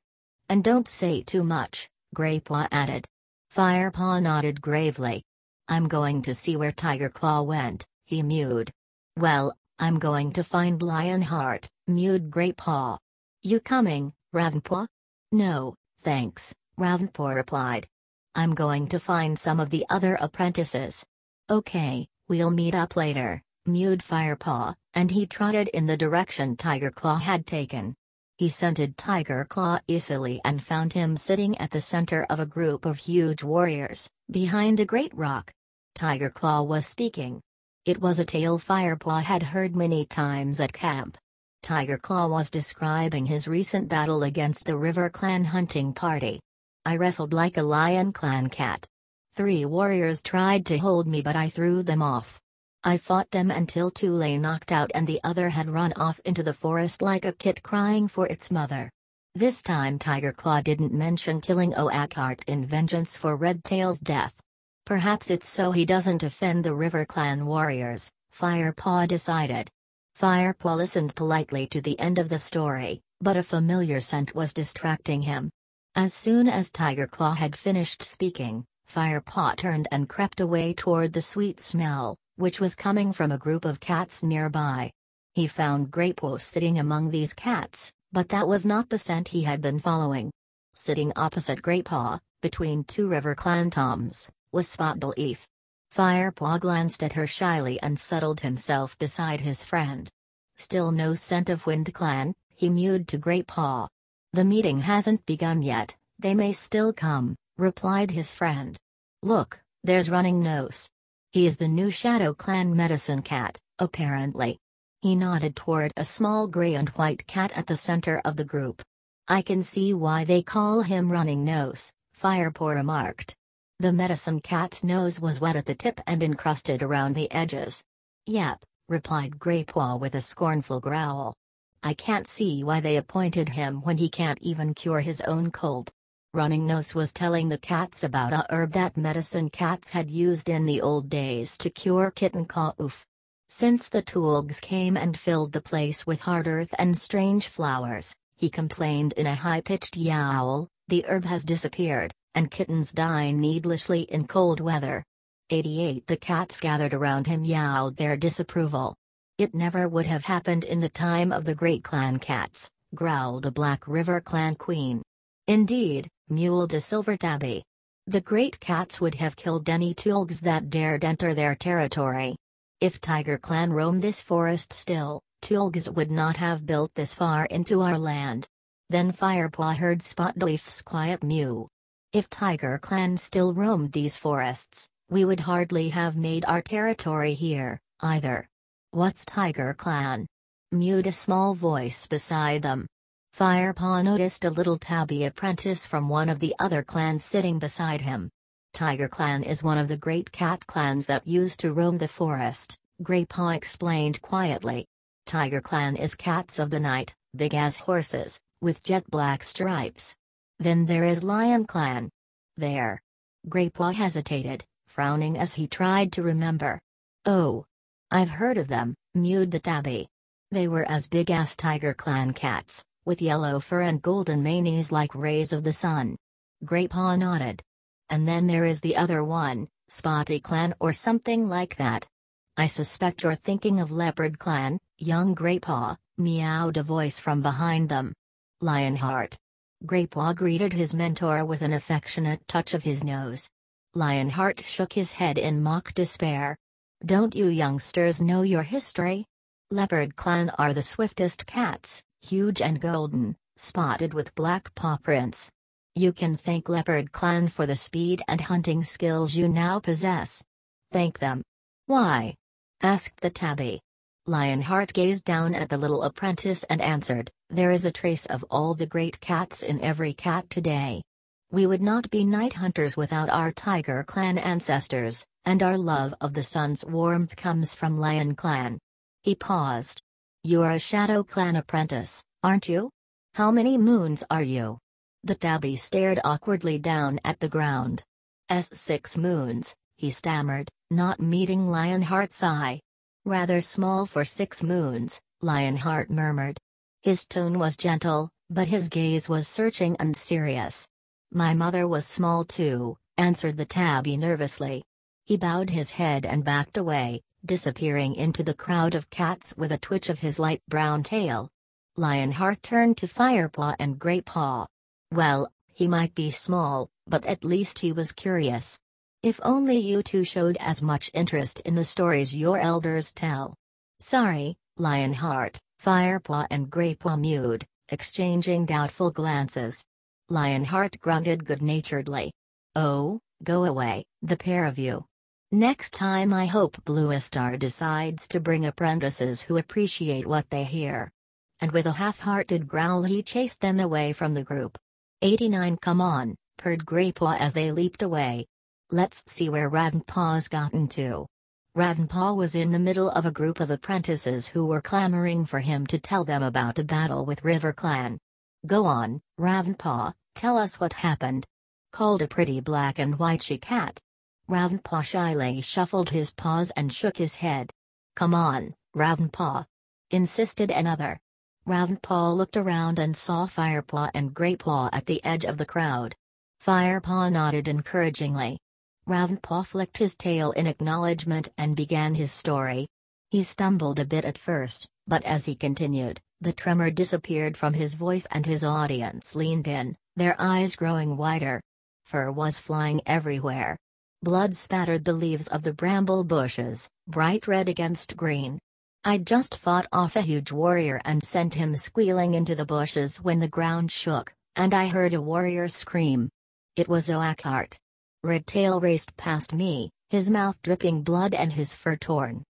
And don't say too much," Greypaw added. Firepaw nodded gravely. "I'm going to see where Tiger Claw went," he mewed. "Well, I'm going to find Lionheart," mewed Greypaw. "You coming, Ravenpaw?" "No, thanks," Ravenpaw replied. "I'm going to find some of the other apprentices." "Okay, we'll meet up later," mewed Firepaw, and he trotted in the direction Tiger Claw had taken. He scented Tiger Claw easily and found him sitting at the center of a group of huge warriors, behind a great rock. Tiger Claw was speaking. It was a tale Firepaw had heard many times at camp. Tiger Claw was describing his recent battle against the River Clan hunting party. "I wrestled like a Lion Clan cat. 3 warriors tried to hold me but I threw them off. I fought them until 2 lay knocked out and the other had run off into the forest like a kit crying for its mother." This time Tiger Claw didn't mention killing Oakhart in vengeance for Redtail's death. Perhaps it's so he doesn't offend the River Clan warriors, Firepaw decided. Firepaw listened politely to the end of the story, but a familiar scent was distracting him. As soon as Tiger Claw had finished speaking, Firepaw turned and crept away toward the sweet smell, which was coming from a group of cats nearby. He found Greypaw sitting among these cats, but that was not the scent he had been following. Sitting opposite Greypaw, between 2 River Clan toms, was Spotleaf. Firepaw glanced at her shyly and settled himself beside his friend. "Still no scent of Wind Clan," he mewed to Greypaw. "The meeting hasn't begun yet, they may still come," replied his friend. "Look, there's Running Nose. He's the new Shadow Clan medicine cat, apparently." He nodded toward a small gray and white cat at the center of the group. "I can see why they call him Running Nose," Firepaw remarked. The medicine cat's nose was wet at the tip and encrusted around the edges. "Yep," replied Greypaw with a scornful growl. "I can't see why they appointed him when he can't even cure his own cold." Running Nose was telling the cats about a herb that medicine cats had used in the old days to cure kitten cough. Since the Tulgs came and filled the place with hard earth and strange flowers, he complained in a high-pitched yowl, the herb has disappeared, and kittens die needlessly in cold weather. 88 The cats gathered around him yowled their disapproval. "It never would have happened in the time of the Great Clan cats," growled a Black River Clan queen. "Indeed," mewed a Silver Tabby. "The great cats would have killed any Tulgs that dared enter their territory. If Tiger Clan roamed this forest still, Tulgs would not have built this far into our land." Then Firepaw heard Spotleaf's quiet mew. "If Tiger Clan still roamed these forests, we would hardly have made our territory here, either." "What's Tiger Clan?" mewed a small voice beside them. Firepaw noticed a little tabby apprentice from one of the other clans sitting beside him. "Tiger Clan is one of the great cat clans that used to roam the forest," Greypaw explained quietly. "Tiger Clan is cats of the night, big as horses, with jet black stripes. Then there is Lion Clan. There." Greypaw hesitated, frowning as he tried to remember. "Oh. I've heard of them," mewed the tabby. "They were as big as Tiger Clan cats, with yellow fur and golden manes like rays of the sun." Greypaw nodded. "And then there is the other one, Spotty Clan or something like that." "I suspect you're thinking of Leopard Clan, young Greypaw," meowed a voice from behind them. "Lionheart." Greypaw greeted his mentor with an affectionate touch of his nose. Lionheart shook his head in mock despair. "Don't you youngsters know your history? Leopard Clan are the swiftest cats, huge and golden, spotted with black paw prints. You can thank Leopard Clan for the speed and hunting skills you now possess." "Thank them? Why?" asked the tabby. Lionheart gazed down at the little apprentice and answered, "There is a trace of all the great cats in every cat today." We would not be night hunters without our tiger clan ancestors, and our love of the sun's warmth comes from Lion Clan. He paused. You're a Shadow Clan apprentice, aren't you? How many moons are you? The tabby stared awkwardly down at the ground. 6 moons, he stammered, not meeting Lionheart's eye. Rather small for 6 moons, Lionheart murmured. His tone was gentle, but his gaze was searching and serious. My mother was small too, answered the tabby nervously. He bowed his head and backed away, disappearing into the crowd of cats with a twitch of his light brown tail. Lionheart turned to Firepaw and Greypaw. Well, he might be small, but at least he was curious. If only you two showed as much interest in the stories your elders tell. Sorry, Lionheart, Firepaw and Greypaw mewed, exchanging doubtful glances. Lionheart grunted good-naturedly. Oh, go away, the pair of you. Next time I hope Bluestar decides to bring apprentices who appreciate what they hear. And with a half-hearted growl he chased them away from the group. 89 Come on, purred Greypaw as they leaped away. Let's see where Ravenpaw's gotten to. Ravenpaw was in the middle of a group of apprentices who were clamoring for him to tell them about a battle with River Clan. Go on, Ravenpaw, tell us what happened. Called a pretty black and white she-cat. Ravenpaw shyly shuffled his paws and shook his head. Come on, Ravenpaw, insisted another. Ravenpaw looked around and saw Firepaw and Greypaw at the edge of the crowd. Firepaw nodded encouragingly. Ravenpaw flicked his tail in acknowledgement and began his story. He stumbled a bit at first, but as he continued, the tremor disappeared from his voice and his audience leaned in, their eyes growing wider. Fur was flying everywhere. Blood spattered the leaves of the bramble bushes, bright red against green. I'd just fought off a huge warrior and sent him squealing into the bushes when the ground shook, and I heard a warrior scream. It was Oakhart. Redtail raced past me, his mouth dripping blood and his fur torn.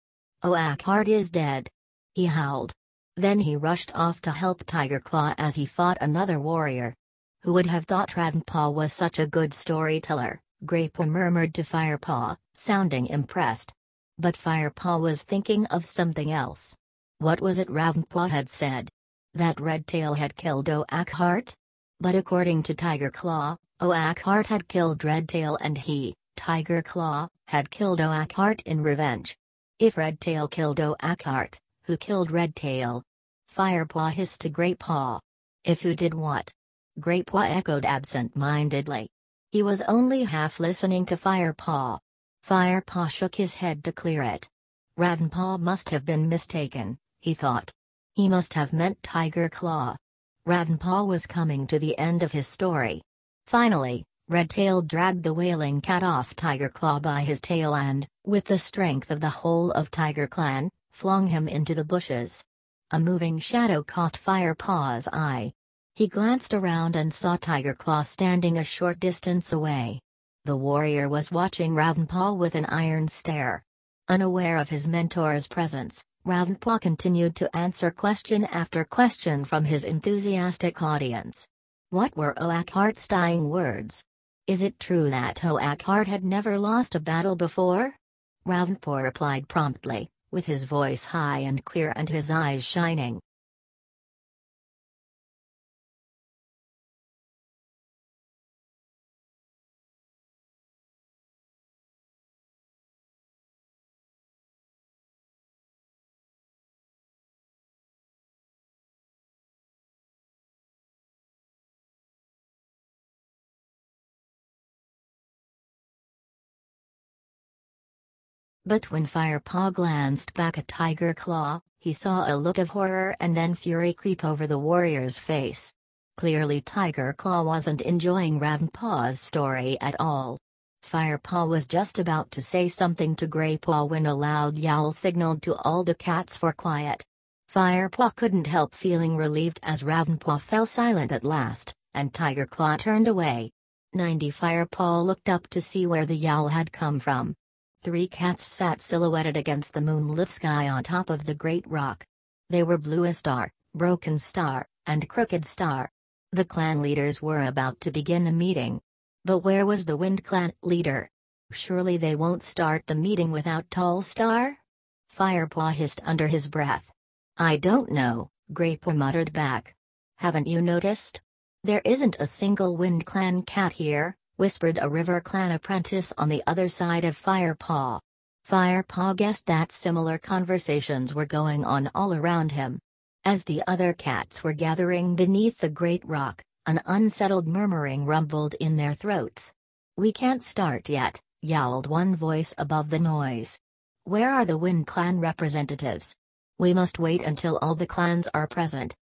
Oakhart is dead. He howled. Then he rushed off to help Tigerclaw as he fought another warrior. Who would have thought Ravenpaw was such a good storyteller? Greypaw murmured to Firepaw, sounding impressed. But Firepaw was thinking of something else. What was it Ravenpaw had said? That Redtail had killed Oakhart? But according to Tigerclaw, Oakhart had killed Redtail and he, Tigerclaw, had killed Oakhart in revenge. If Redtail killed Oakhart, who killed Redtail? Firepaw hissed to Greypaw. If who did what? Greypaw echoed absent-mindedly. He was only half listening to Firepaw. Firepaw shook his head to clear it. Ravenpaw must have been mistaken, he thought. He must have meant Tigerclaw. Ravenpaw was coming to the end of his story. Finally, Redtail dragged the wailing cat off Tigerclaw by his tail and, with the strength of the whole of Tiger Clan, flung him into the bushes. A moving shadow caught Firepaw's eye. He glanced around and saw Tigerclaw standing a short distance away. The warrior was watching Ravenpaw with an iron stare. Unaware of his mentor's presence, Ravenpaw continued to answer question after question from his enthusiastic audience. What were Oakhart's dying words? Is it true that Oakhart had never lost a battle before? Ravenpaw replied promptly, with his voice high and clear and his eyes shining. But when Firepaw glanced back at Tigerclaw, he saw a look of horror and then fury creep over the warrior's face. Clearly Tigerclaw wasn't enjoying Ravenpaw's story at all. Firepaw was just about to say something to Greypaw when a loud yowl signaled to all the cats for quiet. Firepaw couldn't help feeling relieved as Ravenpaw fell silent at last, and Tigerclaw turned away. 90 Firepaw looked up to see where the yowl had come from. 3 cats sat silhouetted against the moonlit sky on top of the great rock. They were Bluestar, Broken Star, and Crooked Star. The clan leaders were about to begin the meeting. But where was the Wind Clan leader? Surely they won't start the meeting without Tall Star? Firepaw hissed under his breath. I don't know, Graypaw muttered back. Haven't you noticed? There isn't a single Wind Clan cat here, whispered a River Clan apprentice on the other side of Firepaw. Firepaw guessed that similar conversations were going on all around him. As the other cats were gathering beneath the great rock, an unsettled murmuring rumbled in their throats. We can't start yet, yowled one voice above the noise. Where are the Wind Clan representatives? We must wait until all the clans are present.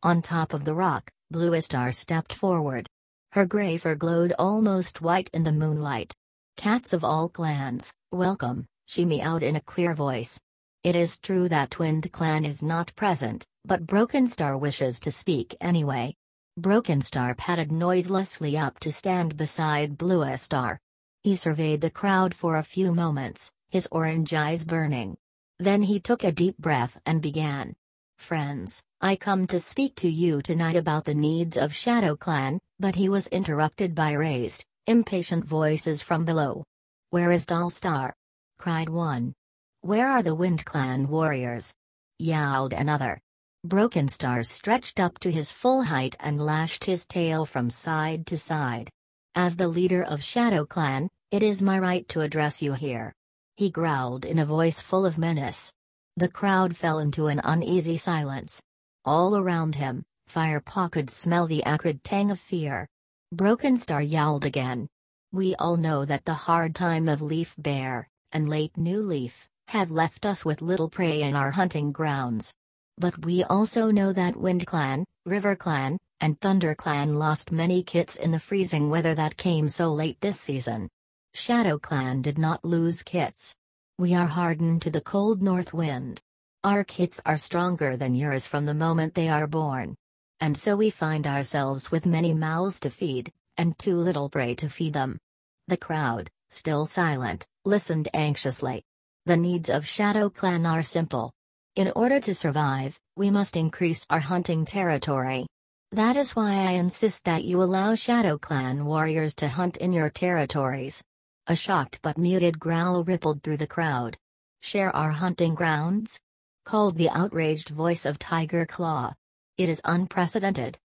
On top of the rock, Bluestar stepped forward. Her gray fur glowed almost white in the moonlight. Cats of all clans, welcome, she meowed in a clear voice. It is true that Wind Clan is not present, but Brokenstar wishes to speak anyway. Brokenstar padded noiselessly up to stand beside Bluestar. He surveyed the crowd for a few moments, his orange eyes burning. Then he took a deep breath and began. Friends, I come to speak to you tonight about the needs of Shadow Clan, but he was interrupted by raised, impatient voices from below. Where is Tall Star? Cried one. Where are the Wind Clan warriors? Yowled another. Brokenstar stretched up to his full height and lashed his tail from side to side. As the leader of Shadow Clan, it is my right to address you here. He growled in a voice full of menace. The crowd fell into an uneasy silence. All around him, Firepaw could smell the acrid tang of fear. Brokenstar yowled again. We all know that the hard time of Leaf Bear, and late New Leaf, have left us with little prey in our hunting grounds. But we also know that Wind Clan, River Clan, and Thunder Clan lost many kits in the freezing weather that came so late this season. Shadow Clan did not lose kits. We are hardened to the cold north wind. Our kits are stronger than yours from the moment they are born. And so we find ourselves with many mouths to feed, and too little prey to feed them. The crowd, still silent, listened anxiously. The needs of Shadow Clan are simple. In order to survive, we must increase our hunting territory. That is why I insist that you allow Shadow Clan warriors to hunt in your territories. A shocked but muted growl rippled through the crowd. Share our hunting grounds? Called the outraged voice of Tiger Claw. It is unprecedented,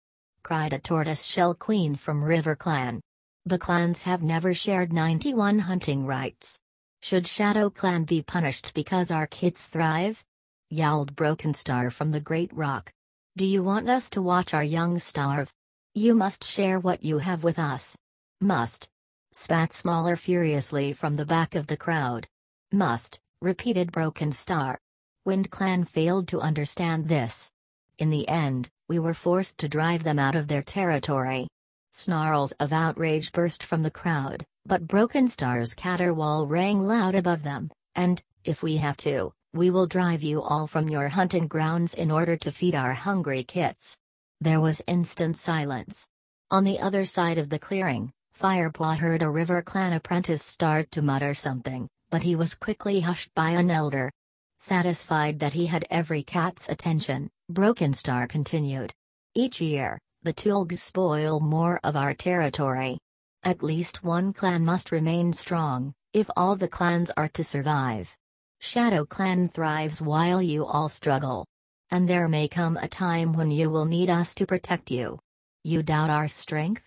cried a tortoiseshell queen from River Clan. The clans have never shared 91 hunting rights. Should Shadow Clan be punished because our kits thrive? Yowled Brokenstar from the Great Rock. Do you want us to watch our young starve? You must share what you have with us. Must. Spat Smaller furiously from the back of the crowd. Must, repeated Brokenstar. Wind Clan failed to understand this. In the end, we were forced to drive them out of their territory. Snarls of outrage burst from the crowd, but Brokenstar's caterwaul rang loud above them, and, if we have to, we will drive you all from your hunting grounds in order to feed our hungry kits. There was instant silence. On the other side of the clearing, Firepaw heard a River Clan apprentice start to mutter something, but he was quickly hushed by an elder. Satisfied that he had every cat's attention, Brokenstar continued. Each year, the Tulgs spoil more of our territory. At least one clan must remain strong, if all the clans are to survive. Shadow Clan thrives while you all struggle. And there may come a time when you will need us to protect you. You doubt our strength?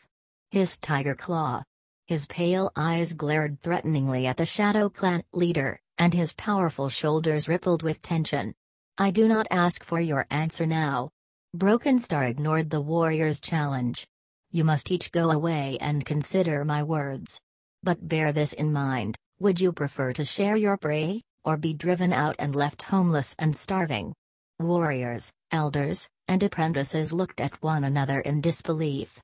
Hissed Tiger Claw. His pale eyes glared threateningly at the Shadow Clan leader, and his powerful shoulders rippled with tension. I do not ask for your answer now. Brokenstar ignored the warrior's challenge. You must each go away and consider my words. But bear this in mind, would you prefer to share your prey, or be driven out and left homeless and starving? Warriors, elders, and apprentices looked at one another in disbelief.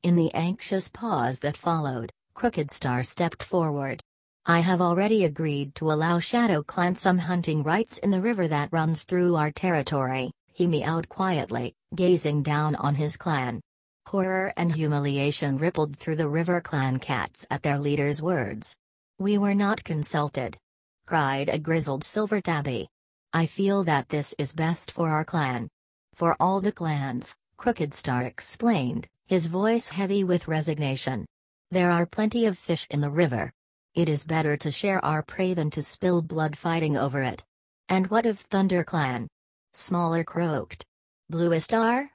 In the anxious pause that followed, Crooked Star stepped forward. I have already agreed to allow Shadow Clan some hunting rights in the river that runs through our territory, he meowed quietly, gazing down on his clan. Horror and humiliation rippled through the River Clan cats at their leader's words. We were not consulted, cried a grizzled silver tabby. I feel that this is best for our clan. For all the clans, Crooked Star explained, his voice heavy with resignation. There are plenty of fish in the river. It is better to share our prey than to spill blood fighting over it. And what of ThunderClan? Smaller croaked. Blue Star?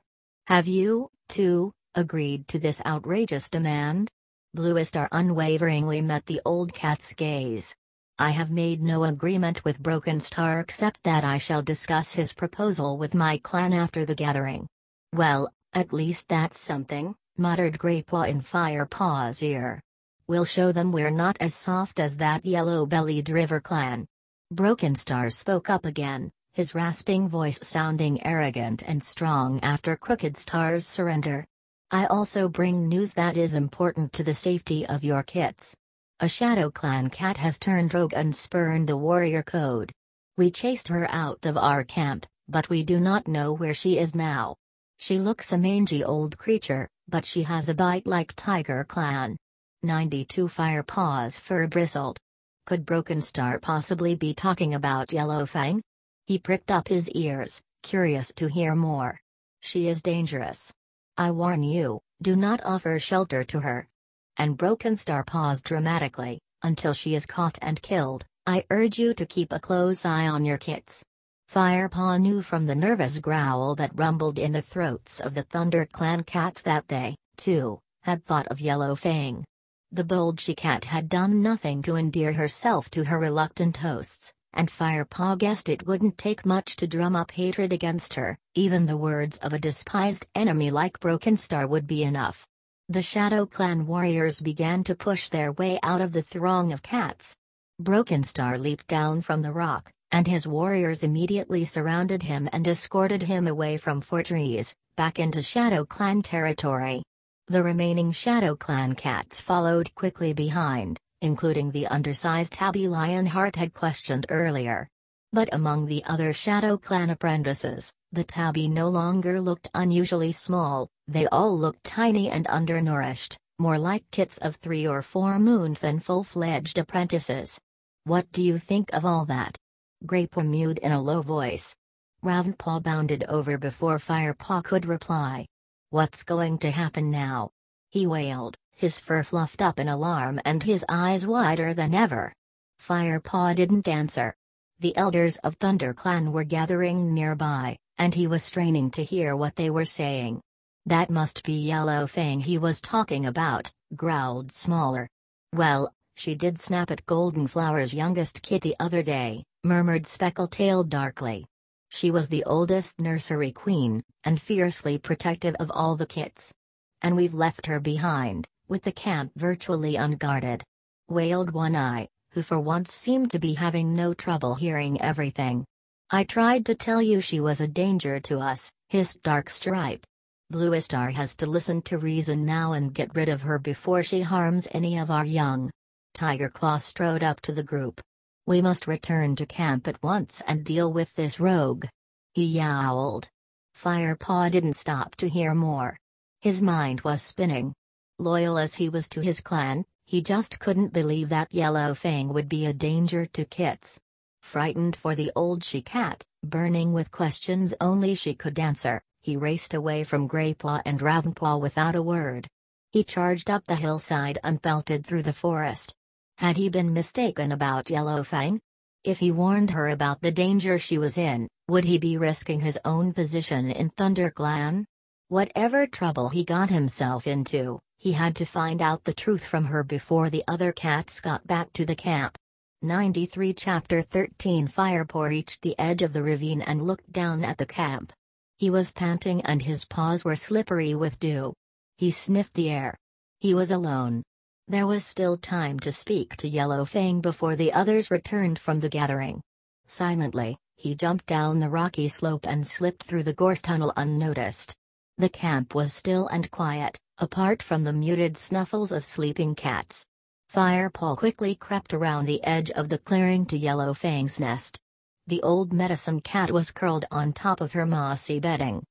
Have you, too, agreed to this outrageous demand? Blue Star unwaveringly met the old cat's gaze. I have made no agreement with Broken Star except that I shall discuss his proposal with my clan after the gathering. Well, at least that's something, muttered Greypaw in Firepaw's ear. We'll show them we're not as soft as that yellow-bellied river clan. Broken Star spoke up again, his rasping voice sounding arrogant and strong after Crooked Star's surrender. I also bring news that is important to the safety of your kits. A Shadow Clan cat has turned rogue and spurned the warrior code. We chased her out of our camp, but we do not know where she is now. She looks a mangy old creature, but she has a bite like Tiger Clan. 92 Firepaw's fur bristled. Could Broken Star possibly be talking about Yellowfang? He pricked up his ears, curious to hear more. She is dangerous. I warn you, do not offer shelter to her. And Broken Star paused dramatically. Until she is caught and killed, I urge you to keep a close eye on your kits. Firepaw knew from the nervous growl that rumbled in the throats of the ThunderClan cats that they, too, had thought of Yellowfang. The bold she-cat had done nothing to endear herself to her reluctant hosts, and Firepaw guessed it wouldn't take much to drum up hatred against her. Even the words of a despised enemy like Broken Star would be enough. The Shadow Clan warriors began to push their way out of the throng of cats. Broken Star leaped down from the rock, and his warriors immediately surrounded him and escorted him away from Fortress, back into Shadow Clan territory. The remaining Shadow Clan cats followed quickly behind, including the undersized tabby Lionheart had questioned earlier. But among the other Shadow Clan apprentices, the tabby no longer looked unusually small. They all looked tiny and undernourished, more like kits of 3 or 4 moons than full-fledged apprentices. What do you think of all that? Greypaw mewed in a low voice. Ravenpaw bounded over before Firepaw could reply. What's going to happen now? He wailed, his fur fluffed up in alarm and his eyes wider than ever. Firepaw didn't answer. The elders of ThunderClan were gathering nearby, and he was straining to hear what they were saying. That must be Yellowfang he was talking about, growled Smaller. Well, she did snap at Goldenflower's youngest kit the other day, murmured Speckletail darkly. She was the oldest nursery queen, and fiercely protective of all the kits. And we've left her behind, with the camp virtually unguarded. Wailed One Eye, who for once seemed to be having no trouble hearing everything. I tried to tell you she was a danger to us, hissed Darkstripe. Blue Star has to listen to reason now and get rid of her before she harms any of our young. Tigerclaw strode up to the group. We must return to camp at once and deal with this rogue. He yowled. Firepaw didn't stop to hear more. His mind was spinning. Loyal as he was to his clan, he just couldn't believe that Yellowfang would be a danger to kits. Frightened for the old she-cat, burning with questions only she could answer, he raced away from Greypaw and Ravenpaw without a word. He charged up the hillside and pelted through the forest. Had he been mistaken about Yellowfang? If he warned her about the danger she was in, would he be risking his own position in ThunderClan? Whatever trouble he got himself into, he had to find out the truth from her before the other cats got back to the camp. 93 Chapter 13 Firepaw reached the edge of the ravine and looked down at the camp. He was panting and his paws were slippery with dew. He sniffed the air. He was alone. There was still time to speak to Yellowfang before the others returned from the gathering. Silently, he jumped down the rocky slope and slipped through the gorse tunnel unnoticed. The camp was still and quiet, apart from the muted snuffles of sleeping cats. Firepaw quickly crept around the edge of the clearing to Yellowfang's nest. The old medicine cat was curled on top of her mossy bedding.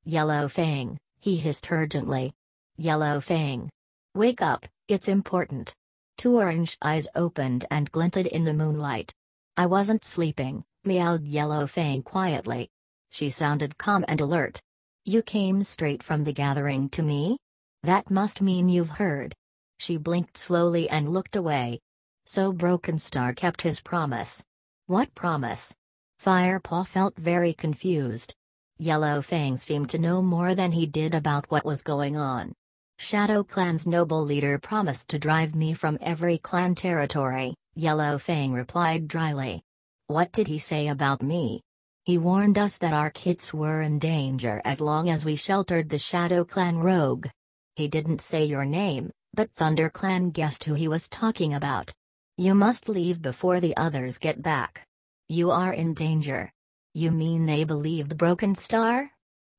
Yellowfang, he hissed urgently. Yellowfang. Wake up, it's important. 2 orange eyes opened and glinted in the moonlight. I wasn't sleeping, meowed Yellowfang quietly. She sounded calm and alert. You came straight from the gathering to me? That must mean you've heard. She blinked slowly and looked away. So Broken Star kept his promise. What promise? Firepaw felt very confused. Yellow Fang seemed to know more than he did about what was going on. Shadow Clan's noble leader promised to drive me from every clan territory, Yellow Fang replied dryly. What did he say about me? He warned us that our kits were in danger as long as we sheltered the Shadow Clan rogue. He didn't say your name, but Thunder Clan guessed who he was talking about. You must leave before the others get back. You are in danger. You mean they believed Broken Star?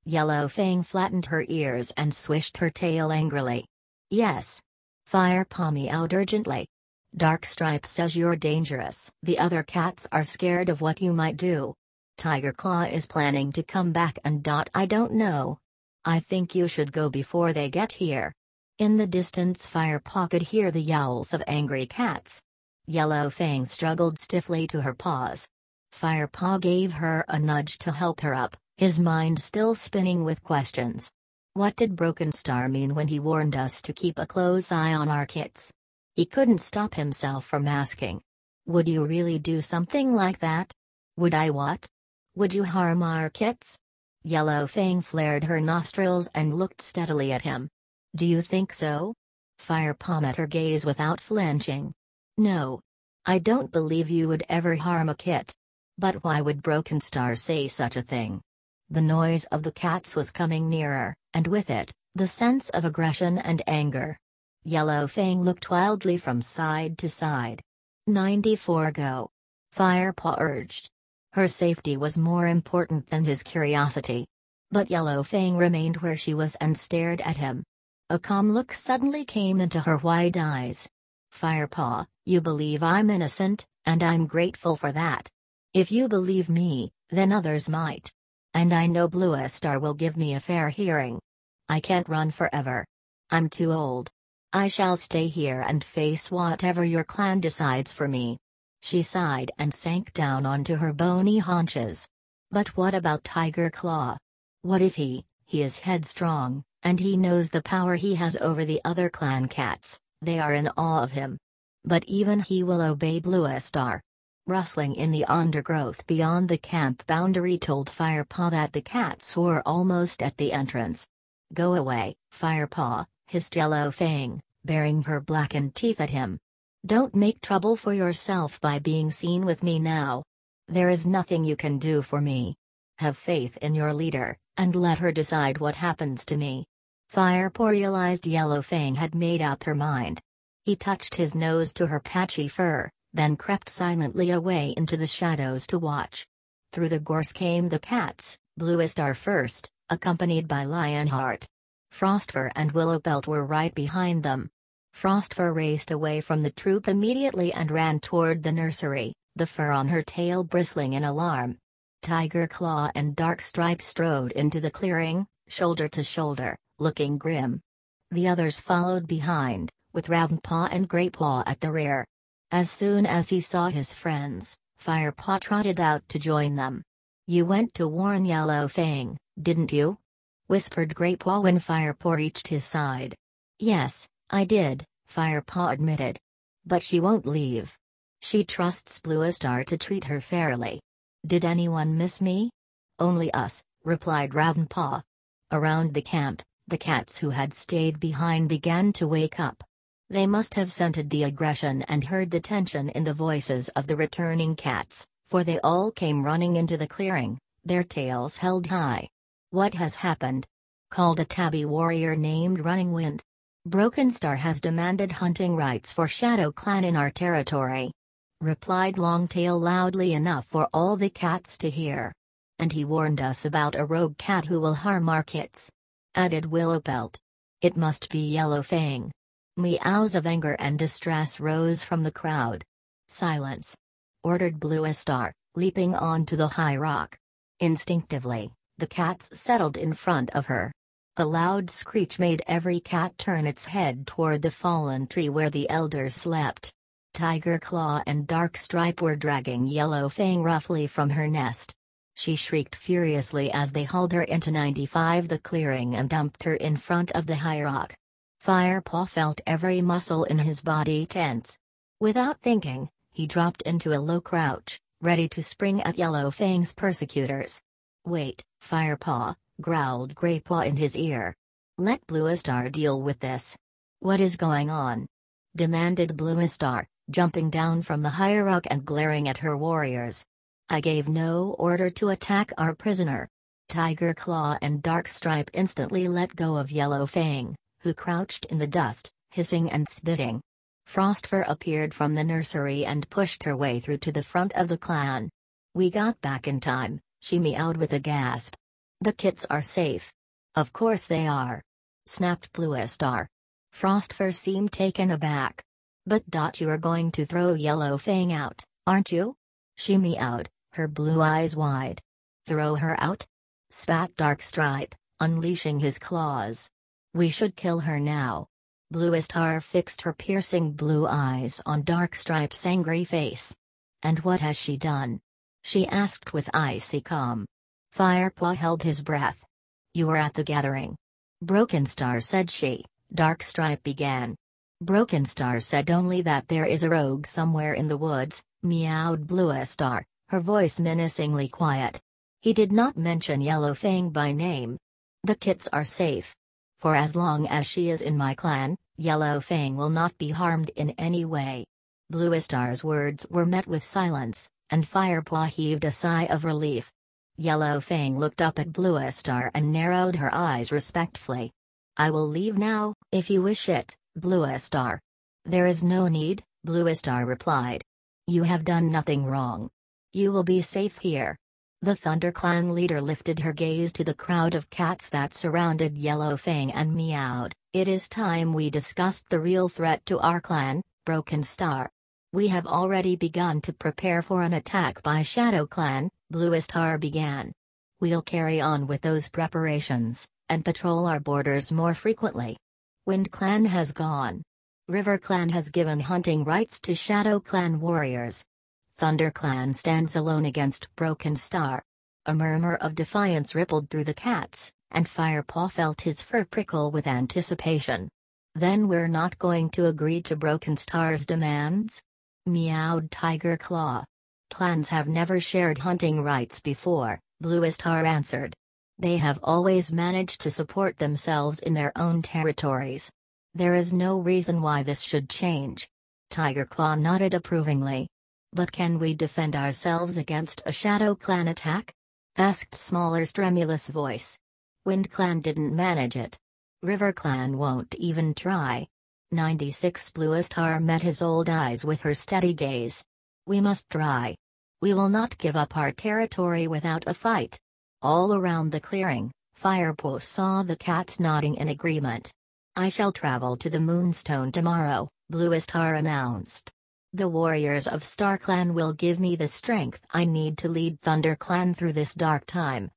Yellow Fang flattened her ears and swished her tail angrily. Yes. Firepaw meowed urgently. Dark Stripe says you're dangerous. The other cats are scared of what you might do. Tiger Claw is planning to come back and I don't know. I think you should go before they get here. In the distance Firepaw could hear the yowls of angry cats. Yellow Fang struggled stiffly to her paws. Firepaw gave her a nudge to help her up, his mind still spinning with questions. What did Broken Star mean when he warned us to keep a close eye on our kits? He couldn't stop himself from asking. Would you really do something like that? Would I what? Would you harm our kits? Yellow Fang flared her nostrils and looked steadily at him. Do you think so? Firepaw met her gaze without flinching. No. I don't believe you would ever harm a kit. But why would Broken Star say such a thing? The noise of the cats was coming nearer, and with it, the sense of aggression and anger. Yellow Fang looked wildly from side to side. 94 go. Firepaw urged. Her safety was more important than his curiosity. But Yellow Fang remained where she was and stared at him. A calm look suddenly came into her wide eyes. Firepaw, you believe I'm innocent, and I'm grateful for that. If you believe me, then others might. And I know Blue Star will give me a fair hearing. I can't run forever. I'm too old. I shall stay here and face whatever your clan decides for me. She sighed and sank down onto her bony haunches. But what about Tiger Claw? What if he is headstrong, and he knows the power he has over the other clan cats? They are in awe of him. But even he will obey Blue Star. Rustling in the undergrowth beyond the camp boundary told Firepaw that the cats were almost at the entrance. Go away, Firepaw, hissed Yellow Fang, baring her blackened teeth at him. Don't make trouble for yourself by being seen with me now. There is nothing you can do for me. Have faith in your leader, and let her decide what happens to me. Firepaw realized Yellow Fang had made up her mind. He touched his nose to her patchy fur, then crept silently away into the shadows to watch. Through the gorse came the cats, Blue Star first, accompanied by Lionheart. Frostfur and Willowbelt were right behind them. Frostfur raced away from the troop immediately and ran toward the nursery, the fur on her tail bristling in alarm. Tiger Claw and Dark Stripe strode into the clearing, shoulder to shoulder, looking grim. The others followed behind, with Ravenpaw and Greypaw at the rear. As soon as he saw his friends, Firepaw trotted out to join them. You went to warn Yellow Fang, didn't you? Whispered Greypaw when Firepaw reached his side. Yes, I did, Firepaw admitted. But she won't leave. She trusts Blue Star to treat her fairly. Did anyone miss me? Only us, replied Ravenpaw. Around the camp, the cats who had stayed behind began to wake up. They must have scented the aggression and heard the tension in the voices of the returning cats, for they all came running into the clearing, their tails held high. What has happened? Called a tabby warrior named Running Wind. Broken Star has demanded hunting rights for Shadow Clan in our territory. Replied Longtail loudly enough for all the cats to hear. And he warned us about a rogue cat who will harm our kits. Added Willowbelt. It must be Yellow Fang. Meows of anger and distress rose from the crowd. Silence! Ordered Blue Star, leaping onto the high rock. Instinctively, the cats settled in front of her. A loud screech made every cat turn its head toward the fallen tree where the elders slept. Tiger Claw and Dark Stripe were dragging Yellow Fang roughly from her nest. She shrieked furiously as they hauled her into 95 the clearing and dumped her in front of the high rock. Firepaw felt every muscle in his body tense. Without thinking, he dropped into a low crouch, ready to spring at Yellow Fang's persecutors. "Wait, Firepaw," growled Greypaw in his ear. "Let Bluestar deal with this." "What is going on?" demanded Bluestar, jumping down from the high rock and glaring at her warriors. "I gave no order to attack our prisoner." Tiger Claw and Darkstripe instantly let go of Yellow Fang, who crouched in the dust, hissing and spitting. Frostfur appeared from the nursery and pushed her way through to the front of the clan. "We got back in time," she meowed with a gasp. "The kits are safe." "Of course they are," snapped Bluestar. Frostfur seemed taken aback. "But you are going to throw Yellow Fang out, aren't you?" she meowed, her blue eyes wide. "Throw her out?" spat Darkstripe, unleashing his claws. "We should kill her now." Bluestar fixed her piercing blue eyes on Darkstripe's angry face. "And what has she done?" she asked with icy calm. Firepaw held his breath. "You were at the gathering." "Brokenstar said she," Darkstripe began. "Brokenstar said only that there is a rogue somewhere in the woods," meowed Bluestar, her voice menacingly quiet. "He did not mention Yellow Fang by name. The kits are safe. For as long as she is in my clan, Yellow Fang will not be harmed in any way." Bluestar's words were met with silence, and Firepaw heaved a sigh of relief. Yellow Fang looked up at Bluestar and narrowed her eyes respectfully. "I will leave now, if you wish it, Bluestar." "There is no need," Bluestar replied. "You have done nothing wrong. You will be safe here." The ThunderClan leader lifted her gaze to the crowd of cats that surrounded Yellow Fang and meowed. "It is time we discussed the real threat to our clan, Brokenstar. We have already begun to prepare for an attack by Shadow Clan," Bluestar began. "We'll carry on with those preparations, and patrol our borders more frequently. Wind Clan has gone. River Clan has given hunting rights to Shadow Clan warriors. ThunderClan stands alone against Brokenstar." A murmur of defiance rippled through the cats, and Firepaw felt his fur prickle with anticipation. "Then we're not going to agree to Brokenstar's demands?" meowed Tiger Claw. "Clans have never shared hunting rights before," Bluestar answered. "They have always managed to support themselves in their own territories. There is no reason why this should change." Tiger Claw nodded approvingly. "But can we defend ourselves against a Shadow Clan attack?" asked Smaller's tremulous voice. "Wind Clan didn't manage it. River Clan won't even try." 96 Bluestar met his old eyes with her steady gaze. "We must try. We will not give up our territory without a fight." All around the clearing, Firepaw saw the cats nodding in agreement. "I shall travel to the Moonstone tomorrow," Bluestar announced. "The warriors of StarClan will give me the strength I need to lead ThunderClan through this dark time.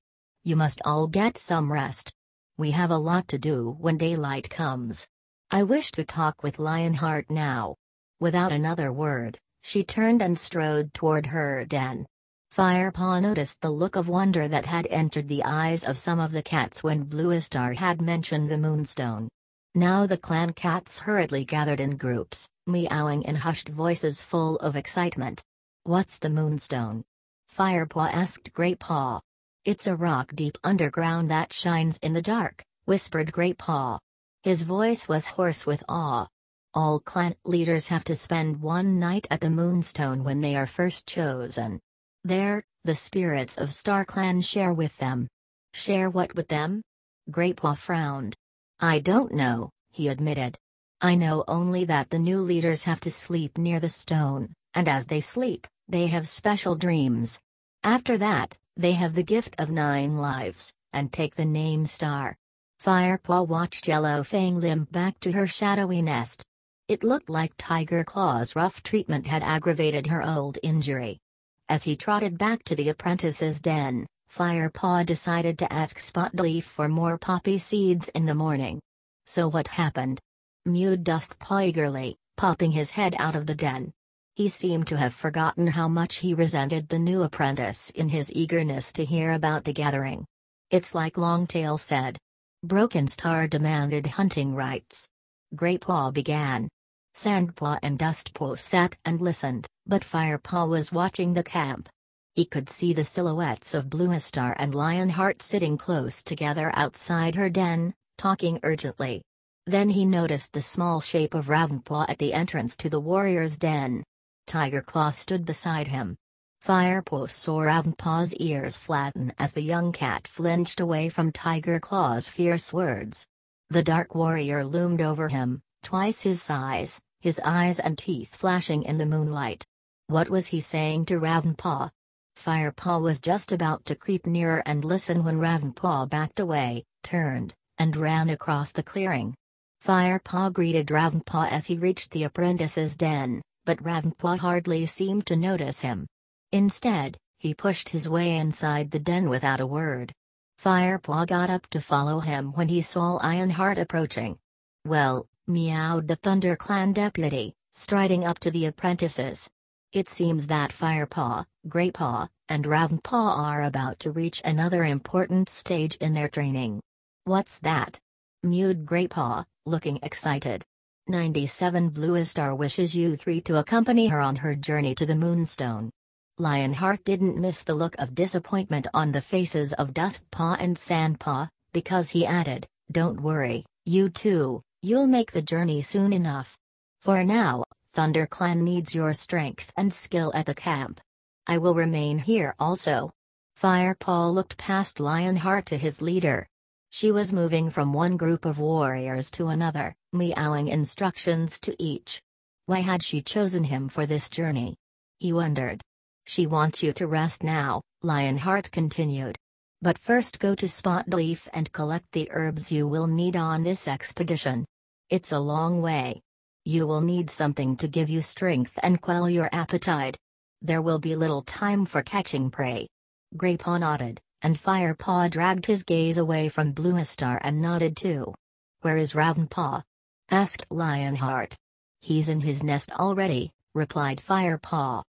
You must all get some rest. We have a lot to do when daylight comes. I wish to talk with Lionheart now." Without another word, she turned and strode toward her den. Firepaw noticed the look of wonder that had entered the eyes of some of the cats when Bluestar had mentioned the Moonstone. Now the clan cats hurriedly gathered in groups, meowing in hushed voices full of excitement. "What's the Moonstone?" Firepaw asked Greypaw. "It's a rock deep underground that shines in the dark," whispered Greypaw. His voice was hoarse with awe. "All clan leaders have to spend one night at the Moonstone when they are first chosen. There, the spirits of StarClan share with them." "Share what with them?" Greypaw frowned. "I don't know," he admitted. "I know only that the new leaders have to sleep near the stone, and as they sleep, they have special dreams. After that, they have the gift of 9 lives, and take the name Star." Firepaw watched Yellow Fang limp back to her shadowy nest. It looked like Tiger Claw's rough treatment had aggravated her old injury. As he trotted back to the apprentice's den, Firepaw decided to ask Spotleaf for more poppy seeds in the morning. "So what happened?" mewed Dustpaw eagerly, popping his head out of the den. He seemed to have forgotten how much he resented the new apprentice in his eagerness to hear about the gathering. "It's like Longtail said. Brokenstar demanded hunting rights. Greypaw began. Sandpaw and Dustpaw sat and listened, but Firepaw was watching the camp. He could see the silhouettes of Bluestar and Lionheart sitting close together outside her den, talking urgently. Then he noticed the small shape of Ravenpaw at the entrance to the warrior's den. Tigerclaw stood beside him. Firepaw saw Ravenpaw's ears flatten as the young cat flinched away from Tigerclaw's fierce words. The dark warrior loomed over him, twice his size, his eyes and teeth flashing in the moonlight. What was he saying to Ravenpaw? Firepaw was just about to creep nearer and listen when Ravenpaw backed away, turned, and ran across the clearing. Firepaw greeted Ravenpaw as he reached the apprentice's den, but Ravenpaw hardly seemed to notice him. Instead, he pushed his way inside the den without a word. Firepaw got up to follow him when he saw Lionheart approaching. "Well," meowed the ThunderClan deputy, striding up to the apprentices. "It seems that Firepaw, Greypaw, and Ravenpaw are about to reach another important stage in their training." "What's that?" mewed Greypaw, looking excited. 97 Bluestar wishes you three to accompany her on her journey to the Moonstone. Lionheart didn't miss the look of disappointment on the faces of Dustpaw and Sandpaw, because he added, "Don't worry, you two, you'll make the journey soon enough. For now, ThunderClan needs your strength and skill at the camp. I will remain here also." Firepaw looked past Lionheart to his leader. She was moving from one group of warriors to another, meowing instructions to each. Why had she chosen him for this journey? He wondered. "She wants you to rest now," Lionheart continued. "But first go to Spotleaf and collect the herbs you will need on this expedition. It's a long way. You will need something to give you strength and quell your appetite. There will be little time for catching prey." Greypaw nodded, and Firepaw dragged his gaze away from Bluestar and nodded too. "Where is Ravenpaw?" asked Lionheart. "He's in his nest already," replied Firepaw.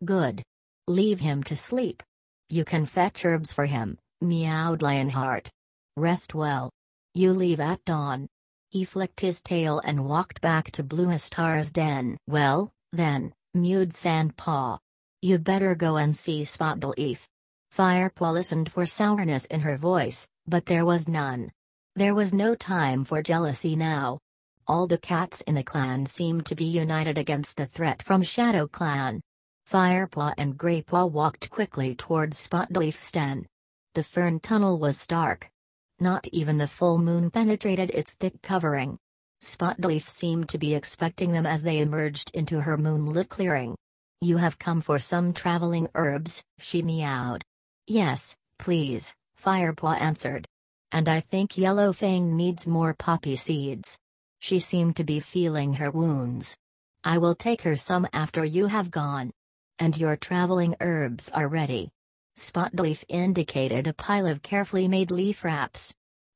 "Good. Leave him to sleep. You can fetch herbs for him," meowed Lionheart. "Rest well. You leave at dawn." He flicked his tail and walked back to Bluestar's den. "Well, then," mewed Sandpaw. "You'd better go and see Spotleaf." Firepaw listened for sourness in her voice, but there was none. There was no time for jealousy now. All the cats in the clan seemed to be united against the threat from Shadow Clan. Firepaw and Greypaw walked quickly towards Spotleaf's den. The fern tunnel was stark. Not even the full moon penetrated its thick covering. Spotleaf seemed to be expecting them as they emerged into her moonlit clearing. "You have come for some traveling herbs," she meowed. "Yes, please," Firepaw answered. "And I think Yellowfang needs more poppy seeds. She seemed to be feeling her wounds. I will take her some after you have gone. And your traveling herbs are ready." Spotleaf indicated a pile of carefully made leaf wraps.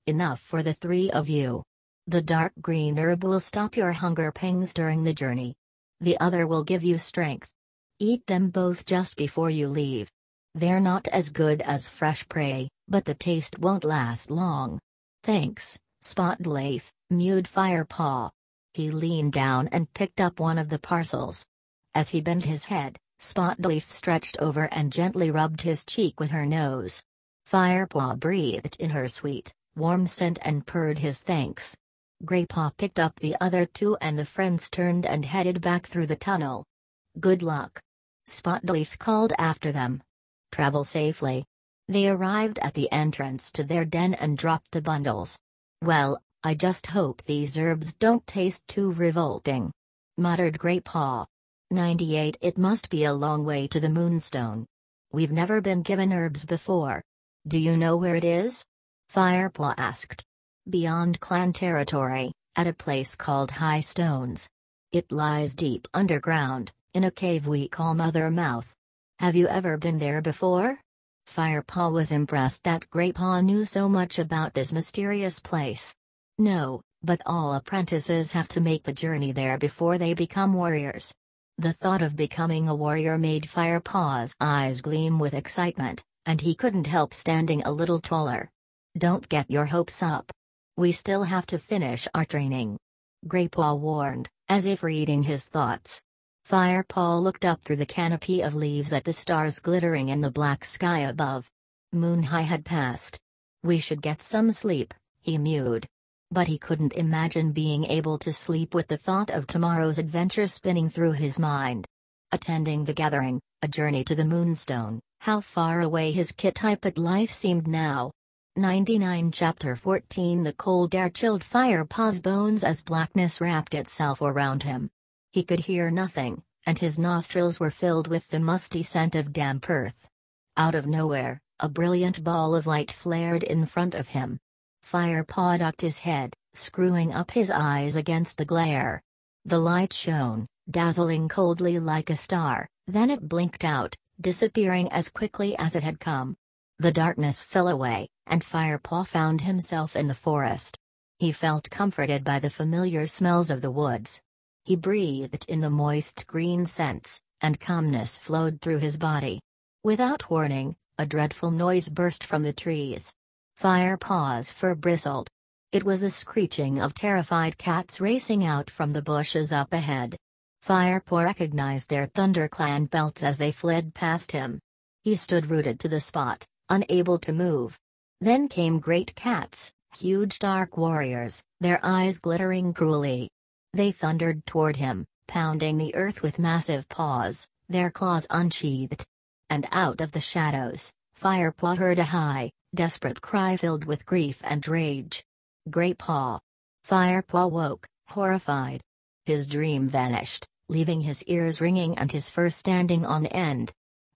"Enough for the three of you. The dark green herb will stop your hunger pangs during the journey. The other will give you strength. Eat them both just before you leave. They're not as good as fresh prey, but the taste won't last long." "Thanks, Spotleaf," mewed Firepaw. He leaned down and picked up one of the parcels. As he bent his head, Spotleaf stretched over and gently rubbed his cheek with her nose. Firepaw breathed in her sweet, warm scent and purred his thanks. Greypaw picked up the other two and the friends turned and headed back through the tunnel. "Good luck," Spotleaf called after them. "Travel safely." They arrived at the entrance to their den and dropped the bundles. "Well, I just hope these herbs don't taste too revolting," muttered Greypaw. 98 It must be a long way to the Moonstone. We've never been given herbs before. Do you know where it is? Firepaw asked. "Beyond clan territory, at a place called High Stones. It lies deep underground, in a cave we call Mother Mouth. Have you ever been there before?" Firepaw was impressed that Greypaw knew so much about this mysterious place. "No, but all apprentices have to make the journey there before they become warriors." The thought of becoming a warrior made Firepaw's eyes gleam with excitement, and he couldn't help standing a little taller. "Don't get your hopes up. We still have to finish our training. Greypaw warned, as if reading his thoughts. Firepaw looked up through the canopy of leaves at the stars glittering in the black sky above. Moonhigh had passed. We should get some sleep, he mewed. But he couldn't imagine being able to sleep with the thought of tomorrow's adventure spinning through his mind. Attending the gathering, a journey to the Moonstone, how far away his kit-typed life seemed now. 99 Chapter 14 The cold air chilled Firepaw's bones as blackness wrapped itself around him. He could hear nothing, and his nostrils were filled with the musty scent of damp earth. Out of nowhere, a brilliant ball of light flared in front of him. Firepaw ducked his head, screwing up his eyes against the glare. The light shone, dazzling coldly like a star, then it blinked out, disappearing as quickly as it had come. The darkness fell away, and Firepaw found himself in the forest. He felt comforted by the familiar smells of the woods. He breathed in the moist green scents, and calmness flowed through his body. Without warning, a dreadful noise burst from the trees. Firepaw's fur bristled. It was the screeching of terrified cats racing out from the bushes up ahead. Firepaw recognized their ThunderClan belts as they fled past him. He stood rooted to the spot, unable to move. Then came great cats, huge dark warriors, their eyes glittering cruelly. They thundered toward him, pounding the earth with massive paws, their claws unsheathed. And out of the shadows, Firepaw heard a high, desperate cry filled with grief and rage. Greypaw. Firepaw woke, horrified. His dream vanished, leaving his ears ringing and his fur standing on end.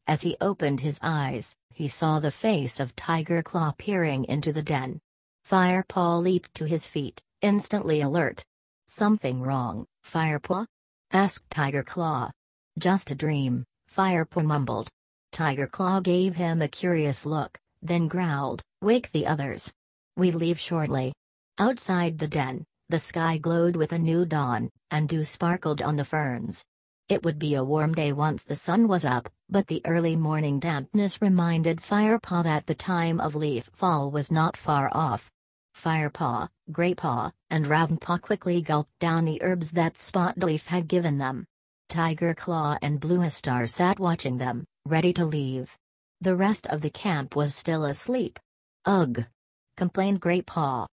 As he opened his eyes, he saw the face of Tiger Claw peering into the den. Firepaw leaped to his feet, instantly alert. "Something wrong, Firepaw?" asked Tiger Claw. "Just a dream," Firepaw mumbled. Tiger Claw gave him a curious look, then growled, "Wake the others. We leave shortly." Outside the den, the sky glowed with a new dawn, and dew sparkled on the ferns. It would be a warm day once the sun was up, but the early morning dampness reminded Firepaw that the time of leaf fall was not far off. Firepaw, Greypaw, and Ravenpaw quickly gulped down the herbs that Spotleaf had given them. Tiger Claw and Bluestar sat watching them, ready to leave. The rest of the camp was still asleep. "Ugh!" complained Greypaw.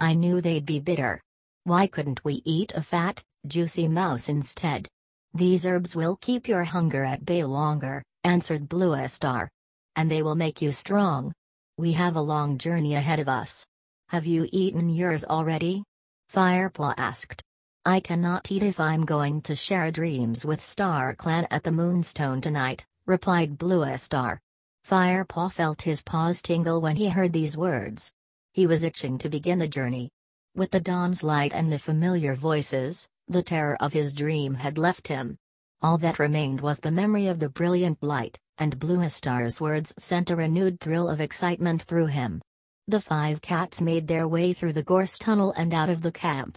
"I knew they'd be bitter. Why couldn't we eat a fat, juicy mouse instead?" "These herbs will keep your hunger at bay longer," answered Bluestar. "And they will make you strong. We have a long journey ahead of us." "Have you eaten yours already?" Firepaw asked. "I cannot eat if I'm going to share dreams with StarClan at the Moonstone tonight," replied Bluestar. Firepaw felt his paws tingle when he heard these words. He was itching to begin the journey. With the dawn's light and the familiar voices, the terror of his dream had left him. All that remained was the memory of the brilliant light, and Bluestar's words sent a renewed thrill of excitement through him. The 5 cats made their way through the gorse tunnel and out of the camp.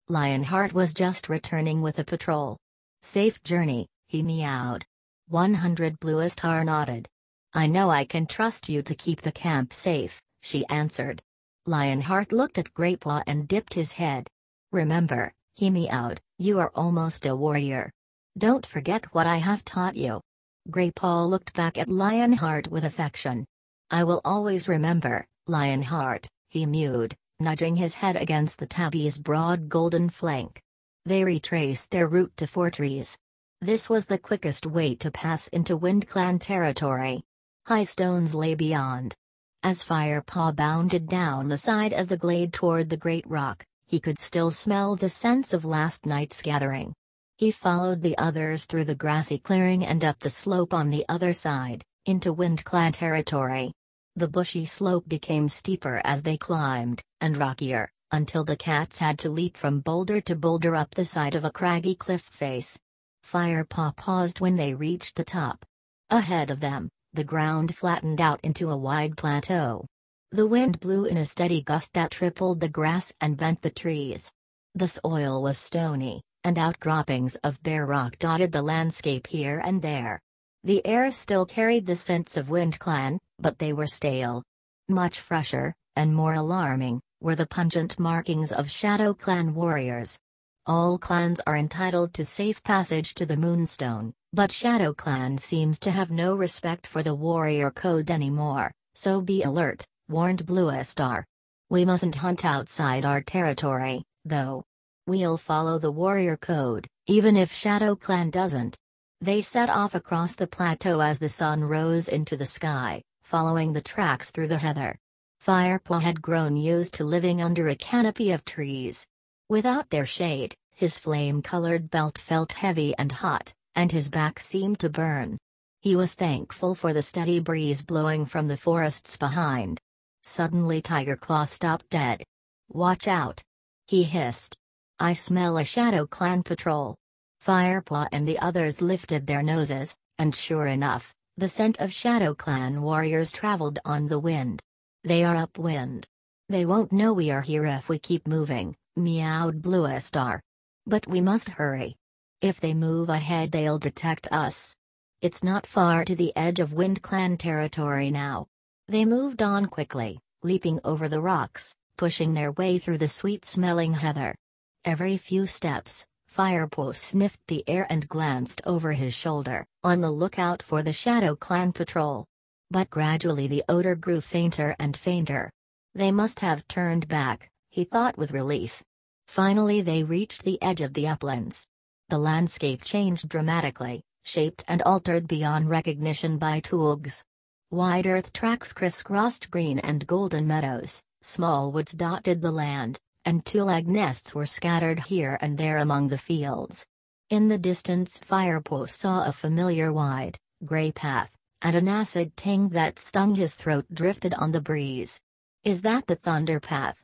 Lionheart was just returning with a patrol. "Safe journey," he meowed. 100 Bluestar nodded. "I know I can trust you to keep the camp safe," she answered. Lionheart looked at Greypaw and dipped his head. "Remember," he meowed, "you are almost a warrior. Don't forget what I have taught you." Greypaw looked back at Lionheart with affection. "I will always remember, Lionheart," he mewed, nudging his head against the tabby's broad golden flank. They retraced their route to Fortress. This was the quickest way to pass into WindClan territory. High stones lay beyond. As Firepaw bounded down the side of the glade toward the great rock, he could still smell the scents of last night's gathering. He followed the others through the grassy clearing and up the slope on the other side, into WindClan territory. The bushy slope became steeper as they climbed, and rockier, until the cats had to leap from boulder to boulder up the side of a craggy cliff face. Firepaw paused when they reached the top. Ahead of them, the ground flattened out into a wide plateau. The wind blew in a steady gust that rippled the grass and bent the trees. The soil was stony, and outcroppings of bare rock dotted the landscape here and there. The air still carried the scents of WindClan, but they were stale. Much fresher, and more alarming, were the pungent markings of ShadowClan warriors. All clans are entitled to safe passage to the Moonstone, but Shadow Clan seems to have no respect for the warrior code anymore, so be alert, warned Blue Star. We mustn't hunt outside our territory, though. We'll follow the warrior code, even if Shadow Clan doesn't. They set off across the plateau as the sun rose into the sky, following the tracks through the heather. Firepaw had grown used to living under a canopy of trees. Without their shade, his flame-colored belt felt heavy and hot, and his back seemed to burn. He was thankful for the steady breeze blowing from the forests behind. Suddenly Tiger Claw stopped dead. "Watch out!" he hissed. "I smell a Shadow Clan patrol." Firepaw and the others lifted their noses, and sure enough, the scent of Shadow Clan warriors traveled on the wind. "They are upwind. They won't know we are here if we keep moving," meowed Blue Star. "But we must hurry. If they move ahead they'll detect us. It's not far to the edge of Wind Clan territory now." They moved on quickly, leaping over the rocks, pushing their way through the sweet-smelling heather. Every few steps, Firepaw sniffed the air and glanced over his shoulder, on the lookout for the Shadow Clan patrol. But gradually the odor grew fainter and fainter. They must have turned back, he thought with relief. Finally they reached the edge of the uplands. The landscape changed dramatically, shaped and altered beyond recognition by Toogs. Wide earth tracks crisscrossed green and golden meadows, small woods dotted the land, and Tulag nests were scattered here and there among the fields. In the distance Firepaw saw a familiar wide, gray path, and an acid tang that stung his throat drifted on the breeze. "Is that the Thunder Path?"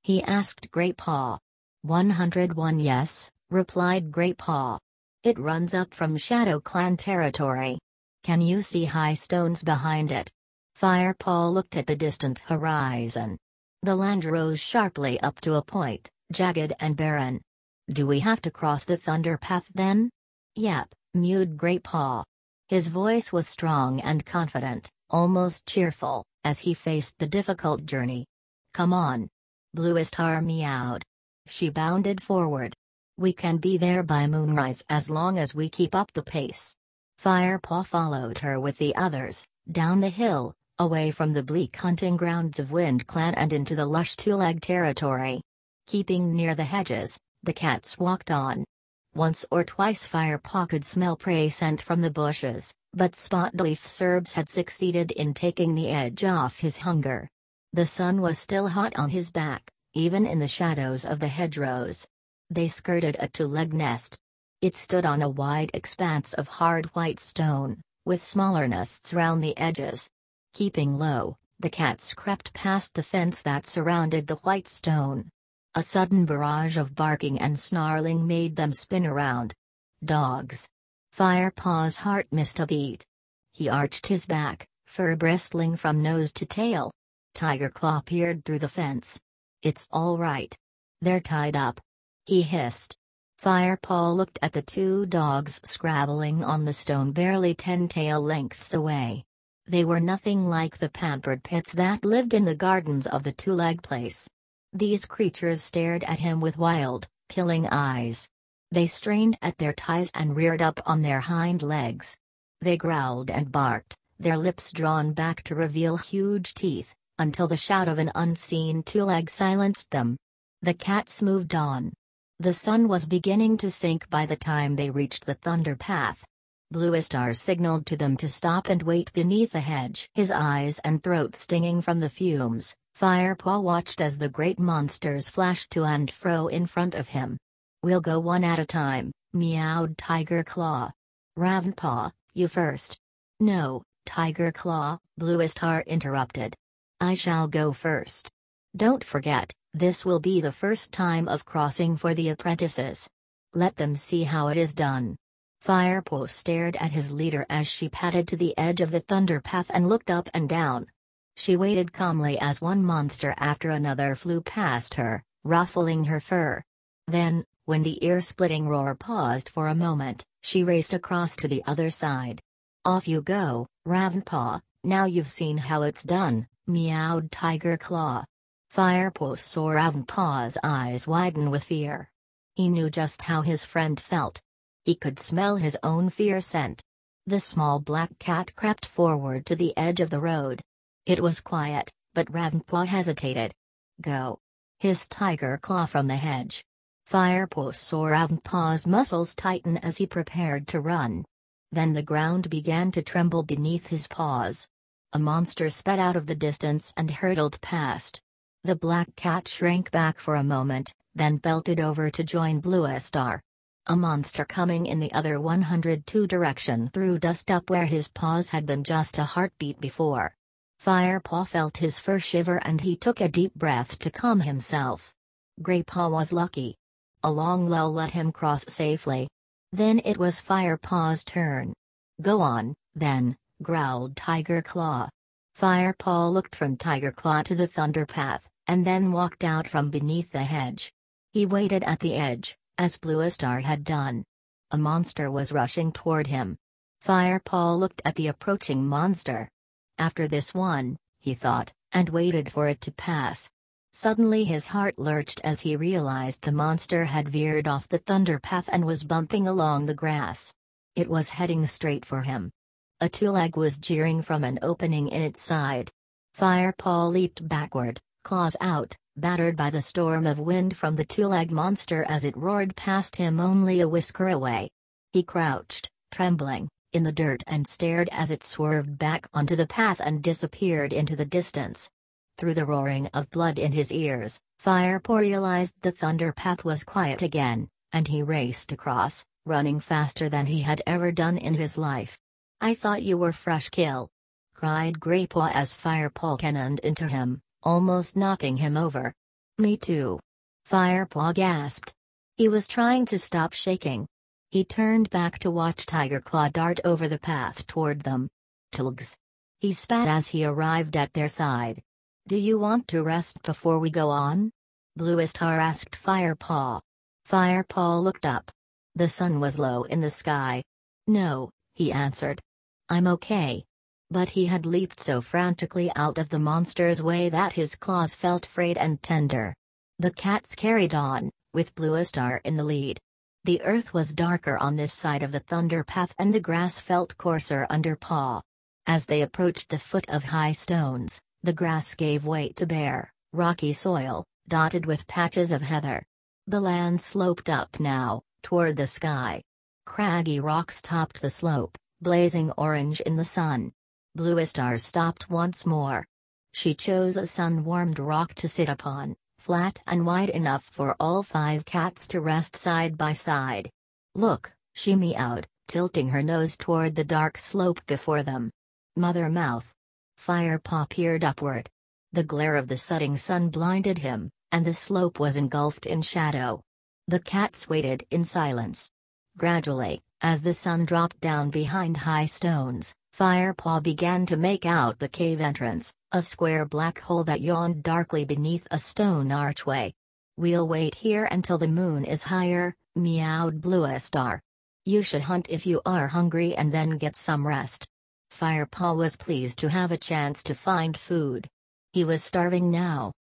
he asked Greypaw. 101 Yes, replied Greypaw. "It runs up from Shadow Clan territory. Can you see high stones behind it?" Firepaw looked at the distant horizon. The land rose sharply up to a point, jagged and barren. "Do we have to cross the Thunder Path then?" "Yep," mewed Greypaw. His voice was strong and confident, almost cheerful, as he faced the difficult journey. "Come on." Blue Star meowed. She bounded forward. "We can be there by moonrise as long as we keep up the pace." Firepaw followed her with the others, down the hill, away from the bleak hunting grounds of Wind Clan and into the lush Tulag territory. Keeping near the hedges, the cats walked on. Once or twice Firepaw could smell prey scent from the bushes, but Spotleaf Serbs had succeeded in taking the edge off his hunger. The sun was still hot on his back, even in the shadows of the hedgerows. They skirted a two-leg nest. It stood on a wide expanse of hard white stone, with smaller nests round the edges. Keeping low, the cats crept past the fence that surrounded the white stone. A sudden barrage of barking and snarling made them spin around. Dogs. Firepaw's heart missed a beat. He arched his back, fur bristling from nose to tail. Tiger Claw peered through the fence. "It's all right. They're tied up," he hissed. Firepaw looked at the two dogs scrabbling on the stone barely 10 tail lengths away. They were nothing like the pampered pits that lived in the gardens of the two-leg place. These creatures stared at him with wild, killing eyes. They strained at their ties and reared up on their hind legs. They growled and barked, their lips drawn back to reveal huge teeth, until the shout of an unseen two-leg silenced them. The cats moved on. The sun was beginning to sink by the time they reached the Thunder Path. Blue Star signaled to them to stop and wait beneath a hedge. His eyes and throat stinging from the fumes, Firepaw watched as the great monsters flashed to and fro in front of him. "We'll go one at a time," meowed Tiger Claw. "Ravenpaw, you first." "No, Tiger Claw," Blue Star interrupted. "I shall go first. Don't forget, this will be the first time of crossing for the apprentices. Let them see how it is done." Firepaw stared at his leader as she padded to the edge of the Thunder Path and looked up and down. She waited calmly as one monster after another flew past her, ruffling her fur. Then, when the ear-splitting roar paused for a moment, she raced across to the other side. "Off you go, Ravenpaw, now you've seen how it's done," meowed Tiger Claw. Firepaw saw Ravenpaw's eyes widen with fear. He knew just how his friend felt. He could smell his own fear scent. The small black cat crept forward to the edge of the road. It was quiet, but Ravenpaw hesitated. Go. Hissed Tiger Claw from the hedge. Firepaw saw Ravenpaw's muscles tighten as he prepared to run. Then the ground began to tremble beneath his paws. A monster sped out of the distance and hurtled past. The black cat shrank back for a moment, then belted over to join Bluestar. A monster coming in the other 102 direction threw dust up where his paws had been just a heartbeat before. Firepaw felt his fur shiver and he took a deep breath to calm himself. Greypaw was lucky. A long lull let him cross safely. Then it was Firepaw's turn. Go on, then, growled Tiger Claw. Firepaw looked from Tiger Claw to the thunder path, and then walked out from beneath the hedge. He waited at the edge, as Bluestar had done. A monster was rushing toward him. Firepaw looked at the approaching monster. After this one, he thought, and waited for it to pass. Suddenly his heart lurched as he realized the monster had veered off the thunder path and was bumping along the grass. It was heading straight for him. A two-leg was jeering from an opening in its side. Firepaw leaped backward, claws out, battered by the storm of wind from the two-leg monster as it roared past him only a whisker away. He crouched, trembling, in the dirt and stared as it swerved back onto the path and disappeared into the distance. Through the roaring of blood in his ears, Firepaw realized the thunder path was quiet again, and he raced across, running faster than he had ever done in his life. I thought you were fresh kill, cried Greypaw as Firepaw cannoned into him, almost knocking him over. Me too. Firepaw gasped. He was trying to stop shaking. He turned back to watch Tiger Claw dart over the path toward them. Tugs. He spat as he arrived at their side. Do you want to rest before we go on? Bluestar asked Firepaw. Firepaw looked up. The sun was low in the sky. No, he answered. I'm okay. But he had leaped so frantically out of the monster's way that his claws felt frayed and tender. The cats carried on, with Bluestar in the lead. The earth was darker on this side of the thunder path and the grass felt coarser under paw. As they approached the foot of high stones, the grass gave way to bare, rocky soil, dotted with patches of heather. The land sloped up now, toward the sky. Craggy rocks topped the slope, blazing orange in the sun. Bluestar stopped once more. She chose a sun-warmed rock to sit upon, flat and wide enough for all 5 cats to rest side by side. Look, she meowed, tilting her nose toward the dark slope before them. Mother mouth. Firepaw peered upward. The glare of the setting sun blinded him, and the slope was engulfed in shadow. The cats waited in silence. Gradually, as the sun dropped down behind high stones, Firepaw began to make out the cave entrance, a square black hole that yawned darkly beneath a stone archway. We'll wait here until the moon is higher, meowed Bluestar. You should hunt if you are hungry and then get some rest. Firepaw was pleased to have a chance to find food. He was starving now.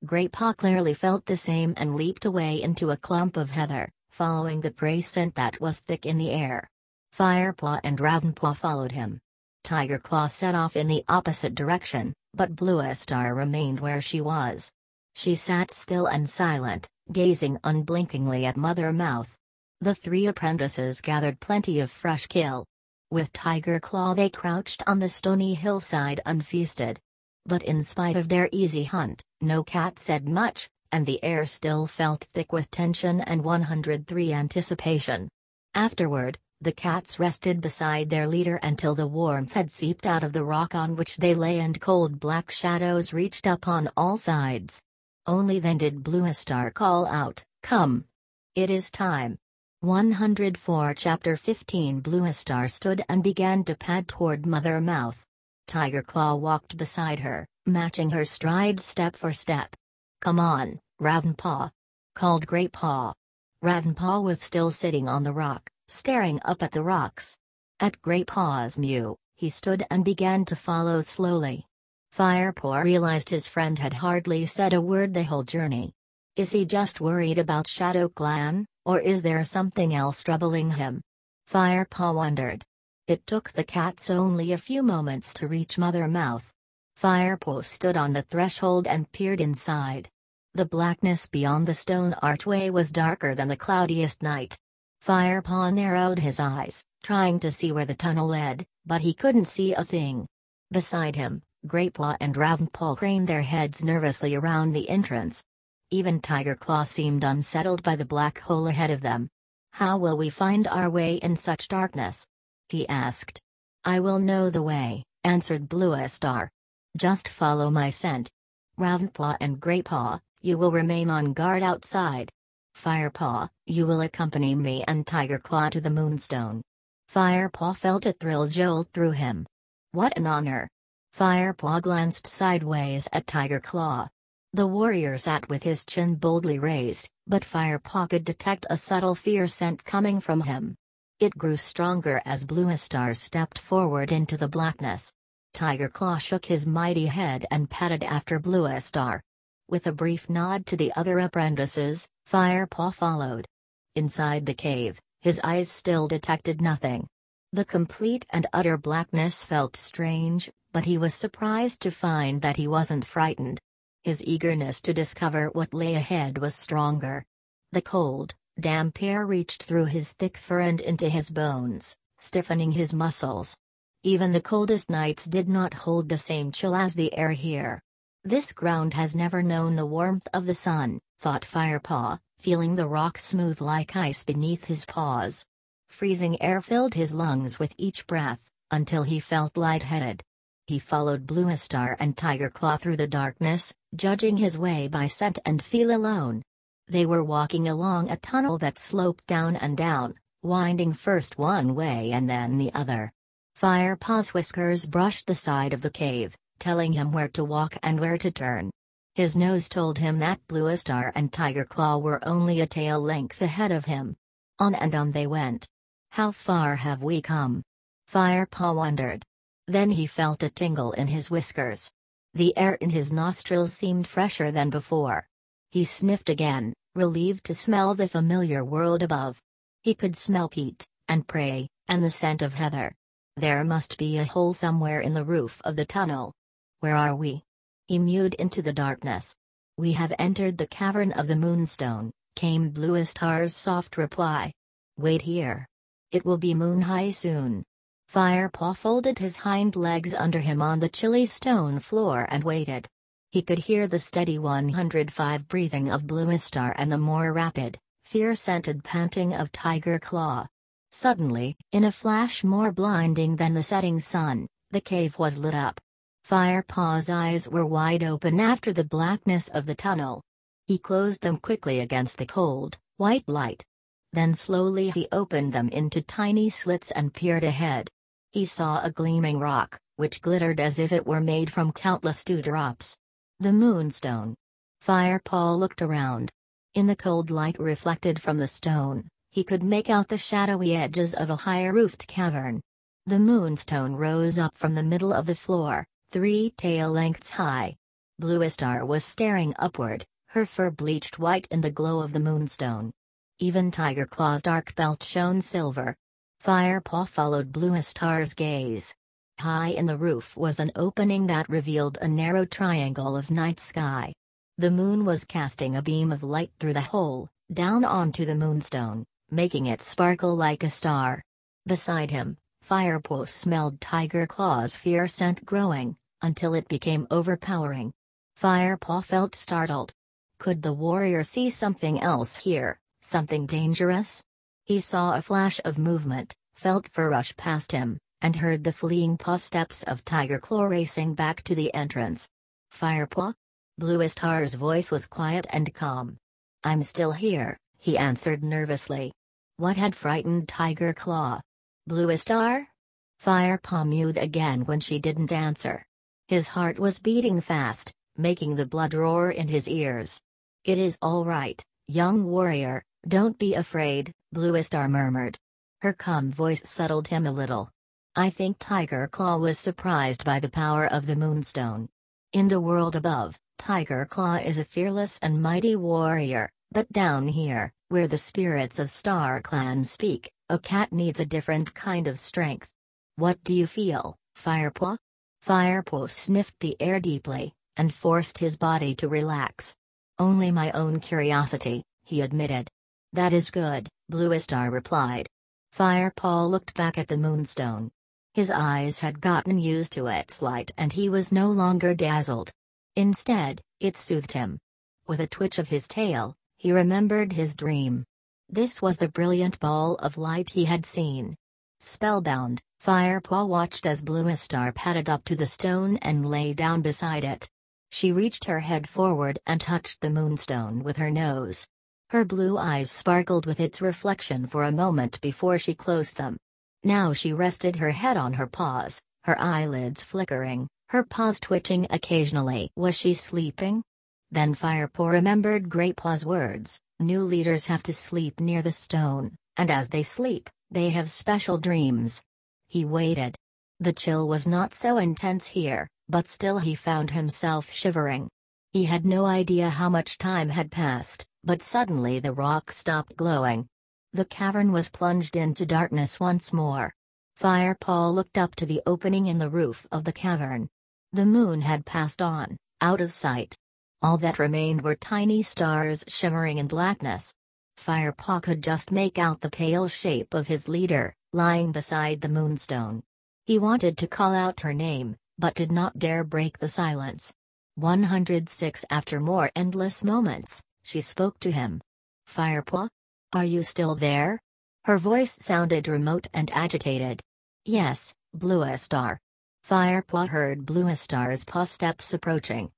Greypaw clearly felt the same and leaped away into a clump of heather, following the prey scent that was thick in the air. Firepaw and Ravenpaw followed him. Tiger Claw set off in the opposite direction, but Bluestar remained where she was. She sat still and silent, gazing unblinkingly at Mother Mouth. The 3 apprentices gathered plenty of fresh kill. With Tiger Claw they crouched on the stony hillside unfeasted. But in spite of their easy hunt, no cat said much, and the air still felt thick with tension and 103 anticipation. Afterward, the cats rested beside their leader until the warmth had seeped out of the rock on which they lay and cold black shadows reached up on all sides. Only then did Bluestar call out, "Come! It is time." 104 Chapter 15 Bluestar stood and began to pad toward Mother Mouth. Tiger Claw walked beside her, matching her stride step for step. "Come on, Ravenpaw!" called Greypaw. Ravenpaw was still sitting on the rock, staring up at the rocks. At Greypaw's mew, he stood and began to follow slowly. Firepaw realized his friend had hardly said a word the whole journey. Is he just worried about Shadow Clan, Or is there something else troubling him? Firepaw wondered. It took the cats only a few moments to reach Mother Mouth. Firepaw stood on the threshold and peered inside. The blackness beyond the stone archway was darker than the cloudiest night. Firepaw narrowed his eyes, trying to see where the tunnel led, but he couldn't see a thing. Beside him, Greatpaw and Ravenpaw craned their heads nervously around the entrance. Even Tigerclaw seemed unsettled by the black hole ahead of them. "How will we find our way in such darkness?" he asked. "I will know the way," answered Bluestar. "Just follow my scent. Ravenpaw and Greatpaw, you will remain on guard outside. Firepaw, you will accompany me and Tigerclaw to the Moonstone." Firepaw felt a thrill jolt through him. What an honor! Firepaw glanced sideways at Tigerclaw. The warrior sat with his chin boldly raised, but Firepaw could detect a subtle fear scent coming from him. It grew stronger as Bluestar stepped forward into the blackness. Tigerclaw shook his mighty head and patted after Bluestar. With a brief nod to the other apprentices, Firepaw followed. Inside the cave, his eyes still detected nothing. The complete and utter blackness felt strange, but he was surprised to find that he wasn't frightened. His eagerness to discover what lay ahead was stronger. The cold, damp air reached through his thick fur and into his bones, stiffening his muscles. Even the coldest nights did not hold the same chill as the air here. "This ground has never known the warmth of the sun," thought Firepaw, feeling the rock smooth like ice beneath his paws. Freezing air filled his lungs with each breath, until he felt lightheaded. He followed Bluestar and Tigerclaw through the darkness, judging his way by scent and feel alone. They were walking along a tunnel that sloped down and down, winding first one way and then the other. Firepaw's whiskers brushed the side of the cave, telling him where to walk and where to turn. His nose told him that Bluestar and Tigerclaw were only a tail length ahead of him. On and on they went. "How far have we come?" Firepaw wondered. Then he felt a tingle in his whiskers. The air in his nostrils seemed fresher than before. He sniffed again, relieved to smell the familiar world above. He could smell peat, and prey, and the scent of heather. There must be a hole somewhere in the roof of the tunnel. "Where are we?" He mewed into the darkness. "We have entered the cavern of the Moonstone," came Bluestar's soft reply. "Wait here. It will be moon high soon." Firepaw folded his hind legs under him on the chilly stone floor and waited. He could hear the steady 105 breathing of Bluestar and the more rapid, fear-scented panting of Tigerclaw. Suddenly, in a flash more blinding than the setting sun, the cave was lit up. Firepaw's eyes were wide open after the blackness of the tunnel. He closed them quickly against the cold, white light. Then slowly he opened them into tiny slits and peered ahead. He saw a gleaming rock, which glittered as if it were made from countless dewdrops. The Moonstone. Firepaw looked around. In the cold light reflected from the stone, he could make out the shadowy edges of a high-roofed cavern. The Moonstone rose up from the middle of the floor, 3 tail lengths high. Bluestar was staring upward, her fur bleached white in the glow of the Moonstone. Even Tigerclaw's dark belt shone silver. Firepaw followed Bluestar's gaze. High in the roof was an opening that revealed a narrow triangle of night sky. The moon was casting a beam of light through the hole, down onto the Moonstone, making it sparkle like a star. Beside him, Firepaw smelled Tigerclaw's fear scent growing, until it became overpowering. Firepaw felt startled. Could the warrior see something else here, something dangerous? He saw a flash of movement, felt fur rush past him, and heard the fleeing paw steps of Tigerclaw racing back to the entrance. "Firepaw?" Bluestar's voice was quiet and calm. "I'm still here," he answered nervously. What had frightened Tigerclaw? "Bluestar?" Firepaw mewed again when she didn't answer. His heart was beating fast, making the blood roar in his ears. "It is all right, young warrior, don't be afraid," Bluestar murmured. Her calm voice settled him a little. "I think Tigerclaw was surprised by the power of the Moonstone. In the world above, Tigerclaw is a fearless and mighty warrior, But down here, where the spirits of Star Clan speak, a cat needs a different kind of strength. What do you feel, Firepaw? Firepaw sniffed the air deeply, and forced his body to relax. Only my own curiosity, he admitted. That is good, Bluestar replied. Firepaw looked back at the moonstone. His eyes had gotten used to its light and he was no longer dazzled. Instead, it soothed him. With a twitch of his tail, he remembered his dream. This was the brilliant ball of light he had seen. Spellbound, Firepaw watched as Bluestar padded up to the stone and lay down beside it. She reached her head forward and touched the moonstone with her nose. Her blue eyes sparkled with its reflection for a moment before she closed them. Now she rested her head on her paws, her eyelids flickering, her paws twitching occasionally. Was she sleeping? Then Firepaw remembered Greypaw's words, new leaders have to sleep near the stone, and as they sleep, they have special dreams. He waited. The chill was not so intense here, but still he found himself shivering. He had no idea how much time had passed, but suddenly the rock stopped glowing. The cavern was plunged into darkness once more. Firepaw looked up to the opening in the roof of the cavern. The moon had passed on, out of sight. All that remained were tiny stars shimmering in blackness. Firepaw could just make out the pale shape of his leader, lying beside the moonstone. He wanted to call out her name, but did not dare break the silence. 106 After more endless moments, she spoke to him. Firepaw? Are you still there? Her voice sounded remote and agitated. Yes, Bluestar. Firepaw heard Bluestar's paw steps approaching.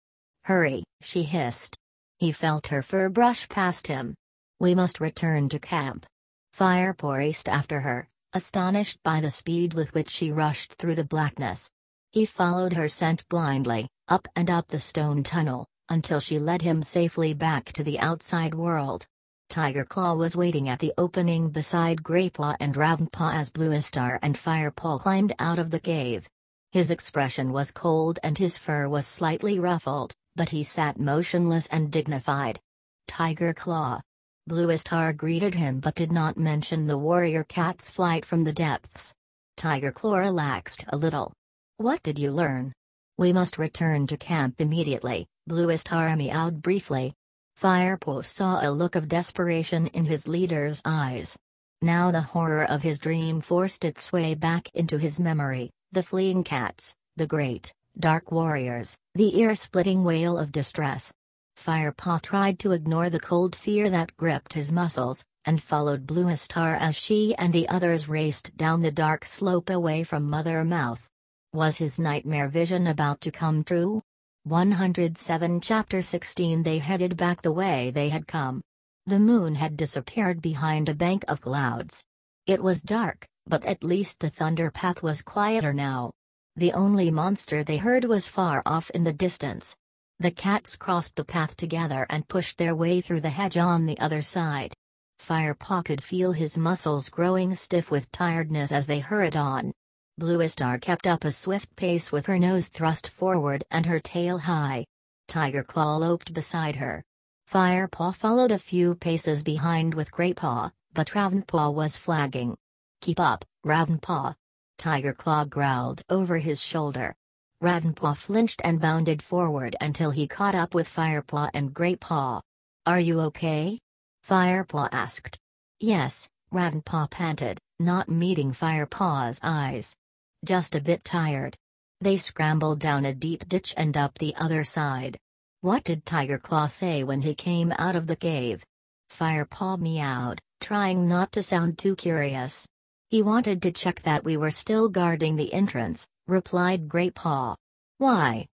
Hurry, she hissed. He felt her fur brush past him. We must return to camp. Firepaw raced after her, astonished by the speed with which she rushed through the blackness. He followed her scent blindly, up and up the stone tunnel, until she led him safely back to the outside world. Tiger Claw was waiting at the opening beside Greypaw and Ravenpaw as Bluestar and Firepaw climbed out of the cave. His expression was cold and his fur was slightly ruffled, but he sat motionless and dignified. Tiger Claw. Bluestar greeted him but did not mention the warrior cat's flight from the depths. Tiger Claw relaxed a little. What did you learn? We must return to camp immediately, Bluestar meowed briefly. Firepaw saw a look of desperation in his leader's eyes. Now the horror of his dream forced its way back into his memory, the fleeing cats, the great, dark warriors, the ear-splitting wail of distress. Firepaw tried to ignore the cold fear that gripped his muscles, and followed Bluestar as she and the others raced down the dark slope away from Mother Mouth. Was his nightmare vision about to come true? 107 Chapter 16 They headed back the way they had come. The moon had disappeared behind a bank of clouds. It was dark, but at least the thunder path was quieter now. The only monster they heard was far off in the distance. The cats crossed the path together and pushed their way through the hedge on the other side. Firepaw could feel his muscles growing stiff with tiredness as they hurried on. Bluestar kept up a swift pace with her nose thrust forward and her tail high. Tiger Claw loped beside her. Firepaw followed a few paces behind with Greypaw, but Ravenpaw was flagging. Keep up, Ravenpaw. Tiger Claw growled over his shoulder. Ravenpaw flinched and bounded forward until he caught up with Firepaw and Greypaw. Are you okay? Firepaw asked. Yes, Ravenpaw panted, not meeting Firepaw's eyes. Just a bit tired. They scrambled down a deep ditch and up the other side. What did Tiger Claw say when he came out of the cave? Firepaw meowed, trying not to sound too curious. He wanted to check that we were still guarding the entrance, replied Greypaw. Why?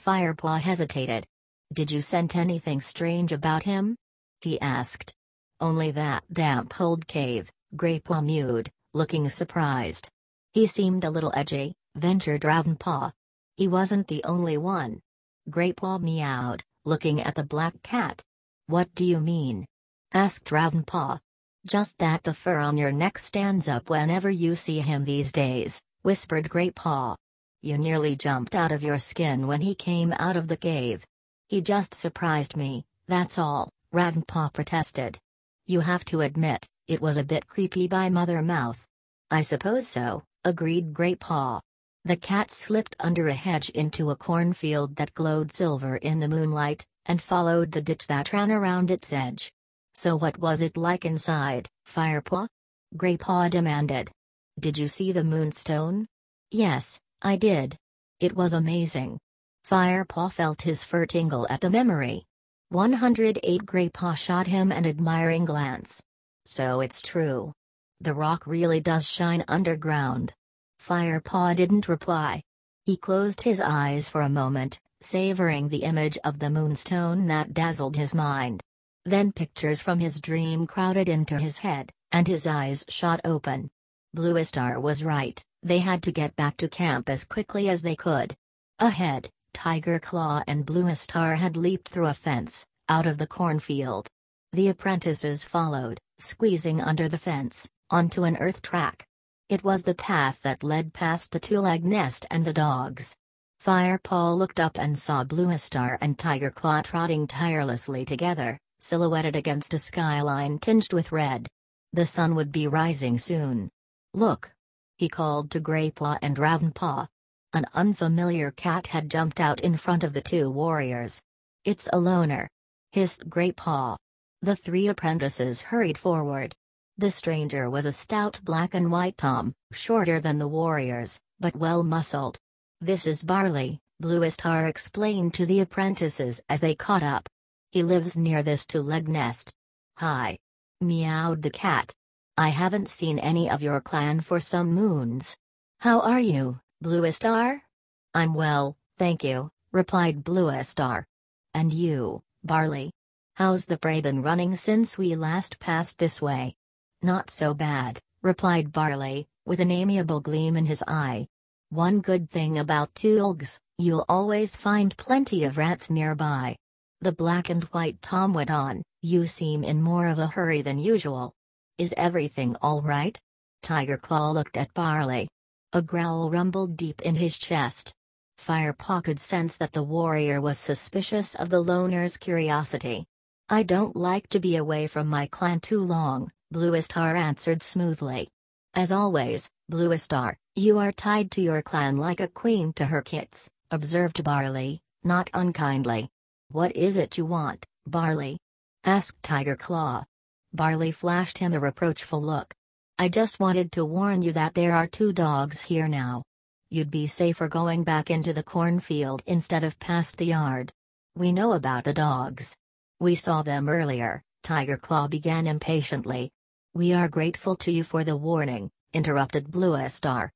Firepaw hesitated. Did you sense anything strange about him? He asked. Only that damp old cave, Greypaw mewed, looking surprised. He seemed a little edgy, ventured Ravenpaw. He wasn't the only one. Greypaw meowed, looking at the black cat. What do you mean? Asked Ravenpaw. Just that the fur on your neck stands up whenever you see him these days, whispered Greypaw. You nearly jumped out of your skin when he came out of the cave. He just surprised me, that's all, Ravenpaw protested. You have to admit, it was a bit creepy by Mother Mouth. I suppose so, agreed Greypaw. The cat slipped under a hedge into a cornfield that glowed silver in the moonlight, and followed the ditch that ran around its edge. So what was it like inside, Firepaw? Greypaw demanded. Did you see the moonstone? Yes, I did. It was amazing. Firepaw felt his fur tingle at the memory. 108 Greypaw shot him an admiring glance. So it's true. The rock really does shine underground. Firepaw didn't reply. He closed his eyes for a moment, savoring the image of the moonstone that dazzled his mind. Then pictures from his dream crowded into his head, and his eyes shot open. Bluestar was right, they had to get back to camp as quickly as they could. Ahead, Tiger Claw and Bluestar had leaped through a fence, out of the cornfield. The apprentices followed, squeezing under the fence, onto an earth track. It was the path that led past the two-leg nest and the dogs. Firepaw looked up and saw Bluestar and Tiger Claw trotting tirelessly together, silhouetted against a skyline tinged with red. The sun would be rising soon. Look! He called to Greypaw and Ravenpaw. An unfamiliar cat had jumped out in front of the two warriors. It's a loner, hissed Greypaw. The three apprentices hurried forward. The stranger was a stout black and white tom, shorter than the warriors, but well-muscled. This is Barley, Bluestar explained to the apprentices as they caught up. He lives near this two-leg nest. Hi. Meowed the cat. I haven't seen any of your clan for some moons. How are you, Bluestar? I'm well, thank you, replied Bluestar. And you, Barley? How's the prey been running since we last passed this way? Not so bad, replied Barley, with an amiable gleam in his eye. One good thing about Tulgs, you'll always find plenty of rats nearby. The black and white tom went on, you seem in more of a hurry than usual. Is everything all right? Tiger Claw looked at Barley. A growl rumbled deep in his chest. Firepaw could sense that the warrior was suspicious of the loner's curiosity. I don't like to be away from my clan too long, Bluestar answered smoothly. As always, Bluestar, you are tied to your clan like a queen to her kits, observed Barley, not unkindly. What is it you want, Barley? Asked Tiger Claw. Barley flashed him a reproachful look. I just wanted to warn you that there are two dogs here now. You'd be safer going back into the cornfield instead of past the yard. We know about the dogs. We saw them earlier, Tiger Claw began impatiently. We are grateful to you for the warning, interrupted Bluestar.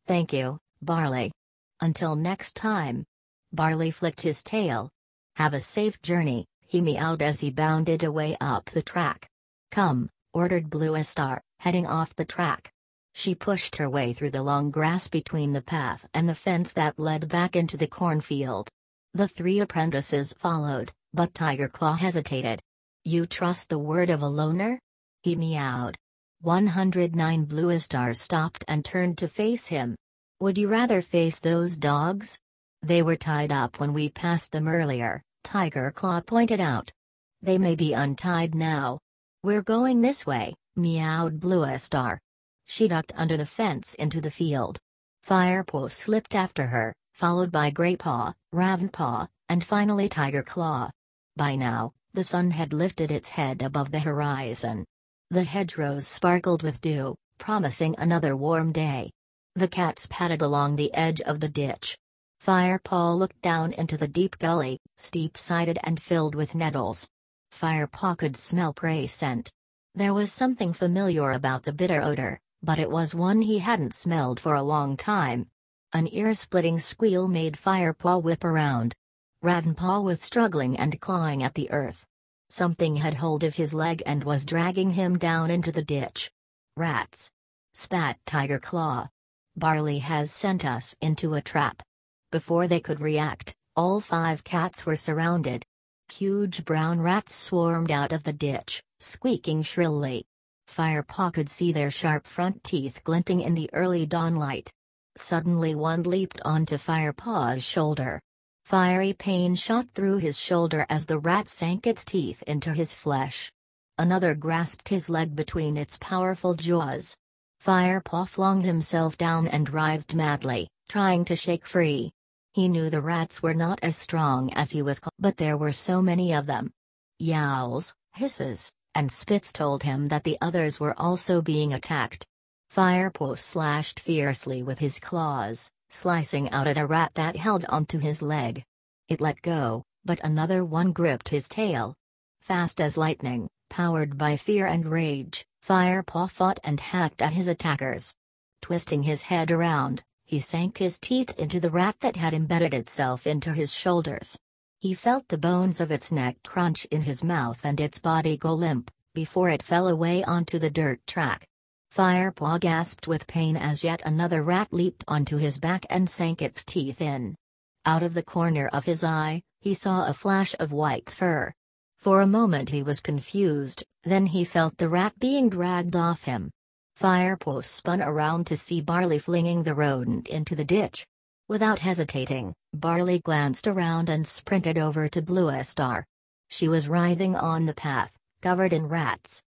Thank you, Barley. Until next time. Barley flicked his tail. Have a safe journey, he meowed as he bounded away up the track. Come, ordered Bluestar, heading off the track. She pushed her way through the long grass between the path and the fence that led back into the cornfield. The three apprentices followed, but Tiger Claw hesitated. You trust the word of a loner? He meowed. 109 Bluestar stopped and turned to face him. Would you rather face those dogs? They were tied up when we passed them earlier, Tiger Claw pointed out. They may be untied now. We're going this way, meowed Bluestar. She ducked under the fence into the field. Firepaw slipped after her, followed by Greypaw, Ravenpaw, and finally Tiger Claw. By now, the sun had lifted its head above the horizon. The hedgerows sparkled with dew, promising another warm day. The cats padded along the edge of the ditch. Firepaw looked down into the deep gully, steep-sided and filled with nettles. Firepaw could smell prey scent. There was something familiar about the bitter odor, but it was one he hadn't smelled for a long time. An ear-splitting squeal made Firepaw whip around. Ravenpaw was struggling and clawing at the earth. Something had hold of his leg and was dragging him down into the ditch. Rats! Spat Tiger Claw. Barley has sent us into a trap. Before they could react, all 5 cats were surrounded. Huge brown rats swarmed out of the ditch, squeaking shrilly. Firepaw could see their sharp front teeth glinting in the early dawnlight. Suddenly one leaped onto Firepaw's shoulder. Fiery pain shot through his shoulder as the rat sank its teeth into his flesh. Another grasped his leg between its powerful jaws. Firepaw flung himself down and writhed madly, trying to shake free. He knew the rats were not as strong as he was, but there were so many of them. Yowls, hisses, and spits told him that the others were also being attacked. Firepaw slashed fiercely with his claws, slicing out at a rat that held onto his leg. It let go, but another one gripped his tail. Fast as lightning, powered by fear and rage, Firepaw fought and hacked at his attackers. Twisting his head around, he sank his teeth into the rat that had embedded itself into his shoulders. He felt the bones of its neck crunch in his mouth and its body go limp, before it fell away onto the dirt track. Firepaw gasped with pain as yet another rat leaped onto his back and sank its teeth in. Out of the corner of his eye, he saw a flash of white fur. For a moment he was confused, then he felt the rat being dragged off him. Firepaw spun around to see Barley flinging the rodent into the ditch. Without hesitating, Barley glanced around and sprinted over to Bluestar. She was writhing on the path, covered in rats.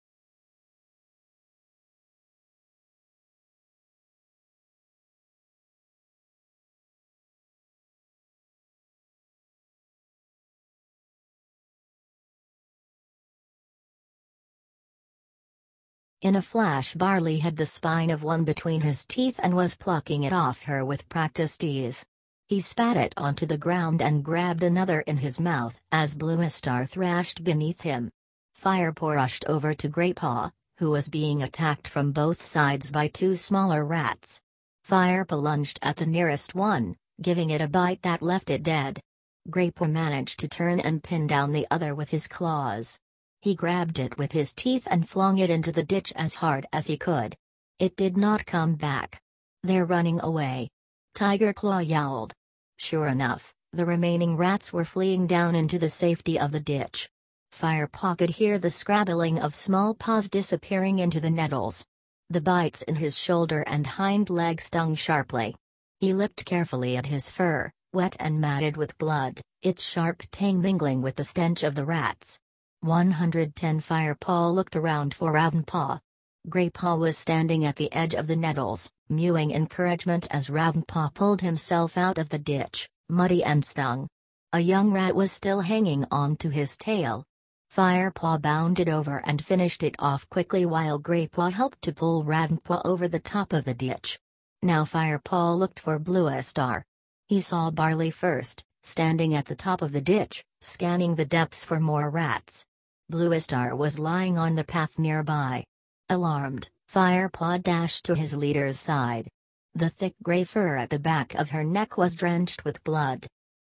In a flash Barley had the spine of one between his teeth and was plucking it off her with practiced ease. He spat it onto the ground and grabbed another in his mouth as Bluestar thrashed beneath him. Firepaw rushed over to Greypaw, who was being attacked from both sides by two smaller rats. Firepaw lunged at the nearest one, giving it a bite that left it dead. Greypaw managed to turn and pin down the other with his claws. He grabbed it with his teeth and flung it into the ditch as hard as he could. It did not come back. "They're running away." Tiger Claw yowled. Sure enough, the remaining rats were fleeing down into the safety of the ditch. Firepaw could hear the scrabbling of small paws disappearing into the nettles. The bites in his shoulder and hind leg stung sharply. He licked carefully at his fur, wet and matted with blood, its sharp tang mingling with the stench of the rats. 110 Firepaw looked around for Ravenpaw. Greypaw was standing at the edge of the nettles, mewing encouragement as Ravenpaw pulled himself out of the ditch, muddy and stung. A young rat was still hanging on to his tail. Firepaw bounded over and finished it off quickly while Greypaw helped to pull Ravenpaw over the top of the ditch. Now Firepaw looked for Bluestar. He saw Barley first, standing at the top of the ditch, scanning the depths for more rats. Bluestar was lying on the path nearby. Alarmed, Firepaw dashed to his leader's side. The thick gray fur at the back of her neck was drenched with blood.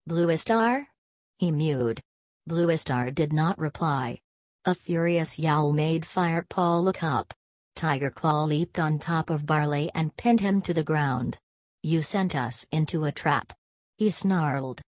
"Bluestar?" he mewed. Bluestar did not reply. A furious yowl made Firepaw look up. Tiger Claw leaped on top of Barley and pinned him to the ground. "You sent us into a trap," he snarled.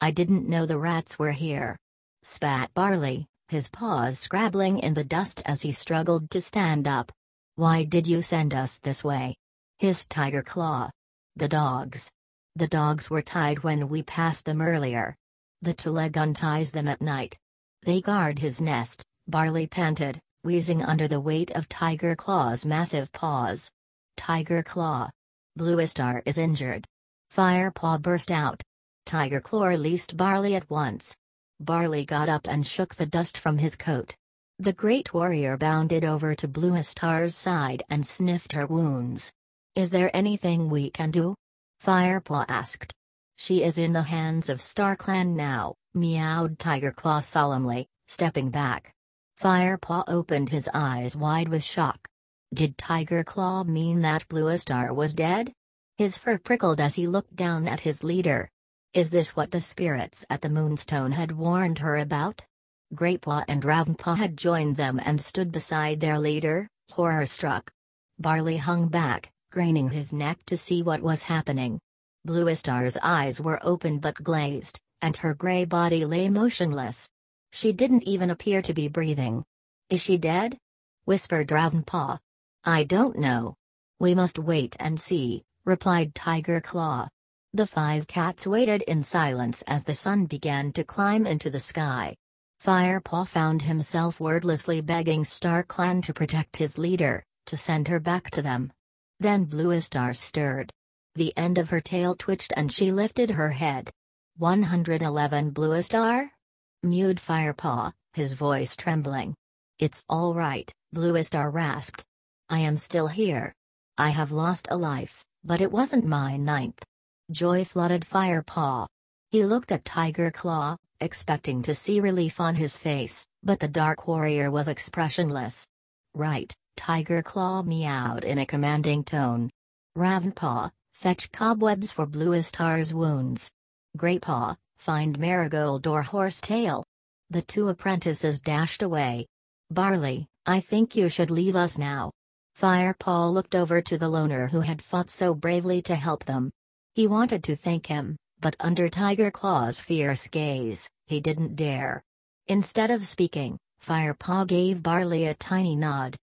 "I didn't know the rats were here," spat Barley, his paws scrabbling in the dust as he struggled to stand up. "Why did you send us this way?" hissed Tiger Claw. "The dogs. The dogs were tied when we passed them earlier. The Tuleg unties them at night. They guard his nest," Barley panted, wheezing under the weight of Tiger Claw's massive paws. "Tiger Claw. Bluestar is injured." Firepaw burst out. Tiger Claw released Barley at once. Barley got up and shook the dust from his coat. The great warrior bounded over to Bluestar's side and sniffed her wounds. "Is there anything we can do?" Firepaw asked. "She is in the hands of StarClan now," meowed Tiger Claw solemnly, stepping back. Firepaw opened his eyes wide with shock. Did Tiger Claw mean that Bluestar was dead? His fur prickled as he looked down at his leader. Is this what the spirits at the Moonstone had warned her about? Greypaw and Ravenpaw had joined them and stood beside their leader, horror-struck. Barley hung back, craning his neck to see what was happening. Bluestar's eyes were open but glazed, and her gray body lay motionless. She didn't even appear to be breathing. "Is she dead?" whispered Ravenpaw. "I don't know. We must wait and see," replied Tiger Claw. The 5 cats waited in silence as the sun began to climb into the sky. Firepaw found himself wordlessly begging Star Clan to protect his leader, to send her back to them. Then Bluestar stirred. The end of her tail twitched and she lifted her head. 111 Bluestar? Mewed Firepaw, his voice trembling. It's all right, Bluestar rasped. I am still here. I have lost a life, but it wasn't my 9th. Joy flooded Firepaw. He looked at Tiger Claw, expecting to see relief on his face, but the Dark Warrior was expressionless. Right, Tiger Claw meowed in a commanding tone. Ravenpaw, fetch cobwebs for Bluestar's wounds. Greypaw, find Marigold or Horsetail. The 2 apprentices dashed away. Barley, I think you should leave us now. Firepaw looked over to the loner who had fought so bravely to help them. He wanted to thank him, but under Tiger Claw's fierce gaze, he didn't dare. Instead of speaking, Firepaw gave Barley a tiny nod.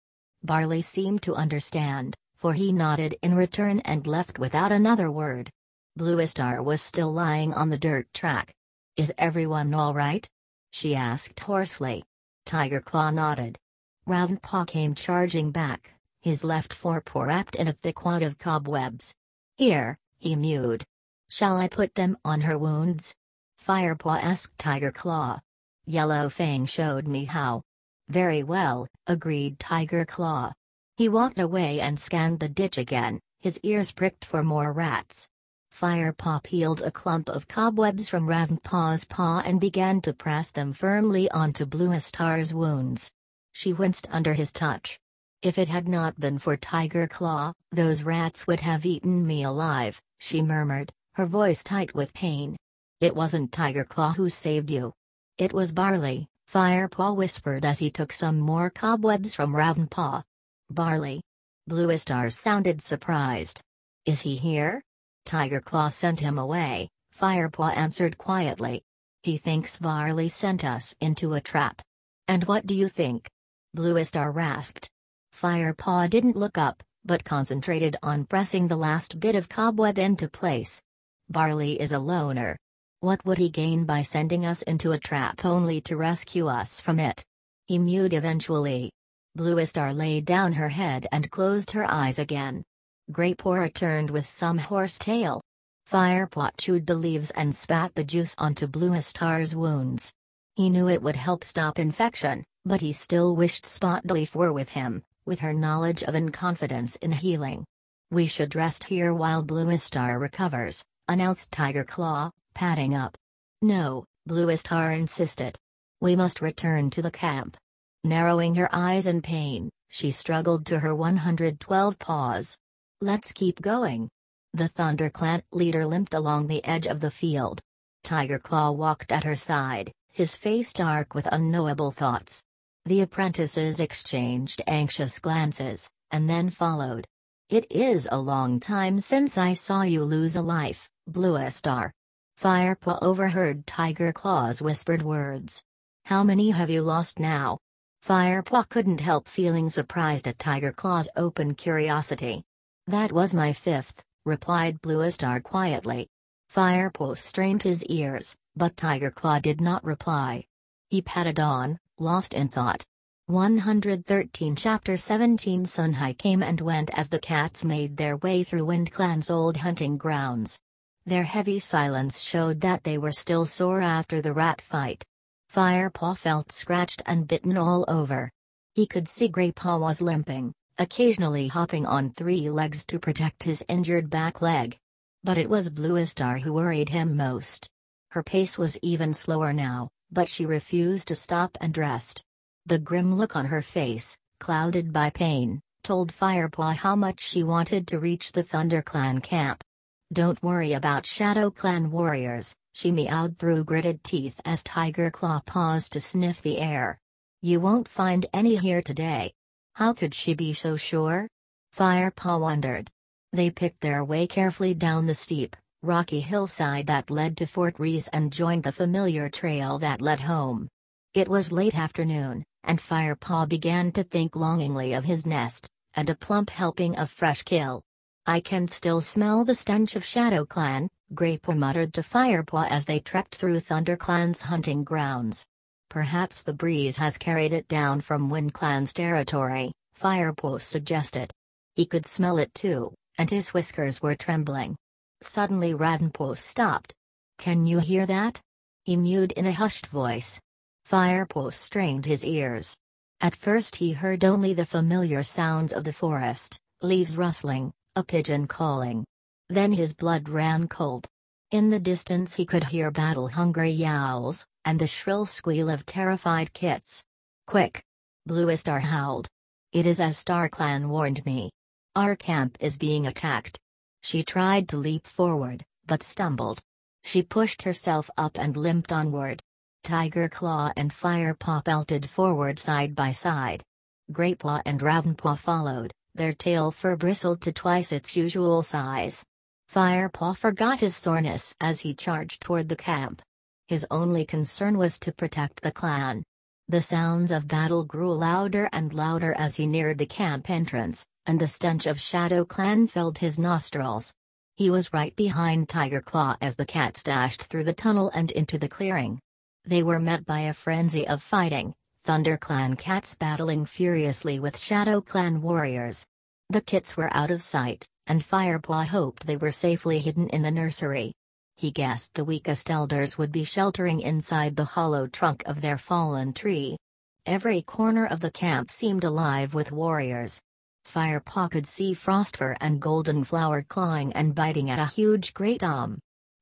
Barley seemed to understand, for he nodded in return and left without another word. Bluestar was still lying on the dirt track. Is everyone all right? She asked hoarsely. Tiger Claw nodded. Ravenpaw came charging back, his left forepaw wrapped in a thick wad of cobwebs. Here, he mewed. Shall I put them on her wounds? Firepaw asked Tiger Claw. Yellow Fang showed me how. Very well, agreed Tiger Claw. He walked away and scanned the ditch again, his ears pricked for more rats. Firepaw peeled a clump of cobwebs from Ravenpaw's paw and began to press them firmly onto Bluestar's wounds. She winced under his touch. If it had not been for Tiger Claw, those rats would have eaten me alive, she murmured, her voice tight with pain. It wasn't Tiger Claw who saved you. It was Barley, Firepaw whispered as he took some more cobwebs from Ravenpaw. Barley? Bluestar sounded surprised. Is he here? Tiger Claw sent him away, Firepaw answered quietly. He thinks Barley sent us into a trap. And what do you think? Bluestar rasped. Firepaw didn't look up, but concentrated on pressing the last bit of cobweb into place. Barley is a loner. What would he gain by sending us into a trap only to rescue us from it? He mewed eventually. Bluestar laid down her head and closed her eyes again. Greypaw returned with some horsetail. Firepaw chewed the leaves and spat the juice onto Bluestar's wounds. He knew it would help stop infection, but he still wished Spotleaf were with him, with her knowledge of and confidence in healing. We should rest here while Bluestar recovers, announced Tiger Claw, padding up. No, Bluestar insisted. We must return to the camp. Narrowing her eyes in pain, she struggled to her 112 paws. Let's keep going. The ThunderClan leader limped along the edge of the field. Tiger Claw walked at her side, his face dark with unknowable thoughts. The apprentices exchanged anxious glances, and then followed. It is a long time since I saw you lose a life, Bluestar. Firepaw overheard Tiger Claw's whispered words. How many have you lost now? Firepaw couldn't help feeling surprised at Tiger Claw's open curiosity. That was my 5th, replied Bluestar quietly. Firepaw strained his ears, but Tiger Claw did not reply. He padded on, lost in thought. 113 Chapter 17 Sunhigh came and went as the cats made their way through WindClan's old hunting grounds. Their heavy silence showed that they were still sore after the rat fight. Firepaw felt scratched and bitten all over. He could see Greypaw was limping, occasionally hopping on 3 legs to protect his injured back leg. But it was Bluestar who worried him most. Her pace was even slower now, but she refused to stop and rest. The grim look on her face, clouded by pain, told Firepaw how much she wanted to reach the ThunderClan camp. Don't worry about Shadow Clan warriors, she meowed through gritted teeth as Tiger Claw paused to sniff the air. You won't find any here today. How could she be so sure? Firepaw wondered. They picked their way carefully down the steep, rocky hillside that led to Fort Reese and joined the familiar trail that led home. It was late afternoon, and Firepaw began to think longingly of his nest, and a plump helping of fresh kill. I can still smell the stench of Shadow Clan, Graypaw muttered to Firepaw as they trekked through ThunderClan's hunting grounds. Perhaps the breeze has carried it down from WindClan's territory, Firepaw suggested. He could smell it too, and his whiskers were trembling. Suddenly Ravenpaw stopped. "Can you hear that?" he mewed in a hushed voice. Firepaw strained his ears. At first he heard only the familiar sounds of the forest, leaves rustling, a pigeon calling. Then his blood ran cold. In the distance he could hear battle-hungry yowls, and the shrill squeal of terrified kits. "Quick!" Bluestar howled. "It is as StarClan warned me. Our camp is being attacked." She tried to leap forward, but stumbled. She pushed herself up and limped onward. Tiger Claw and Firepaw pelted forward side by side. Graypaw and Ravenpaw followed, their tail fur bristled to twice its usual size. Firepaw forgot his soreness as he charged toward the camp. His only concern was to protect the clan. The sounds of battle grew louder and louder as he neared the camp entrance, and the stench of Shadow Clan filled his nostrils. He was right behind Tiger Claw as the cats dashed through the tunnel and into the clearing. They were met by a frenzy of fighting, ThunderClan cats battling furiously with Shadow Clan warriors. The kits were out of sight, and Firepaw hoped they were safely hidden in the nursery. He guessed the weakest elders would be sheltering inside the hollow trunk of their fallen tree. Every corner of the camp seemed alive with warriors. Firepaw could see Frostfur and Goldenflower clawing and biting at a huge great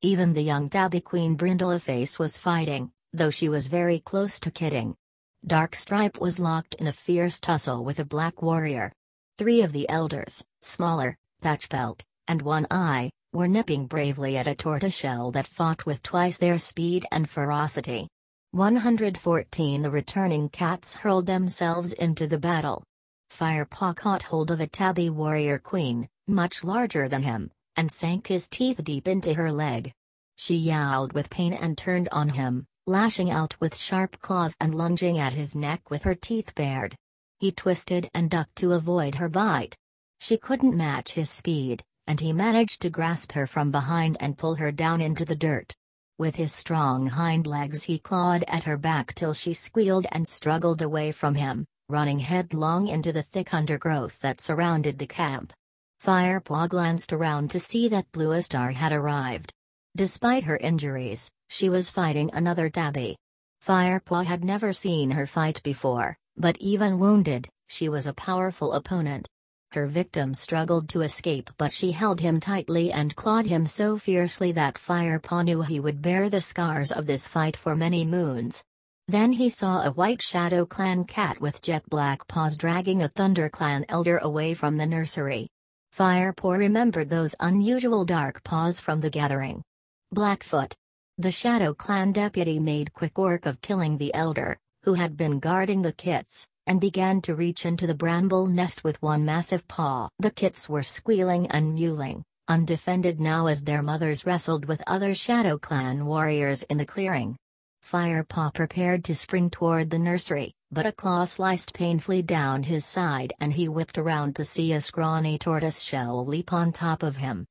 Even the young tabby queen Brindleface was fighting, though she was very close to kidding. Darkstripe was locked in a fierce tussle with a black warrior. 3 of the elders, smaller, Patchpelt, and One Eye, were nipping bravely at a tortoiseshell that fought with twice their speed and ferocity. 114 The returning cats hurled themselves into the battle. Firepaw caught hold of a tabby warrior queen, much larger than him, and sank his teeth deep into her leg. She yowled with pain and turned on him, lashing out with sharp claws and lunging at his neck with her teeth bared. He twisted and ducked to avoid her bite. She couldn't match his speed, and he managed to grasp her from behind and pull her down into the dirt. With his strong hind legs he clawed at her back till she squealed and struggled away from him, running headlong into the thick undergrowth that surrounded the camp. Firepaw glanced around to see that Bluestar had arrived. Despite her injuries, she was fighting another tabby. Firepaw had never seen her fight before, but even wounded, she was a powerful opponent. Her victim struggled to escape, but she held him tightly and clawed him so fiercely that Firepaw knew he would bear the scars of this fight for many moons. Then he saw a white Shadow Clan cat with jet black paws dragging a ThunderClan elder away from the nursery. Firepaw remembered those unusual dark paws from the gathering. Blackfoot. The Shadow Clan deputy made quick work of killing the elder, who had been guarding the kits, and began to reach into the bramble nest with one massive paw. The kits were squealing and mewling, undefended now as their mothers wrestled with other Shadow Clan warriors in the clearing. Firepaw prepared to spring toward the nursery, but a claw sliced painfully down his side and he whipped around to see a scrawny tortoiseshell leap on top of him.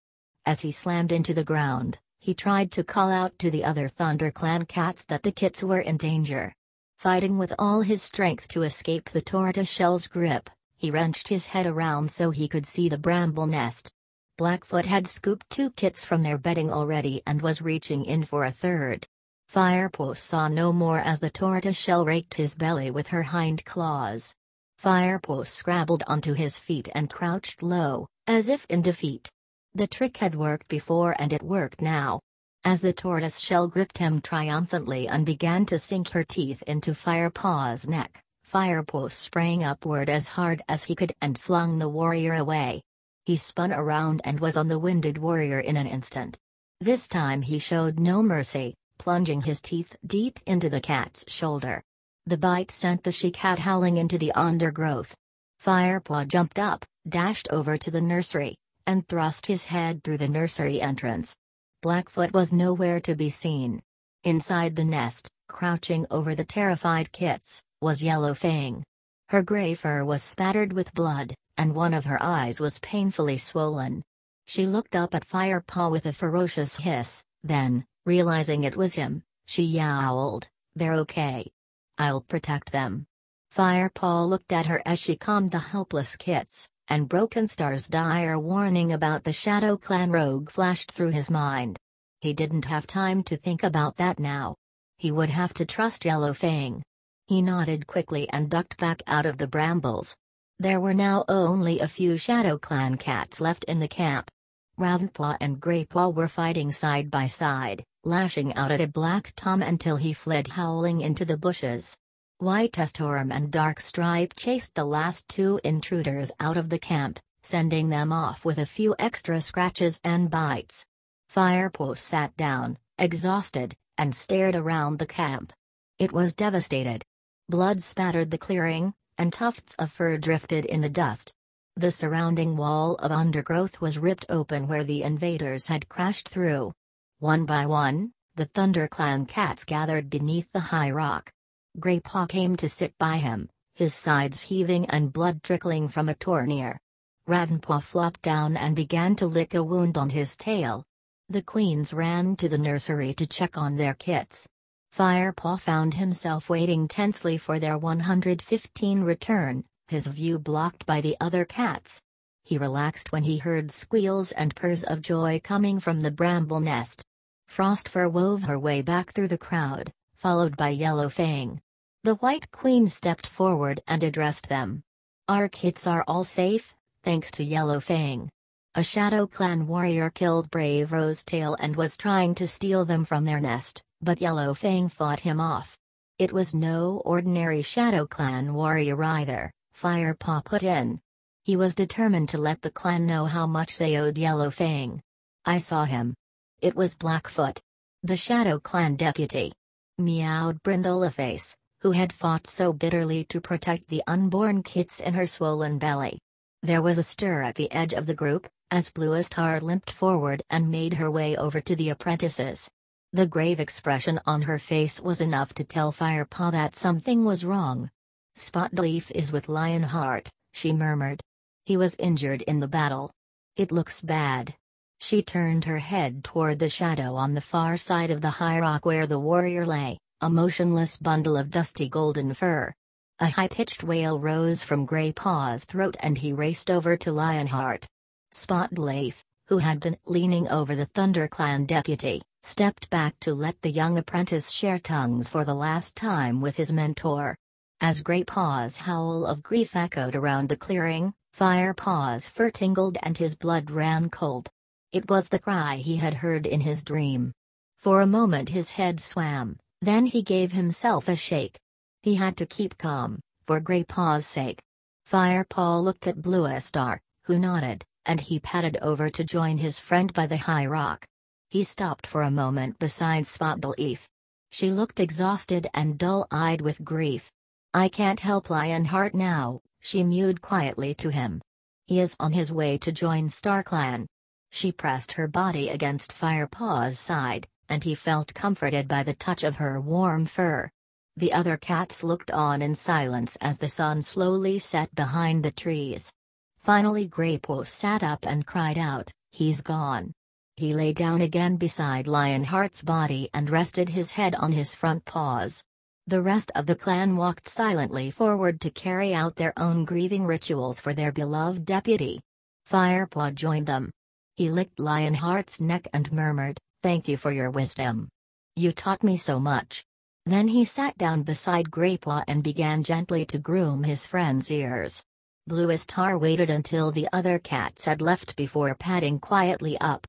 As he slammed into the ground, he tried to call out to the other ThunderClan cats that the kits were in danger. Fighting with all his strength to escape the tortoiseshell's grip, he wrenched his head around so he could see the bramble nest. Blackfoot had scooped 2 kits from their bedding already and was reaching in for a third. Firepaw saw no more as the tortoiseshell raked his belly with her hind claws. Firepaw scrabbled onto his feet and crouched low, as if in defeat. The trick had worked before and it worked now. As the tortoiseshell gripped him triumphantly and began to sink her teeth into Firepaw's neck, Firepaw sprang upward as hard as he could and flung the warrior away. He spun around and was on the wounded warrior in an instant. This time he showed no mercy, plunging his teeth deep into the cat's shoulder. The bite sent the she-cat howling into the undergrowth. Firepaw jumped up, dashed over to the nursery, and thrust his head through the nursery entrance. Blackfoot was nowhere to be seen. Inside the nest, crouching over the terrified kits, was Yellow Fang. Her gray fur was spattered with blood, and one of her eyes was painfully swollen. She looked up at Firepaw with a ferocious hiss, then, realizing it was him, she yowled, "They're okay. I'll protect them." Firepaw looked at her as she calmed the helpless kits, and Broken Star's dire warning about the Shadow Clan rogue flashed through his mind. He didn't have time to think about that now. He would have to trust Yellow Fang. He nodded quickly and ducked back out of the brambles. There were now only a few Shadow Clan cats left in the camp. Ravenpaw and Greypaw were fighting side by side, lashing out at a Black Tom until he fled howling into the bushes. White Storm and Dark Stripe chased the last two intruders out of the camp, sending them off with a few extra scratches and bites. Firepaw sat down, exhausted, and stared around the camp. It was devastated. Blood spattered the clearing, and tufts of fur drifted in the dust. The surrounding wall of undergrowth was ripped open where the invaders had crashed through. One by one, the ThunderClan cats gathered beneath the high rock. Greypaw came to sit by him, his sides heaving and blood trickling from a tournier. Ravenpaw flopped down and began to lick a wound on his tail. The queens ran to the nursery to check on their kits. Firepaw found himself waiting tensely for their 115 return, his view blocked by the other cats. He relaxed when he heard squeals and purrs of joy coming from the bramble nest. Frostfur wove her way back through the crowd, followed by Yellow Fang. The White Queen stepped forward and addressed them. "Our kits are all safe, thanks to Yellow Fang. A Shadow Clan warrior killed Brave Rosetail and was trying to steal them from their nest, but Yellow Fang fought him off. It was no ordinary Shadow Clan warrior either," Firepaw put in. He was determined to let the clan know how much they owed Yellow Fang. "I saw him. It was Blackfoot. The Shadow Clan deputy," meowed Brindleface, who had fought so bitterly to protect the unborn kits in her swollen belly. There was a stir at the edge of the group, as Bluestar limped forward and made her way over to the apprentices. The grave expression on her face was enough to tell Firepaw that something was wrong. "Spotleaf is with Lionheart," she murmured. "He was injured in the battle. It looks bad." She turned her head toward the shadow on the far side of the high rock where the warrior lay, a motionless bundle of dusty golden fur. A high-pitched wail rose from Greypaw's throat and he raced over to Lionheart. Spotleaf, who had been leaning over the ThunderClan deputy, stepped back to let the young apprentice share tongues for the last time with his mentor. As Greypaw's howl of grief echoed around the clearing, Firepaw's fur tingled and his blood ran cold. It was the cry he had heard in his dream. For a moment his head swam, then he gave himself a shake. He had to keep calm, for Greypaw's sake. Firepaw looked at Bluestar, who nodded, and he padded over to join his friend by the high rock. He stopped for a moment beside Spotleaf. She looked exhausted and dull-eyed with grief. "I can't help Lionheart now," she mewed quietly to him. "He is on his way to join StarClan." She pressed her body against Firepaw's side, and he felt comforted by the touch of her warm fur. The other cats looked on in silence as the sun slowly set behind the trees. Finally Greypaw sat up and cried out, "He's gone." He lay down again beside Lionheart's body and rested his head on his front paws. The rest of the clan walked silently forward to carry out their own grieving rituals for their beloved deputy. Firepaw joined them. He licked Lionheart's neck and murmured, "Thank you for your wisdom. You taught me so much." Then he sat down beside Greypaw and began gently to groom his friend's ears. Bluestar waited until the other cats had left before padding quietly up.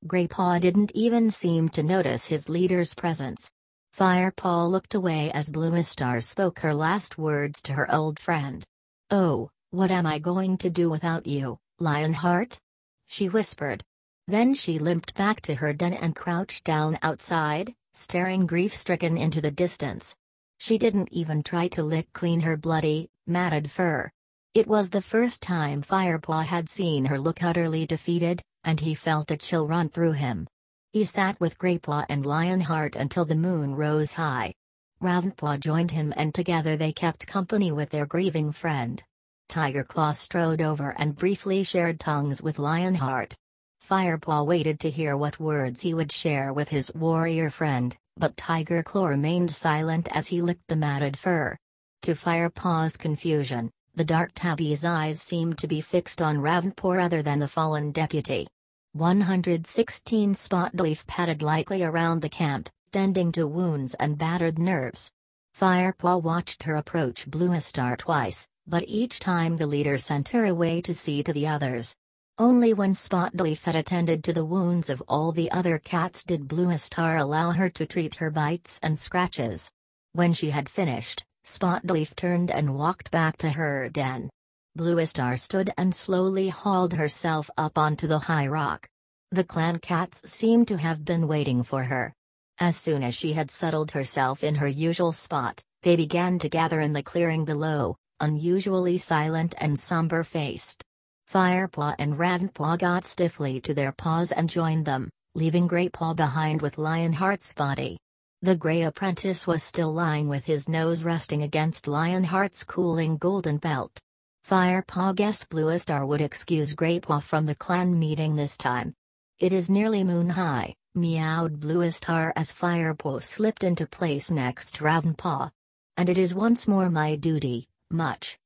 Greypaw didn't even seem to notice his leader's presence. Firepaw looked away as Bluestar spoke her last words to her old friend. "Oh, what am I going to do without you, Lionheart?" she whispered. Then she limped back to her den and crouched down outside, staring grief-stricken into the distance. She didn't even try to lick clean her bloody, matted fur. It was the first time Firepaw had seen her look utterly defeated, and he felt a chill run through him. He sat with Greypaw and Lionheart until the moon rose high. Ravenpaw joined him and together they kept company with their grieving friend. Tigerclaw strode over and briefly shared tongues with Lionheart. Firepaw waited to hear what words he would share with his warrior friend, but Tiger Claw remained silent as he licked the matted fur. To Firepaw's confusion, the dark tabby's eyes seemed to be fixed on Ravenpaw rather than the fallen deputy. 116 Spotleaf padded lightly around the camp, tending to wounds and battered nerves. Firepaw watched her approach Bluestar twice, but each time the leader sent her away to see to the others. Only when Spotleaf had attended to the wounds of all the other cats did Bluestar allow her to treat her bites and scratches. When she had finished, Spotleaf turned and walked back to her den. Bluestar stood and slowly hauled herself up onto the high rock. The clan cats seemed to have been waiting for her. As soon as she had settled herself in her usual spot, they began to gather in the clearing below, unusually silent and somber-faced. Firepaw and Ravenpaw got stiffly to their paws and joined them, leaving Greypaw behind with Lionheart's body. The Grey Apprentice was still lying with his nose resting against Lionheart's cooling golden belt. Firepaw guessed Bluestar would excuse Greypaw from the clan meeting this time. "It is nearly moon high," meowed Bluestar as Firepaw slipped into place next to Ravenpaw. "And it is once more my duty, much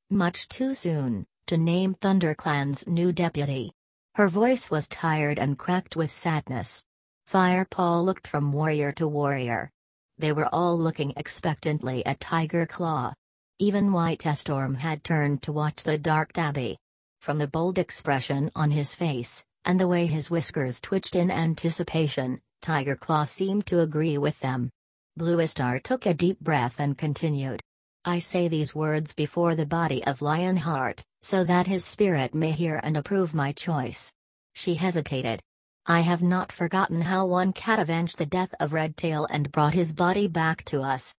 too soon, to name ThunderClan's new deputy." Her voice was tired and cracked with sadness. Firepaw looked from warrior to warrior. They were all looking expectantly at Tiger Claw. Even Whitestorm had turned to watch the dark tabby. From the bold expression on his face, and the way his whiskers twitched in anticipation, Tiger Claw seemed to agree with them. Bluestar took a deep breath and continued. "I say these words before the body of Lionheart, so that his spirit may hear and approve my choice." She hesitated. "I have not forgotten how one cat avenged the death of Redtail and brought his body back to us.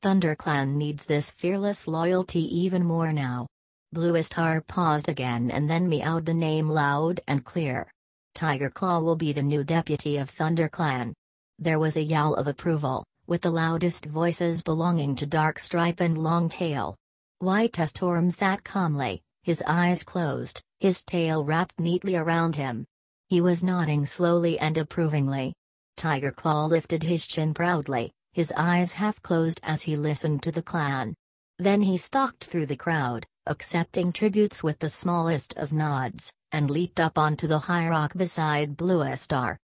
ThunderClan needs this fearless loyalty even more now." Bluestar paused again and then meowed the name loud and clear. "Tiger Claw will be the new deputy of ThunderClan." There was a yowl of approval, with the loudest voices belonging to Darkstripe and Longtail. Whitestorm sat calmly, his eyes closed, his tail wrapped neatly around him. He was nodding slowly and approvingly. Tiger Claw lifted his chin proudly, his eyes half closed as he listened to the clan. Then he stalked through the crowd, accepting tributes with the smallest of nods, and leaped up onto the high rock beside Bluestar.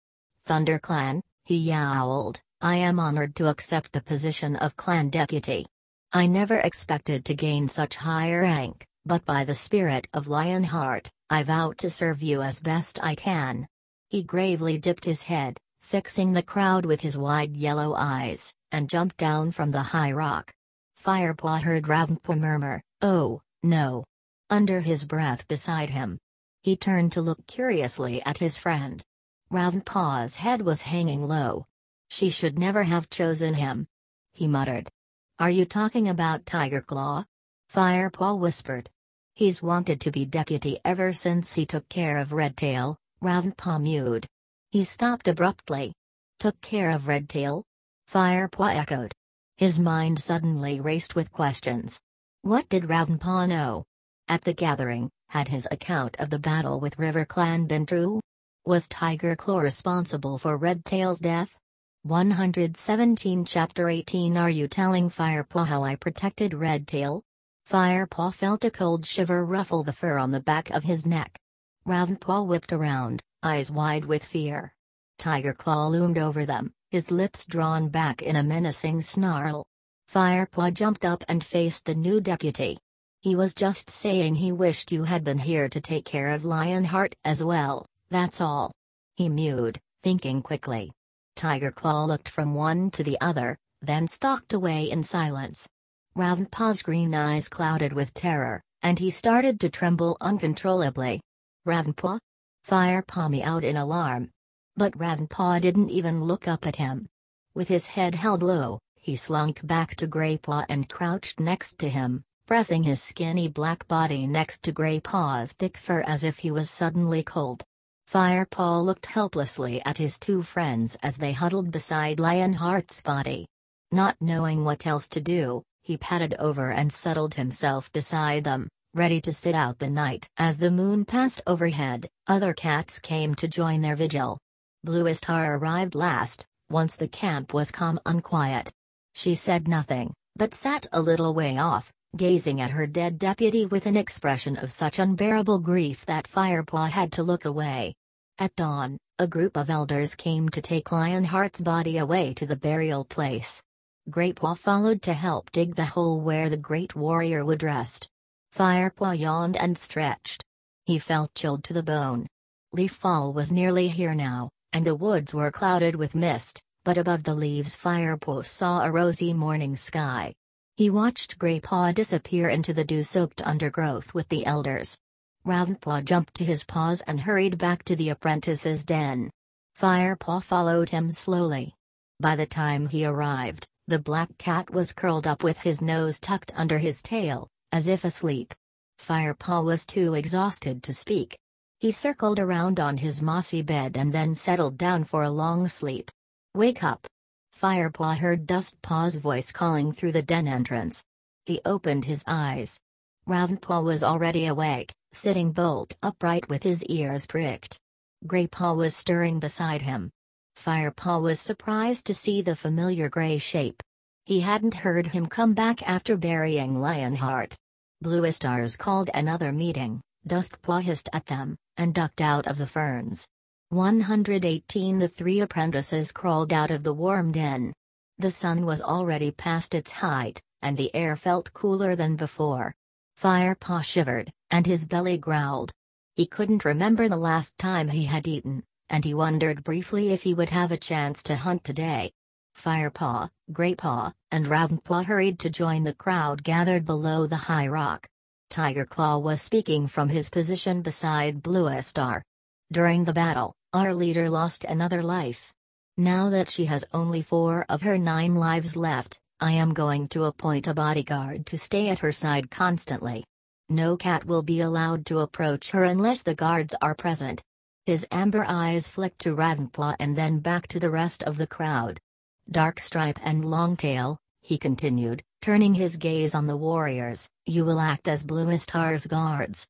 "ThunderClan," he yowled, "I am honored to accept the position of clan deputy. I never expected to gain such high rank, but by the spirit of Lionheart, I vow to serve you as best I can." He gravely dipped his head, fixing the crowd with his wide yellow eyes, and jumped down from the high rock. Firepaw heard Ravenpaw murmur, "Oh, no," under his breath beside him. He turned to look curiously at his friend. Ravenpaw's head was hanging low. "She should never have chosen him," he muttered. "Are you talking about Tiger Claw?" Firepaw whispered. "He's wanted to be deputy ever since he took care of Redtail," Ravenpaw mewed. He stopped abruptly. "Took care of Redtail?" Firepaw echoed. His mind suddenly raced with questions. What did Ravenpaw know? At the gathering, had his account of the battle with River Clan been true? Was Tiger Claw responsible for Redtail's death? 117 Chapter 18 Are you telling Firepaw how I protected Redtail? Firepaw felt a cold shiver ruffle the fur on the back of his neck. Ravenpaw whipped around, eyes wide with fear. Tiger Claw loomed over them, his lips drawn back in a menacing snarl. Firepaw jumped up and faced the new deputy. "He was just saying he wished you had been here to take care of Lionheart as well, that's all," he mewed, thinking quickly. Tiger Claw looked from one to the other, then stalked away in silence. Ravenpaw's green eyes clouded with terror, and he started to tremble uncontrollably. "Ravenpaw?" Firepaw meowed in alarm. But Ravenpaw didn't even look up at him. With his head held low, he slunk back to Greypaw and crouched next to him, pressing his skinny black body next to Greypaw's thick fur as if he was suddenly cold. Firepaw looked helplessly at his two friends as they huddled beside Lionheart's body. Not knowing what else to do, he padded over and settled himself beside them, ready to sit out the night. As the moon passed overhead, other cats came to join their vigil. Bluestar arrived last, once the camp was calm and quiet. She said nothing, but sat a little way off, gazing at her dead deputy with an expression of such unbearable grief that Firepaw had to look away. At dawn, a group of elders came to take Lionheart's body away to the burial place. Greypaw followed to help dig the hole where the great warrior would rest. Firepaw yawned and stretched. He felt chilled to the bone. Leaffall was nearly here now, and the woods were clouded with mist, but above the leaves Firepaw saw a rosy morning sky. He watched Greypaw disappear into the dew-soaked undergrowth with the elders. Ravenpaw jumped to his paws and hurried back to the apprentice's den. Firepaw followed him slowly. By the time he arrived, the black cat was curled up with his nose tucked under his tail, as if asleep. Firepaw was too exhausted to speak. He circled around on his mossy bed and then settled down for a long sleep. "Wake up!" Firepaw heard Dustpaw's voice calling through the den entrance. He opened his eyes. Ravenpaw was already awake, sitting bolt upright with his ears pricked. Greypaw was stirring beside him. Firepaw was surprised to see the familiar gray shape. He hadn't heard him come back after burying Lionheart. Bluestars called another meeting. Dustpaw hissed at them, and ducked out of the ferns. 118 The three apprentices crawled out of the warm den. The sun was already past its height, and the air felt cooler than before. Firepaw shivered, and his belly growled. He couldn't remember the last time he had eaten, and he wondered briefly if he would have a chance to hunt today. Firepaw, Greypaw, and Ravenpaw hurried to join the crowd gathered below the high rock. Tigerclaw was speaking from his position beside Bluestar. "During the battle, our leader lost another life. Now that she has only 4 of her 9 lives left, I am going to appoint a bodyguard to stay at her side constantly. No cat will be allowed to approach her unless the guards are present." His amber eyes flicked to Ravenpaw and then back to the rest of the crowd. "Darkstripe and Longtail," he continued, turning his gaze on the warriors, "you will act as Bluestar's guards."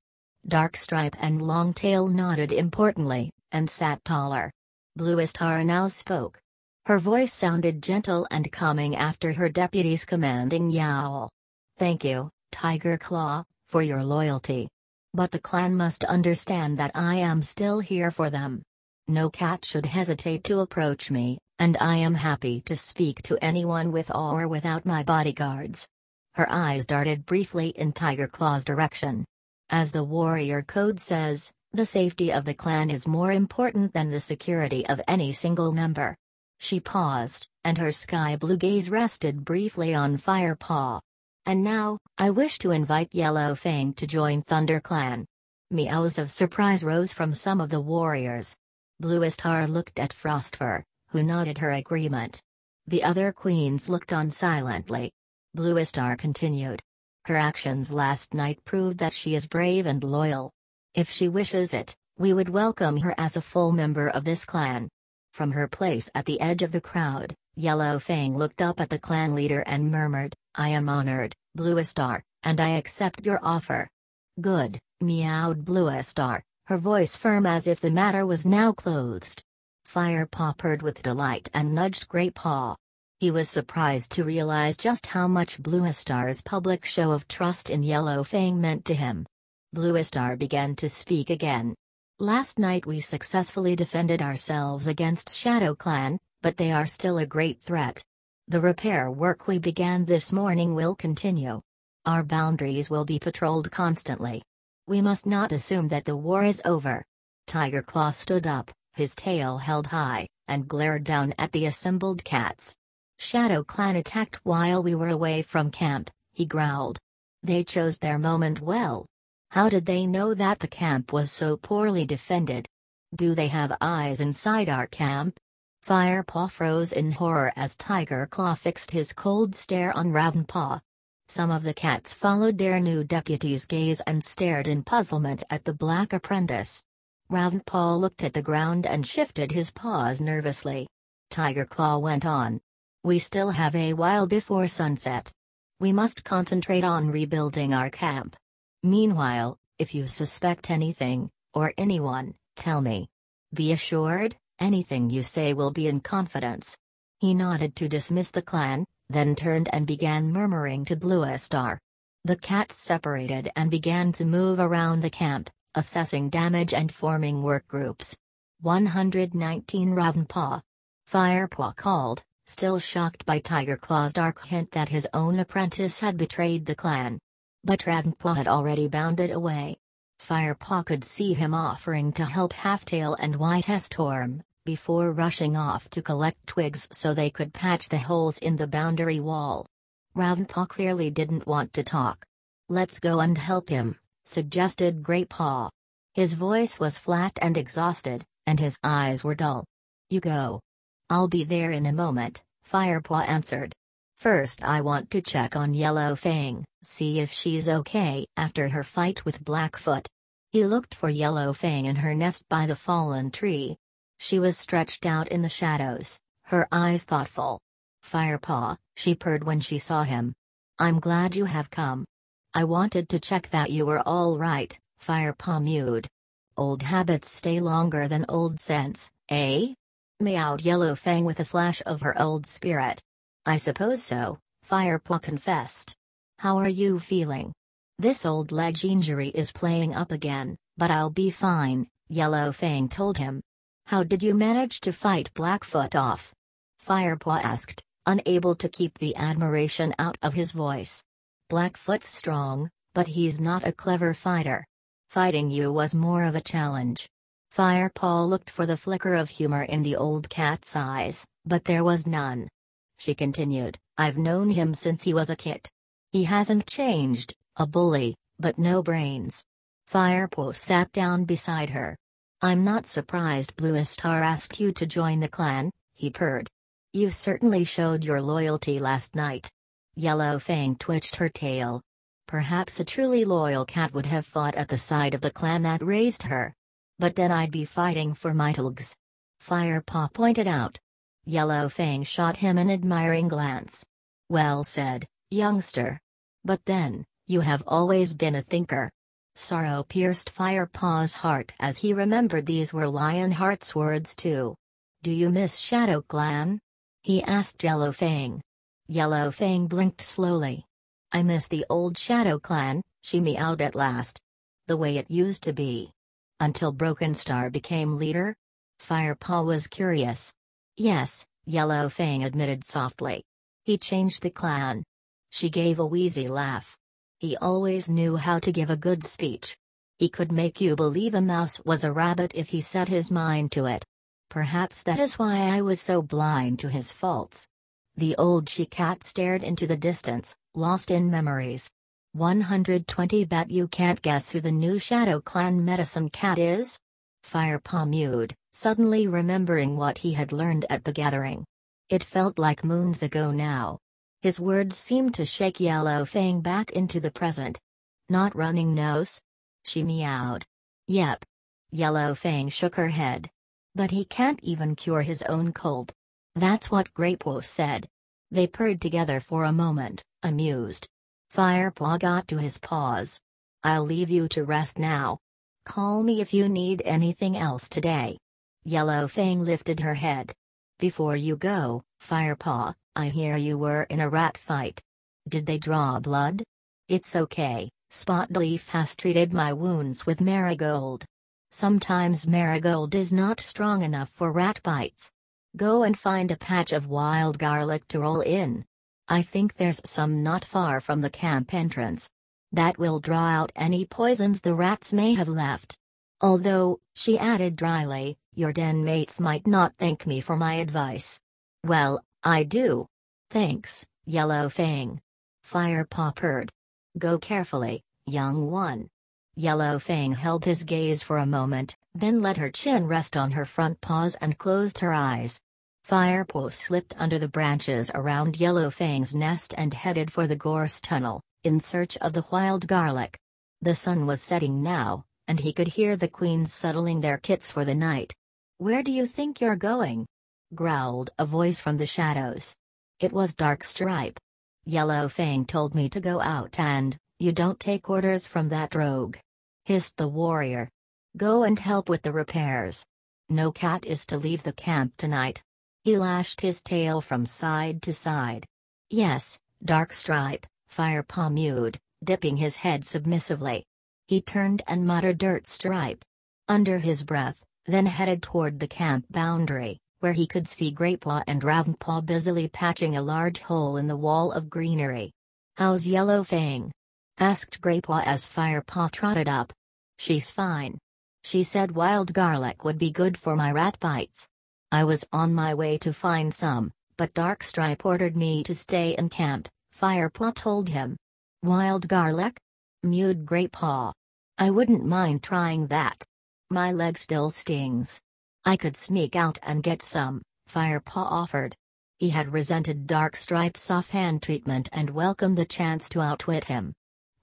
Darkstripe and Longtail nodded importantly, and sat taller. Bluestar now spoke. Her voice sounded gentle and calming after her deputy's commanding yowl. "Thank you, Tigerclaw, for your loyalty. But the clan must understand that I am still here for them. No cat should hesitate to approach me, and I am happy to speak to anyone with or without my bodyguards." Her eyes darted briefly in Tigerclaw's direction. "As the warrior code says, the safety of the clan is more important than the security of any single member." She paused, and her sky-blue gaze rested briefly on Firepaw. "And now, I wish to invite Yellowfang to join ThunderClan." Meows of surprise rose from some of the warriors. Bluestar looked at Frostfur, who nodded her agreement. The other queens looked on silently. Bluestar continued. "Her actions last night proved that she is brave and loyal. If she wishes it, we would welcome her as a full member of this clan." From her place at the edge of the crowd, Yellowfang looked up at the clan leader and murmured, "I am honored, Bluestar, and I accept your offer." "Good," meowed Bluestar, her voice firm as if the matter was now closed. Firepaw purred with delight and nudged Greypaw. He was surprised to realize just how much Bluestar's public show of trust in Yellowfang meant to him. Bluestar began to speak again. "Last night we successfully defended ourselves against ShadowClan, but they are still a great threat. The repair work we began this morning will continue. Our boundaries will be patrolled constantly. We must not assume that the war is over." Tigerclaw stood up, his tail held high, and glared down at the assembled cats. "ShadowClan attacked while we were away from camp," he growled. "They chose their moment well. How did they know that the camp was so poorly defended? Do they have eyes inside our camp?" Firepaw froze in horror as Tigerclaw fixed his cold stare on Ravenpaw. Some of the cats followed their new deputy's gaze and stared in puzzlement at the black apprentice. Ravenpaw looked at the ground and shifted his paws nervously. Tigerclaw went on. "We still have a while before sunset. We must concentrate on rebuilding our camp. Meanwhile, if you suspect anything, or anyone, tell me. Be assured, anything you say will be in confidence." He nodded to dismiss the clan, then turned and began murmuring to Bluestar. The cats separated and began to move around the camp, assessing damage and forming work groups. 119 Ravenpaw. Firepaw called, still shocked by Tiger Claw's dark hint that his own apprentice had betrayed the clan. But Ravenpaw had already bounded away. Firepaw could see him offering to help Halftail and White Storm, before rushing off to collect twigs so they could patch the holes in the boundary wall. Ravenpaw clearly didn't want to talk. "Let's go and help him," suggested Greypaw. His voice was flat and exhausted, and his eyes were dull. "You go. I'll be there in a moment," Firepaw answered. "First I want to check on Yellowfang, see if she's okay after her fight with Blackfoot." He looked for Yellowfang in her nest by the fallen tree. She was stretched out in the shadows, her eyes thoughtful. "Firepaw," she purred when she saw him. "I'm glad you have come. I wanted to check that you were all right," Firepaw mewed. "Old habits stay longer than old sense, eh?" meowed Yellowfang with a flash of her old spirit. "I suppose so," Firepaw confessed. "How are you feeling?" "This old leg injury is playing up again, but I'll be fine," Yellowfang told him. "How did you manage to fight Blackfoot off?" Firepaw asked, unable to keep the admiration out of his voice. "Blackfoot's strong, but he's not a clever fighter. Fighting you was more of a challenge." Firepaw looked for the flicker of humor in the old cat's eyes, but there was none. She continued, "I've known him since he was a kid. He hasn't changed, a bully, but no brains." Firepaw sat down beside her. "I'm not surprised Bluestar asked you to join the clan," he purred. "You certainly showed your loyalty last night." Yellowfang twitched her tail. "Perhaps a truly loyal cat would have fought at the side of the clan that raised her. But then I'd be fighting for my tugs," Firepaw pointed out. Yellowfang shot him an admiring glance. "Well said, youngster. But then, you have always been a thinker." Sorrow pierced Firepaw's heart as he remembered these were Lionheart's words too. "Do you miss Shadow Clan?" he asked Yellowfang. Yellowfang blinked slowly. "I miss the old Shadow Clan," she meowed at last. "The way it used to be. Until Broken Star became leader?" Firepaw was curious. "Yes," Yellowfang admitted softly. "He changed the clan." She gave a wheezy laugh. "He always knew how to give a good speech. He could make you believe a mouse was a rabbit if he set his mind to it. Perhaps that is why I was so blind to his faults." The old she-cat stared into the distance, lost in memories. 120 Bet you can't guess who the new Shadow Clan medicine cat is? Firepaw mewed, suddenly remembering what he had learned at the gathering. It felt like moons ago now. His words seemed to shake Yellowfang back into the present. "Not running nose?" she meowed. "Yep." Yellowfang shook her head. "But he can't even cure his own cold." That's what Greypaw said. They purred together for a moment, amused. Firepaw got to his paws. "I'll leave you to rest now. Call me if you need anything else today." Yellowfang lifted her head. "Before you go, Firepaw, I hear you were in a rat fight. Did they draw blood?" "It's okay, Spotleaf has treated my wounds with marigold. Sometimes marigold is not strong enough for rat bites. Go and find a patch of wild garlic to roll in. I think there's some not far from the camp entrance. That will draw out any poisons the rats may have left. Although," she added dryly, "your den mates might not thank me for my advice." "Well, I do. Thanks, Yellowfang." Firepaw purred. "Go carefully, young one." Yellowfang held his gaze for a moment, then let her chin rest on her front paws and closed her eyes. Firepaw slipped under the branches around Yellowfang's nest and headed for the gorse tunnel, in search of the wild garlic. The sun was setting now, and he could hear the queens settling their kits for the night. "Where do you think you're going?" growled a voice from the shadows. It was Darkstripe. "Yellowfang told me to go out and, You don't take orders from that rogue," hissed the warrior. "Go and help with the repairs. No cat is to leave the camp tonight." He lashed his tail from side to side. "Yes, Darkstripe," Firepaw mewed, dipping his head submissively. He turned and muttered Dirtstripe under his breath, then headed toward the camp boundary, where he could see Greatpaw and Ravenpaw busily patching a large hole in the wall of greenery. "How's Yellow Fang?" asked Greatpaw as Firepaw trotted up. "She's fine. She said wild garlic would be good for my rat bites. I was on my way to find some, but Darkstripe ordered me to stay in camp," Firepaw told him. "Wild garlic?" mewed Greatpaw. "I wouldn't mind trying that. My leg still stings." "I could sneak out and get some," Firepaw offered. He had resented Darkstripe's offhand treatment and welcomed the chance to outwit him.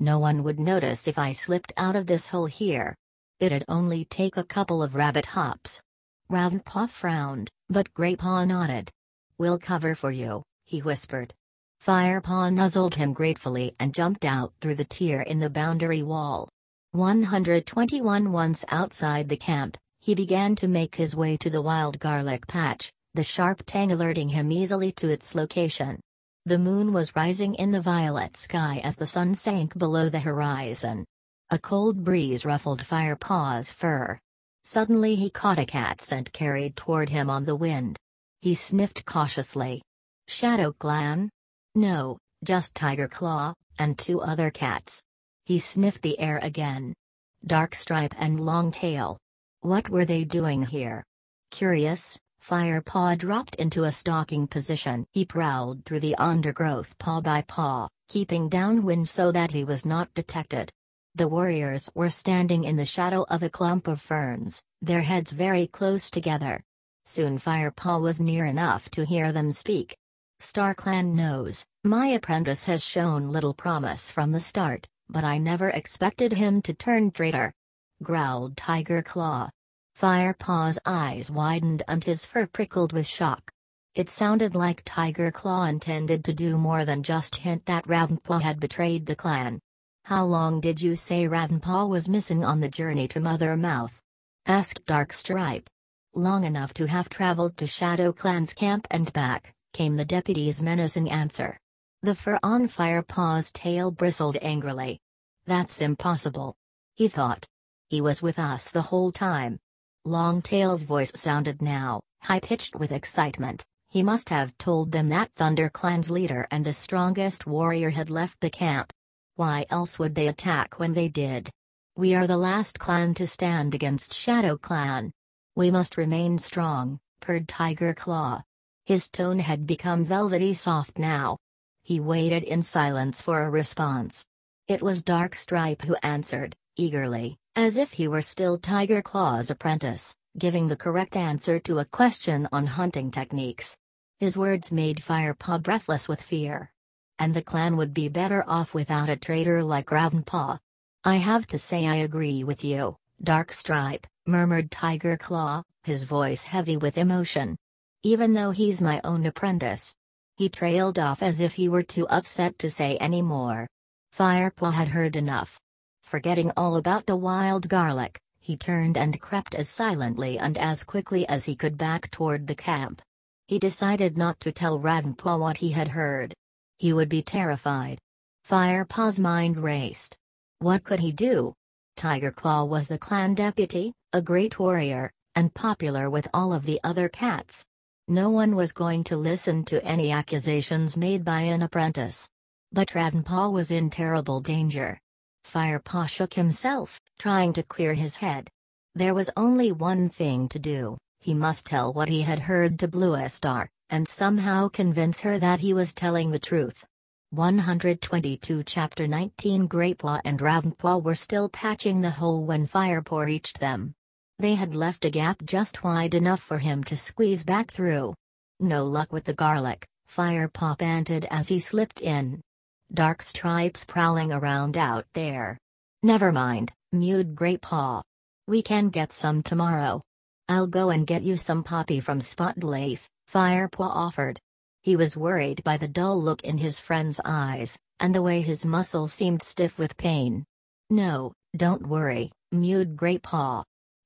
"No one would notice if I slipped out of this hole here. It'd only take a couple of rabbit hops." Ravenpaw frowned, but Greatpaw nodded. "We'll cover for you," he whispered. Firepaw nuzzled him gratefully and jumped out through the tear in the boundary wall. 121 Once outside the camp, he began to make his way to the wild garlic patch, the sharp tang alerting him easily to its location. The moon was rising in the violet sky as the sun sank below the horizon. A cold breeze ruffled Firepaw's fur. Suddenly he caught a cat scent carried toward him on the wind. He sniffed cautiously. Shadow Clan? No, just Tiger Claw, and two other cats. He sniffed the air again. Darkstripe and Longtail. What were they doing here? Curious, Firepaw dropped into a stalking position. He prowled through the undergrowth paw by paw, keeping downwind so that he was not detected. The warriors were standing in the shadow of a clump of ferns, their heads very close together. Soon Firepaw was near enough to hear them speak. "StarClan knows, my apprentice has shown little promise from the start, but I never expected him to turn traitor," growled Tiger Claw. Firepaw's eyes widened and his fur prickled with shock. It sounded like Tiger Claw intended to do more than just hint that Ravenpaw had betrayed the clan. "How long did you say Ravenpaw was missing on the journey to Mother Mouth?" asked Darkstripe. "Long enough to have traveled to Shadow Clan's camp and back," came the deputy's menacing answer. The fur on Firepaw's tail bristled angrily. "That's impossible," he thought. "He was with us the whole time." Longtail's voice sounded now, high-pitched with excitement. He must have told them that ThunderClan's leader and the strongest warrior had left the camp. Why else would they attack when they did? "We are the last clan to stand against Shadow Clan. We must remain strong," purred Tiger Claw. His tone had become velvety soft now. He waited in silence for a response. It was Darkstripe who answered, eagerly, as if he were still Tiger Claw's apprentice, giving the correct answer to a question on hunting techniques. His words made Firepaw breathless with fear. And the clan would be better off without a traitor like Ravenpaw. "I have to say I agree with you, Darkstripe," murmured Tiger Claw, his voice heavy with emotion. "Even though he's my own apprentice." He trailed off as if he were too upset to say any more. Firepaw had heard enough. Forgetting all about the wild garlic, he turned and crept as silently and as quickly as he could back toward the camp. He decided not to tell Ravenpaw what he had heard. He would be terrified. Firepaw's mind raced. What could he do? Tiger Claw was the clan deputy, a great warrior, and popular with all of the other cats. No one was going to listen to any accusations made by an apprentice. But Ravenpaw was in terrible danger. Firepaw shook himself, trying to clear his head. There was only one thing to do. He must tell what he had heard to Bluestar, and somehow convince her that he was telling the truth. 122 Chapter 19 Greatpaw and Ravenpaw were still patching the hole when Firepaw reached them. They had left a gap just wide enough for him to squeeze back through. "No luck with the garlic," Firepaw panted as he slipped in. "Darkstripe's prowling around out there." "Never mind," mewed Greatpaw. "We can get some tomorrow. I'll go and get you some poppy from Spotleaf," Firepaw offered. He was worried by the dull look in his friend's eyes, and the way his muscles seemed stiff with pain. "No, don't worry," mewed Great Paw.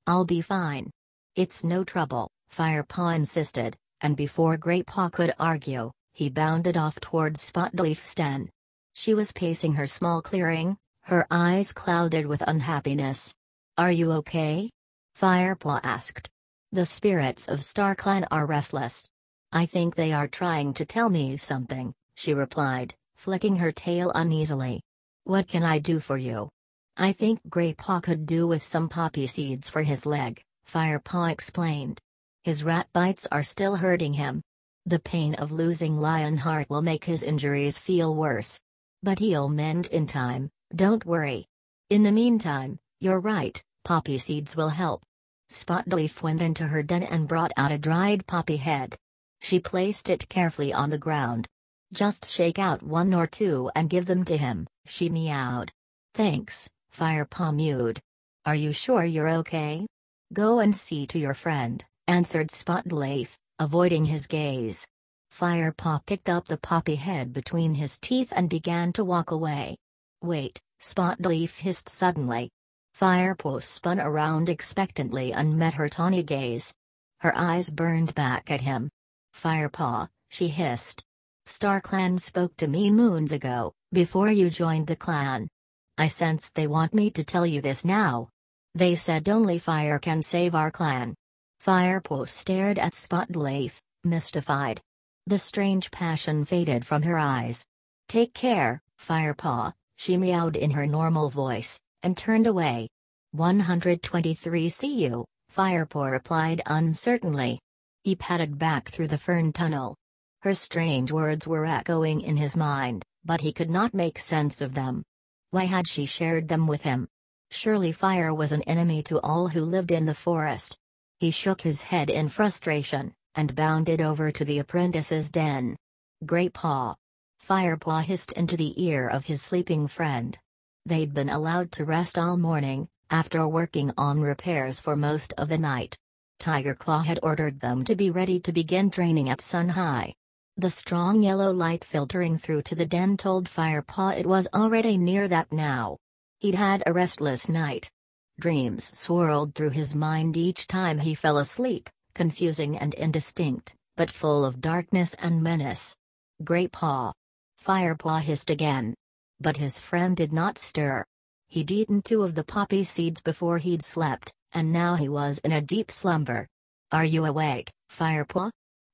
"I'll be fine." "It's no trouble," Firepaw insisted, and before Great Paw could argue, he bounded off toward Spotleaf's den. She was pacing her small clearing, her eyes clouded with unhappiness. "Are you okay?" Firepaw asked. "The spirits of StarClan are restless. I think they are trying to tell me something," she replied, flicking her tail uneasily. "What can I do for you?" "I think Great Paw could do with some poppy seeds for his leg," Firepaw explained. "His rat bites are still hurting him. The pain of losing Lionheart will make his injuries feel worse. But he'll mend in time, don't worry. In the meantime, you're right, poppy seeds will help." Spotleaf went into her den and brought out a dried poppy head. She placed it carefully on the ground. "Just shake out one or two and give them to him," she meowed. "Thanks," Firepaw mewed. "Are you sure you're okay?" "Go and see to your friend," answered Spotleaf, avoiding his gaze. Firepaw picked up the poppy head between his teeth and began to walk away. "Wait," Spotleaf hissed suddenly. Firepaw spun around expectantly and met her tawny gaze. Her eyes burned back at him. "Firepaw," she hissed. "StarClan spoke to me moons ago, before you joined the clan. I sense they want me to tell you this now. They said only fire can save our clan." Firepaw stared at Spotleaf, mystified. The strange passion faded from her eyes. "Take care, Firepaw," she meowed in her normal voice, and turned away. 123 "See you," Firepaw replied uncertainly. He padded back through the fern tunnel. Her strange words were echoing in his mind, but he could not make sense of them. Why had she shared them with him? Surely fire was an enemy to all who lived in the forest. He shook his head in frustration, and bounded over to the apprentice's den. "Great Paw!" Firepaw hissed into the ear of his sleeping friend. They'd been allowed to rest all morning, after working on repairs for most of the night. Tiger Claw had ordered them to be ready to begin training at sun high. The strong yellow light filtering through to the den told Firepaw it was already near that now. He'd had a restless night. Dreams swirled through his mind each time he fell asleep, confusing and indistinct, but full of darkness and menace. "Great Paw!" Firepaw hissed again. But his friend did not stir. He'd eaten 2 of the poppy seeds before he'd slept, and now he was in a deep slumber. "Are you awake, Firepaw?"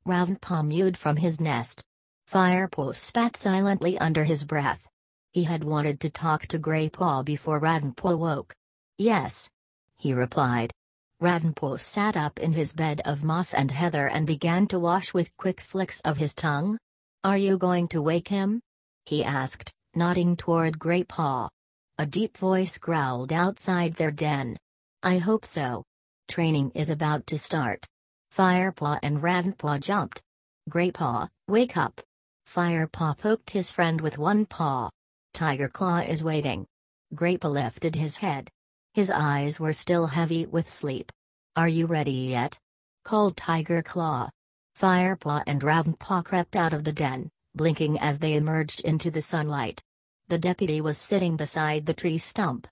Ravenpaw mewed from his nest. Firepaw spat silently under his breath. He had wanted to talk to Greypaw before Ravenpaw woke. "Yes," he replied. Ravenpaw sat up in his bed of moss and heather and began to wash with quick flicks of his tongue. "Are you going to wake him?" he asked, nodding toward Greypaw. A deep voice growled outside their den. "I hope so. Training is about to start." Firepaw and Ravenpaw jumped. "Greypaw, wake up!" Firepaw poked his friend with one paw. "Tiger Claw is waiting." Greypaw lifted his head. His eyes were still heavy with sleep. "Are you ready yet?" called Tiger Claw. Firepaw and Ravenpaw crept out of the den, blinking as they emerged into the sunlight. The deputy was sitting beside the tree stump.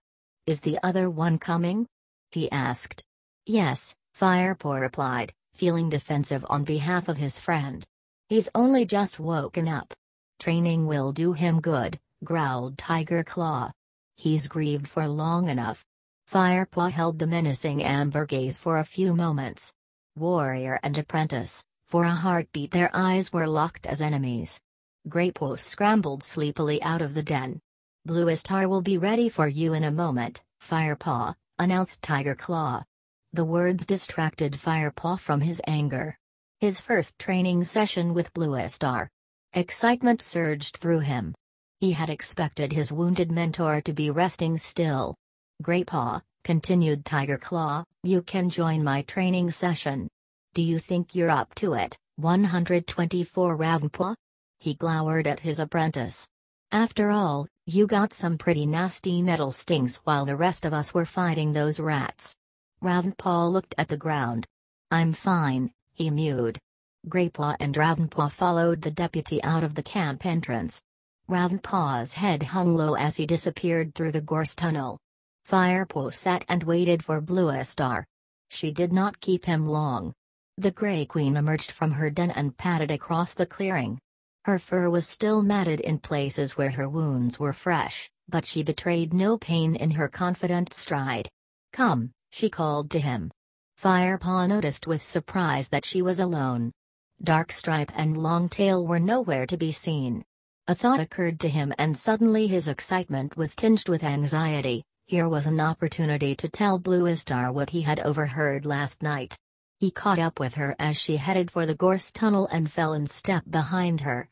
"Is the other one coming?" he asked. "Yes," Firepaw replied, feeling defensive on behalf of his friend. "He's only just woken up." "Training will do him good," growled Tiger Claw. "He's grieved for long enough." Firepaw held the menacing amber gaze for a few moments. Warrior and apprentice, for a heartbeat their eyes were locked as enemies. Greypaw scrambled sleepily out of the den. "Bluestar will be ready for you in a moment, Firepaw," announced Tiger Claw. The words distracted Firepaw from his anger. His first training session with Bluestar. Excitement surged through him. He had expected his wounded mentor to be resting still. "Greypaw," continued Tiger Claw, "you can join my training session. Do you think you're up to it, 124 Ravenpaw?" He glowered at his apprentice. "After all, you got some pretty nasty nettle stings while the rest of us were fighting those rats." Ravenpaw looked at the ground. "I'm fine," he mewed. Greypaw and Ravenpaw followed the deputy out of the camp entrance. Ravenpaw's head hung low as he disappeared through the gorse tunnel. Firepaw sat and waited for Bluestar. She did not keep him long. The Grey Queen emerged from her den and padded across the clearing. Her fur was still matted in places where her wounds were fresh, but she betrayed no pain in her confident stride. "Come," she called to him. Firepaw noticed with surprise that she was alone. Darkstripe and Longtail were nowhere to be seen. A thought occurred to him and suddenly his excitement was tinged with anxiety. Here was an opportunity to tell Bluestar what he had overheard last night. He caught up with her as she headed for the gorse tunnel and fell in step behind her.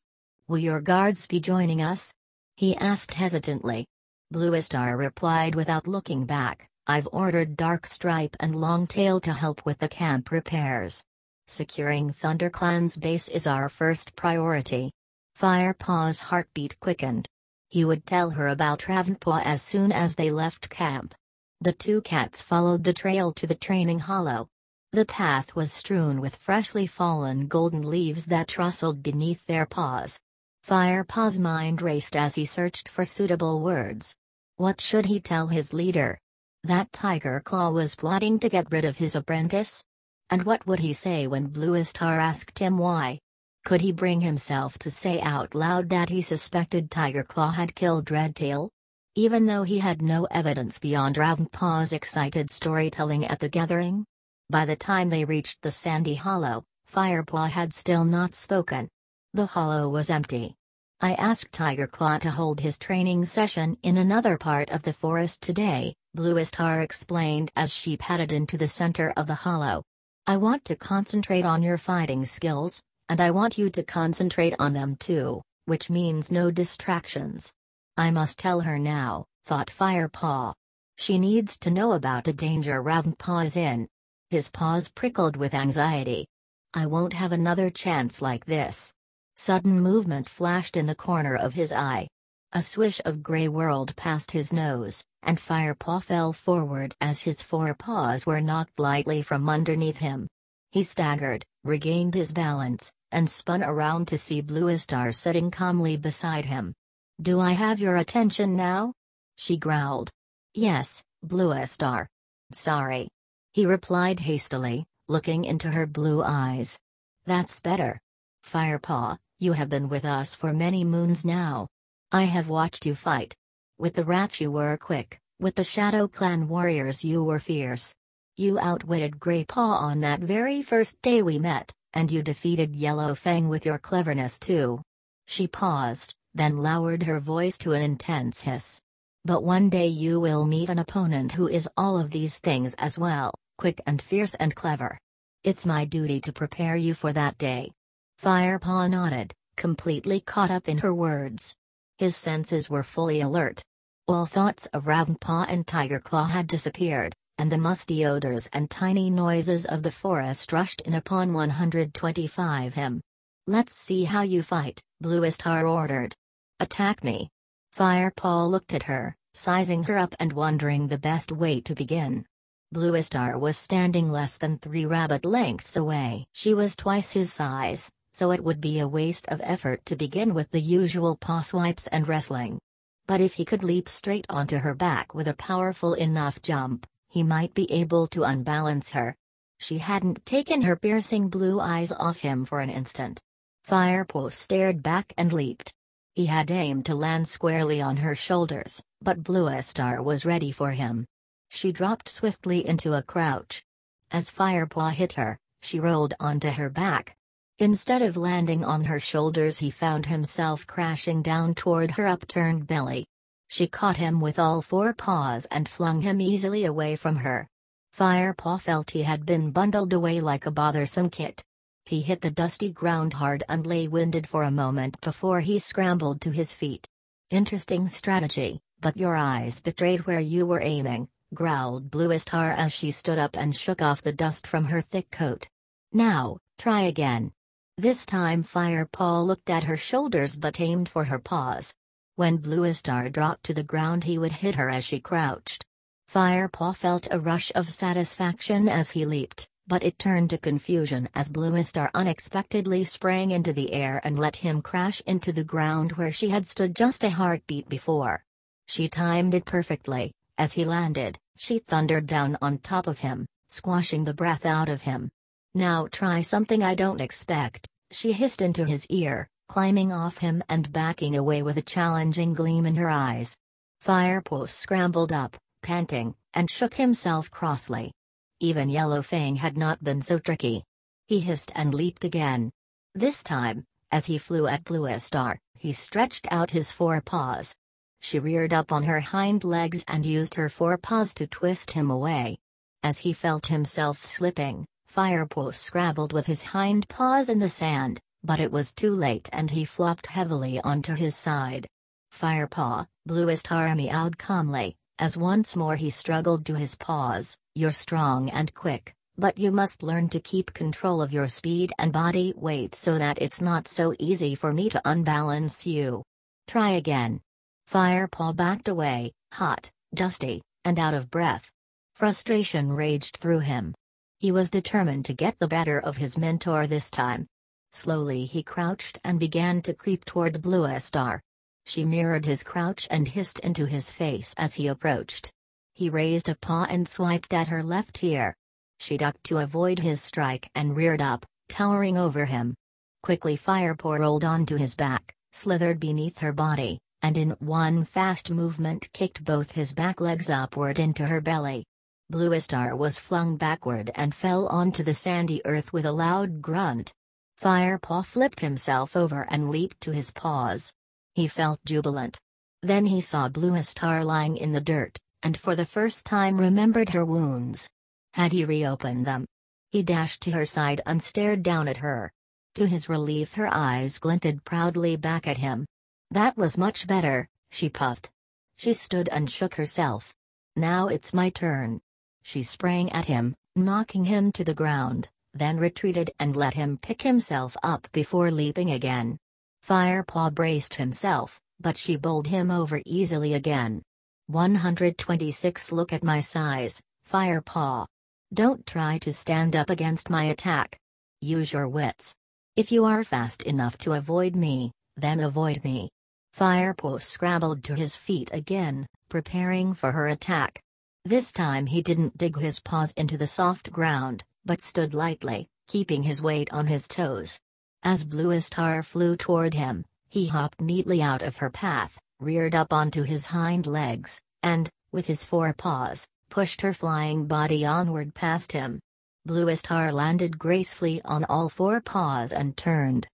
"Will your guards be joining us?" he asked hesitantly. Bluestar replied without looking back, "I've ordered Darkstripe and Longtail to help with the camp repairs. Securing ThunderClan's base is our first priority." Firepaw's heartbeat quickened. He would tell her about Ravenpaw as soon as they left camp. The two cats followed the trail to the training hollow. The path was strewn with freshly fallen golden leaves that rustled beneath their paws. Firepaw's mind raced as he searched for suitable words. What should he tell his leader? That Tiger Claw was plotting to get rid of his apprentice? And what would he say when Bluestar asked him why? Could he bring himself to say out loud that he suspected Tiger Claw had killed Redtail? Even though he had no evidence beyond Ravenpaw's excited storytelling at the gathering? By the time they reached the sandy hollow, Firepaw had still not spoken. The hollow was empty. "I asked Tiger Claw to hold his training session in another part of the forest today," Bluestar explained as she padded into the center of the hollow. "I want to concentrate on your fighting skills, and I want you to concentrate on them too, which means no distractions." I must tell her now, thought Firepaw. She needs to know about the danger Ravenpaw is in. His paws prickled with anxiety. "I won't have another chance like this." Sudden movement flashed in the corner of his eye. A swish of gray whirled past his nose, and Firepaw fell forward as his forepaws were knocked lightly from underneath him. He staggered, regained his balance, and spun around to see Bluestar sitting calmly beside him. "Do I have your attention now?" she growled. "Yes, Bluestar. Sorry," he replied hastily, looking into her blue eyes. "That's better. Firepaw, you have been with us for many moons now. I have watched you fight. With the rats you were quick, with the Shadow Clan warriors you were fierce. You outwitted Greypaw on that very first day we met, and you defeated Yellow Fang with your cleverness too." She paused, then lowered her voice to an intense hiss. "But one day you will meet an opponent who is all of these things as well, quick and fierce and clever. It's my duty to prepare you for that day." Firepaw nodded, completely caught up in her words. His senses were fully alert. All thoughts of Ravenpaw and Tiger Claw had disappeared, and the musty odors and tiny noises of the forest rushed in upon 125 him. "Let's see how you fight," Bluestar ordered. "Attack me." Firepaw looked at her, sizing her up and wondering the best way to begin. Bluestar was standing less than 3 rabbit lengths away. She was twice his size, so it would be a waste of effort to begin with the usual paw swipes and wrestling. But if he could leap straight onto her back with a powerful enough jump, he might be able to unbalance her. She hadn't taken her piercing blue eyes off him for an instant. Firepaw stared back and leaped. He had aimed to land squarely on her shoulders, but Bluestar was ready for him. She dropped swiftly into a crouch. As Firepaw hit her, she rolled onto her back. Instead of landing on her shoulders, he found himself crashing down toward her upturned belly. She caught him with all 4 paws and flung him easily away from her. Firepaw felt he had been bundled away like a bothersome kit. He hit the dusty ground hard and lay winded for a moment before he scrambled to his feet. "Interesting strategy, but your eyes betrayed where you were aiming," growled Bluestar as she stood up and shook off the dust from her thick coat. "Now, try again." This time Firepaw looked at her shoulders but aimed for her paws. When Bluestar dropped to the ground he would hit her as she crouched. Firepaw felt a rush of satisfaction as he leaped, But it turned to confusion as Bluestar unexpectedly sprang into the air and let him crash into the ground where she had stood just a heartbeat before. She timed it perfectly. As he landed, she thundered down on top of him, squashing the breath out of him. "Now try something I don't expect," she hissed into his ear, climbing off him and backing away with a challenging gleam in her eyes. Firepaw scrambled up, panting, and shook himself crossly. Even Yellow Fang had not been so tricky. He hissed and leaped again. This time, as he flew at Bluestar, he stretched out his forepaws. She reared up on her hind legs and used her forepaws to twist him away. As he felt himself slipping, Firepaw scrabbled with his hind paws in the sand, but it was too late and he flopped heavily onto his side. "Firepaw," Bluestar meowed calmly, as once more he struggled to his paws, "you're strong and quick, but you must learn to keep control of your speed and body weight so that it's not so easy for me to unbalance you. Try again." Firepaw backed away, hot, dusty, and out of breath. Frustration raged through him. He was determined to get the better of his mentor this time. Slowly he crouched and began to creep toward Bluestar. She mirrored his crouch and hissed into his face as he approached. He raised a paw and swiped at her left ear. She ducked to avoid his strike and reared up, towering over him. Quickly Firepaw rolled onto his back, slithered beneath her body, and in one fast movement kicked both his back legs upward into her belly. Bluestar was flung backward and fell onto the sandy earth with a loud grunt. Firepaw flipped himself over and leaped to his paws. He felt jubilant. Then he saw Bluestar lying in the dirt, and for the first time remembered her wounds. Had he reopened them? He dashed to her side and stared down at her. To his relief her eyes glinted proudly back at him. "That was much better," she puffed. She stood and shook herself. "Now it's my turn." She sprang at him, knocking him to the ground, then retreated and let him pick himself up before leaping again. Firepaw braced himself, but she bowled him over easily again. 126 Look at my size, Firepaw. Don't try to stand up against my attack. Use your wits. If you are fast enough to avoid me, then avoid me. Firepaw scrabbled to his feet again, preparing for her attack. This time he didn't dig his paws into the soft ground, but stood lightly, keeping his weight on his toes. As Bluestar flew toward him, he hopped neatly out of her path, reared up onto his hind legs, and, with his forepaws, pushed her flying body onward past him. Bluestar landed gracefully on all four paws and turned.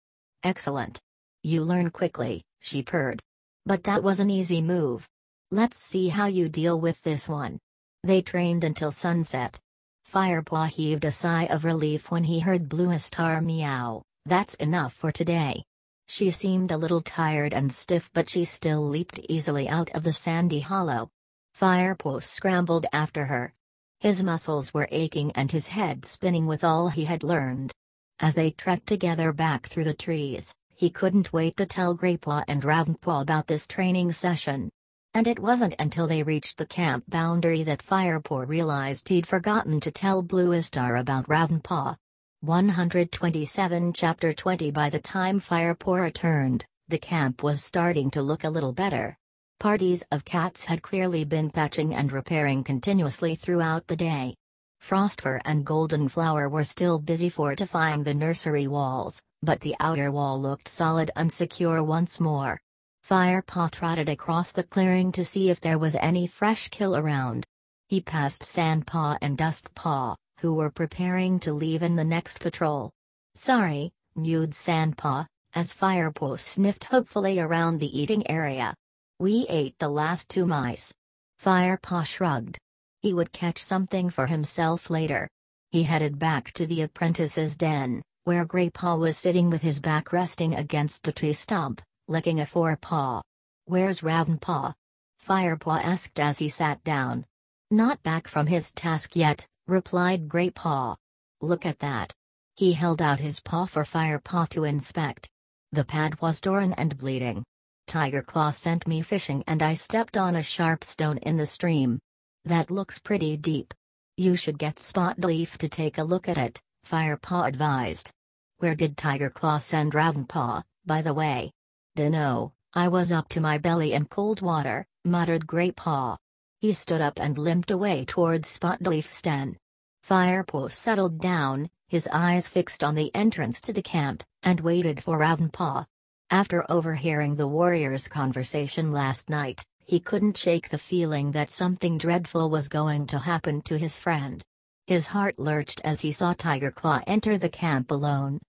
"Excellent. You learn quickly," she purred. "But that was an easy move. Let's see how you deal with this one." They trained until sunset. Firepaw heaved a sigh of relief when he heard Bluestar meow, "That's enough for today." She seemed a little tired and stiff, but she still leaped easily out of the sandy hollow. Firepaw scrambled after her. His muscles were aching and his head spinning with all he had learned. As they trekked together back through the trees, he couldn't wait to tell Greypaw and Ravenpaw about this training session. And it wasn't until they reached the camp boundary that Firepaw realized he'd forgotten to tell Bluestar about Ravenpaw. 127 Chapter 20 By the time Firepaw returned, the camp was starting to look a little better. Parties of cats had clearly been patching and repairing continuously throughout the day. Frostfur and Goldenflower were still busy fortifying the nursery walls, but the outer wall looked solid and secure once more. Firepaw trotted across the clearing to see if there was any fresh kill around. He passed Sandpaw and Dustpaw, who were preparing to leave in the next patrol. "Sorry," mewed Sandpaw, as Firepaw sniffed hopefully around the eating area. "We ate the last 2 mice." Firepaw shrugged. He would catch something for himself later. He headed back to the apprentice's den, where Greypaw was sitting with his back resting against the tree stump, licking a forepaw. "Where's Ravenpaw?" Firepaw asked as he sat down. "Not back from his task yet," replied Greypaw. "Look at that." He held out his paw for Firepaw to inspect. The pad was torn and bleeding. "Tigerclaw sent me fishing and I stepped on a sharp stone in the stream. That looks pretty deep." You should get Spotleaf to take a look at it, Firepaw advised. Where did Tiger Claw send Ravenpaw, by the way? Dunno, I was up to my belly in cold water, muttered Greypaw. He stood up and limped away towards Spotleaf's den. Firepaw settled down, his eyes fixed on the entrance to the camp, and waited for Ravenpaw. After overhearing the warriors' conversation last night, he couldn't shake the feeling that something dreadful was going to happen to his friend. His heart lurched as he saw Tiger Claw enter the camp alone.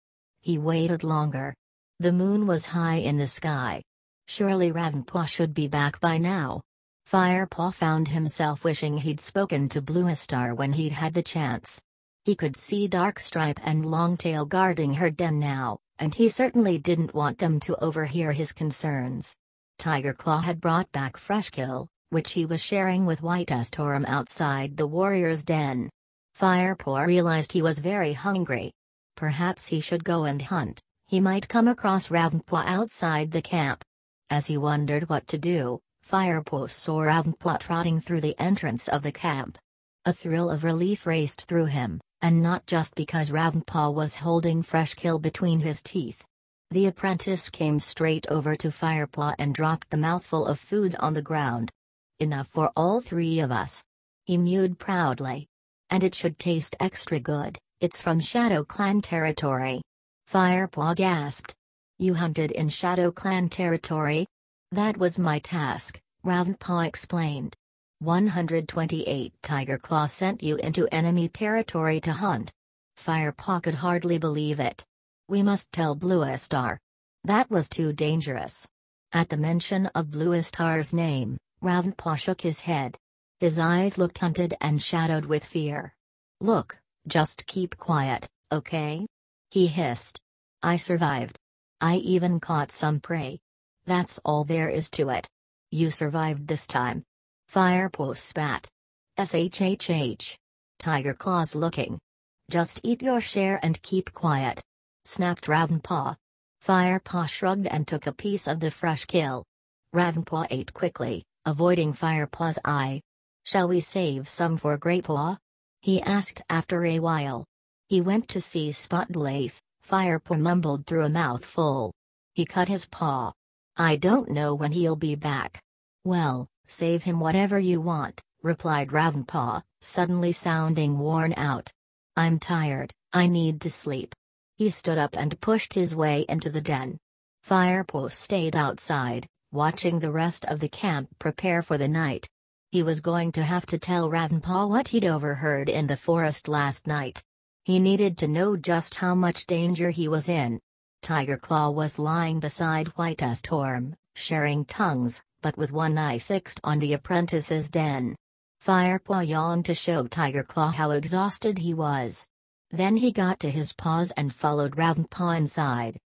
He waited longer. The moon was high in the sky. Surely Ravenpaw should be back by now. Firepaw found himself wishing he'd spoken to Bluestar when he'd had the chance. He could see Darkstripe and Longtail guarding her den now, and he certainly didn't want them to overhear his concerns. Tiger Claw had brought back Freshkill, which he was sharing with Whitestorm outside the warrior's den. Firepaw realized he was very hungry. Perhaps he should go and hunt. He might come across Ravenpaw outside the camp. As he wondered what to do, Firepaw saw Ravenpaw trotting through the entrance of the camp. A thrill of relief raced through him, and not just because Ravenpaw was holding Freshkill between his teeth. The apprentice came straight over to Firepaw and dropped the mouthful of food on the ground. Enough for all three of us. He mewed proudly. And it should taste extra good, it's from Shadow Clan territory. Firepaw gasped. You hunted in Shadow Clan territory? That was my task, Ravenpaw explained. 128 Tiger Claw sent you into enemy territory to hunt. Firepaw could hardly believe it. We must tell Bluestar. That was too dangerous. At the mention of Bluestar's name, Ravenpaw shook his head. His eyes looked hunted and shadowed with fear. Look, just keep quiet, okay? He hissed. I survived. I even caught some prey. That's all there is to it. You survived this time. Firepaw spat. SHHH. Tiger Claw's looking. Just eat your share and keep quiet. Snapped Ravenpaw. Firepaw shrugged and took a piece of the fresh kill. Ravenpaw ate quickly, avoiding Firepaw's eye. Shall we save some for Greypaw? He asked after a while. He went to see Spotleaf, Firepaw mumbled through a mouthful. He cut his paw. I don't know when he'll be back. Well, save him whatever you want, replied Ravenpaw, suddenly sounding worn out. I'm tired, I need to sleep. He stood up and pushed his way into the den. Firepaw stayed outside, watching the rest of the camp prepare for the night. He was going to have to tell Ravenpaw what he'd overheard in the forest last night. He needed to know just how much danger he was in. Tiger Claw was lying beside Whitestorm, sharing tongues, but with one eye fixed on the apprentice's den. Firepaw yawned to show Tiger Claw how exhausted he was. Then he got to his paws and followed Ravenpaw inside.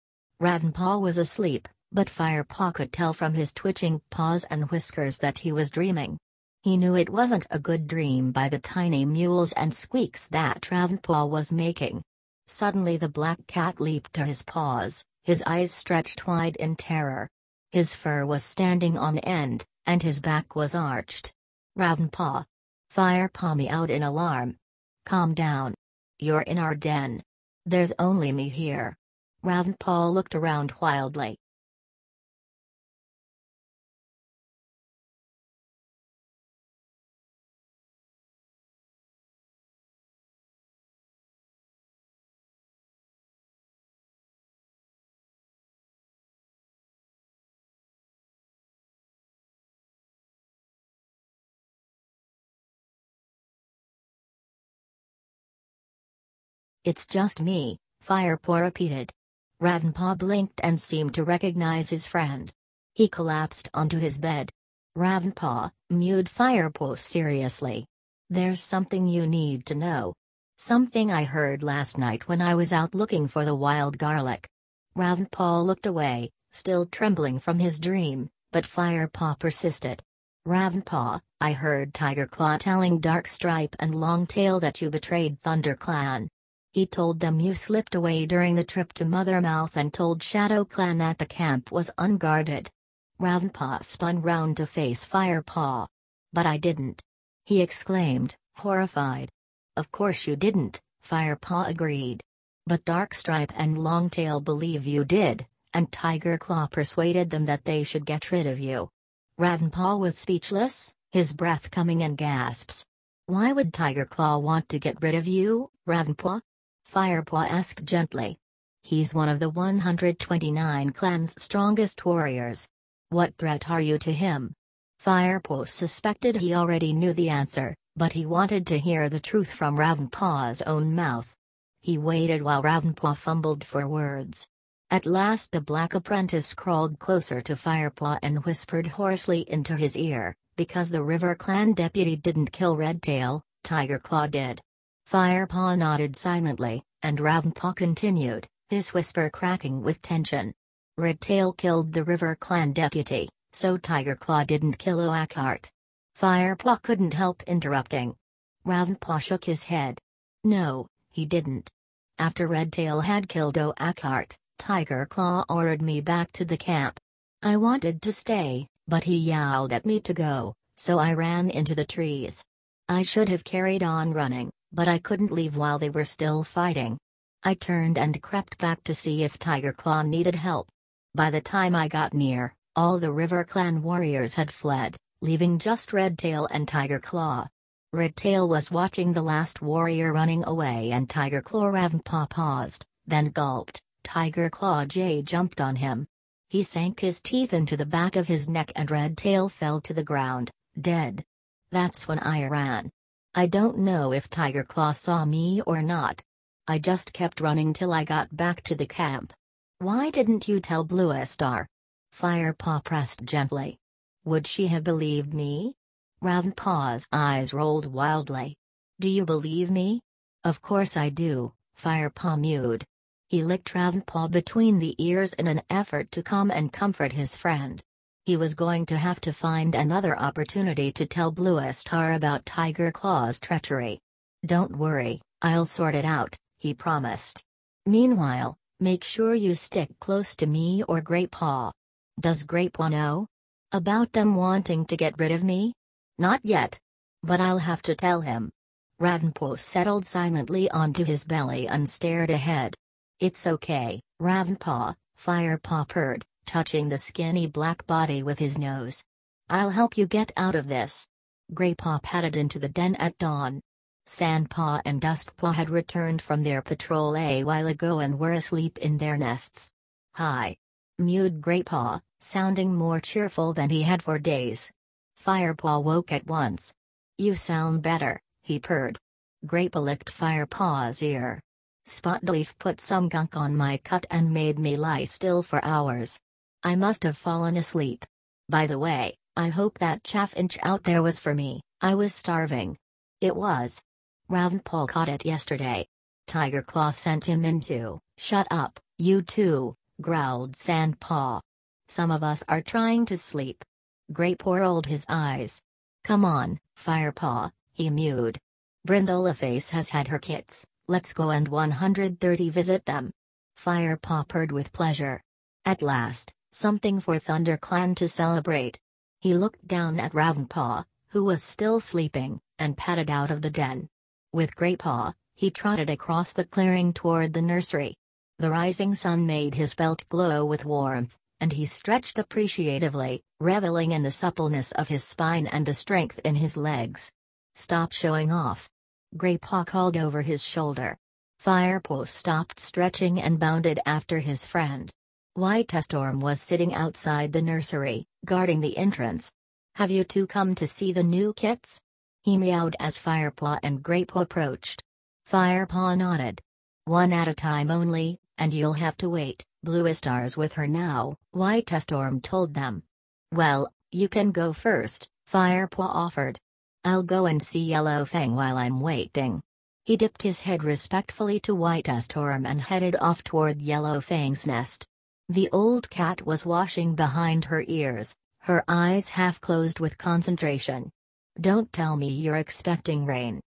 Ravenpaw was asleep, but Firepaw could tell from his twitching paws and whiskers that he was dreaming. He knew it wasn't a good dream by the tiny mewls and squeaks that Ravenpaw was making. Suddenly the black cat leaped to his paws, his eyes stretched wide in terror. His fur was standing on end, and his back was arched. Ravenpaw. Firepaw meowed in alarm. Calm down. You're in our den. There's only me here. Ravenpaw looked around wildly. It's just me, Firepaw repeated. Ravenpaw blinked and seemed to recognize his friend. He collapsed onto his bed. Ravenpaw, mewed Firepaw seriously. There's something you need to know. Something I heard last night when I was out looking for the wild garlic. Ravenpaw looked away, still trembling from his dream, but Firepaw persisted. Ravenpaw, I heard Tiger Claw telling Darkstripe and Longtail that you betrayed Thunder Clan. He told them you slipped away during the trip to Mothermouth and told Shadow Clan that the camp was unguarded. Ravenpaw spun round to face Firepaw. But I didn't. He exclaimed, horrified. Of course you didn't, Firepaw agreed. But Darkstripe and Longtail believe you did, and Tiger Claw persuaded them that they should get rid of you. Ravenpaw was speechless, his breath coming in gasps. Why would Tiger Claw want to get rid of you, Ravenpaw? Firepaw asked gently. He's one of the 129 clan's strongest warriors. What threat are you to him? Firepaw suspected he already knew the answer, but he wanted to hear the truth from Ravenpaw's own mouth. He waited while Ravenpaw fumbled for words. At last the black apprentice crawled closer to Firepaw and whispered hoarsely into his ear, because the River Clan deputy didn't kill Redtail, Tiger Claw did. Firepaw nodded silently, and Ravenpaw continued, his whisper cracking with tension. Redtail killed the River Clan deputy, so Tiger Claw didn't kill Oakhart. Firepaw couldn't help interrupting. Ravenpaw shook his head. No, he didn't. After Redtail had killed Oakhart, Tiger Claw ordered me back to the camp. I wanted to stay, but he yelled at me to go, so I ran into the trees. I should have carried on running, but I couldn't leave while they were still fighting. I turned and crept back to see if Tiger Claw needed help. By the time I got near, all the River Clan warriors had fled, leaving just Redtail and Tiger Claw. Redtail was watching the last warrior running away and Tiger Claw. Ravenpaw paused, then gulped. Tiger Claw jumped on him. He sank his teeth into the back of his neck and Redtail fell to the ground, dead. That's when I ran. I don't know if Tiger Claw saw me or not. I just kept running till I got back to the camp. Why didn't you tell Bluestar? Firepaw pressed gently. Would she have believed me? Ravenpaw's eyes rolled wildly. Do you believe me? Of course I do, Firepaw mewed. He licked Ravenpaw between the ears in an effort to calm and comfort his friend. He was going to have to find another opportunity to tell Bluestar about Tiger Claw's treachery. Don't worry, I'll sort it out, he promised. Meanwhile, make sure you stick close to me or Greatpaw. Does Greatpaw know about them wanting to get rid of me? Not yet. But I'll have to tell him. Ravenpaw settled silently onto his belly and stared ahead. It's okay, Ravenpaw, Firepaw purred, touching the skinny black body with his nose. I'll help you get out of this. Greypaw padded into the den at dawn. Sandpaw and Dustpaw had returned from their patrol a while ago and were asleep in their nests. Hi. Mewed Greypaw, sounding more cheerful than he had for days. Firepaw woke at once. You sound better, he purred. Greypaw licked Firepaw's ear. Spotleaf put some gunk on my cut and made me lie still for hours. I must have fallen asleep. By the way, I hope that chaffinch out there was for me, I was starving. It was. Ravenpaw caught it yesterday. Tiger Claw sent him in too. Shut up, you two, growled Sandpaw. Some of us are trying to sleep. Greypaw rolled his eyes. Come on, Firepaw, he mewed. Brindleface has had her kits, let's go and 130 visit them. Firepaw purred with pleasure. At last, something for ThunderClan to celebrate. He looked down at Ravenpaw, who was still sleeping, and padded out of the den. With Greypaw, he trotted across the clearing toward the nursery. The rising sun made his belt glow with warmth, and he stretched appreciatively, reveling in the suppleness of his spine and the strength in his legs. Stop showing off. Greypaw called over his shoulder. Firepaw stopped stretching and bounded after his friend. Whitestorm was sitting outside the nursery, guarding the entrance. Have you two come to see the new kits? He meowed as Firepaw and Greypaw approached. Firepaw nodded. One at a time only, and you'll have to wait. Bluestar's with her now, Whitestorm told them. Well, you can go first, Firepaw offered. I'll go and see Yellowfang while I'm waiting. He dipped his head respectfully to Whitestorm and headed off toward Yellowfang's nest. The old cat was washing behind her ears, her eyes half closed with concentration. Don't tell me you're expecting rain.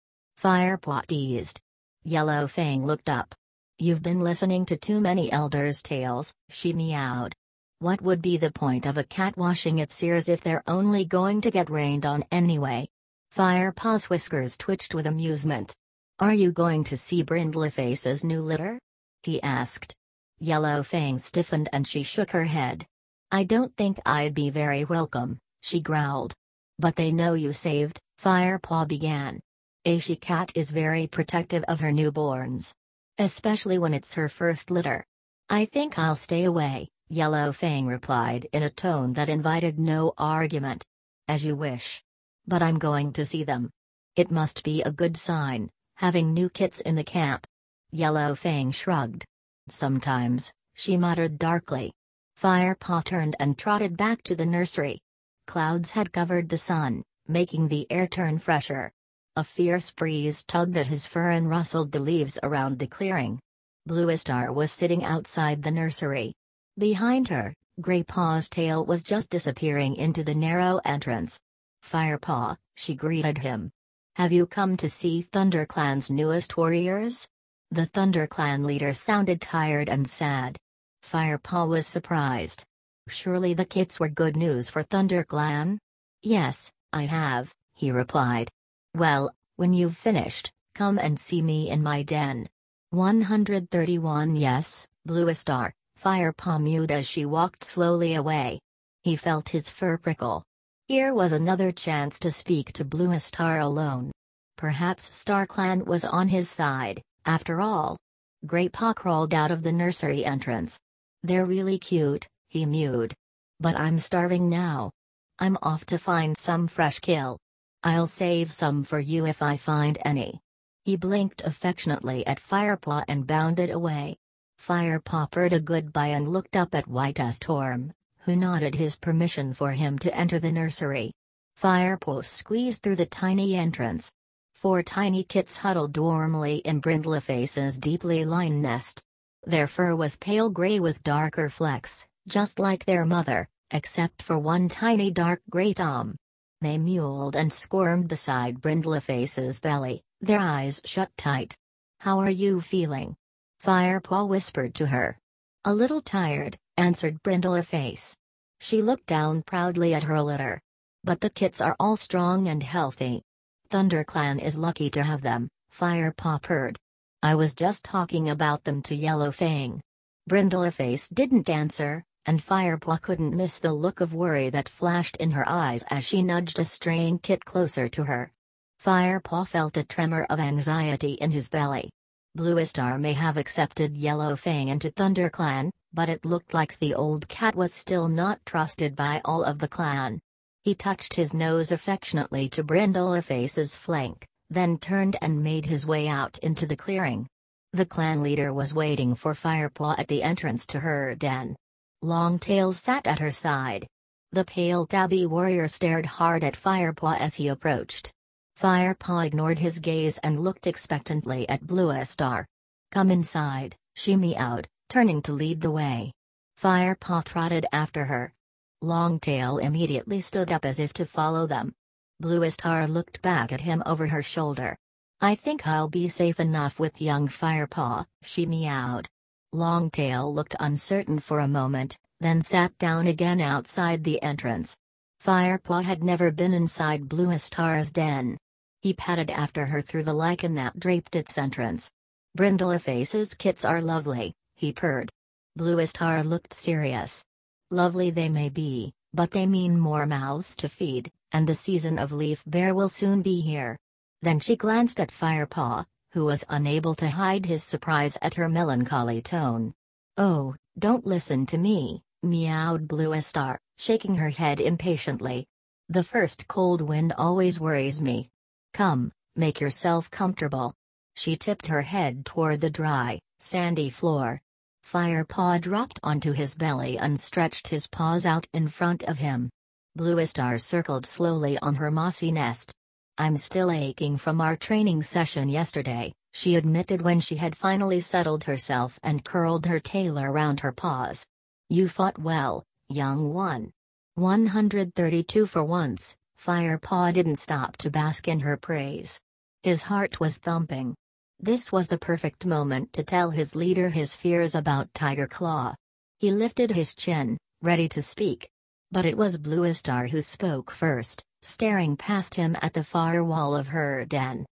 Firepaw teased. Yellowfang looked up. You've been listening to too many elders' tales, she meowed. What would be the point of a cat washing its ears if they're only going to get rained on anyway? Firepaw's whiskers twitched with amusement. "Are you going to see Brindleface's new litter?" he asked. Yellow Fang stiffened and she shook her head. "I don't think I'd be very welcome," she growled. "But they know you saved," Firepaw began. "A she-cat is very protective of her newborns. Especially when it's her first litter." "I think I'll stay away," Yellow Fang replied in a tone that invited no argument. "As you wish. But I'm going to see them. It must be a good sign, having new kits in the camp." Yellow Fang shrugged. "Sometimes," she muttered darkly. Firepaw turned and trotted back to the nursery. Clouds had covered the sun, making the air turn fresher. A fierce breeze tugged at his fur and rustled the leaves around the clearing. Bluestar was sitting outside the nursery. Behind her, Graypaw's tail was just disappearing into the narrow entrance. "Firepaw," she greeted him. "Have you come to see ThunderClan's newest warriors?" The ThunderClan leader sounded tired and sad. Firepaw was surprised. Surely the kits were good news for ThunderClan? "Yes, I have," he replied. "Well, when you've finished, come and see me in my den." 131 Yes, Bluestar, Firepaw mewed as she walked slowly away. He felt his fur prickle. Here was another chance to speak to Bluestar alone. Perhaps StarClan was on his side, after all. Graypaw crawled out of the nursery entrance. "They're really cute," he mewed. "But I'm starving now. I'm off to find some fresh kill. I'll save some for you if I find any." He blinked affectionately at Firepaw and bounded away. Firepaw purred a goodbye and looked up at White Storm, who nodded his permission for him to enter the nursery. Firepaw squeezed through the tiny entrance. 4 tiny kits huddled warmly in Brindleface's deeply lined nest. Their fur was pale gray with darker flecks, just like their mother, except for one tiny dark gray tom. They mewled and squirmed beside Brindleface's belly, their eyes shut tight. "How are you feeling?" Firepaw whispered to her. "A little tired," answered Brindleface. She looked down proudly at her litter. "But the kits are all strong and healthy. ThunderClan is lucky to have them," Firepaw purred. "I was just talking about them to Yellow Fang." Brindleface didn't answer, and Firepaw couldn't miss the look of worry that flashed in her eyes as she nudged a straying kit closer to her. Firepaw felt a tremor of anxiety in his belly. Bluestar may have accepted Yellow Fang into ThunderClan, but it looked like the old cat was still not trusted by all of the clan. He touched his nose affectionately to Brindleface's flank, then turned and made his way out into the clearing. The clan leader was waiting for Firepaw at the entrance to her den. Longtail sat at her side. The pale tabby warrior stared hard at Firepaw as he approached. Firepaw ignored his gaze and looked expectantly at Bluestar. "Come inside," she meowed, turning to lead the way. Firepaw trotted after her. Longtail immediately stood up as if to follow them. Bluestar looked back at him over her shoulder. "I think I'll be safe enough with young Firepaw," she meowed. Longtail looked uncertain for a moment, then sat down again outside the entrance. Firepaw had never been inside Bluestar's den. He padded after her through the lichen that draped its entrance. "Brindleface's kits are lovely," he purred. Bluestar looked serious. "Lovely they may be, but they mean more mouths to feed, and the season of leaf bare will soon be here." Then she glanced at Firepaw, who was unable to hide his surprise at her melancholy tone. "Oh, don't listen to me," meowed Bluestar, shaking her head impatiently. "The first cold wind always worries me. Come, make yourself comfortable." She tipped her head toward the dry, sandy floor. Firepaw dropped onto his belly and stretched his paws out in front of him. Bluestar circled slowly on her mossy nest. "I'm still aching from our training session yesterday," she admitted when she had finally settled herself and curled her tail around her paws. "You fought well, young one." 132 For once, Firepaw didn't stop to bask in her praise. His heart was thumping. This was the perfect moment to tell his leader his fears about Tiger Claw. He lifted his chin, ready to speak. But it was Bluestar who spoke first, staring past him at the far wall of her den.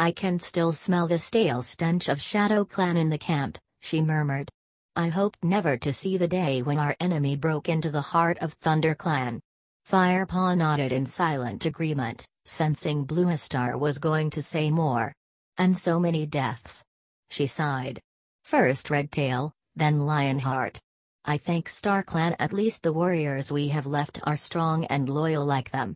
I can still smell the stale stench of Shadow Clan in the camp, she murmured. I hoped never to see the day when our enemy broke into the heart of Thunder Clan. Firepaw nodded in silent agreement, sensing Bluestar was going to say more. And so many deaths. She sighed. First Redtail, then Lionheart. I think StarClan, at least the warriors we have left are strong and loyal like them.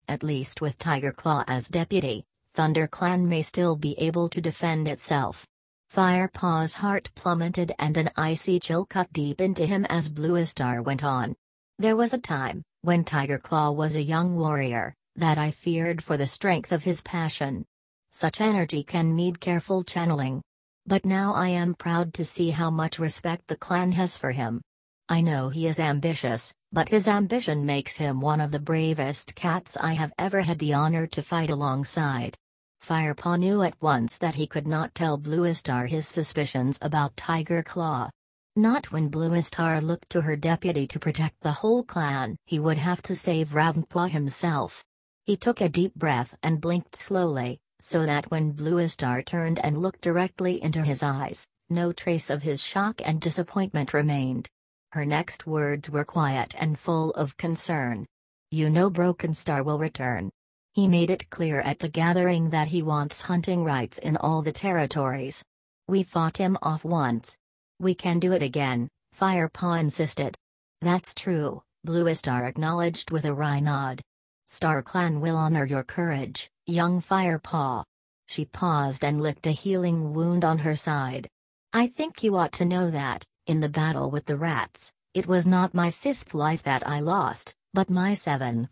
At least with Tigerclaw as deputy, ThunderClan may still be able to defend itself. Firepaw's heart plummeted and an icy chill cut deep into him as Bluestar went on. There was a time, when Tigerclaw was a young warrior, that I feared for the strength of his passion. Such energy can need careful channeling. But now I am proud to see how much respect the clan has for him. I know he is ambitious, but his ambition makes him one of the bravest cats I have ever had the honor to fight alongside. Firepaw knew at once that he could not tell Bluestar his suspicions about Tigerclaw. Not when Bluestar looked to her deputy to protect the whole clan. He would have to save Ravenpaw himself. He took a deep breath and blinked slowly, so that when Bluestar turned and looked directly into his eyes, no trace of his shock and disappointment remained. Her next words were quiet and full of concern. You know Broken Star will return. He made it clear at the gathering that he wants hunting rights in all the territories. We fought him off once. We can do it again, Firepaw insisted. That's true, Bluestar acknowledged with a wry nod. StarClan will honor your courage, young Firepaw. She paused and licked a healing wound on her side. I think you ought to know that, in the battle with the rats, it was not my 5th life that I lost, but my 7th.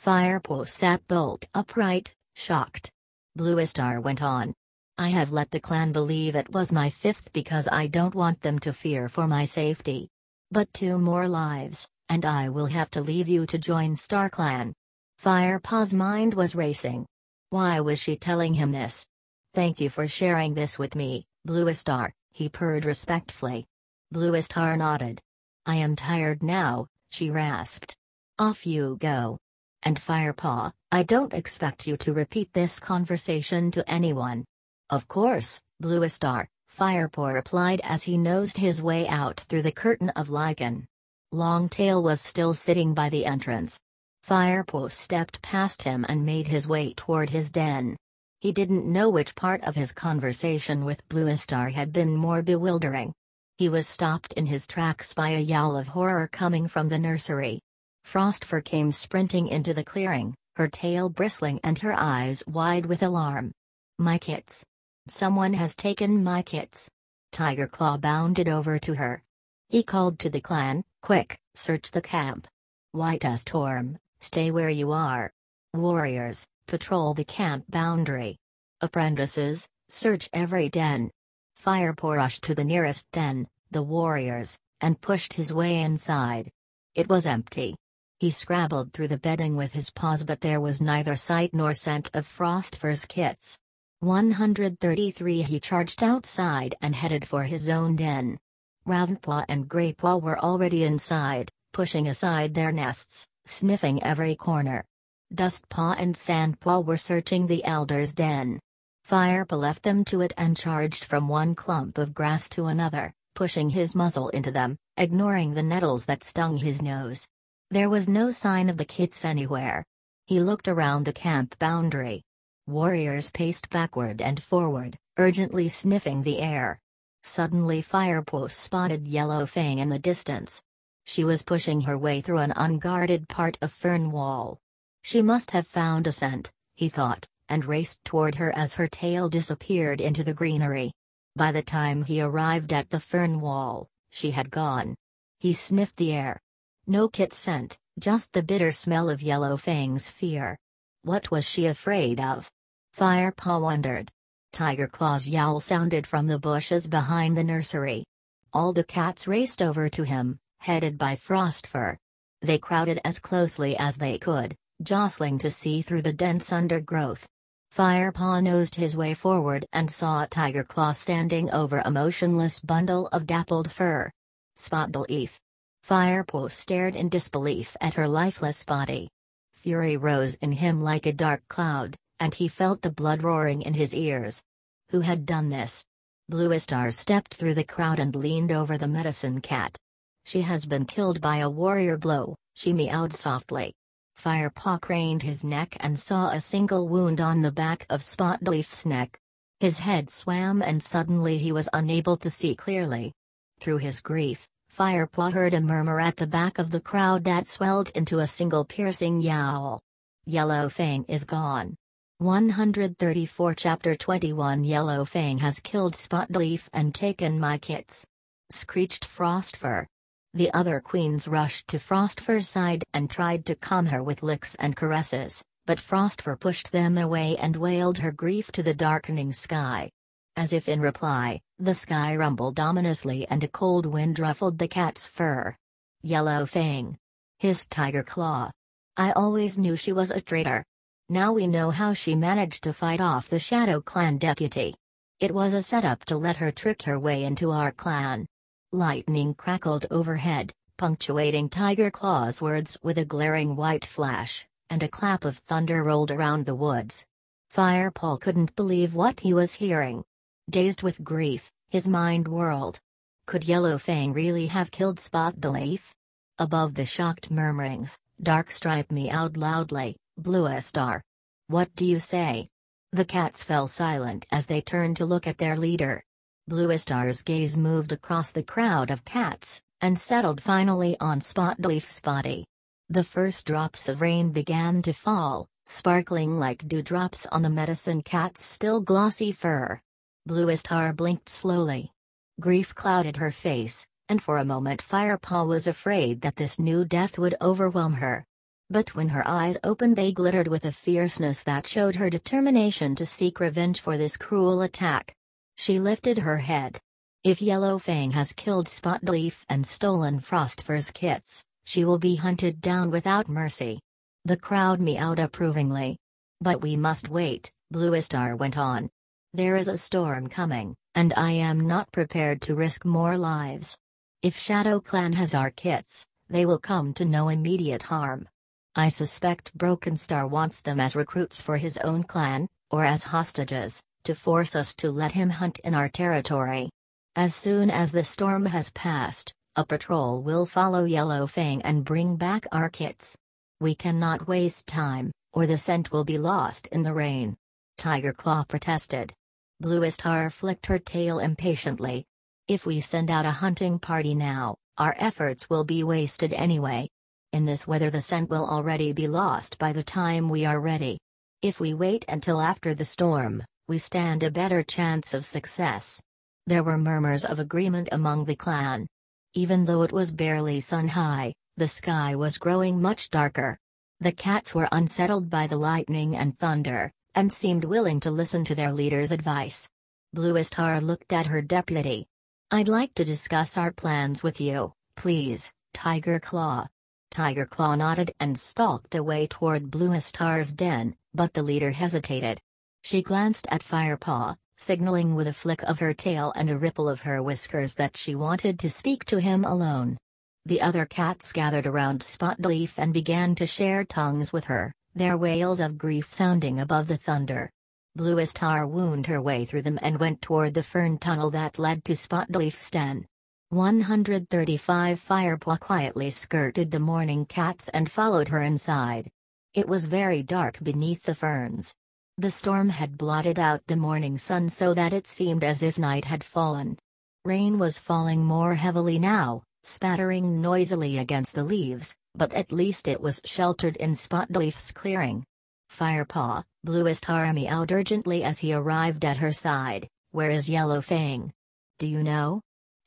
Firepaw sat bolt upright, shocked. Bluestar went on. I have let the clan believe it was my 5th because I don't want them to fear for my safety. But 2 more lives, and I will have to leave you to join StarClan. Firepaw's mind was racing. Why was she telling him this? Thank you for sharing this with me, Bluestar, he purred respectfully. Bluestar nodded. I am tired now, she rasped. Off you go. And Firepaw, I don't expect you to repeat this conversation to anyone. Of course, Bluestar, Firepaw replied as he nosed his way out through the curtain of lichen. Longtail was still sitting by the entrance. Firepaw stepped past him and made his way toward his den. He didn't know which part of his conversation with Bluestar had been more bewildering. He was stopped in his tracks by a yowl of horror coming from the nursery. Frostfur came sprinting into the clearing, her tail bristling and her eyes wide with alarm. My kits. Someone has taken my kits. Tigerclaw bounded over to her. He called to the clan, quick, search the camp. White as Torm, stay where you are. Warriors, patrol the camp boundary. Apprentices, search every den. Firepaw rushed to the nearest den, the warriors, and pushed his way inside. It was empty. He scrabbled through the bedding with his paws, but there was neither sight nor scent of Frostfur's kits. 133. He charged outside and headed for his own den. Ravenpaw and Greypaw were already inside, pushing aside their nests, sniffing every corner. Dustpaw and Sandpaw were searching the Elder's den. Firepaw left them to it and charged from one clump of grass to another, pushing his muzzle into them, ignoring the nettles that stung his nose. There was no sign of the kits anywhere. He looked around the camp boundary. Warriors paced backward and forward, urgently sniffing the air. Suddenly Firepaw spotted Yellowfang in the distance. She was pushing her way through an unguarded part of fern wall. She must have found a scent, he thought, and raced toward her as her tail disappeared into the greenery. By the time he arrived at the fern wall, she had gone. He sniffed the air. No kit scent, just the bitter smell of Yellowfang's fear. What was she afraid of? Firepaw wondered. Tigerclaw's yowl sounded from the bushes behind the nursery. All the cats raced over to him, headed by Frostfur. They crowded as closely as they could, jostling to see through the dense undergrowth. Firepaw nosed his way forward and saw Tigerclaw standing over a motionless bundle of dappled fur. Spotleaf. Firepaw stared in disbelief at her lifeless body. Fury rose in him like a dark cloud, and he felt the blood roaring in his ears. Who had done this? Bluestar stepped through the crowd and leaned over the medicine cat. She has been killed by a warrior blow, she meowed softly. Firepaw craned his neck and saw a single wound on the back of Spotleaf's neck. His head swam and suddenly he was unable to see clearly. Through his grief, Firepaw heard a murmur at the back of the crowd that swelled into a single piercing yowl. Yellow Fang is gone. 134 Chapter 21 Yellow Fang has killed Spotleaf and taken my kits, screeched Frostfur. The other queens rushed to Frostfur's side and tried to calm her with licks and caresses, but Frostfur pushed them away and wailed her grief to the darkening sky. As if in reply, the sky rumbled ominously and a cold wind ruffled the cat's fur. Yellow Fang, hissed Tiger Claw. I always knew she was a traitor. Now we know how she managed to fight off the Shadow Clan deputy. It was a setup to let her trick her way into our clan. Lightning crackled overhead, punctuating Tiger Claw's words with a glaring white flash, and a clap of thunder rolled around the woods. Firepaw couldn't believe what he was hearing. Dazed with grief, his mind whirled. Could Yellow Fang really have killed Spotleaf? Above the shocked murmurings, Darkstripe meowed loudly, Bluestar. What do you say? The cats fell silent as they turned to look at their leader. Bluestar's gaze moved across the crowd of cats, and settled finally on Spotleaf's body. The first drops of rain began to fall, sparkling like dewdrops on the medicine cat's still glossy fur. Bluestar blinked slowly. Grief clouded her face, and for a moment Firepaw was afraid that this new death would overwhelm her. But when her eyes opened they glittered with a fierceness that showed her determination to seek revenge for this cruel attack. She lifted her head. If Yellow Fang has killed Spotleaf and stolen Frostfur's kits, she will be hunted down without mercy. The crowd meowed approvingly. But we must wait, Bluestar went on. There is a storm coming, and I am not prepared to risk more lives. If Shadow Clan has our kits, they will come to no immediate harm. I suspect Broken Star wants them as recruits for his own clan, or as hostages, to force us to let him hunt in our territory. As soon as the storm has passed, a patrol will follow Yellow Fang and bring back our kits. We cannot waste time, or the scent will be lost in the rain. Tiger Claw protested. Bluestar flicked her tail impatiently. If we send out a hunting party now, our efforts will be wasted anyway. In this weather the scent will already be lost by the time we are ready. If we wait until after the storm, we stand a better chance of success. There were murmurs of agreement among the clan. Even though it was barely sun-high, the sky was growing much darker. The cats were unsettled by the lightning and thunder, and seemed willing to listen to their leader's advice. Bluestar looked at her deputy. I'd like to discuss our plans with you, please, Tiger Claw. Tiger Claw nodded and stalked away toward Bluestar's den, but the leader hesitated. She glanced at Firepaw, signaling with a flick of her tail and a ripple of her whiskers that she wanted to speak to him alone. The other cats gathered around Spotleaf and began to share tongues with her, their wails of grief sounding above the thunder. Bluestar wound her way through them and went toward the fern tunnel that led to Spotleaf's den. 135 Firepaw quietly skirted the mourning cats and followed her inside. It was very dark beneath the ferns. The storm had blotted out the morning sun so that it seemed as if night had fallen. Rain was falling more heavily now, spattering noisily against the leaves, but at least it was sheltered in Spotleaf's clearing. Firepaw, Bluestar meowed urgently as he arrived at her side. Where is Yellow Fang? Do you know?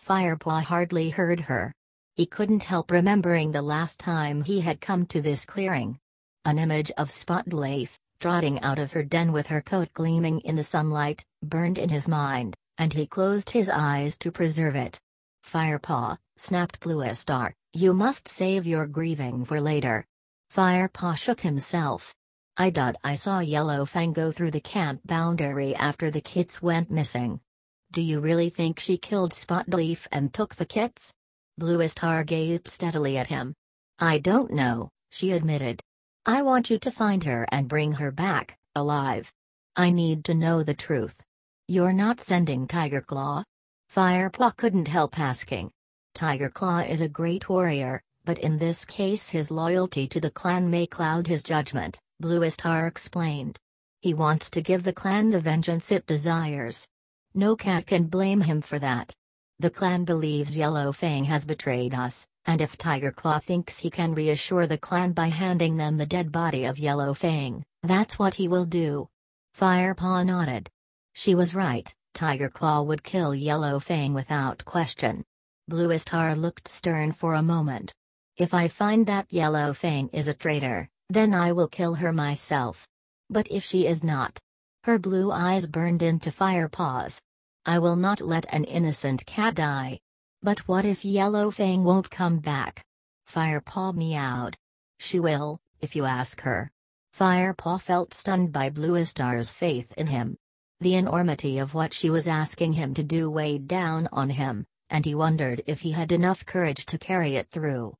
Firepaw hardly heard her. He couldn't help remembering the last time he had come to this clearing. An image of Spotleaf, trotting out of her den with her coat gleaming in the sunlight, burned in his mind, and he closed his eyes to preserve it. Firepaw, snapped Bluestar, you must save your grieving for later. Firepaw shook himself. I saw Yellow Fang go through the camp boundary after the kits went missing. Do you really think she killed Spotleaf and took the kits? Bluestar gazed steadily at him. I don't know, she admitted. I want you to find her and bring her back, alive. I need to know the truth. You're not sending Tiger Claw? Firepaw couldn't help asking. Tiger Claw is a great warrior, but in this case his loyalty to the clan may cloud his judgment, Blue Star explained. He wants to give the clan the vengeance it desires. No cat can blame him for that. The clan believes Yellow Fang has betrayed us, and if Tiger Claw thinks he can reassure the clan by handing them the dead body of Yellow Fang, that's what he will do. Firepaw nodded. She was right, Tiger Claw would kill Yellow Fang without question. Blue Star looked stern for a moment. If I find that Yellow Fang is a traitor, then I will kill her myself. But if she is not? Her blue eyes burned into Firepaw's. I will not let an innocent cat die. But what if Yellow Fang won't come back? Firepaw meowed. She will, if you ask her. Firepaw felt stunned by Blue Star's faith in him. The enormity of what she was asking him to do weighed down on him, and he wondered if he had enough courage to carry it through.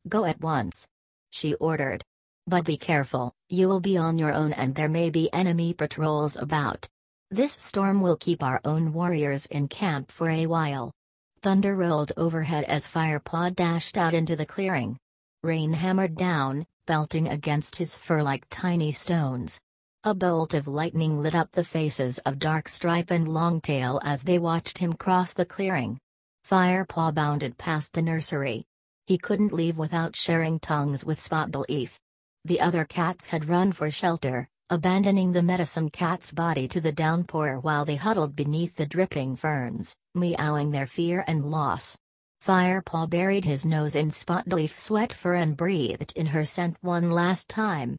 Go at once, she ordered. But be careful, you will be on your own and there may be enemy patrols about. This storm will keep our own warriors in camp for a while. Thunder rolled overhead as Firepaw dashed out into the clearing. Rain hammered down, belting against his fur like tiny stones. A bolt of lightning lit up the faces of Darkstripe and Longtail as they watched him cross the clearing. Firepaw bounded past the nursery. He couldn't leave without sharing tongues with Spotleaf. The other cats had run for shelter, abandoning the medicine cat's body to the downpour while they huddled beneath the dripping ferns, meowing their fear and loss. Firepaw buried his nose in Spotleaf's wet fur and breathed in her scent one last time.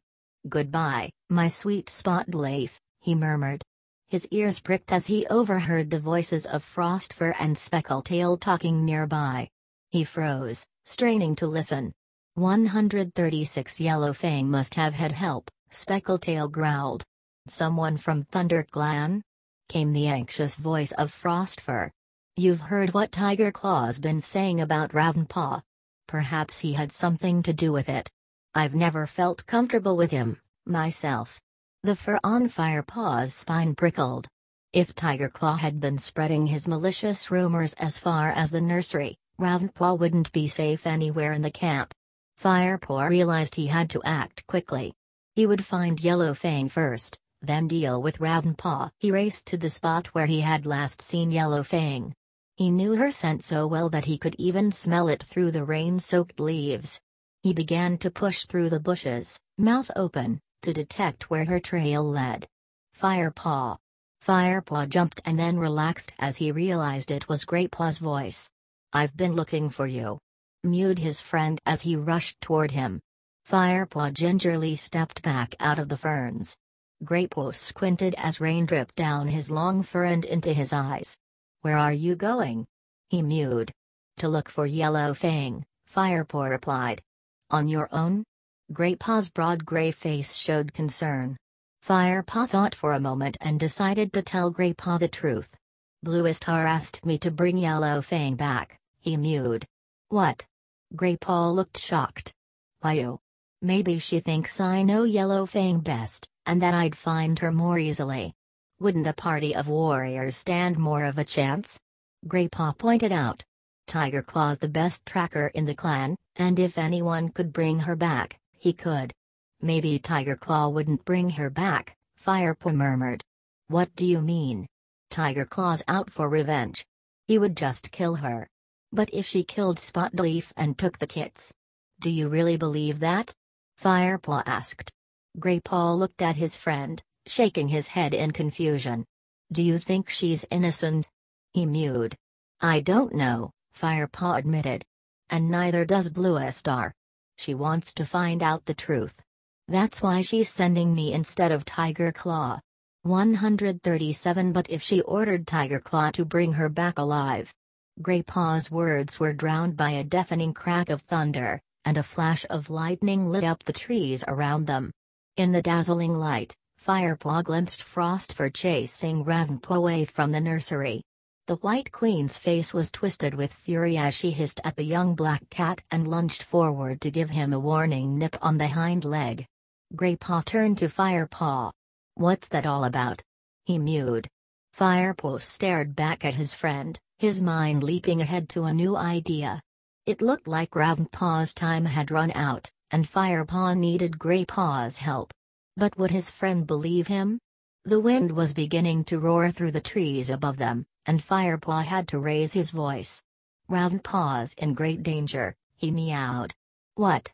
"Goodbye, my sweet Spotleaf," he murmured. His ears pricked as he overheard the voices of Frostfur and Speckletail talking nearby. He froze, straining to listen. 136 Yellow Fang must have had help, Speckletail growled. "Someone from Thunder Clan?" came the anxious voice of Frostfur. "You've heard what Tiger Claw's been saying about Ravenpaw. Perhaps he had something to do with it. I've never felt comfortable with him, myself." The fur on Firepaw's spine prickled. If Tiger Claw had been spreading his malicious rumors as far as the nursery, Ravenpaw wouldn't be safe anywhere in the camp. Firepaw realized he had to act quickly. He would find Yellow Fang first, then deal with Ravenpaw. He raced to the spot where he had last seen Yellow Fang. He knew her scent so well that he could even smell it through the rain-soaked leaves. He began to push through the bushes, mouth open, to detect where her trail led. Firepaw. Firepaw jumped and then relaxed as he realized it was Greypaw's voice. "I've been looking for you," mewed his friend as he rushed toward him. Firepaw gingerly stepped back out of the ferns. Greypaw squinted as rain dripped down his long fur and into his eyes. "Where are you going?" he mewed. "To look for Yellow Fang," Firepaw replied. "On your own?" Greypaw's broad gray face showed concern. Firepaw thought for a moment and decided to tell Greypaw the truth. "Blue Star asked me to bring Yellow Fang back," he mewed. "What?" Greypaw looked shocked. "Why you? Maybe she thinks I know Yellow Fang best, and that I'd find her more easily. Wouldn't a party of warriors stand more of a chance?" Greypaw pointed out. "Tiger Claw's the best tracker in the clan, and if anyone could bring her back, he could." "Maybe Tiger Claw wouldn't bring her back," Firepaw murmured. "What do you mean?" "Tiger Claw's out for revenge. He would just kill her." "But if she killed Spotleaf and took the kits? Do you really believe that?" Firepaw asked. Greypaw looked at his friend, shaking his head in confusion. "Do you think she's innocent?" he mewed. "I don't know," Firepaw admitted. "And neither does Blue Star. She wants to find out the truth. That's why she's sending me instead of Tiger Claw. 137 But if she ordered Tiger Claw to bring her back alive?" Greypaw's words were drowned by a deafening crack of thunder, and a flash of lightning lit up the trees around them. In the dazzling light, Firepaw glimpsed Frostfur chasing Ravenpaw away from the nursery. The White Queen's face was twisted with fury as she hissed at the young black cat and lunged forward to give him a warning nip on the hind leg. Greypaw turned to Firepaw. What's that all about? He mewed. Firepaw stared back at his friend, his mind leaping ahead to a new idea. It looked like Ravenpaw's time had run out, and Firepaw needed Greypaw's help. But would his friend believe him? The wind was beginning to roar through the trees above them, and Firepaw had to raise his voice. Ravenpaw's in great danger, he meowed. What?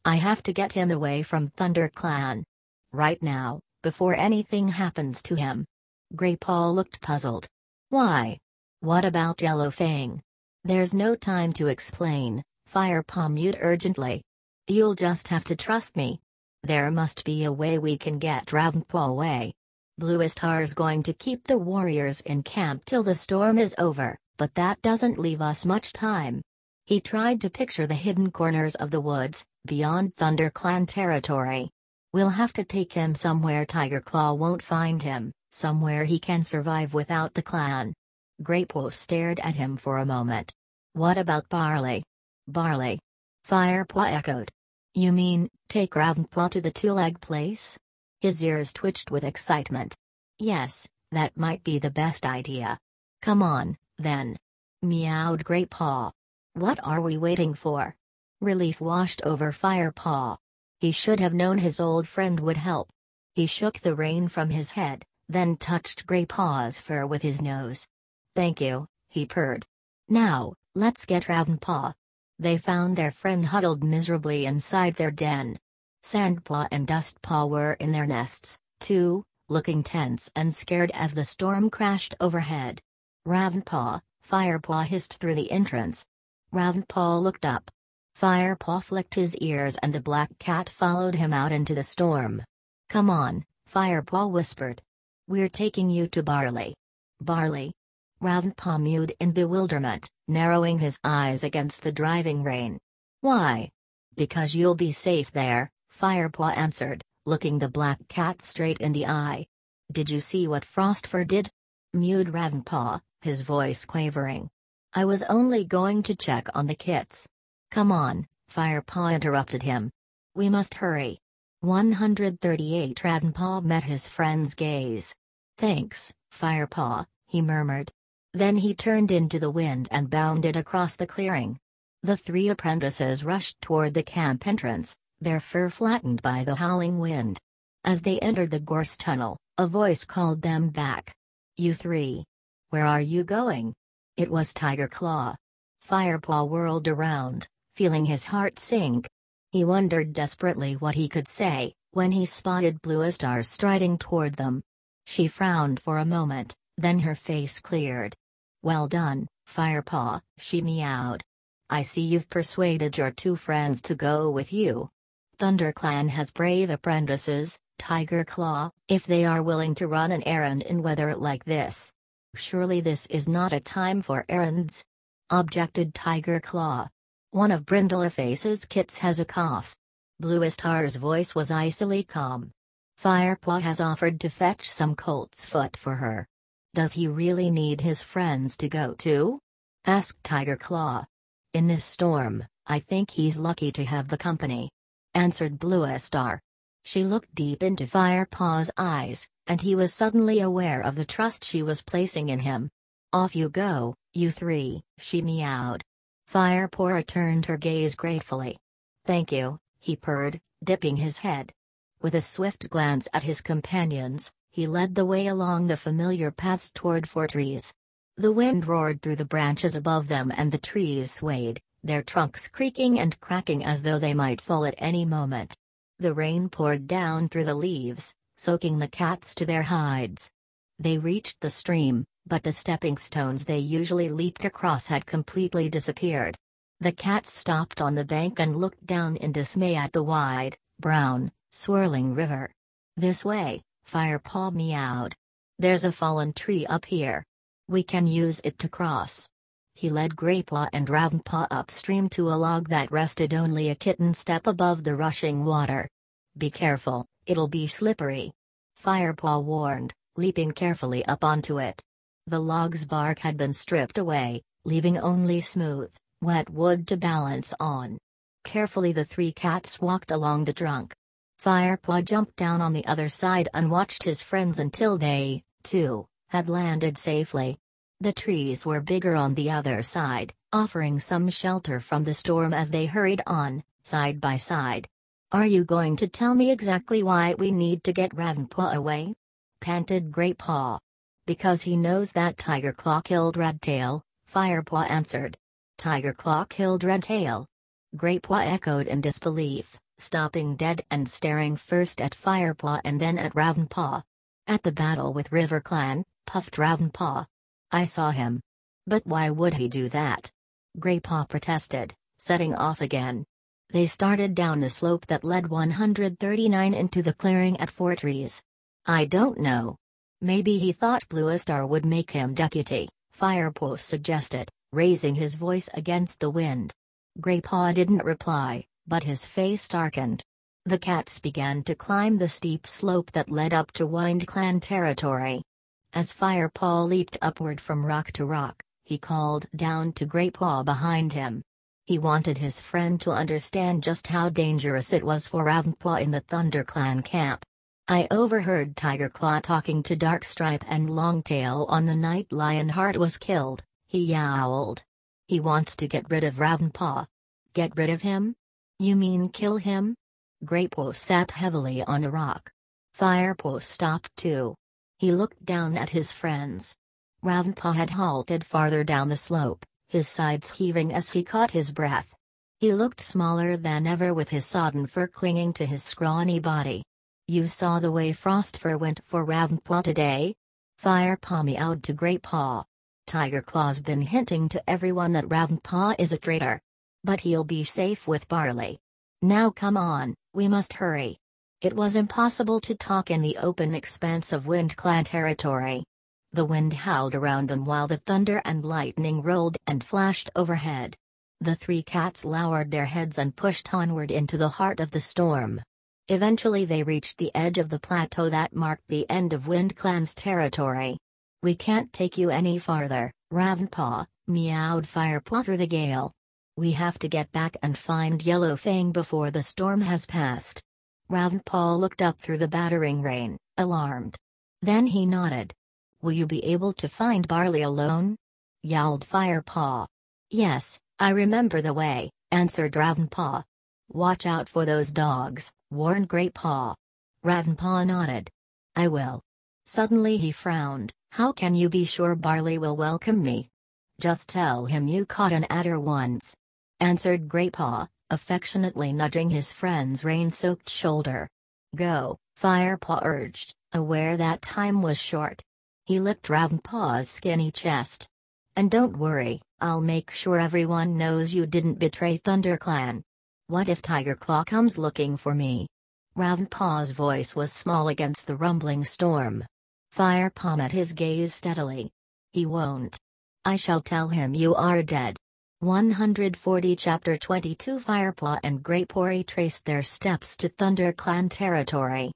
I have to get him away from ThunderClan. Right now, before anything happens to him. Greypaw looked puzzled. Why? What about Yellowfang? There's no time to explain, Firepaw mewed urgently. You'll just have to trust me. There must be a way we can get Ravenpaw away. Bluestar's going to keep the warriors in camp till the storm is over, but that doesn't leave us much time. He tried to picture the hidden corners of the woods, beyond ThunderClan territory. We'll have to take him somewhere Tigerclaw won't find him, somewhere he can survive without the clan. Greypaw stared at him for a moment. What about Barley? Barley? Firepaw echoed. You mean, take Ravenpaw to the two-leg place? His ears twitched with excitement. Yes, that might be the best idea. Come on, then. Meowed Greypaw. What are we waiting for? Relief washed over Firepaw. He should have known his old friend would help. He shook the rain from his head, then touched Greypaw's fur with his nose. Thank you, he purred. Now, let's get Ravenpaw. They found their friend huddled miserably inside their den. Sandpaw and Dustpaw were in their nests, too, looking tense and scared as the storm crashed overhead. Ravenpaw, Firepaw hissed through the entrance. Ravenpaw looked up. Firepaw flicked his ears and the black cat followed him out into the storm. Come on, Firepaw whispered. We're taking you to Barley. Barley? Ravenpaw mewed in bewilderment, narrowing his eyes against the driving rain. Why? Because you'll be safe there, Firepaw answered, looking the black cat straight in the eye. Did you see what Frostfur did? Mewed Ravenpaw, his voice quavering. I was only going to check on the kits. Come on, Firepaw interrupted him. We must hurry. 138 Ravenpaw met his friend's gaze. Thanks, Firepaw, he murmured. Then he turned into the wind and bounded across the clearing. The three apprentices rushed toward the camp entrance, their fur flattened by the howling wind. As they entered the gorse tunnel, a voice called them back. You three. Where are you going? It was Tigerclaw. Firepaw whirled around, feeling his heart sink. He wondered desperately what he could say, when he spotted Bluestar striding toward them. She frowned for a moment, then her face cleared. Well done, Firepaw, she meowed. I see you've persuaded your two friends to go with you. ThunderClan has brave apprentices, Tigerclaw, if they are willing to run an errand in weather like this. Surely this is not a time for errands? Objected Tigerclaw. One of Brindleface's kits has a cough. Bluestar's voice was icily calm. Firepaw has offered to fetch some colt's foot for her. Does he really need his friends to go too? Asked Tigerclaw. In this storm, I think he's lucky to have the company. Answered Bluestar. She looked deep into Firepaw's eyes, and he was suddenly aware of the trust she was placing in him. Off you go, you three, she meowed. Firepaw returned her gaze gratefully. Thank you, he purred, dipping his head. With a swift glance at his companions, he led the way along the familiar paths toward Fortress. The wind roared through the branches above them and the trees swayed, their trunks creaking and cracking as though they might fall at any moment. The rain poured down through the leaves, soaking the cats to their hides. They reached the stream, but the stepping stones they usually leaped across had completely disappeared. The cats stopped on the bank and looked down in dismay at the wide, brown, swirling river. This way, Firepaw meowed. There's a fallen tree up here. We can use it to cross. He led Greypaw and Ravenpaw upstream to a log that rested only a kitten step above the rushing water. Be careful, it'll be slippery. Firepaw warned, leaping carefully up onto it. The log's bark had been stripped away, leaving only smooth, wet wood to balance on. Carefully the three cats walked along the trunk. Firepaw jumped down on the other side and watched his friends until they, too, had landed safely. The trees were bigger on the other side, offering some shelter from the storm as they hurried on, side by side. "Are you going to tell me exactly why we need to get Ravenpaw away?" panted Greypaw. "Because he knows that Tigerclaw killed Redtail," Firepaw answered. "Tigerclaw killed Redtail?" Greypaw echoed in disbelief, stopping dead and staring first at Firepaw and then at Ravenpaw. "At the battle with River Clan," puffed Ravenpaw. "I saw him." "But why would he do that?" Greypaw protested, setting off again. They started down the slope that led 139 into the clearing at Fortress. "I don't know. Maybe he thought Bluestar would make him deputy," Firepaw suggested, raising his voice against the wind. Greypaw didn't reply, but his face darkened. The cats began to climb the steep slope that led up to Wind Clan territory. As Firepaw leaped upward from rock to rock, he called down to Greypaw behind him. He wanted his friend to understand just how dangerous it was for Ravenpaw in the ThunderClan camp. "I overheard Tigerclaw talking to Darkstripe and Longtail on the night Lionheart was killed," he yowled. "He wants to get rid of Ravenpaw." "Get rid of him? You mean kill him?" Greypaw sat heavily on a rock. Firepaw stopped too. He looked down at his friends. Ravenpaw had halted farther down the slope, his sides heaving as he caught his breath. He looked smaller than ever with his sodden fur clinging to his scrawny body. "You saw the way Frostfur went for Ravenpaw today?" Firepaw meowed to Greypaw. "Tigerclaw's been hinting to everyone that Ravenpaw is a traitor. But he'll be safe with Barley. Now come on, we must hurry." It was impossible to talk in the open expanse of Wind Clan territory. The wind howled around them while the thunder and lightning rolled and flashed overhead. The three cats lowered their heads and pushed onward into the heart of the storm. Eventually they reached the edge of the plateau that marked the end of Wind Clan's territory. "We can't take you any farther, Ravenpaw," meowed Firepaw through the gale. "We have to get back and find Yellowfang before the storm has passed." Ravenpaw looked up through the battering rain, alarmed. Then he nodded. "Will you be able to find Barley alone?" yowled Firepaw. "Yes, I remember the way," answered Ravenpaw. "Watch out for those dogs," warned Greypaw. Ravenpaw nodded. "I will." Suddenly he frowned. "How can you be sure Barley will welcome me?" "Just tell him you caught an adder once," answered Greypaw, affectionately nudging his friend's rain-soaked shoulder. "Go," Firepaw urged, aware that time was short. He licked Ravenpaw's skinny chest. "And don't worry, I'll make sure everyone knows you didn't betray ThunderClan. What if Tigerclaw comes looking for me?" Ravenpaw's voice was small against the rumbling storm. Firepaw met his gaze steadily. "He won't. I shall tell him you are dead." 140 Chapter 22 Firepaw and Greypaw retraced their steps to ThunderClan territory.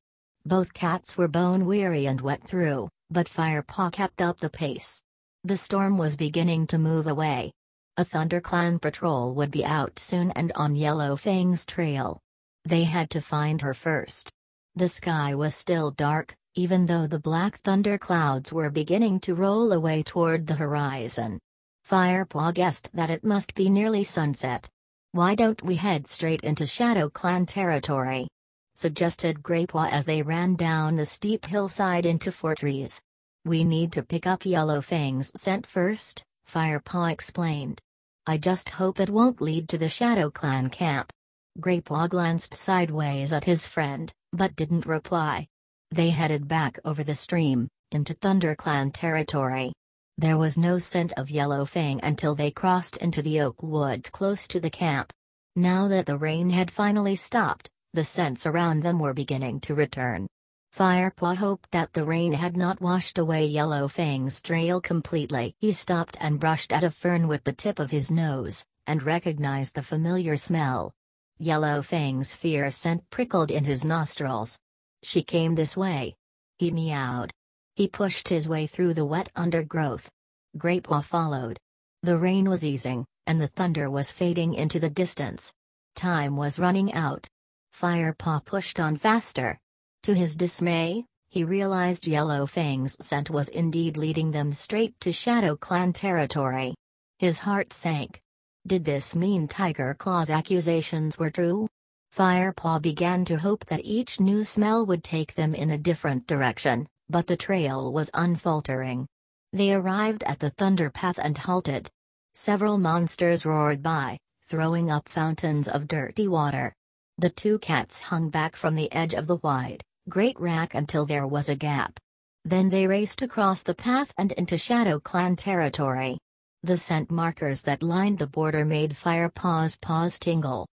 Both cats were bone-weary and wet through, but Firepaw kept up the pace. The storm was beginning to move away. A ThunderClan patrol would be out soon and on Yellowfang's trail. They had to find her first. The sky was still dark, even though the black thunder clouds were beginning to roll away toward the horizon. Firepaw guessed that it must be nearly sunset. "Why don't we head straight into Shadow Clan territory?" suggested Greypaw as they ran down the steep hillside into Fortress. "We need to pick up Yellowfang's scent first," Firepaw explained. "I just hope it won't lead to the Shadow Clan camp." Greypaw glanced sideways at his friend, but didn't reply. They headed back over the stream, into ThunderClan territory. There was no scent of Yellowfang until they crossed into the oak woods close to the camp. Now that the rain had finally stopped, the scents around them were beginning to return. Firepaw hoped that the rain had not washed away Yellowfang's trail completely. He stopped and brushed at a fern with the tip of his nose, and recognized the familiar smell. Yellowfang's fierce scent prickled in his nostrils. "She came this way." He meowed. He pushed his way through the wet undergrowth. Greypaw followed. The rain was easing, and the thunder was fading into the distance. Time was running out. Firepaw pushed on faster. To his dismay, he realized Yellow Fang's scent was indeed leading them straight to Shadow Clan territory. His heart sank. Did this mean Tiger Claw's accusations were true? Firepaw began to hope that each new smell would take them in a different direction, but the trail was unfaltering. They arrived at the Thunder Path and halted. Several monsters roared by, throwing up fountains of dirty water. The two cats hung back from the edge of the wide, great rack until there was a gap. Then they raced across the path and into Shadow Clan territory. The scent markers that lined the border made Firepaw's paws tingle.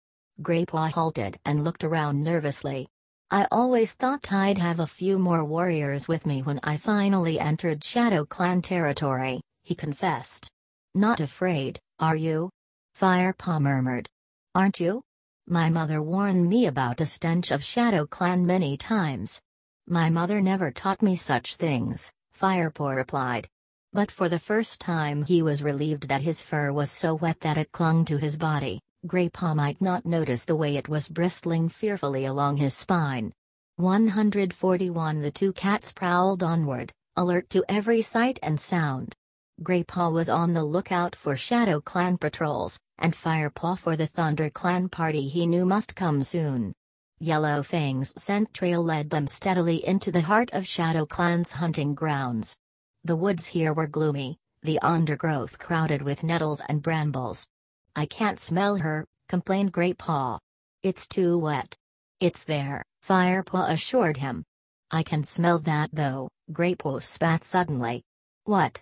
Greypaw halted and looked around nervously. I always thought I'd have a few more warriors with me when I finally entered Shadow Clan territory, he confessed. Not afraid, are you? Firepaw murmured. Aren't you? My mother warned me about the stench of Shadow Clan many times. My mother never taught me such things, Firepaw replied. But for the first time he was relieved that his fur was so wet that it clung to his body. Greypaw might not notice the way it was bristling fearfully along his spine. 141 The two cats prowled onward, alert to every sight and sound. Greypaw was on the lookout for Shadow Clan patrols, and Firepaw for the Thunder Clan party he knew must come soon. Yellow Fang's scent trail led them steadily into the heart of Shadow Clan's hunting grounds. The woods here were gloomy, the undergrowth crowded with nettles and brambles. I can't smell her, complained Greypaw. It's too wet. It's there, Firepaw assured him. I can smell that though, Greypaw spat suddenly. What?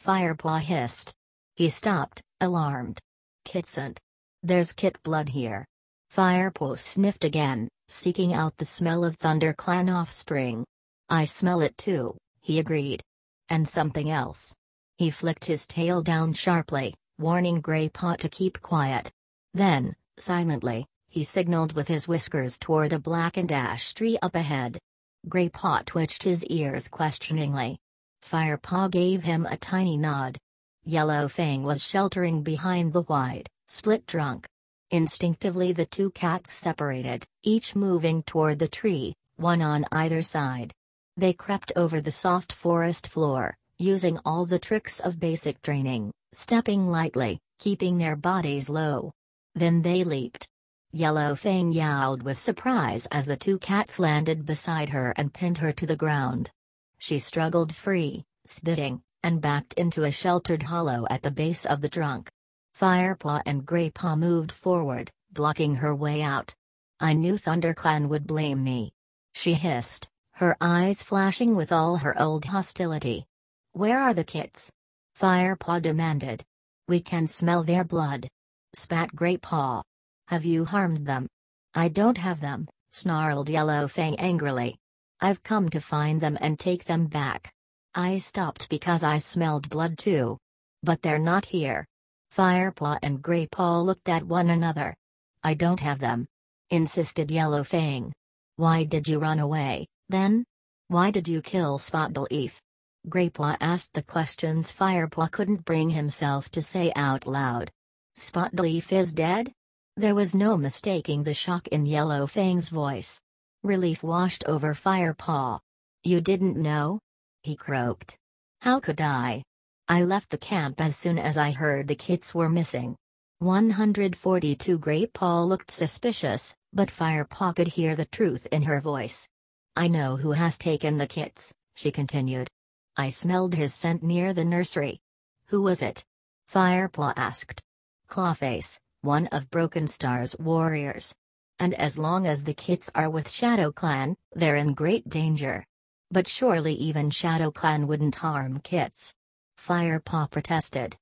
Firepaw hissed. He stopped, alarmed. Kit scent. There's kit blood here. Firepaw sniffed again, seeking out the smell of Thunder Clan offspring. I smell it too, he agreed. And something else. He flicked his tail down sharply, warning Greypaw to keep quiet. Then, silently, he signaled with his whiskers toward a blackened ash tree up ahead. Greypaw twitched his ears questioningly. Firepaw gave him a tiny nod. Yellow Fang was sheltering behind the wide, split trunk. Instinctively the two cats separated, each moving toward the tree, one on either side. They crept over the soft forest floor, using all the tricks of basic training, stepping lightly, keeping their bodies low. Then they leaped. Yellow Fang yowled with surprise as the two cats landed beside her and pinned her to the ground. She struggled free, spitting, and backed into a sheltered hollow at the base of the trunk. Firepaw and Greypaw moved forward, blocking her way out. I knew ThunderClan would blame me. She hissed, her eyes flashing with all her old hostility. Where are the kits? Firepaw demanded. We can smell their blood. Spat Greypaw. Have you harmed them? I don't have them, snarled Yellow Fang angrily. I've come to find them and take them back. I stopped because I smelled blood too. But they're not here. Firepaw and Greypaw looked at one another. I don't have them, insisted Yellow Fang. Why did you run away, then? Why did you kill Spotleaf? Greypaw asked the questions Firepaw couldn't bring himself to say out loud. Spotleaf is dead? There was no mistaking the shock in Yellow Fang's voice. Relief washed over Firepaw. You didn't know? He croaked. How could I? I left the camp as soon as I heard the kits were missing. 142 Greypaw looked suspicious, but Firepaw could hear the truth in her voice. I know who has taken the kits, she continued. I smelled his scent near the nursery. Who was it? Firepaw asked. Clawface, one of Broken Star's warriors. And as long as the kits are with Shadow Clan, they're in great danger. But surely even Shadow Clan wouldn't harm kits. Firepaw protested.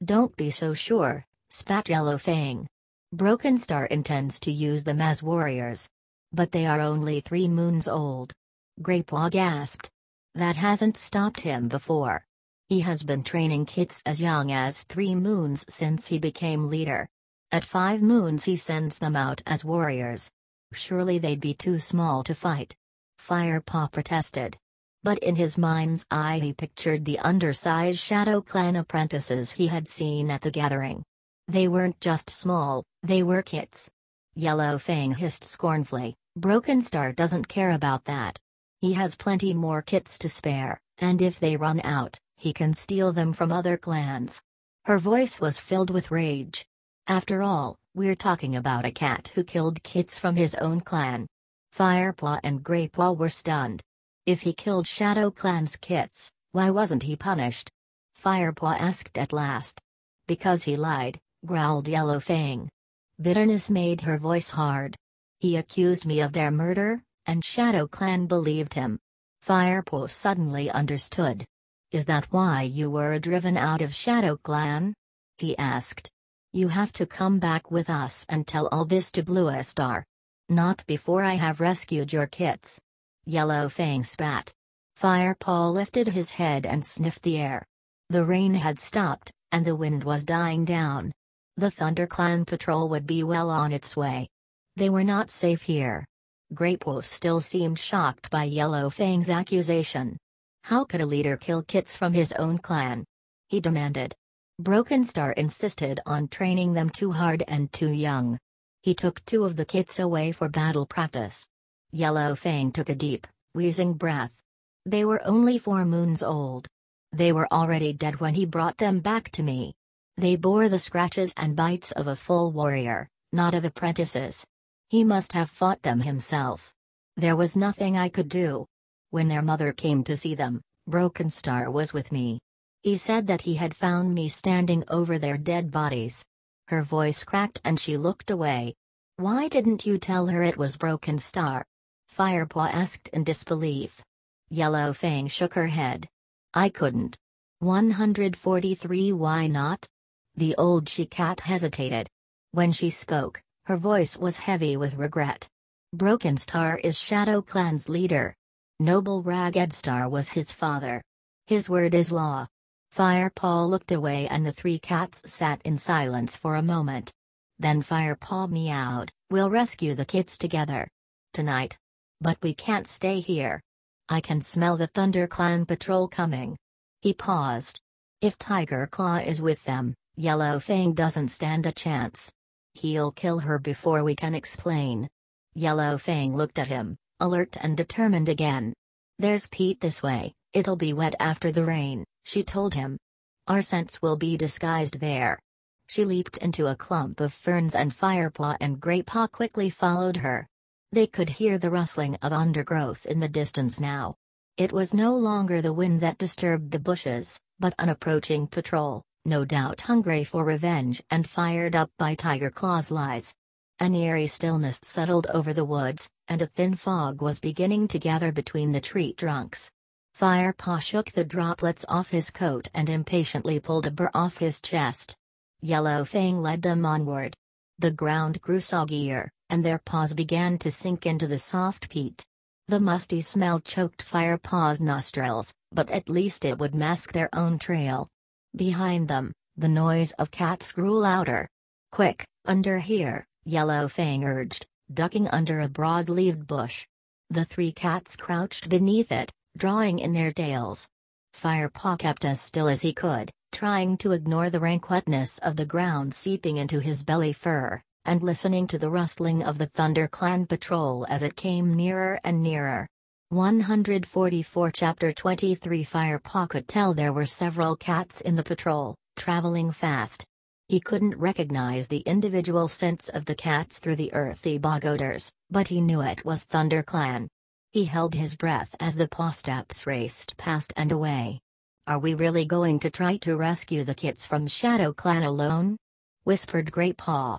Don't be so sure, spat Yellow Fang. Broken Star intends to use them as warriors. But they are only 3 moons old. Greypaw gasped. That hasn't stopped him before. He has been training kits as young as 3 moons since he became leader. At 5 moons he sends them out as warriors. Surely they'd be too small to fight. Firepaw protested. But in his mind's eye he pictured the undersized Shadow Clan apprentices he had seen at the gathering. They weren't just small, they were kits. Yellow Fang hissed scornfully, Broken Star doesn't care about that. He has plenty more kits to spare, and if they run out, he can steal them from other clans. Her voice was filled with rage. After all, we're talking about a cat who killed kits from his own clan. Firepaw and Greypaw were stunned. If he killed Shadow Clan's kits, why wasn't he punished? Firepaw asked at last. Because he lied, growled Yellowfang. Bitterness made her voice hard. He accused me of their murder, and Shadow Clan believed him. Firepaw suddenly understood. Is that why you were driven out of Shadow Clan? He asked. You have to come back with us and tell all this to Blue Star. Not before I have rescued your kits. Yellowfang spat. Firepaw lifted his head and sniffed the air. The rain had stopped, and the wind was dying down. The Thunder Clan patrol would be well on its way. They were not safe here. Greypaw still seemed shocked by Yellowfang's accusation. How could a leader kill kits from his own clan? He demanded. Broken Star insisted on training them too hard and too young. He took 2 of the kits away for battle practice. Yellowfang took a deep, wheezing breath. They were only 4 moons old. They were already dead when he brought them back to me. They bore the scratches and bites of a full warrior, not of apprentices. He must have fought them himself. There was nothing I could do. When their mother came to see them, Broken Star was with me. He said that he had found me standing over their dead bodies. Her voice cracked and she looked away. Why didn't you tell her it was Broken Star? Firepaw asked in disbelief. Yellowfang shook her head. I couldn't. 143 Why not? The old she-cat hesitated. When she spoke, her voice was heavy with regret. Broken Star is Shadow Clan's leader. Noble Ragged Star was his father. His word is law. Firepaw looked away and the 3 cats sat in silence for a moment. Then Firepaw meowed, We'll rescue the kits together. Tonight. But we can't stay here. I can smell the Thunder Clan patrol coming. He paused. If Tiger Claw is with them, Yellowfang doesn't stand a chance. He'll kill her before we can explain. Yellowfang looked at him, alert and determined again. There's peat this way, it'll be wet after the rain, she told him. Our scents will be disguised there. She leaped into a clump of ferns and Firepaw and Greypaw quickly followed her. They could hear the rustling of undergrowth in the distance now. It was no longer the wind that disturbed the bushes, but an approaching patrol, no doubt hungry for revenge and fired up by Tiger Claw's lies. An eerie stillness settled over the woods, and a thin fog was beginning to gather between the tree trunks. Firepaw shook the droplets off his coat and impatiently pulled a burr off his chest. Yellowfang led them onward. The ground grew soggier, and their paws began to sink into the soft peat. The musty smell choked Firepaw's nostrils, but at least it would mask their own trail. Behind them, the noise of cats grew louder. Quick, under here, Yellowfang urged, ducking under a broad-leaved bush. The 3 cats crouched beneath it, drawing in their tails. Firepaw kept as still as he could, trying to ignore the rank wetness of the ground seeping into his belly fur, and listening to the rustling of the Thunder Clan patrol as it came nearer and nearer. 144 Chapter 23 Firepaw could tell there were several cats in the patrol, traveling fast. He couldn't recognize the individual scents of the cats through the earthy bog odors, but he knew it was Thunder Clan. He held his breath as the paw steps raced past and away. Are we really going to try to rescue the kits from Shadow Clan alone? Whispered Greypaw.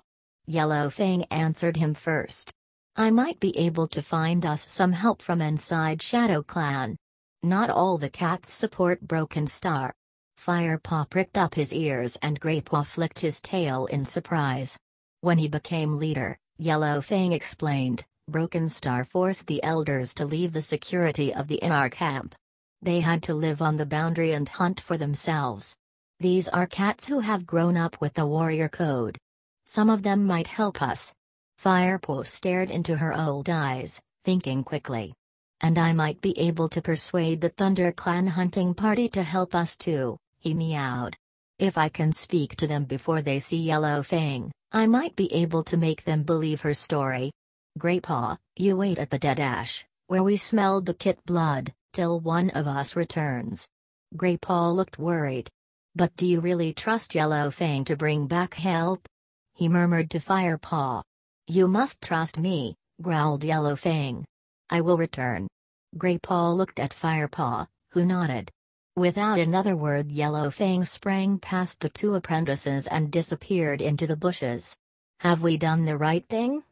Yellowfang answered him first. I might be able to find us some help from inside Shadow Clan. Not all the cats support Broken Star. Firepaw pricked up his ears and Greypaw flicked his tail in surprise. When he became leader, Yellowfang explained, Broken Star forced the elders to leave the security of the inner camp. They had to live on the boundary and hunt for themselves. These are cats who have grown up with the warrior code. Some of them might help us. Firepaw stared into her old eyes, thinking quickly. And I might be able to persuade the Thunder Clan hunting party to help us too, he meowed. If I can speak to them before they see Yellowfang, I might be able to make them believe her story. Greypaw, you wait at the dead ash, where we smelled the kit blood, till one of us returns. Greypaw looked worried. But do you really trust Yellowfang to bring back help? He murmured to Firepaw. You must trust me, growled Yellowfang. I will return. Greypaw looked at Firepaw, who nodded. Without another word, Yellowfang sprang past the two apprentices and disappeared into the bushes. Have we done the right thing?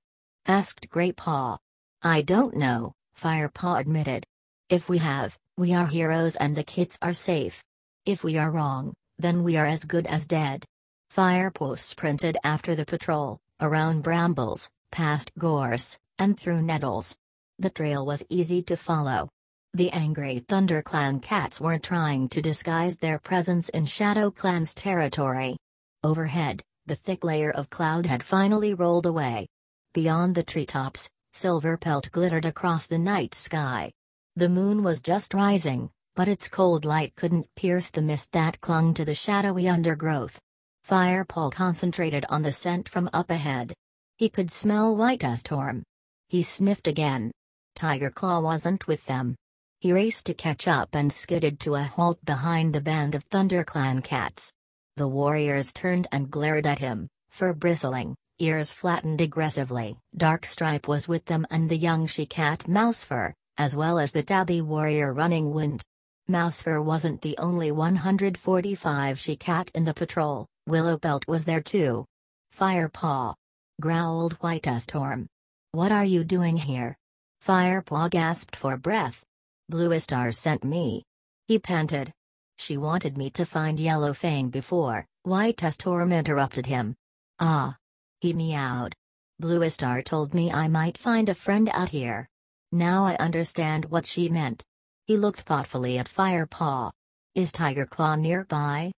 Asked Greypaw. I don't know, Firepaw admitted. If we have, we are heroes and the kits are safe. If we are wrong, then we are as good as dead. Firepaw sprinted after the patrol, around brambles, past gorse, and through nettles. The trail was easy to follow. The angry ThunderClan cats were trying to disguise their presence in ShadowClan's territory. Overhead, the thick layer of cloud had finally rolled away. Beyond the treetops, silver pelt glittered across the night sky. The moon was just rising, but its cold light couldn't pierce the mist that clung to the shadowy undergrowth. Firepaw concentrated on the scent from up ahead. He could smell Whitestorm. He sniffed again. Tigerclaw wasn't with them. He raced to catch up and skidded to a halt behind the band of ThunderClan cats. The warriors turned and glared at him, fur bristling, ears flattened aggressively. Darkstripe was with them and the young she-cat Mousefur, as well as the tabby warrior Running Wind. Mousefur wasn't the only 145 she-cat in the patrol, Willowbelt was there too. Firepaw, growled Whitestorm. What are you doing here? Firepaw gasped for breath. Bluestar sent me. He panted. She wanted me to find Yellowfang before, Whitestorm interrupted him. Ah. He meowed. Bluestar told me I might find a friend out here. Now I understand what she meant. He looked thoughtfully at Firepaw. Is Tigerclaw nearby?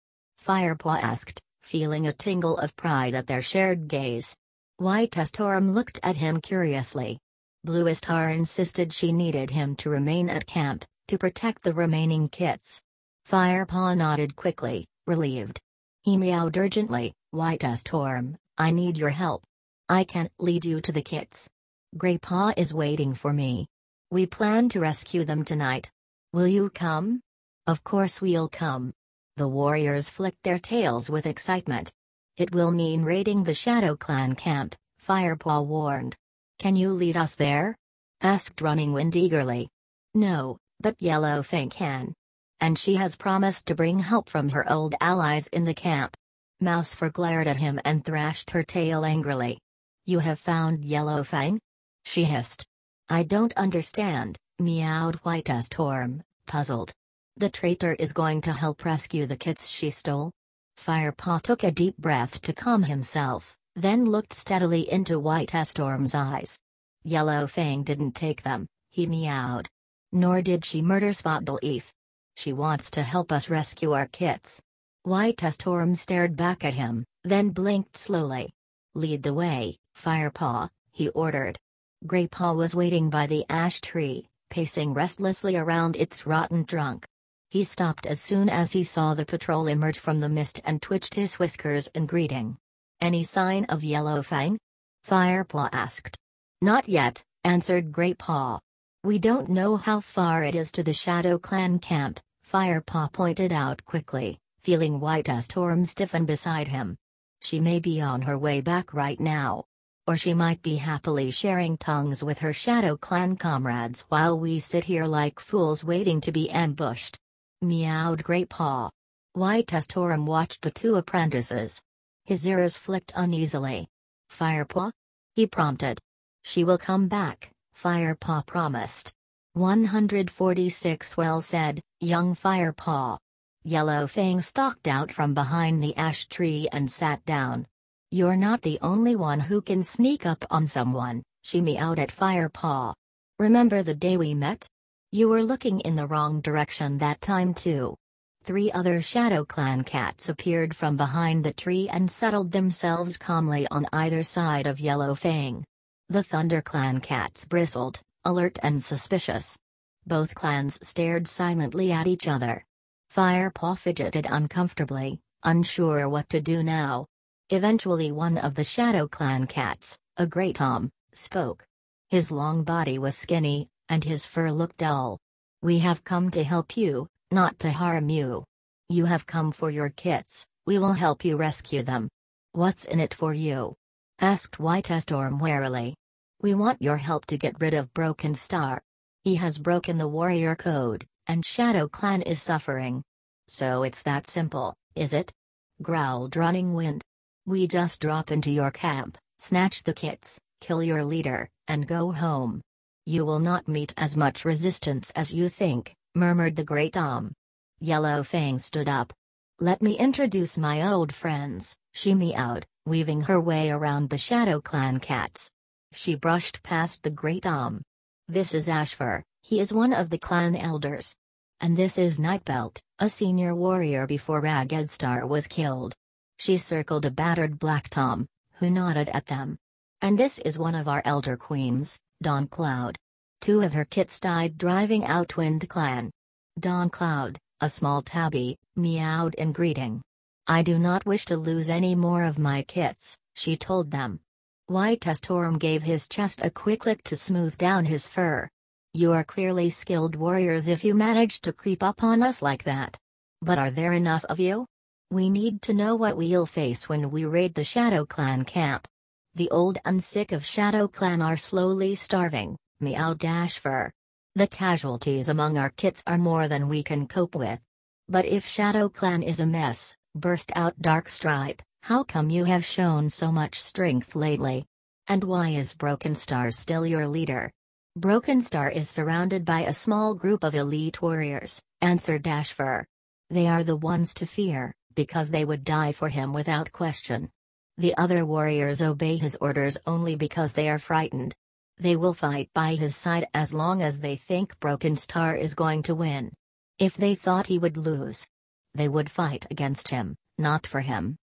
Firepaw asked, feeling a tingle of pride at their shared gaze. Whitestorm looked at him curiously. Bluestar insisted she needed him to remain at camp, to protect the remaining kits. Firepaw nodded quickly, relieved. He meowed urgently, Whitestorm, I need your help. I can't lead you to the kits. Greypaw is waiting for me. We plan to rescue them tonight. Will you come? Of course we'll come. The warriors flicked their tails with excitement. It will mean raiding the ShadowClan camp, Firepaw warned. Can you lead us there? Asked Running Wind eagerly. No, but Yellowfang can. And she has promised to bring help from her old allies in the camp. Mousefur glared at him and thrashed her tail angrily. You have found Yellowfang? She hissed. I don't understand, meowed Whitestorm, puzzled. The traitor is going to help rescue the kits she stole? Firepaw took a deep breath to calm himself, then looked steadily into Whitestorm's eyes. Yellowfang didn't take them, he meowed. Nor did she murder Spotleaf. She wants to help us rescue our kits. Whitestorm stared back at him, then blinked slowly. Lead the way, Firepaw, he ordered. Greypaw was waiting by the ash tree, pacing restlessly around its rotten trunk. He stopped as soon as he saw the patrol emerge from the mist and twitched his whiskers in greeting. Any sign of Yellowfang? Firepaw asked. Not yet, answered Greypaw. We don't know how far it is to the ShadowClan camp, Firepaw pointed out quickly, feeling Whitestorm stiffen beside him. She may be on her way back right now. Or she might be happily sharing tongues with her ShadowClan comrades while we sit here like fools waiting to be ambushed. Meowed Greypaw. Whitestorm watched the two apprentices. His ears flicked uneasily. Firepaw? He prompted. She will come back, Firepaw promised. 146 Well said, young Firepaw. Yellowfang stalked out from behind the ash tree and sat down. You're not the only one who can sneak up on someone, she meowed at Firepaw. Remember the day we met? You were looking in the wrong direction that time too. 3 other ShadowClan cats appeared from behind the tree and settled themselves calmly on either side of Yellowfang. The ThunderClan cats bristled, alert and suspicious. Both clans stared silently at each other. Firepaw fidgeted uncomfortably, unsure what to do now. Eventually one of the ShadowClan cats, a Grey Tom, spoke. His long body was skinny, and his fur looked dull. "We have come to help you, not to harm you. You have come for your kits, we will help you rescue them." "What's in it for you?" asked White Storm warily. "We want your help to get rid of Broken Star. He has broken the warrior code, and Shadow Clan is suffering." "So it's that simple, is it?" growled Running Wind. "We just drop into your camp, snatch the kits, kill your leader, and go home. You will not meet as much resistance as you think," murmured the Great Om. Yellow Fang stood up. "Let me introduce my old friends," she meowed, weaving her way around the Shadow Clan cats. She brushed past the Great Om. "This is Ashfur, he is one of the clan elders. And this is Nightbelt, a senior warrior before Ragged Star was killed." She circled a battered Black Tom, who nodded at them. "And this is one of our elder queens, Dawn Cloud. 2 of her kits died driving out Wind Clan." Dawn Cloud, a small tabby, meowed in greeting. "I do not wish to lose any more of my kits," she told them. White Storm gave his chest a quick lick to smooth down his fur. "You are clearly skilled warriors if you managed to creep up on us like that. But are there enough of you? We need to know what we'll face when we raid the Shadow Clan camp. The old and sick of Shadow Clan are slowly starving," meowed Ashfur. "The casualties among our kits are more than we can cope with." "But if Shadow Clan is a mess," burst out Darkstripe, "how come you have shown so much strength lately? And why is Broken Star still your leader?" "Broken Star is surrounded by a small group of elite warriors," answered Ashfur. "They are the ones to fear, because they would die for him without question. The other warriors obey his orders only because they are frightened. They will fight by his side as long as they think Broken Star is going to win. If they thought he would lose, they would fight against him, not for him."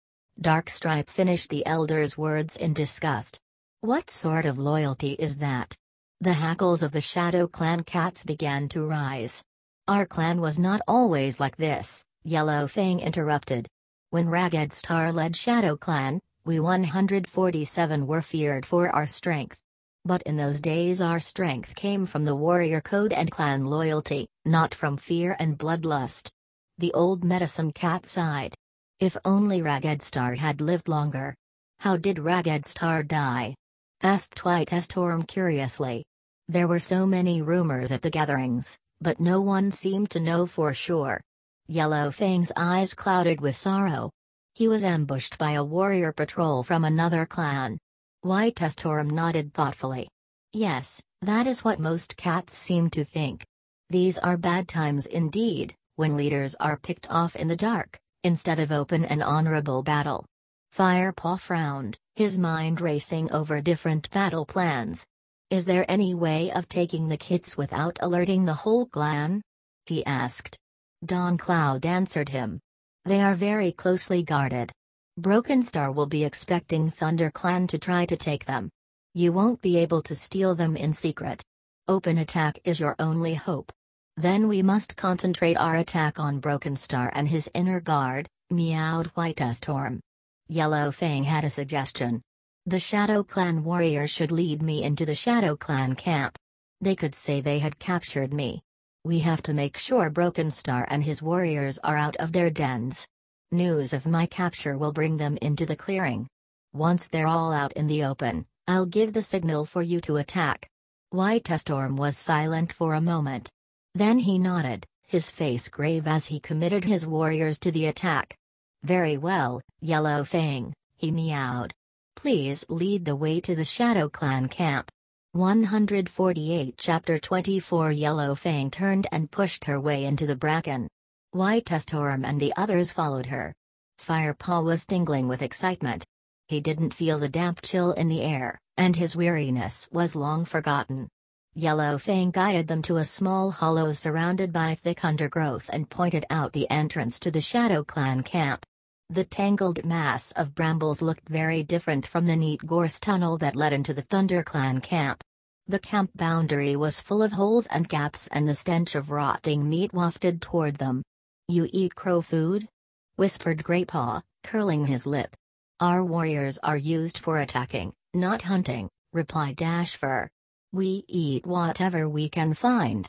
Darkstripe finished the elder's words in disgust. "What sort of loyalty is that?" The hackles of the Shadow Clan cats began to rise. "Our clan was not always like this," Yellow Fang interrupted. "When Ragged Star led Shadow Clan, we 147 were feared for our strength. But in those days our strength came from the warrior code and clan loyalty, not from fear and bloodlust." The old medicine cat sighed. "If only Ragged Star had lived longer." "How did Ragged Star die?" asked White Storm curiously. There were so many rumors at the gatherings, but no one seemed to know for sure. Yellow Fang's eyes clouded with sorrow. "He was ambushed by a warrior patrol from another clan." White Storm nodded thoughtfully. "Yes, that is what most cats seem to think. These are bad times indeed, when leaders are picked off in the dark, instead of open and honorable battle." Firepaw frowned, his mind racing over different battle plans. "Is there any way of taking the kits without alerting the whole clan?" he asked. Dawn Cloud answered him. "They are very closely guarded. Broken Star will be expecting Thunder Clan to try to take them. You won't be able to steal them in secret. Open attack is your only hope. Then we must concentrate our attack on Broken Star and his inner guard," meowed White Storm. Yellow Fang had a suggestion. "The Shadow Clan warriors should lead me into the Shadow Clan camp. They could say they had captured me. We have to make sure Broken Star and his warriors are out of their dens. News of my capture will bring them into the clearing. Once they're all out in the open, I'll give the signal for you to attack." White Storm was silent for a moment. Then he nodded, his face grave as he committed his warriors to the attack. "Very well, Yellow Fang," he meowed. "Please lead the way to the Shadow Clan camp." 148 Chapter 24 Yellow Fang turned and pushed her way into the bracken. White Storm and the others followed her. Firepaw was tingling with excitement. He didn't feel the damp chill in the air, and his weariness was long forgotten. Yellow Fang guided them to a small hollow surrounded by thick undergrowth and pointed out the entrance to the Shadow Clan camp. The tangled mass of brambles looked very different from the neat gorse tunnel that led into the Thunder Clan camp. The camp boundary was full of holes and gaps, and the stench of rotting meat wafted toward them. "You eat crow food?" whispered Greypaw, curling his lip. "Our warriors are used for attacking, not hunting," replied Ashfur. We eat whatever we can find.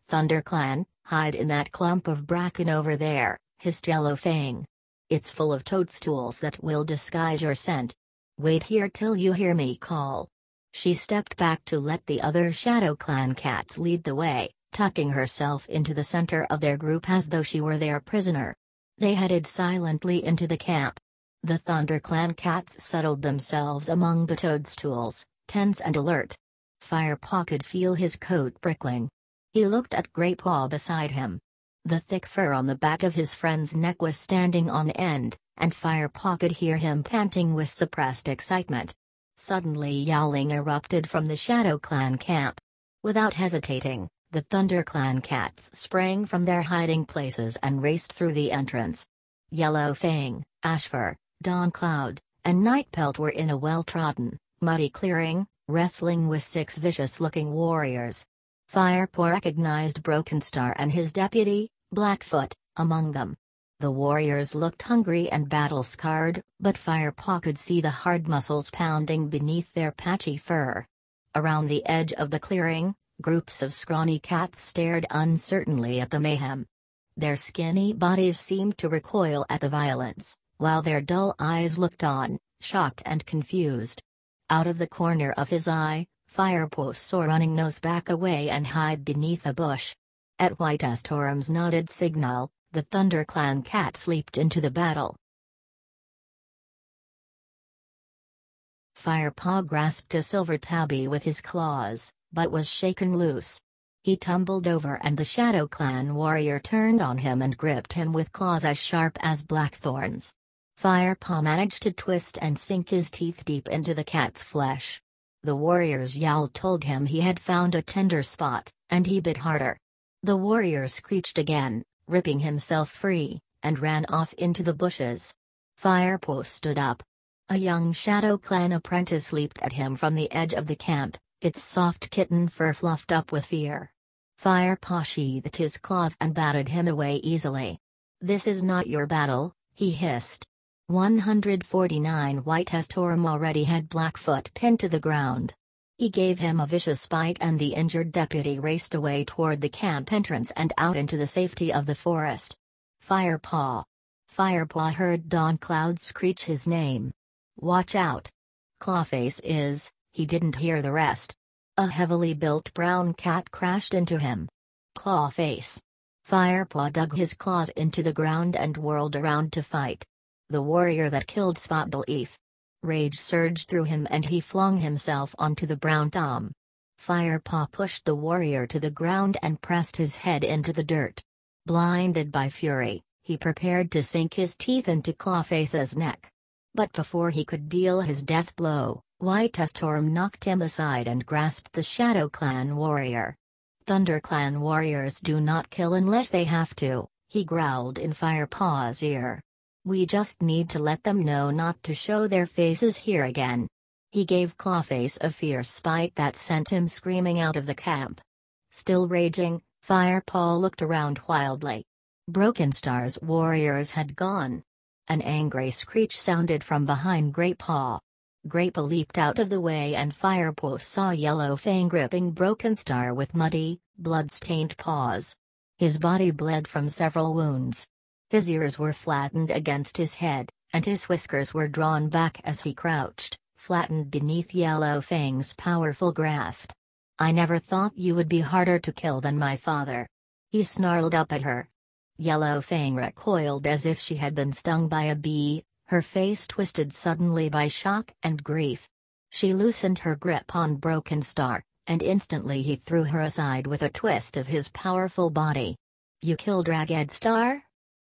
ThunderClan, hide in that clump of bracken over there, hissed Yellow Fang. It's full of toadstools that will disguise your scent. Wait here till you hear me call. She stepped back to let the other Shadow Clan cats lead the way, tucking herself into the center of their group as though she were their prisoner. They headed silently into the camp. The ThunderClan cats settled themselves among the toadstools, tense and alert. Firepaw could feel his coat prickling. He looked at Greypaw beside him. The thick fur on the back of his friend's neck was standing on end, and Firepaw could hear him panting with suppressed excitement. Suddenly yowling erupted from the Shadow Clan camp. Without hesitating, the ThunderClan cats sprang from their hiding places and raced through the entrance. Yellow Fang, Ashfur, Dawncloud, and Nightpelt were in a well-trodden, muddy clearing, wrestling with 6 vicious-looking warriors. Firepaw recognized Brokenstar and his deputy, Blackfoot, among them. The warriors looked hungry and battle-scarred, but Firepaw could see the hard muscles pounding beneath their patchy fur. Around the edge of the clearing, groups of scrawny cats stared uncertainly at the mayhem. Their skinny bodies seemed to recoil at the violence, while their dull eyes looked on, shocked and confused. Out of the corner of his eye, Firepaw saw Running Nose back away and hide beneath a bush. At Whitestorm's nodded signal, the ThunderClan cats leaped into the battle. Firepaw grasped a silver tabby with his claws, but was shaken loose. He tumbled over and the Shadow Clan warrior turned on him and gripped him with claws as sharp as blackthorns. Firepaw managed to twist and sink his teeth deep into the cat's flesh. The warrior's yowl told him he had found a tender spot, and he bit harder. The warrior screeched again, ripping himself free, and ran off into the bushes. Firepaw stood up. A young Shadow Clan apprentice leaped at him from the edge of the camp, its soft kitten fur fluffed up with fear. Firepaw sheathed his claws and batted him away easily. "This is not your battle," he hissed. 149 Whitestorm already had Blackfoot pinned to the ground. He gave him a vicious bite and the injured deputy raced away toward the camp entrance and out into the safety of the forest. Firepaw. Firepaw heard Dawncloud screech his name. "Watch out. Clawface is," he didn't hear the rest. A heavily built brown cat crashed into him. Clawface. Firepaw dug his claws into the ground and whirled around to fight. The warrior that killed Spotleaf. Rage surged through him and he flung himself onto the brown tom. Firepaw pushed the warrior to the ground and pressed his head into the dirt. Blinded by fury, he prepared to sink his teeth into Clawface's neck. But before he could deal his death blow, Whitestorm knocked him aside and grasped the Shadow Clan warrior. "ThunderClan warriors do not kill unless they have to," he growled in Firepaw's ear. "We just need to let them know not to show their faces here again." He gave Clawface a fierce bite that sent him screaming out of the camp. Still raging, Firepaw looked around wildly. Brokenstar's warriors had gone. An angry screech sounded from behind Greypaw. Greypaw leaped out of the way and Firepaw saw Yellow Fang gripping Brokenstar with muddy, blood-stained paws. His body bled from several wounds. His ears were flattened against his head, and his whiskers were drawn back as he crouched, flattened beneath Yellow Fang's powerful grasp. "I never thought you would be harder to kill than my father." He snarled up at her. Yellow Fang recoiled as if she had been stung by a bee, her face twisted suddenly by shock and grief. She loosened her grip on Brokenstar, and instantly he threw her aside with a twist of his powerful body. "You killed Ragged Star?"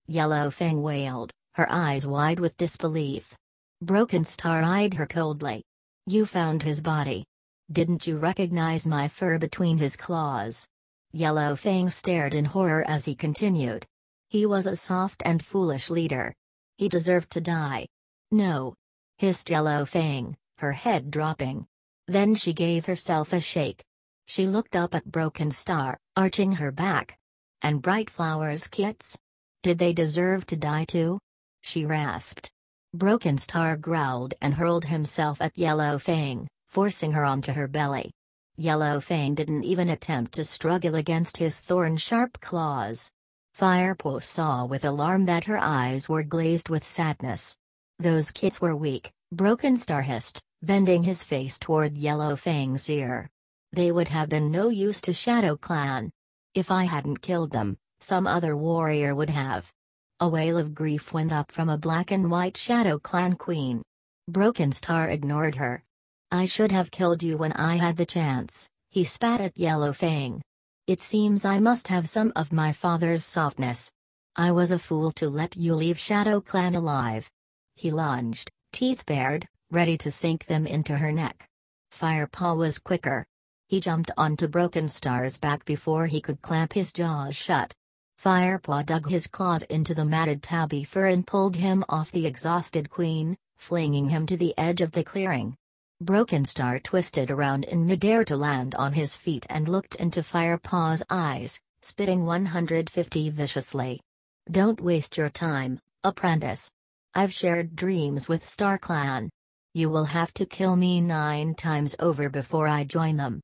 Yellow Fang wailed, her eyes wide with disbelief. Brokenstar eyed her coldly. "You found his body. Didn't you recognize my fur between his claws?" Yellow Fang stared in horror as he continued. "He was a soft and foolish leader. He deserved to die." "No," hissed Yellow Fang, her head dropping. Then she gave herself a shake. She looked up at Brokenstar, arching her back. "And Bright Flower's kits? Did they deserve to die too?" she rasped. Brokenstar growled and hurled himself at Yellow Fang, forcing her onto her belly. Yellow Fang didn't even attempt to struggle against his thorn-sharp claws. Firepaw saw with alarm that her eyes were glazed with sadness. Those kits were weak, Broken Star hissed, bending his face toward Yellow Fang's ear. They would have been no use to Shadow Clan. If I hadn't killed them, some other warrior would have. A wail of grief went up from a black and white Shadow Clan queen. Broken Star ignored her. I should have killed you when I had the chance, he spat at Yellow Fang. It seems I must have some of my father's softness. I was a fool to let you leave Shadow Clan alive. He lunged, teeth bared, ready to sink them into her neck. Firepaw was quicker. He jumped onto Broken Star's back before he could clamp his jaws shut. Firepaw dug his claws into the matted tabby fur and pulled him off the exhausted queen, flinging him to the edge of the clearing. Broken Star twisted around in midair to land on his feet and looked into Firepaw's eyes, spitting 150 viciously. Don't waste your time, apprentice. I've shared dreams with StarClan. You will have to kill me 9 times over before I join them.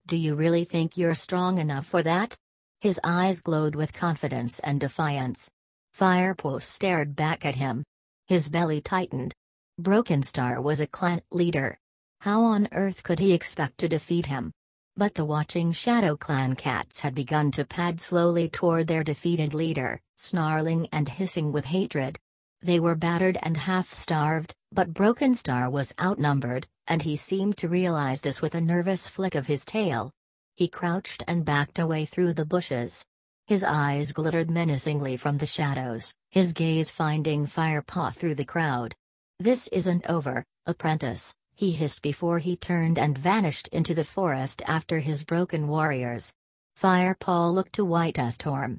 Do you really think you're strong enough for that? His eyes glowed with confidence and defiance. Firepaw stared back at him. His belly tightened. Broken Star was a clan leader. How on earth could he expect to defeat him? But the watching Shadow Clan cats had begun to pad slowly toward their defeated leader, snarling and hissing with hatred. They were battered and half-starved, but Broken Star was outnumbered, and he seemed to realize this with a nervous flick of his tail. He crouched and backed away through the bushes. His eyes glittered menacingly from the shadows, his gaze finding Firepaw through the crowd. This isn't over, apprentice, he hissed before he turned and vanished into the forest after his broken warriors. Firepaw looked to White Storm.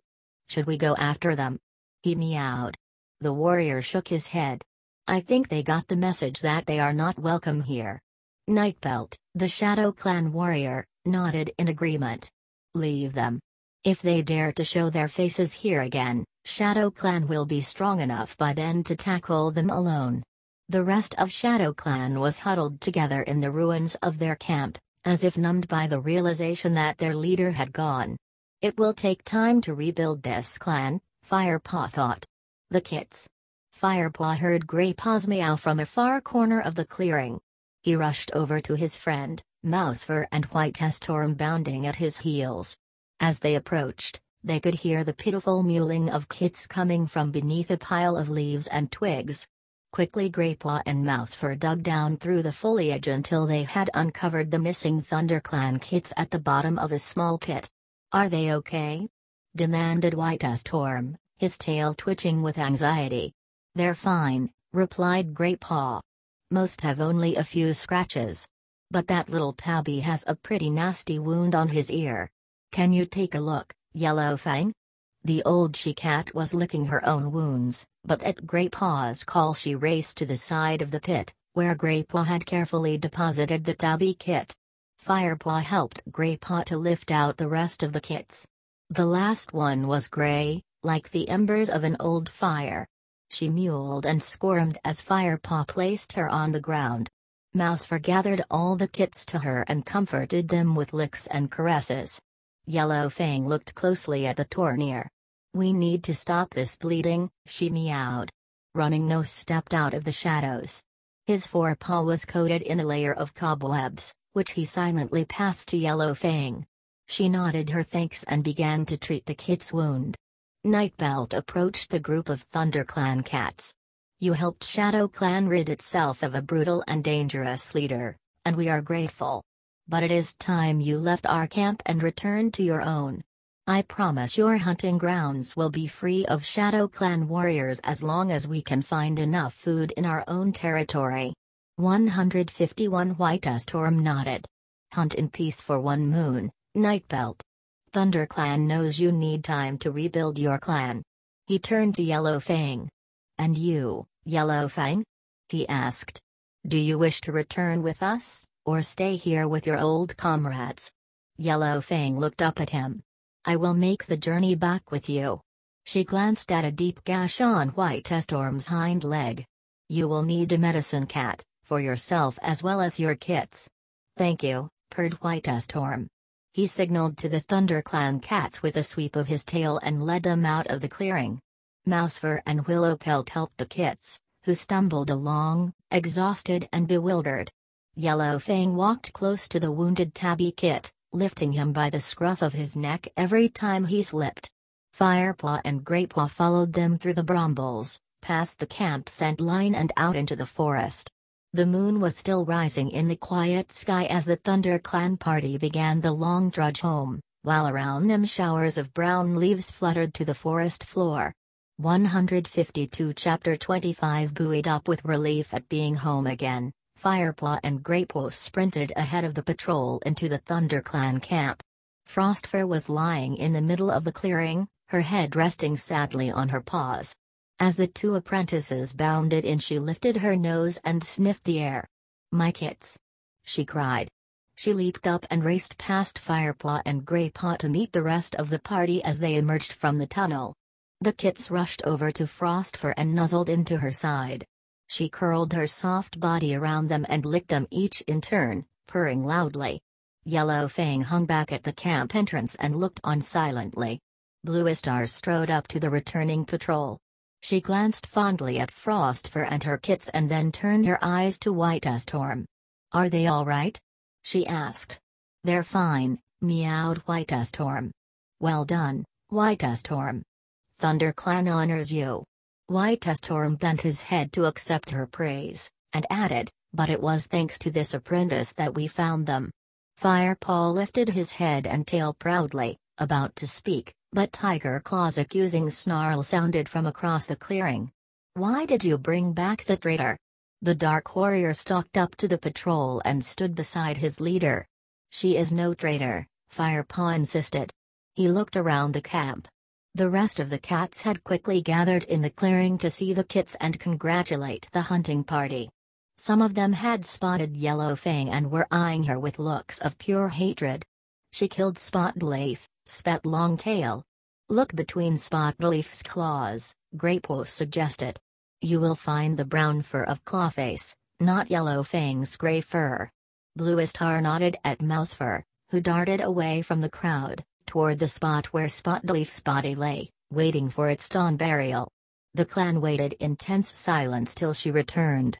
Should we go after them? He meowed. The warrior shook his head. I think they got the message that they are not welcome here. Nightbelt, the Shadow Clan warrior, nodded in agreement. Leave them. If they dare to show their faces here again, Shadow Clan will be strong enough by then to tackle them alone. The rest of Shadow Clan was huddled together in the ruins of their camp, as if numbed by the realization that their leader had gone. It will take time to rebuild this clan, Firepaw thought. The kits. Firepaw heard Greypaw's meow from a far corner of the clearing. He rushed over to his friend, Mousefur and White Storm bounding at his heels. As they approached, they could hear the pitiful mewling of kits coming from beneath a pile of leaves and twigs. Quickly Greypaw and Mousefur dug down through the foliage until they had uncovered the missing ThunderClan kits at the bottom of a small pit. Are they okay? Demanded White Storm, his tail twitching with anxiety. They're fine, replied Greypaw. Most have only a few scratches. But that little tabby has a pretty nasty wound on his ear. Can you take a look, Yellow Fang? The old she-cat was licking her own wounds, but at Greypaw's call she raced to the side of the pit, where Greypaw had carefully deposited the tabby kit. Firepaw helped Greypaw to lift out the rest of the kits. The last one was gray, like the embers of an old fire. She mewled and squirmed as Firepaw placed her on the ground. Mousefur gathered all the kits to her and comforted them with licks and caresses. Yellow Fang looked closely at the torn ear. We need to stop this bleeding, she meowed. Running Nose stepped out of the shadows. His forepaw was coated in a layer of cobwebs, which he silently passed to Yellow Fang. She nodded her thanks and began to treat the kit's wound. Nightbelt approached the group of ThunderClan cats. You helped Shadow Clan rid itself of a brutal and dangerous leader, and we are grateful. But it is time you left our camp and returned to your own. I promise your hunting grounds will be free of Shadow Clan warriors as long as we can find enough food in our own territory. 151 White Storm nodded. Hunt in peace for 1 moon, Nightbelt. ThunderClan knows you need time to rebuild your clan. He turned to Yellow Fang. And you, Yellow Fang? He asked. Do you wish to return with us, or stay here with your old comrades? Yellow Fang looked up at him. I will make the journey back with you. She glanced at a deep gash on White Storm's hind leg. You will need a medicine cat, for yourself as well as your kits. Thank you, purred White Storm. He signaled to the ThunderClan cats with a sweep of his tail and led them out of the clearing. Mousefur and Willowpelt helped the kits, who stumbled along, exhausted and bewildered. Yellowfang walked close to the wounded tabby kit, lifting him by the scruff of his neck every time he slipped. Firepaw and Greypaw followed them through the brambles, past the camp scent line and out into the forest. The moon was still rising in the quiet sky as the ThunderClan party began the long trudge home, while around them showers of brown leaves fluttered to the forest floor. 152 Chapter 25 Buoyed up with relief at being home again, Firepaw and Greypaw sprinted ahead of the patrol into the ThunderClan camp. Frostfur was lying in the middle of the clearing, her head resting sadly on her paws. As the two apprentices bounded in, she lifted her nose and sniffed the air. "My kits!" she cried. She leaped up and raced past Firepaw and Greypaw to meet the rest of the party as they emerged from the tunnel. The kits rushed over to Frostfur and nuzzled into her side. She curled her soft body around them and licked them each in turn, purring loudly. Yellowfang hung back at the camp entrance and looked on silently. Bluestar strode up to the returning patrol. She glanced fondly at Frostfur and her kits and then turned her eyes to White Storm. "Are they all right?" she asked. "They're fine," meowed White Storm. "Well done, White Storm. ThunderClan honors you." White Storm bent his head to accept her praise, and added, "But it was thanks to this apprentice that we found them." Firepaw lifted his head and tail proudly, about to speak, but Tiger Claw's accusing snarl sounded from across the clearing. "Why did you bring back the traitor?" The Dark Warrior stalked up to the patrol and stood beside his leader. "She is no traitor," Firepaw insisted. He looked around the camp. The rest of the cats had quickly gathered in the clearing to see the kits and congratulate the hunting party. Some of them had spotted Yellowfang and were eyeing her with looks of pure hatred. "She killed Spotleaf," spat Longtail. "Look between Spotleaf's claws," Greypaw suggested. "You will find the brown fur of Clawface, not Yellowfang's gray fur." Bluestar nodded at Mousefur, who darted away from the crowd, toward the spot where Spotleaf's body lay, waiting for its dawn burial. The clan waited in tense silence till she returned.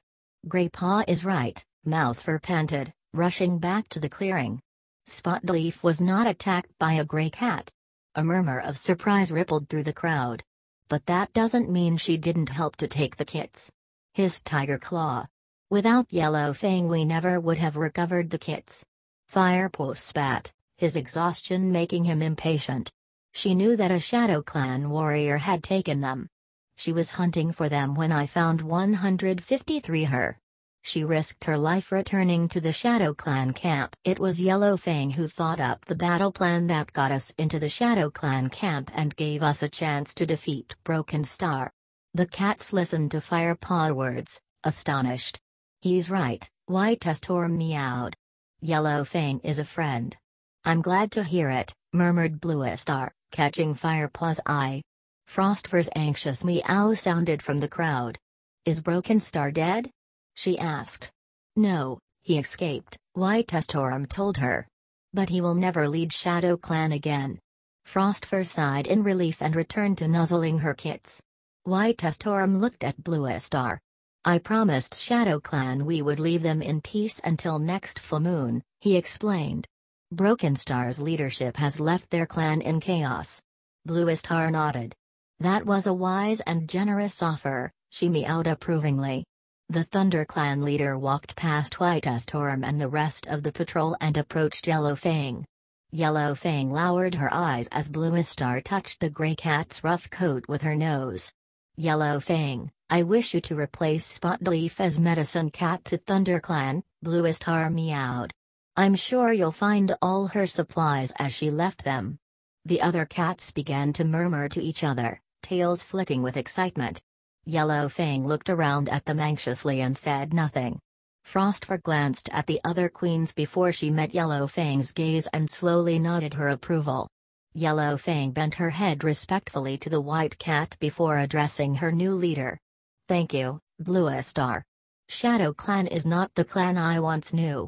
"Greypaw is right," Mousefur panted, rushing back to the clearing. "Spotleaf was not attacked by a gray cat." A murmur of surprise rippled through the crowd. "But that doesn't mean she didn't help to take the kits," hissed Tiger Claw. "Without Yellowfang we never would have recovered the kits." Firepaw spat, his exhaustion making him impatient. "She knew that a Shadow Clan warrior had taken them. She was hunting for them when I found 153 her. She risked her life returning to the Shadow Clan camp. It was Yellowfang who thought up the battle plan that got us into the Shadow Clan camp and gave us a chance to defeat Broken Star." The cats listened to Firepaw words, astonished. "He's right," White Storm meowed. "Yellowfang is a friend." "I'm glad to hear it," murmured Bluestar, catching Firepaw's eye. Frostfur's anxious meow sounded from the crowd. "Is Broken Star dead?" she asked. "No, he escaped," White Storm told her. "But he will never lead Shadow Clan again." Frostfur sighed in relief and returned to nuzzling her kits. White Storm looked at Bluestar. "I promised Shadow Clan we would leave them in peace until next full moon," he explained. "Broken Star's leadership has left their clan in chaos." Bluestar nodded. "That was a wise and generous offer," she meowed approvingly. The ThunderClan leader walked past White Storm and the rest of the patrol and approached Yellowfang. Yellowfang lowered her eyes as Bluestar touched the gray cat's rough coat with her nose. "Yellowfang, I wish you to replace Spotleaf as medicine cat to ThunderClan," Bluestar meowed. "I'm sure you'll find all her supplies as she left them." The other cats began to murmur to each other, tails flicking with excitement. Yellowfang looked around at them anxiously and said nothing. Frostfur glanced at the other queens before she met Yellowfang's gaze and slowly nodded her approval. Yellowfang bent her head respectfully to the white cat before addressing her new leader. "Thank you, Bluestar. Shadow Clan is not the clan I once knew."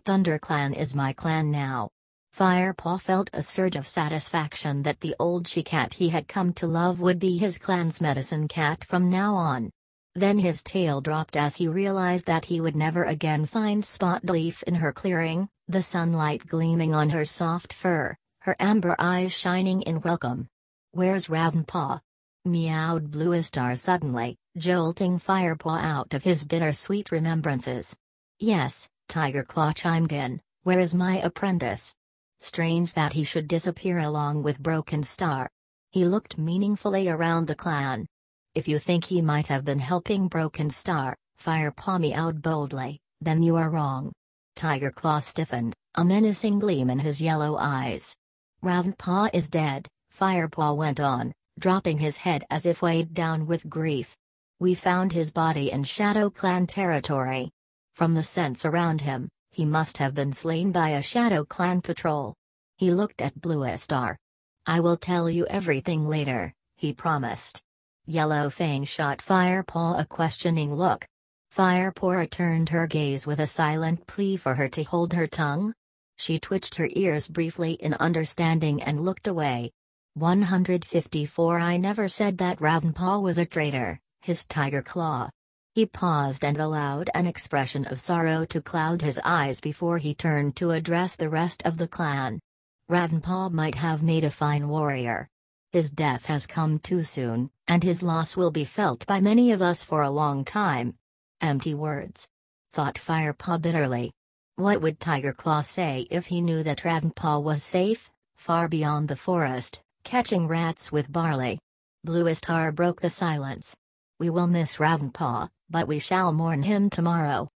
ThunderClan is my clan now. Firepaw felt a surge of satisfaction that the old she-cat he had come to love would be his clan's medicine cat from now on. Then his tail dropped as he realized that he would never again find Spotleaf in her clearing, the sunlight gleaming on her soft fur, her amber eyes shining in welcome. "Where's Ravenpaw?" meowed Bluestar suddenly, jolting Firepaw out of his bittersweet remembrances. "Yes," Tigerclaw chimed in, "where is my apprentice?" Strange that he should disappear along with Broken Star. He looked meaningfully around the clan. "If you think he might have been helping Broken Star," Firepaw meowed boldly, "then you are wrong." Tigerclaw stiffened, a menacing gleam in his yellow eyes. "Ravenpaw is dead," Firepaw went on, dropping his head as if weighed down with grief. "We found his body in Shadow Clan territory. From the scents around him, he must have been slain by a Shadow Clan patrol." He looked at Bluestar. "I will tell you everything later," he promised. Yellow Fang shot Firepaw a questioning look. Firepaw returned her gaze with a silent plea for her to hold her tongue. She twitched her ears briefly in understanding and looked away. 154 I never said that Ravenpaw was a traitor, hissed Tigerclaw. He paused and allowed an expression of sorrow to cloud his eyes before he turned to address the rest of the clan. "Ravenpaw might have made a fine warrior. His death has come too soon, and his loss will be felt by many of us for a long time." Empty words, thought Firepaw bitterly. What would Tigerclaw say if he knew that Ravenpaw was safe, far beyond the forest, catching rats with barley? Bluestar broke the silence. "We will miss Ravenpaw, but we shall mourn him tomorrow.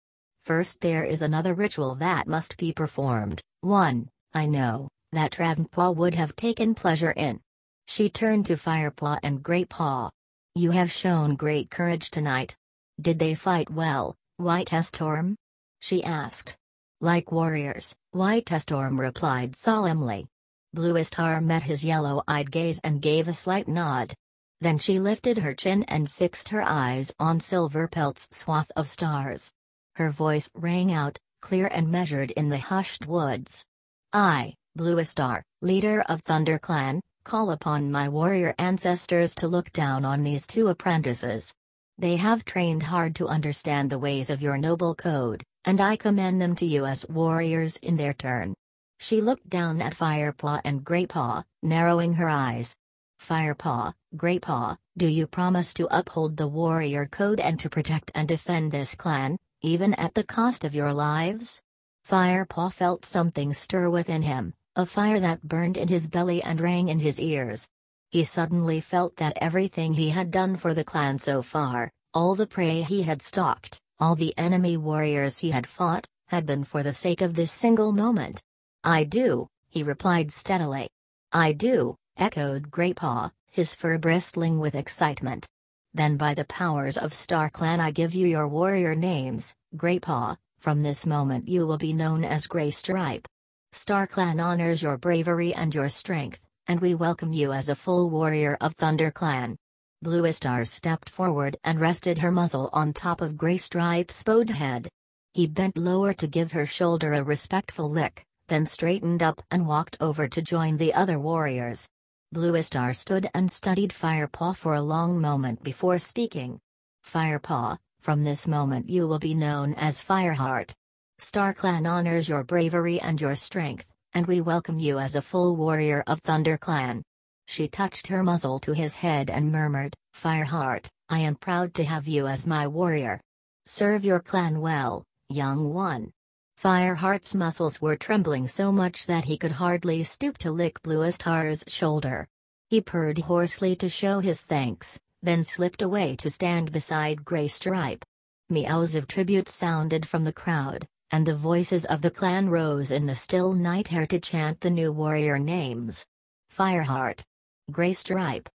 First there is another ritual that must be performed, one, I know, that Ravenpaw would have taken pleasure in." She turned to Firepaw and Greypaw. "You have shown great courage tonight. Did they fight well, Whitestorm?" she asked. "Like warriors," Whitestorm replied solemnly. Bluestar met his yellow-eyed gaze and gave a slight nod. Then she lifted her chin and fixed her eyes on Silverpelt's swath of stars. Her voice rang out, clear and measured in the hushed woods. "I, Bluestar, leader of ThunderClan, call upon my warrior ancestors to look down on these two apprentices. They have trained hard to understand the ways of your noble code, and I commend them to you as warriors in their turn." She looked down at Firepaw and Greypaw, narrowing her eyes. "Firepaw, Greypaw, do you promise to uphold the warrior code and to protect and defend this clan, even at the cost of your lives?" Firepaw felt something stir within him, a fire that burned in his belly and rang in his ears. He suddenly felt that everything he had done for the clan so far, all the prey he had stalked, all the enemy warriors he had fought, had been for the sake of this single moment. "I do," he replied steadily. "I do," echoed Greypaw, his fur bristling with excitement. "Then by the powers of StarClan I give you your warrior names, Greypaw. From this moment you will be known as Greystripe. StarClan honors your bravery and your strength, and we welcome you as a full warrior of ThunderClan." Bluestar stepped forward and rested her muzzle on top of Greystripe's bowed head. He bent lower to give her shoulder a respectful lick, then straightened up and walked over to join the other warriors. Bluestar stood and studied Firepaw for a long moment before speaking. "Firepaw, from this moment you will be known as Fireheart. StarClan honors your bravery and your strength, and we welcome you as a full warrior of ThunderClan." She touched her muzzle to his head and murmured, "Fireheart, I am proud to have you as my warrior. Serve your clan well, young one." Fireheart's muscles were trembling so much that he could hardly stoop to lick Bluestar's shoulder. He purred hoarsely to show his thanks, then slipped away to stand beside Greystripe. Meows of tribute sounded from the crowd, and the voices of the clan rose in the still night air to chant the new warrior names. Fireheart. Greystripe.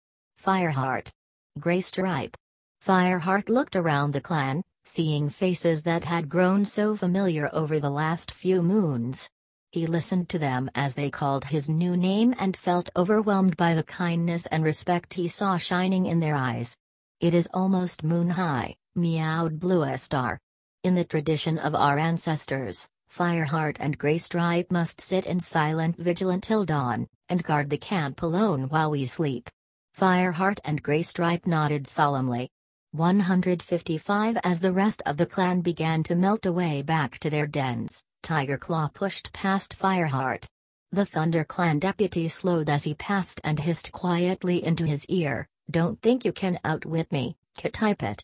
Fireheart. Greystripe. Fireheart looked around the clan, seeing faces that had grown so familiar over the last few moons. He listened to them as they called his new name and felt overwhelmed by the kindness and respect he saw shining in their eyes. "It is almost moon high," meowed Bluestar. "In the tradition of our ancestors, Fireheart and Graystripe must sit in silent vigil until dawn, and guard the camp alone while we sleep." Fireheart and Graystripe nodded solemnly. 155 As the rest of the clan began to melt away back to their dens, Tigerclaw pushed past Fireheart. The Thunder Clan deputy slowed as he passed and hissed quietly into his ear, "Don't think you can outwit me, Kitipet.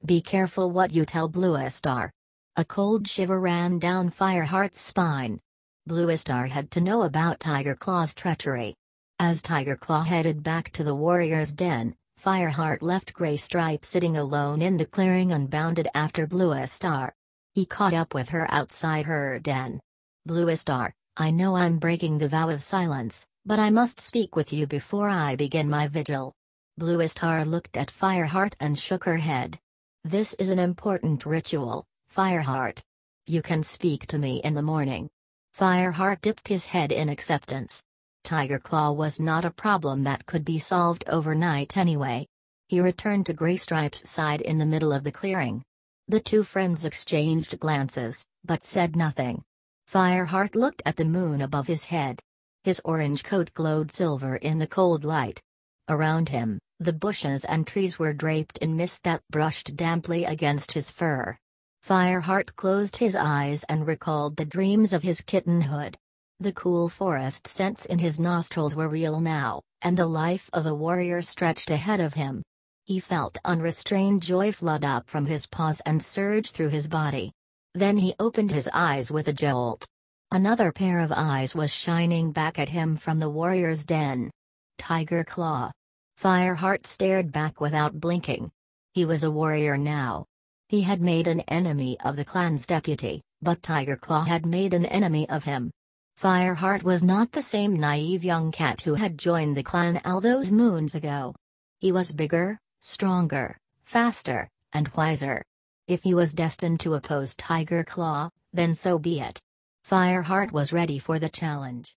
Be careful what you tell Bluestar." A cold shiver ran down Fireheart's spine. Bluestar had to know about Tigerclaw's treachery. As Tigerclaw headed back to the warrior's den, Fireheart left Graystripe sitting alone in the clearing and bounded after Bluestar. He caught up with her outside her den. "Bluestar, I know I'm breaking the vow of silence, but I must speak with you before I begin my vigil." Bluestar looked at Fireheart and shook her head. "This is an important ritual, Fireheart. You can speak to me in the morning." Fireheart dipped his head in acceptance. Tigerclaw was not a problem that could be solved overnight anyway. He returned to Graystripe's side in the middle of the clearing. The two friends exchanged glances, but said nothing. Fireheart looked at the moon above his head. His orange coat glowed silver in the cold light. Around him, the bushes and trees were draped in mist that brushed damply against his fur. Fireheart closed his eyes and recalled the dreams of his kittenhood. The cool forest scents in his nostrils were real now, and the life of a warrior stretched ahead of him. He felt unrestrained joy flood up from his paws and surge through his body. Then he opened his eyes with a jolt. Another pair of eyes was shining back at him from the warrior's den. Tigerclaw. Fireheart stared back without blinking. He was a warrior now. He had made an enemy of the clan's deputy, but Tigerclaw had made an enemy of him. Fireheart was not the same naive young cat who had joined the clan all those moons ago. He was bigger, stronger, faster, and wiser. If he was destined to oppose Tigerclaw, then so be it. Fireheart was ready for the challenge.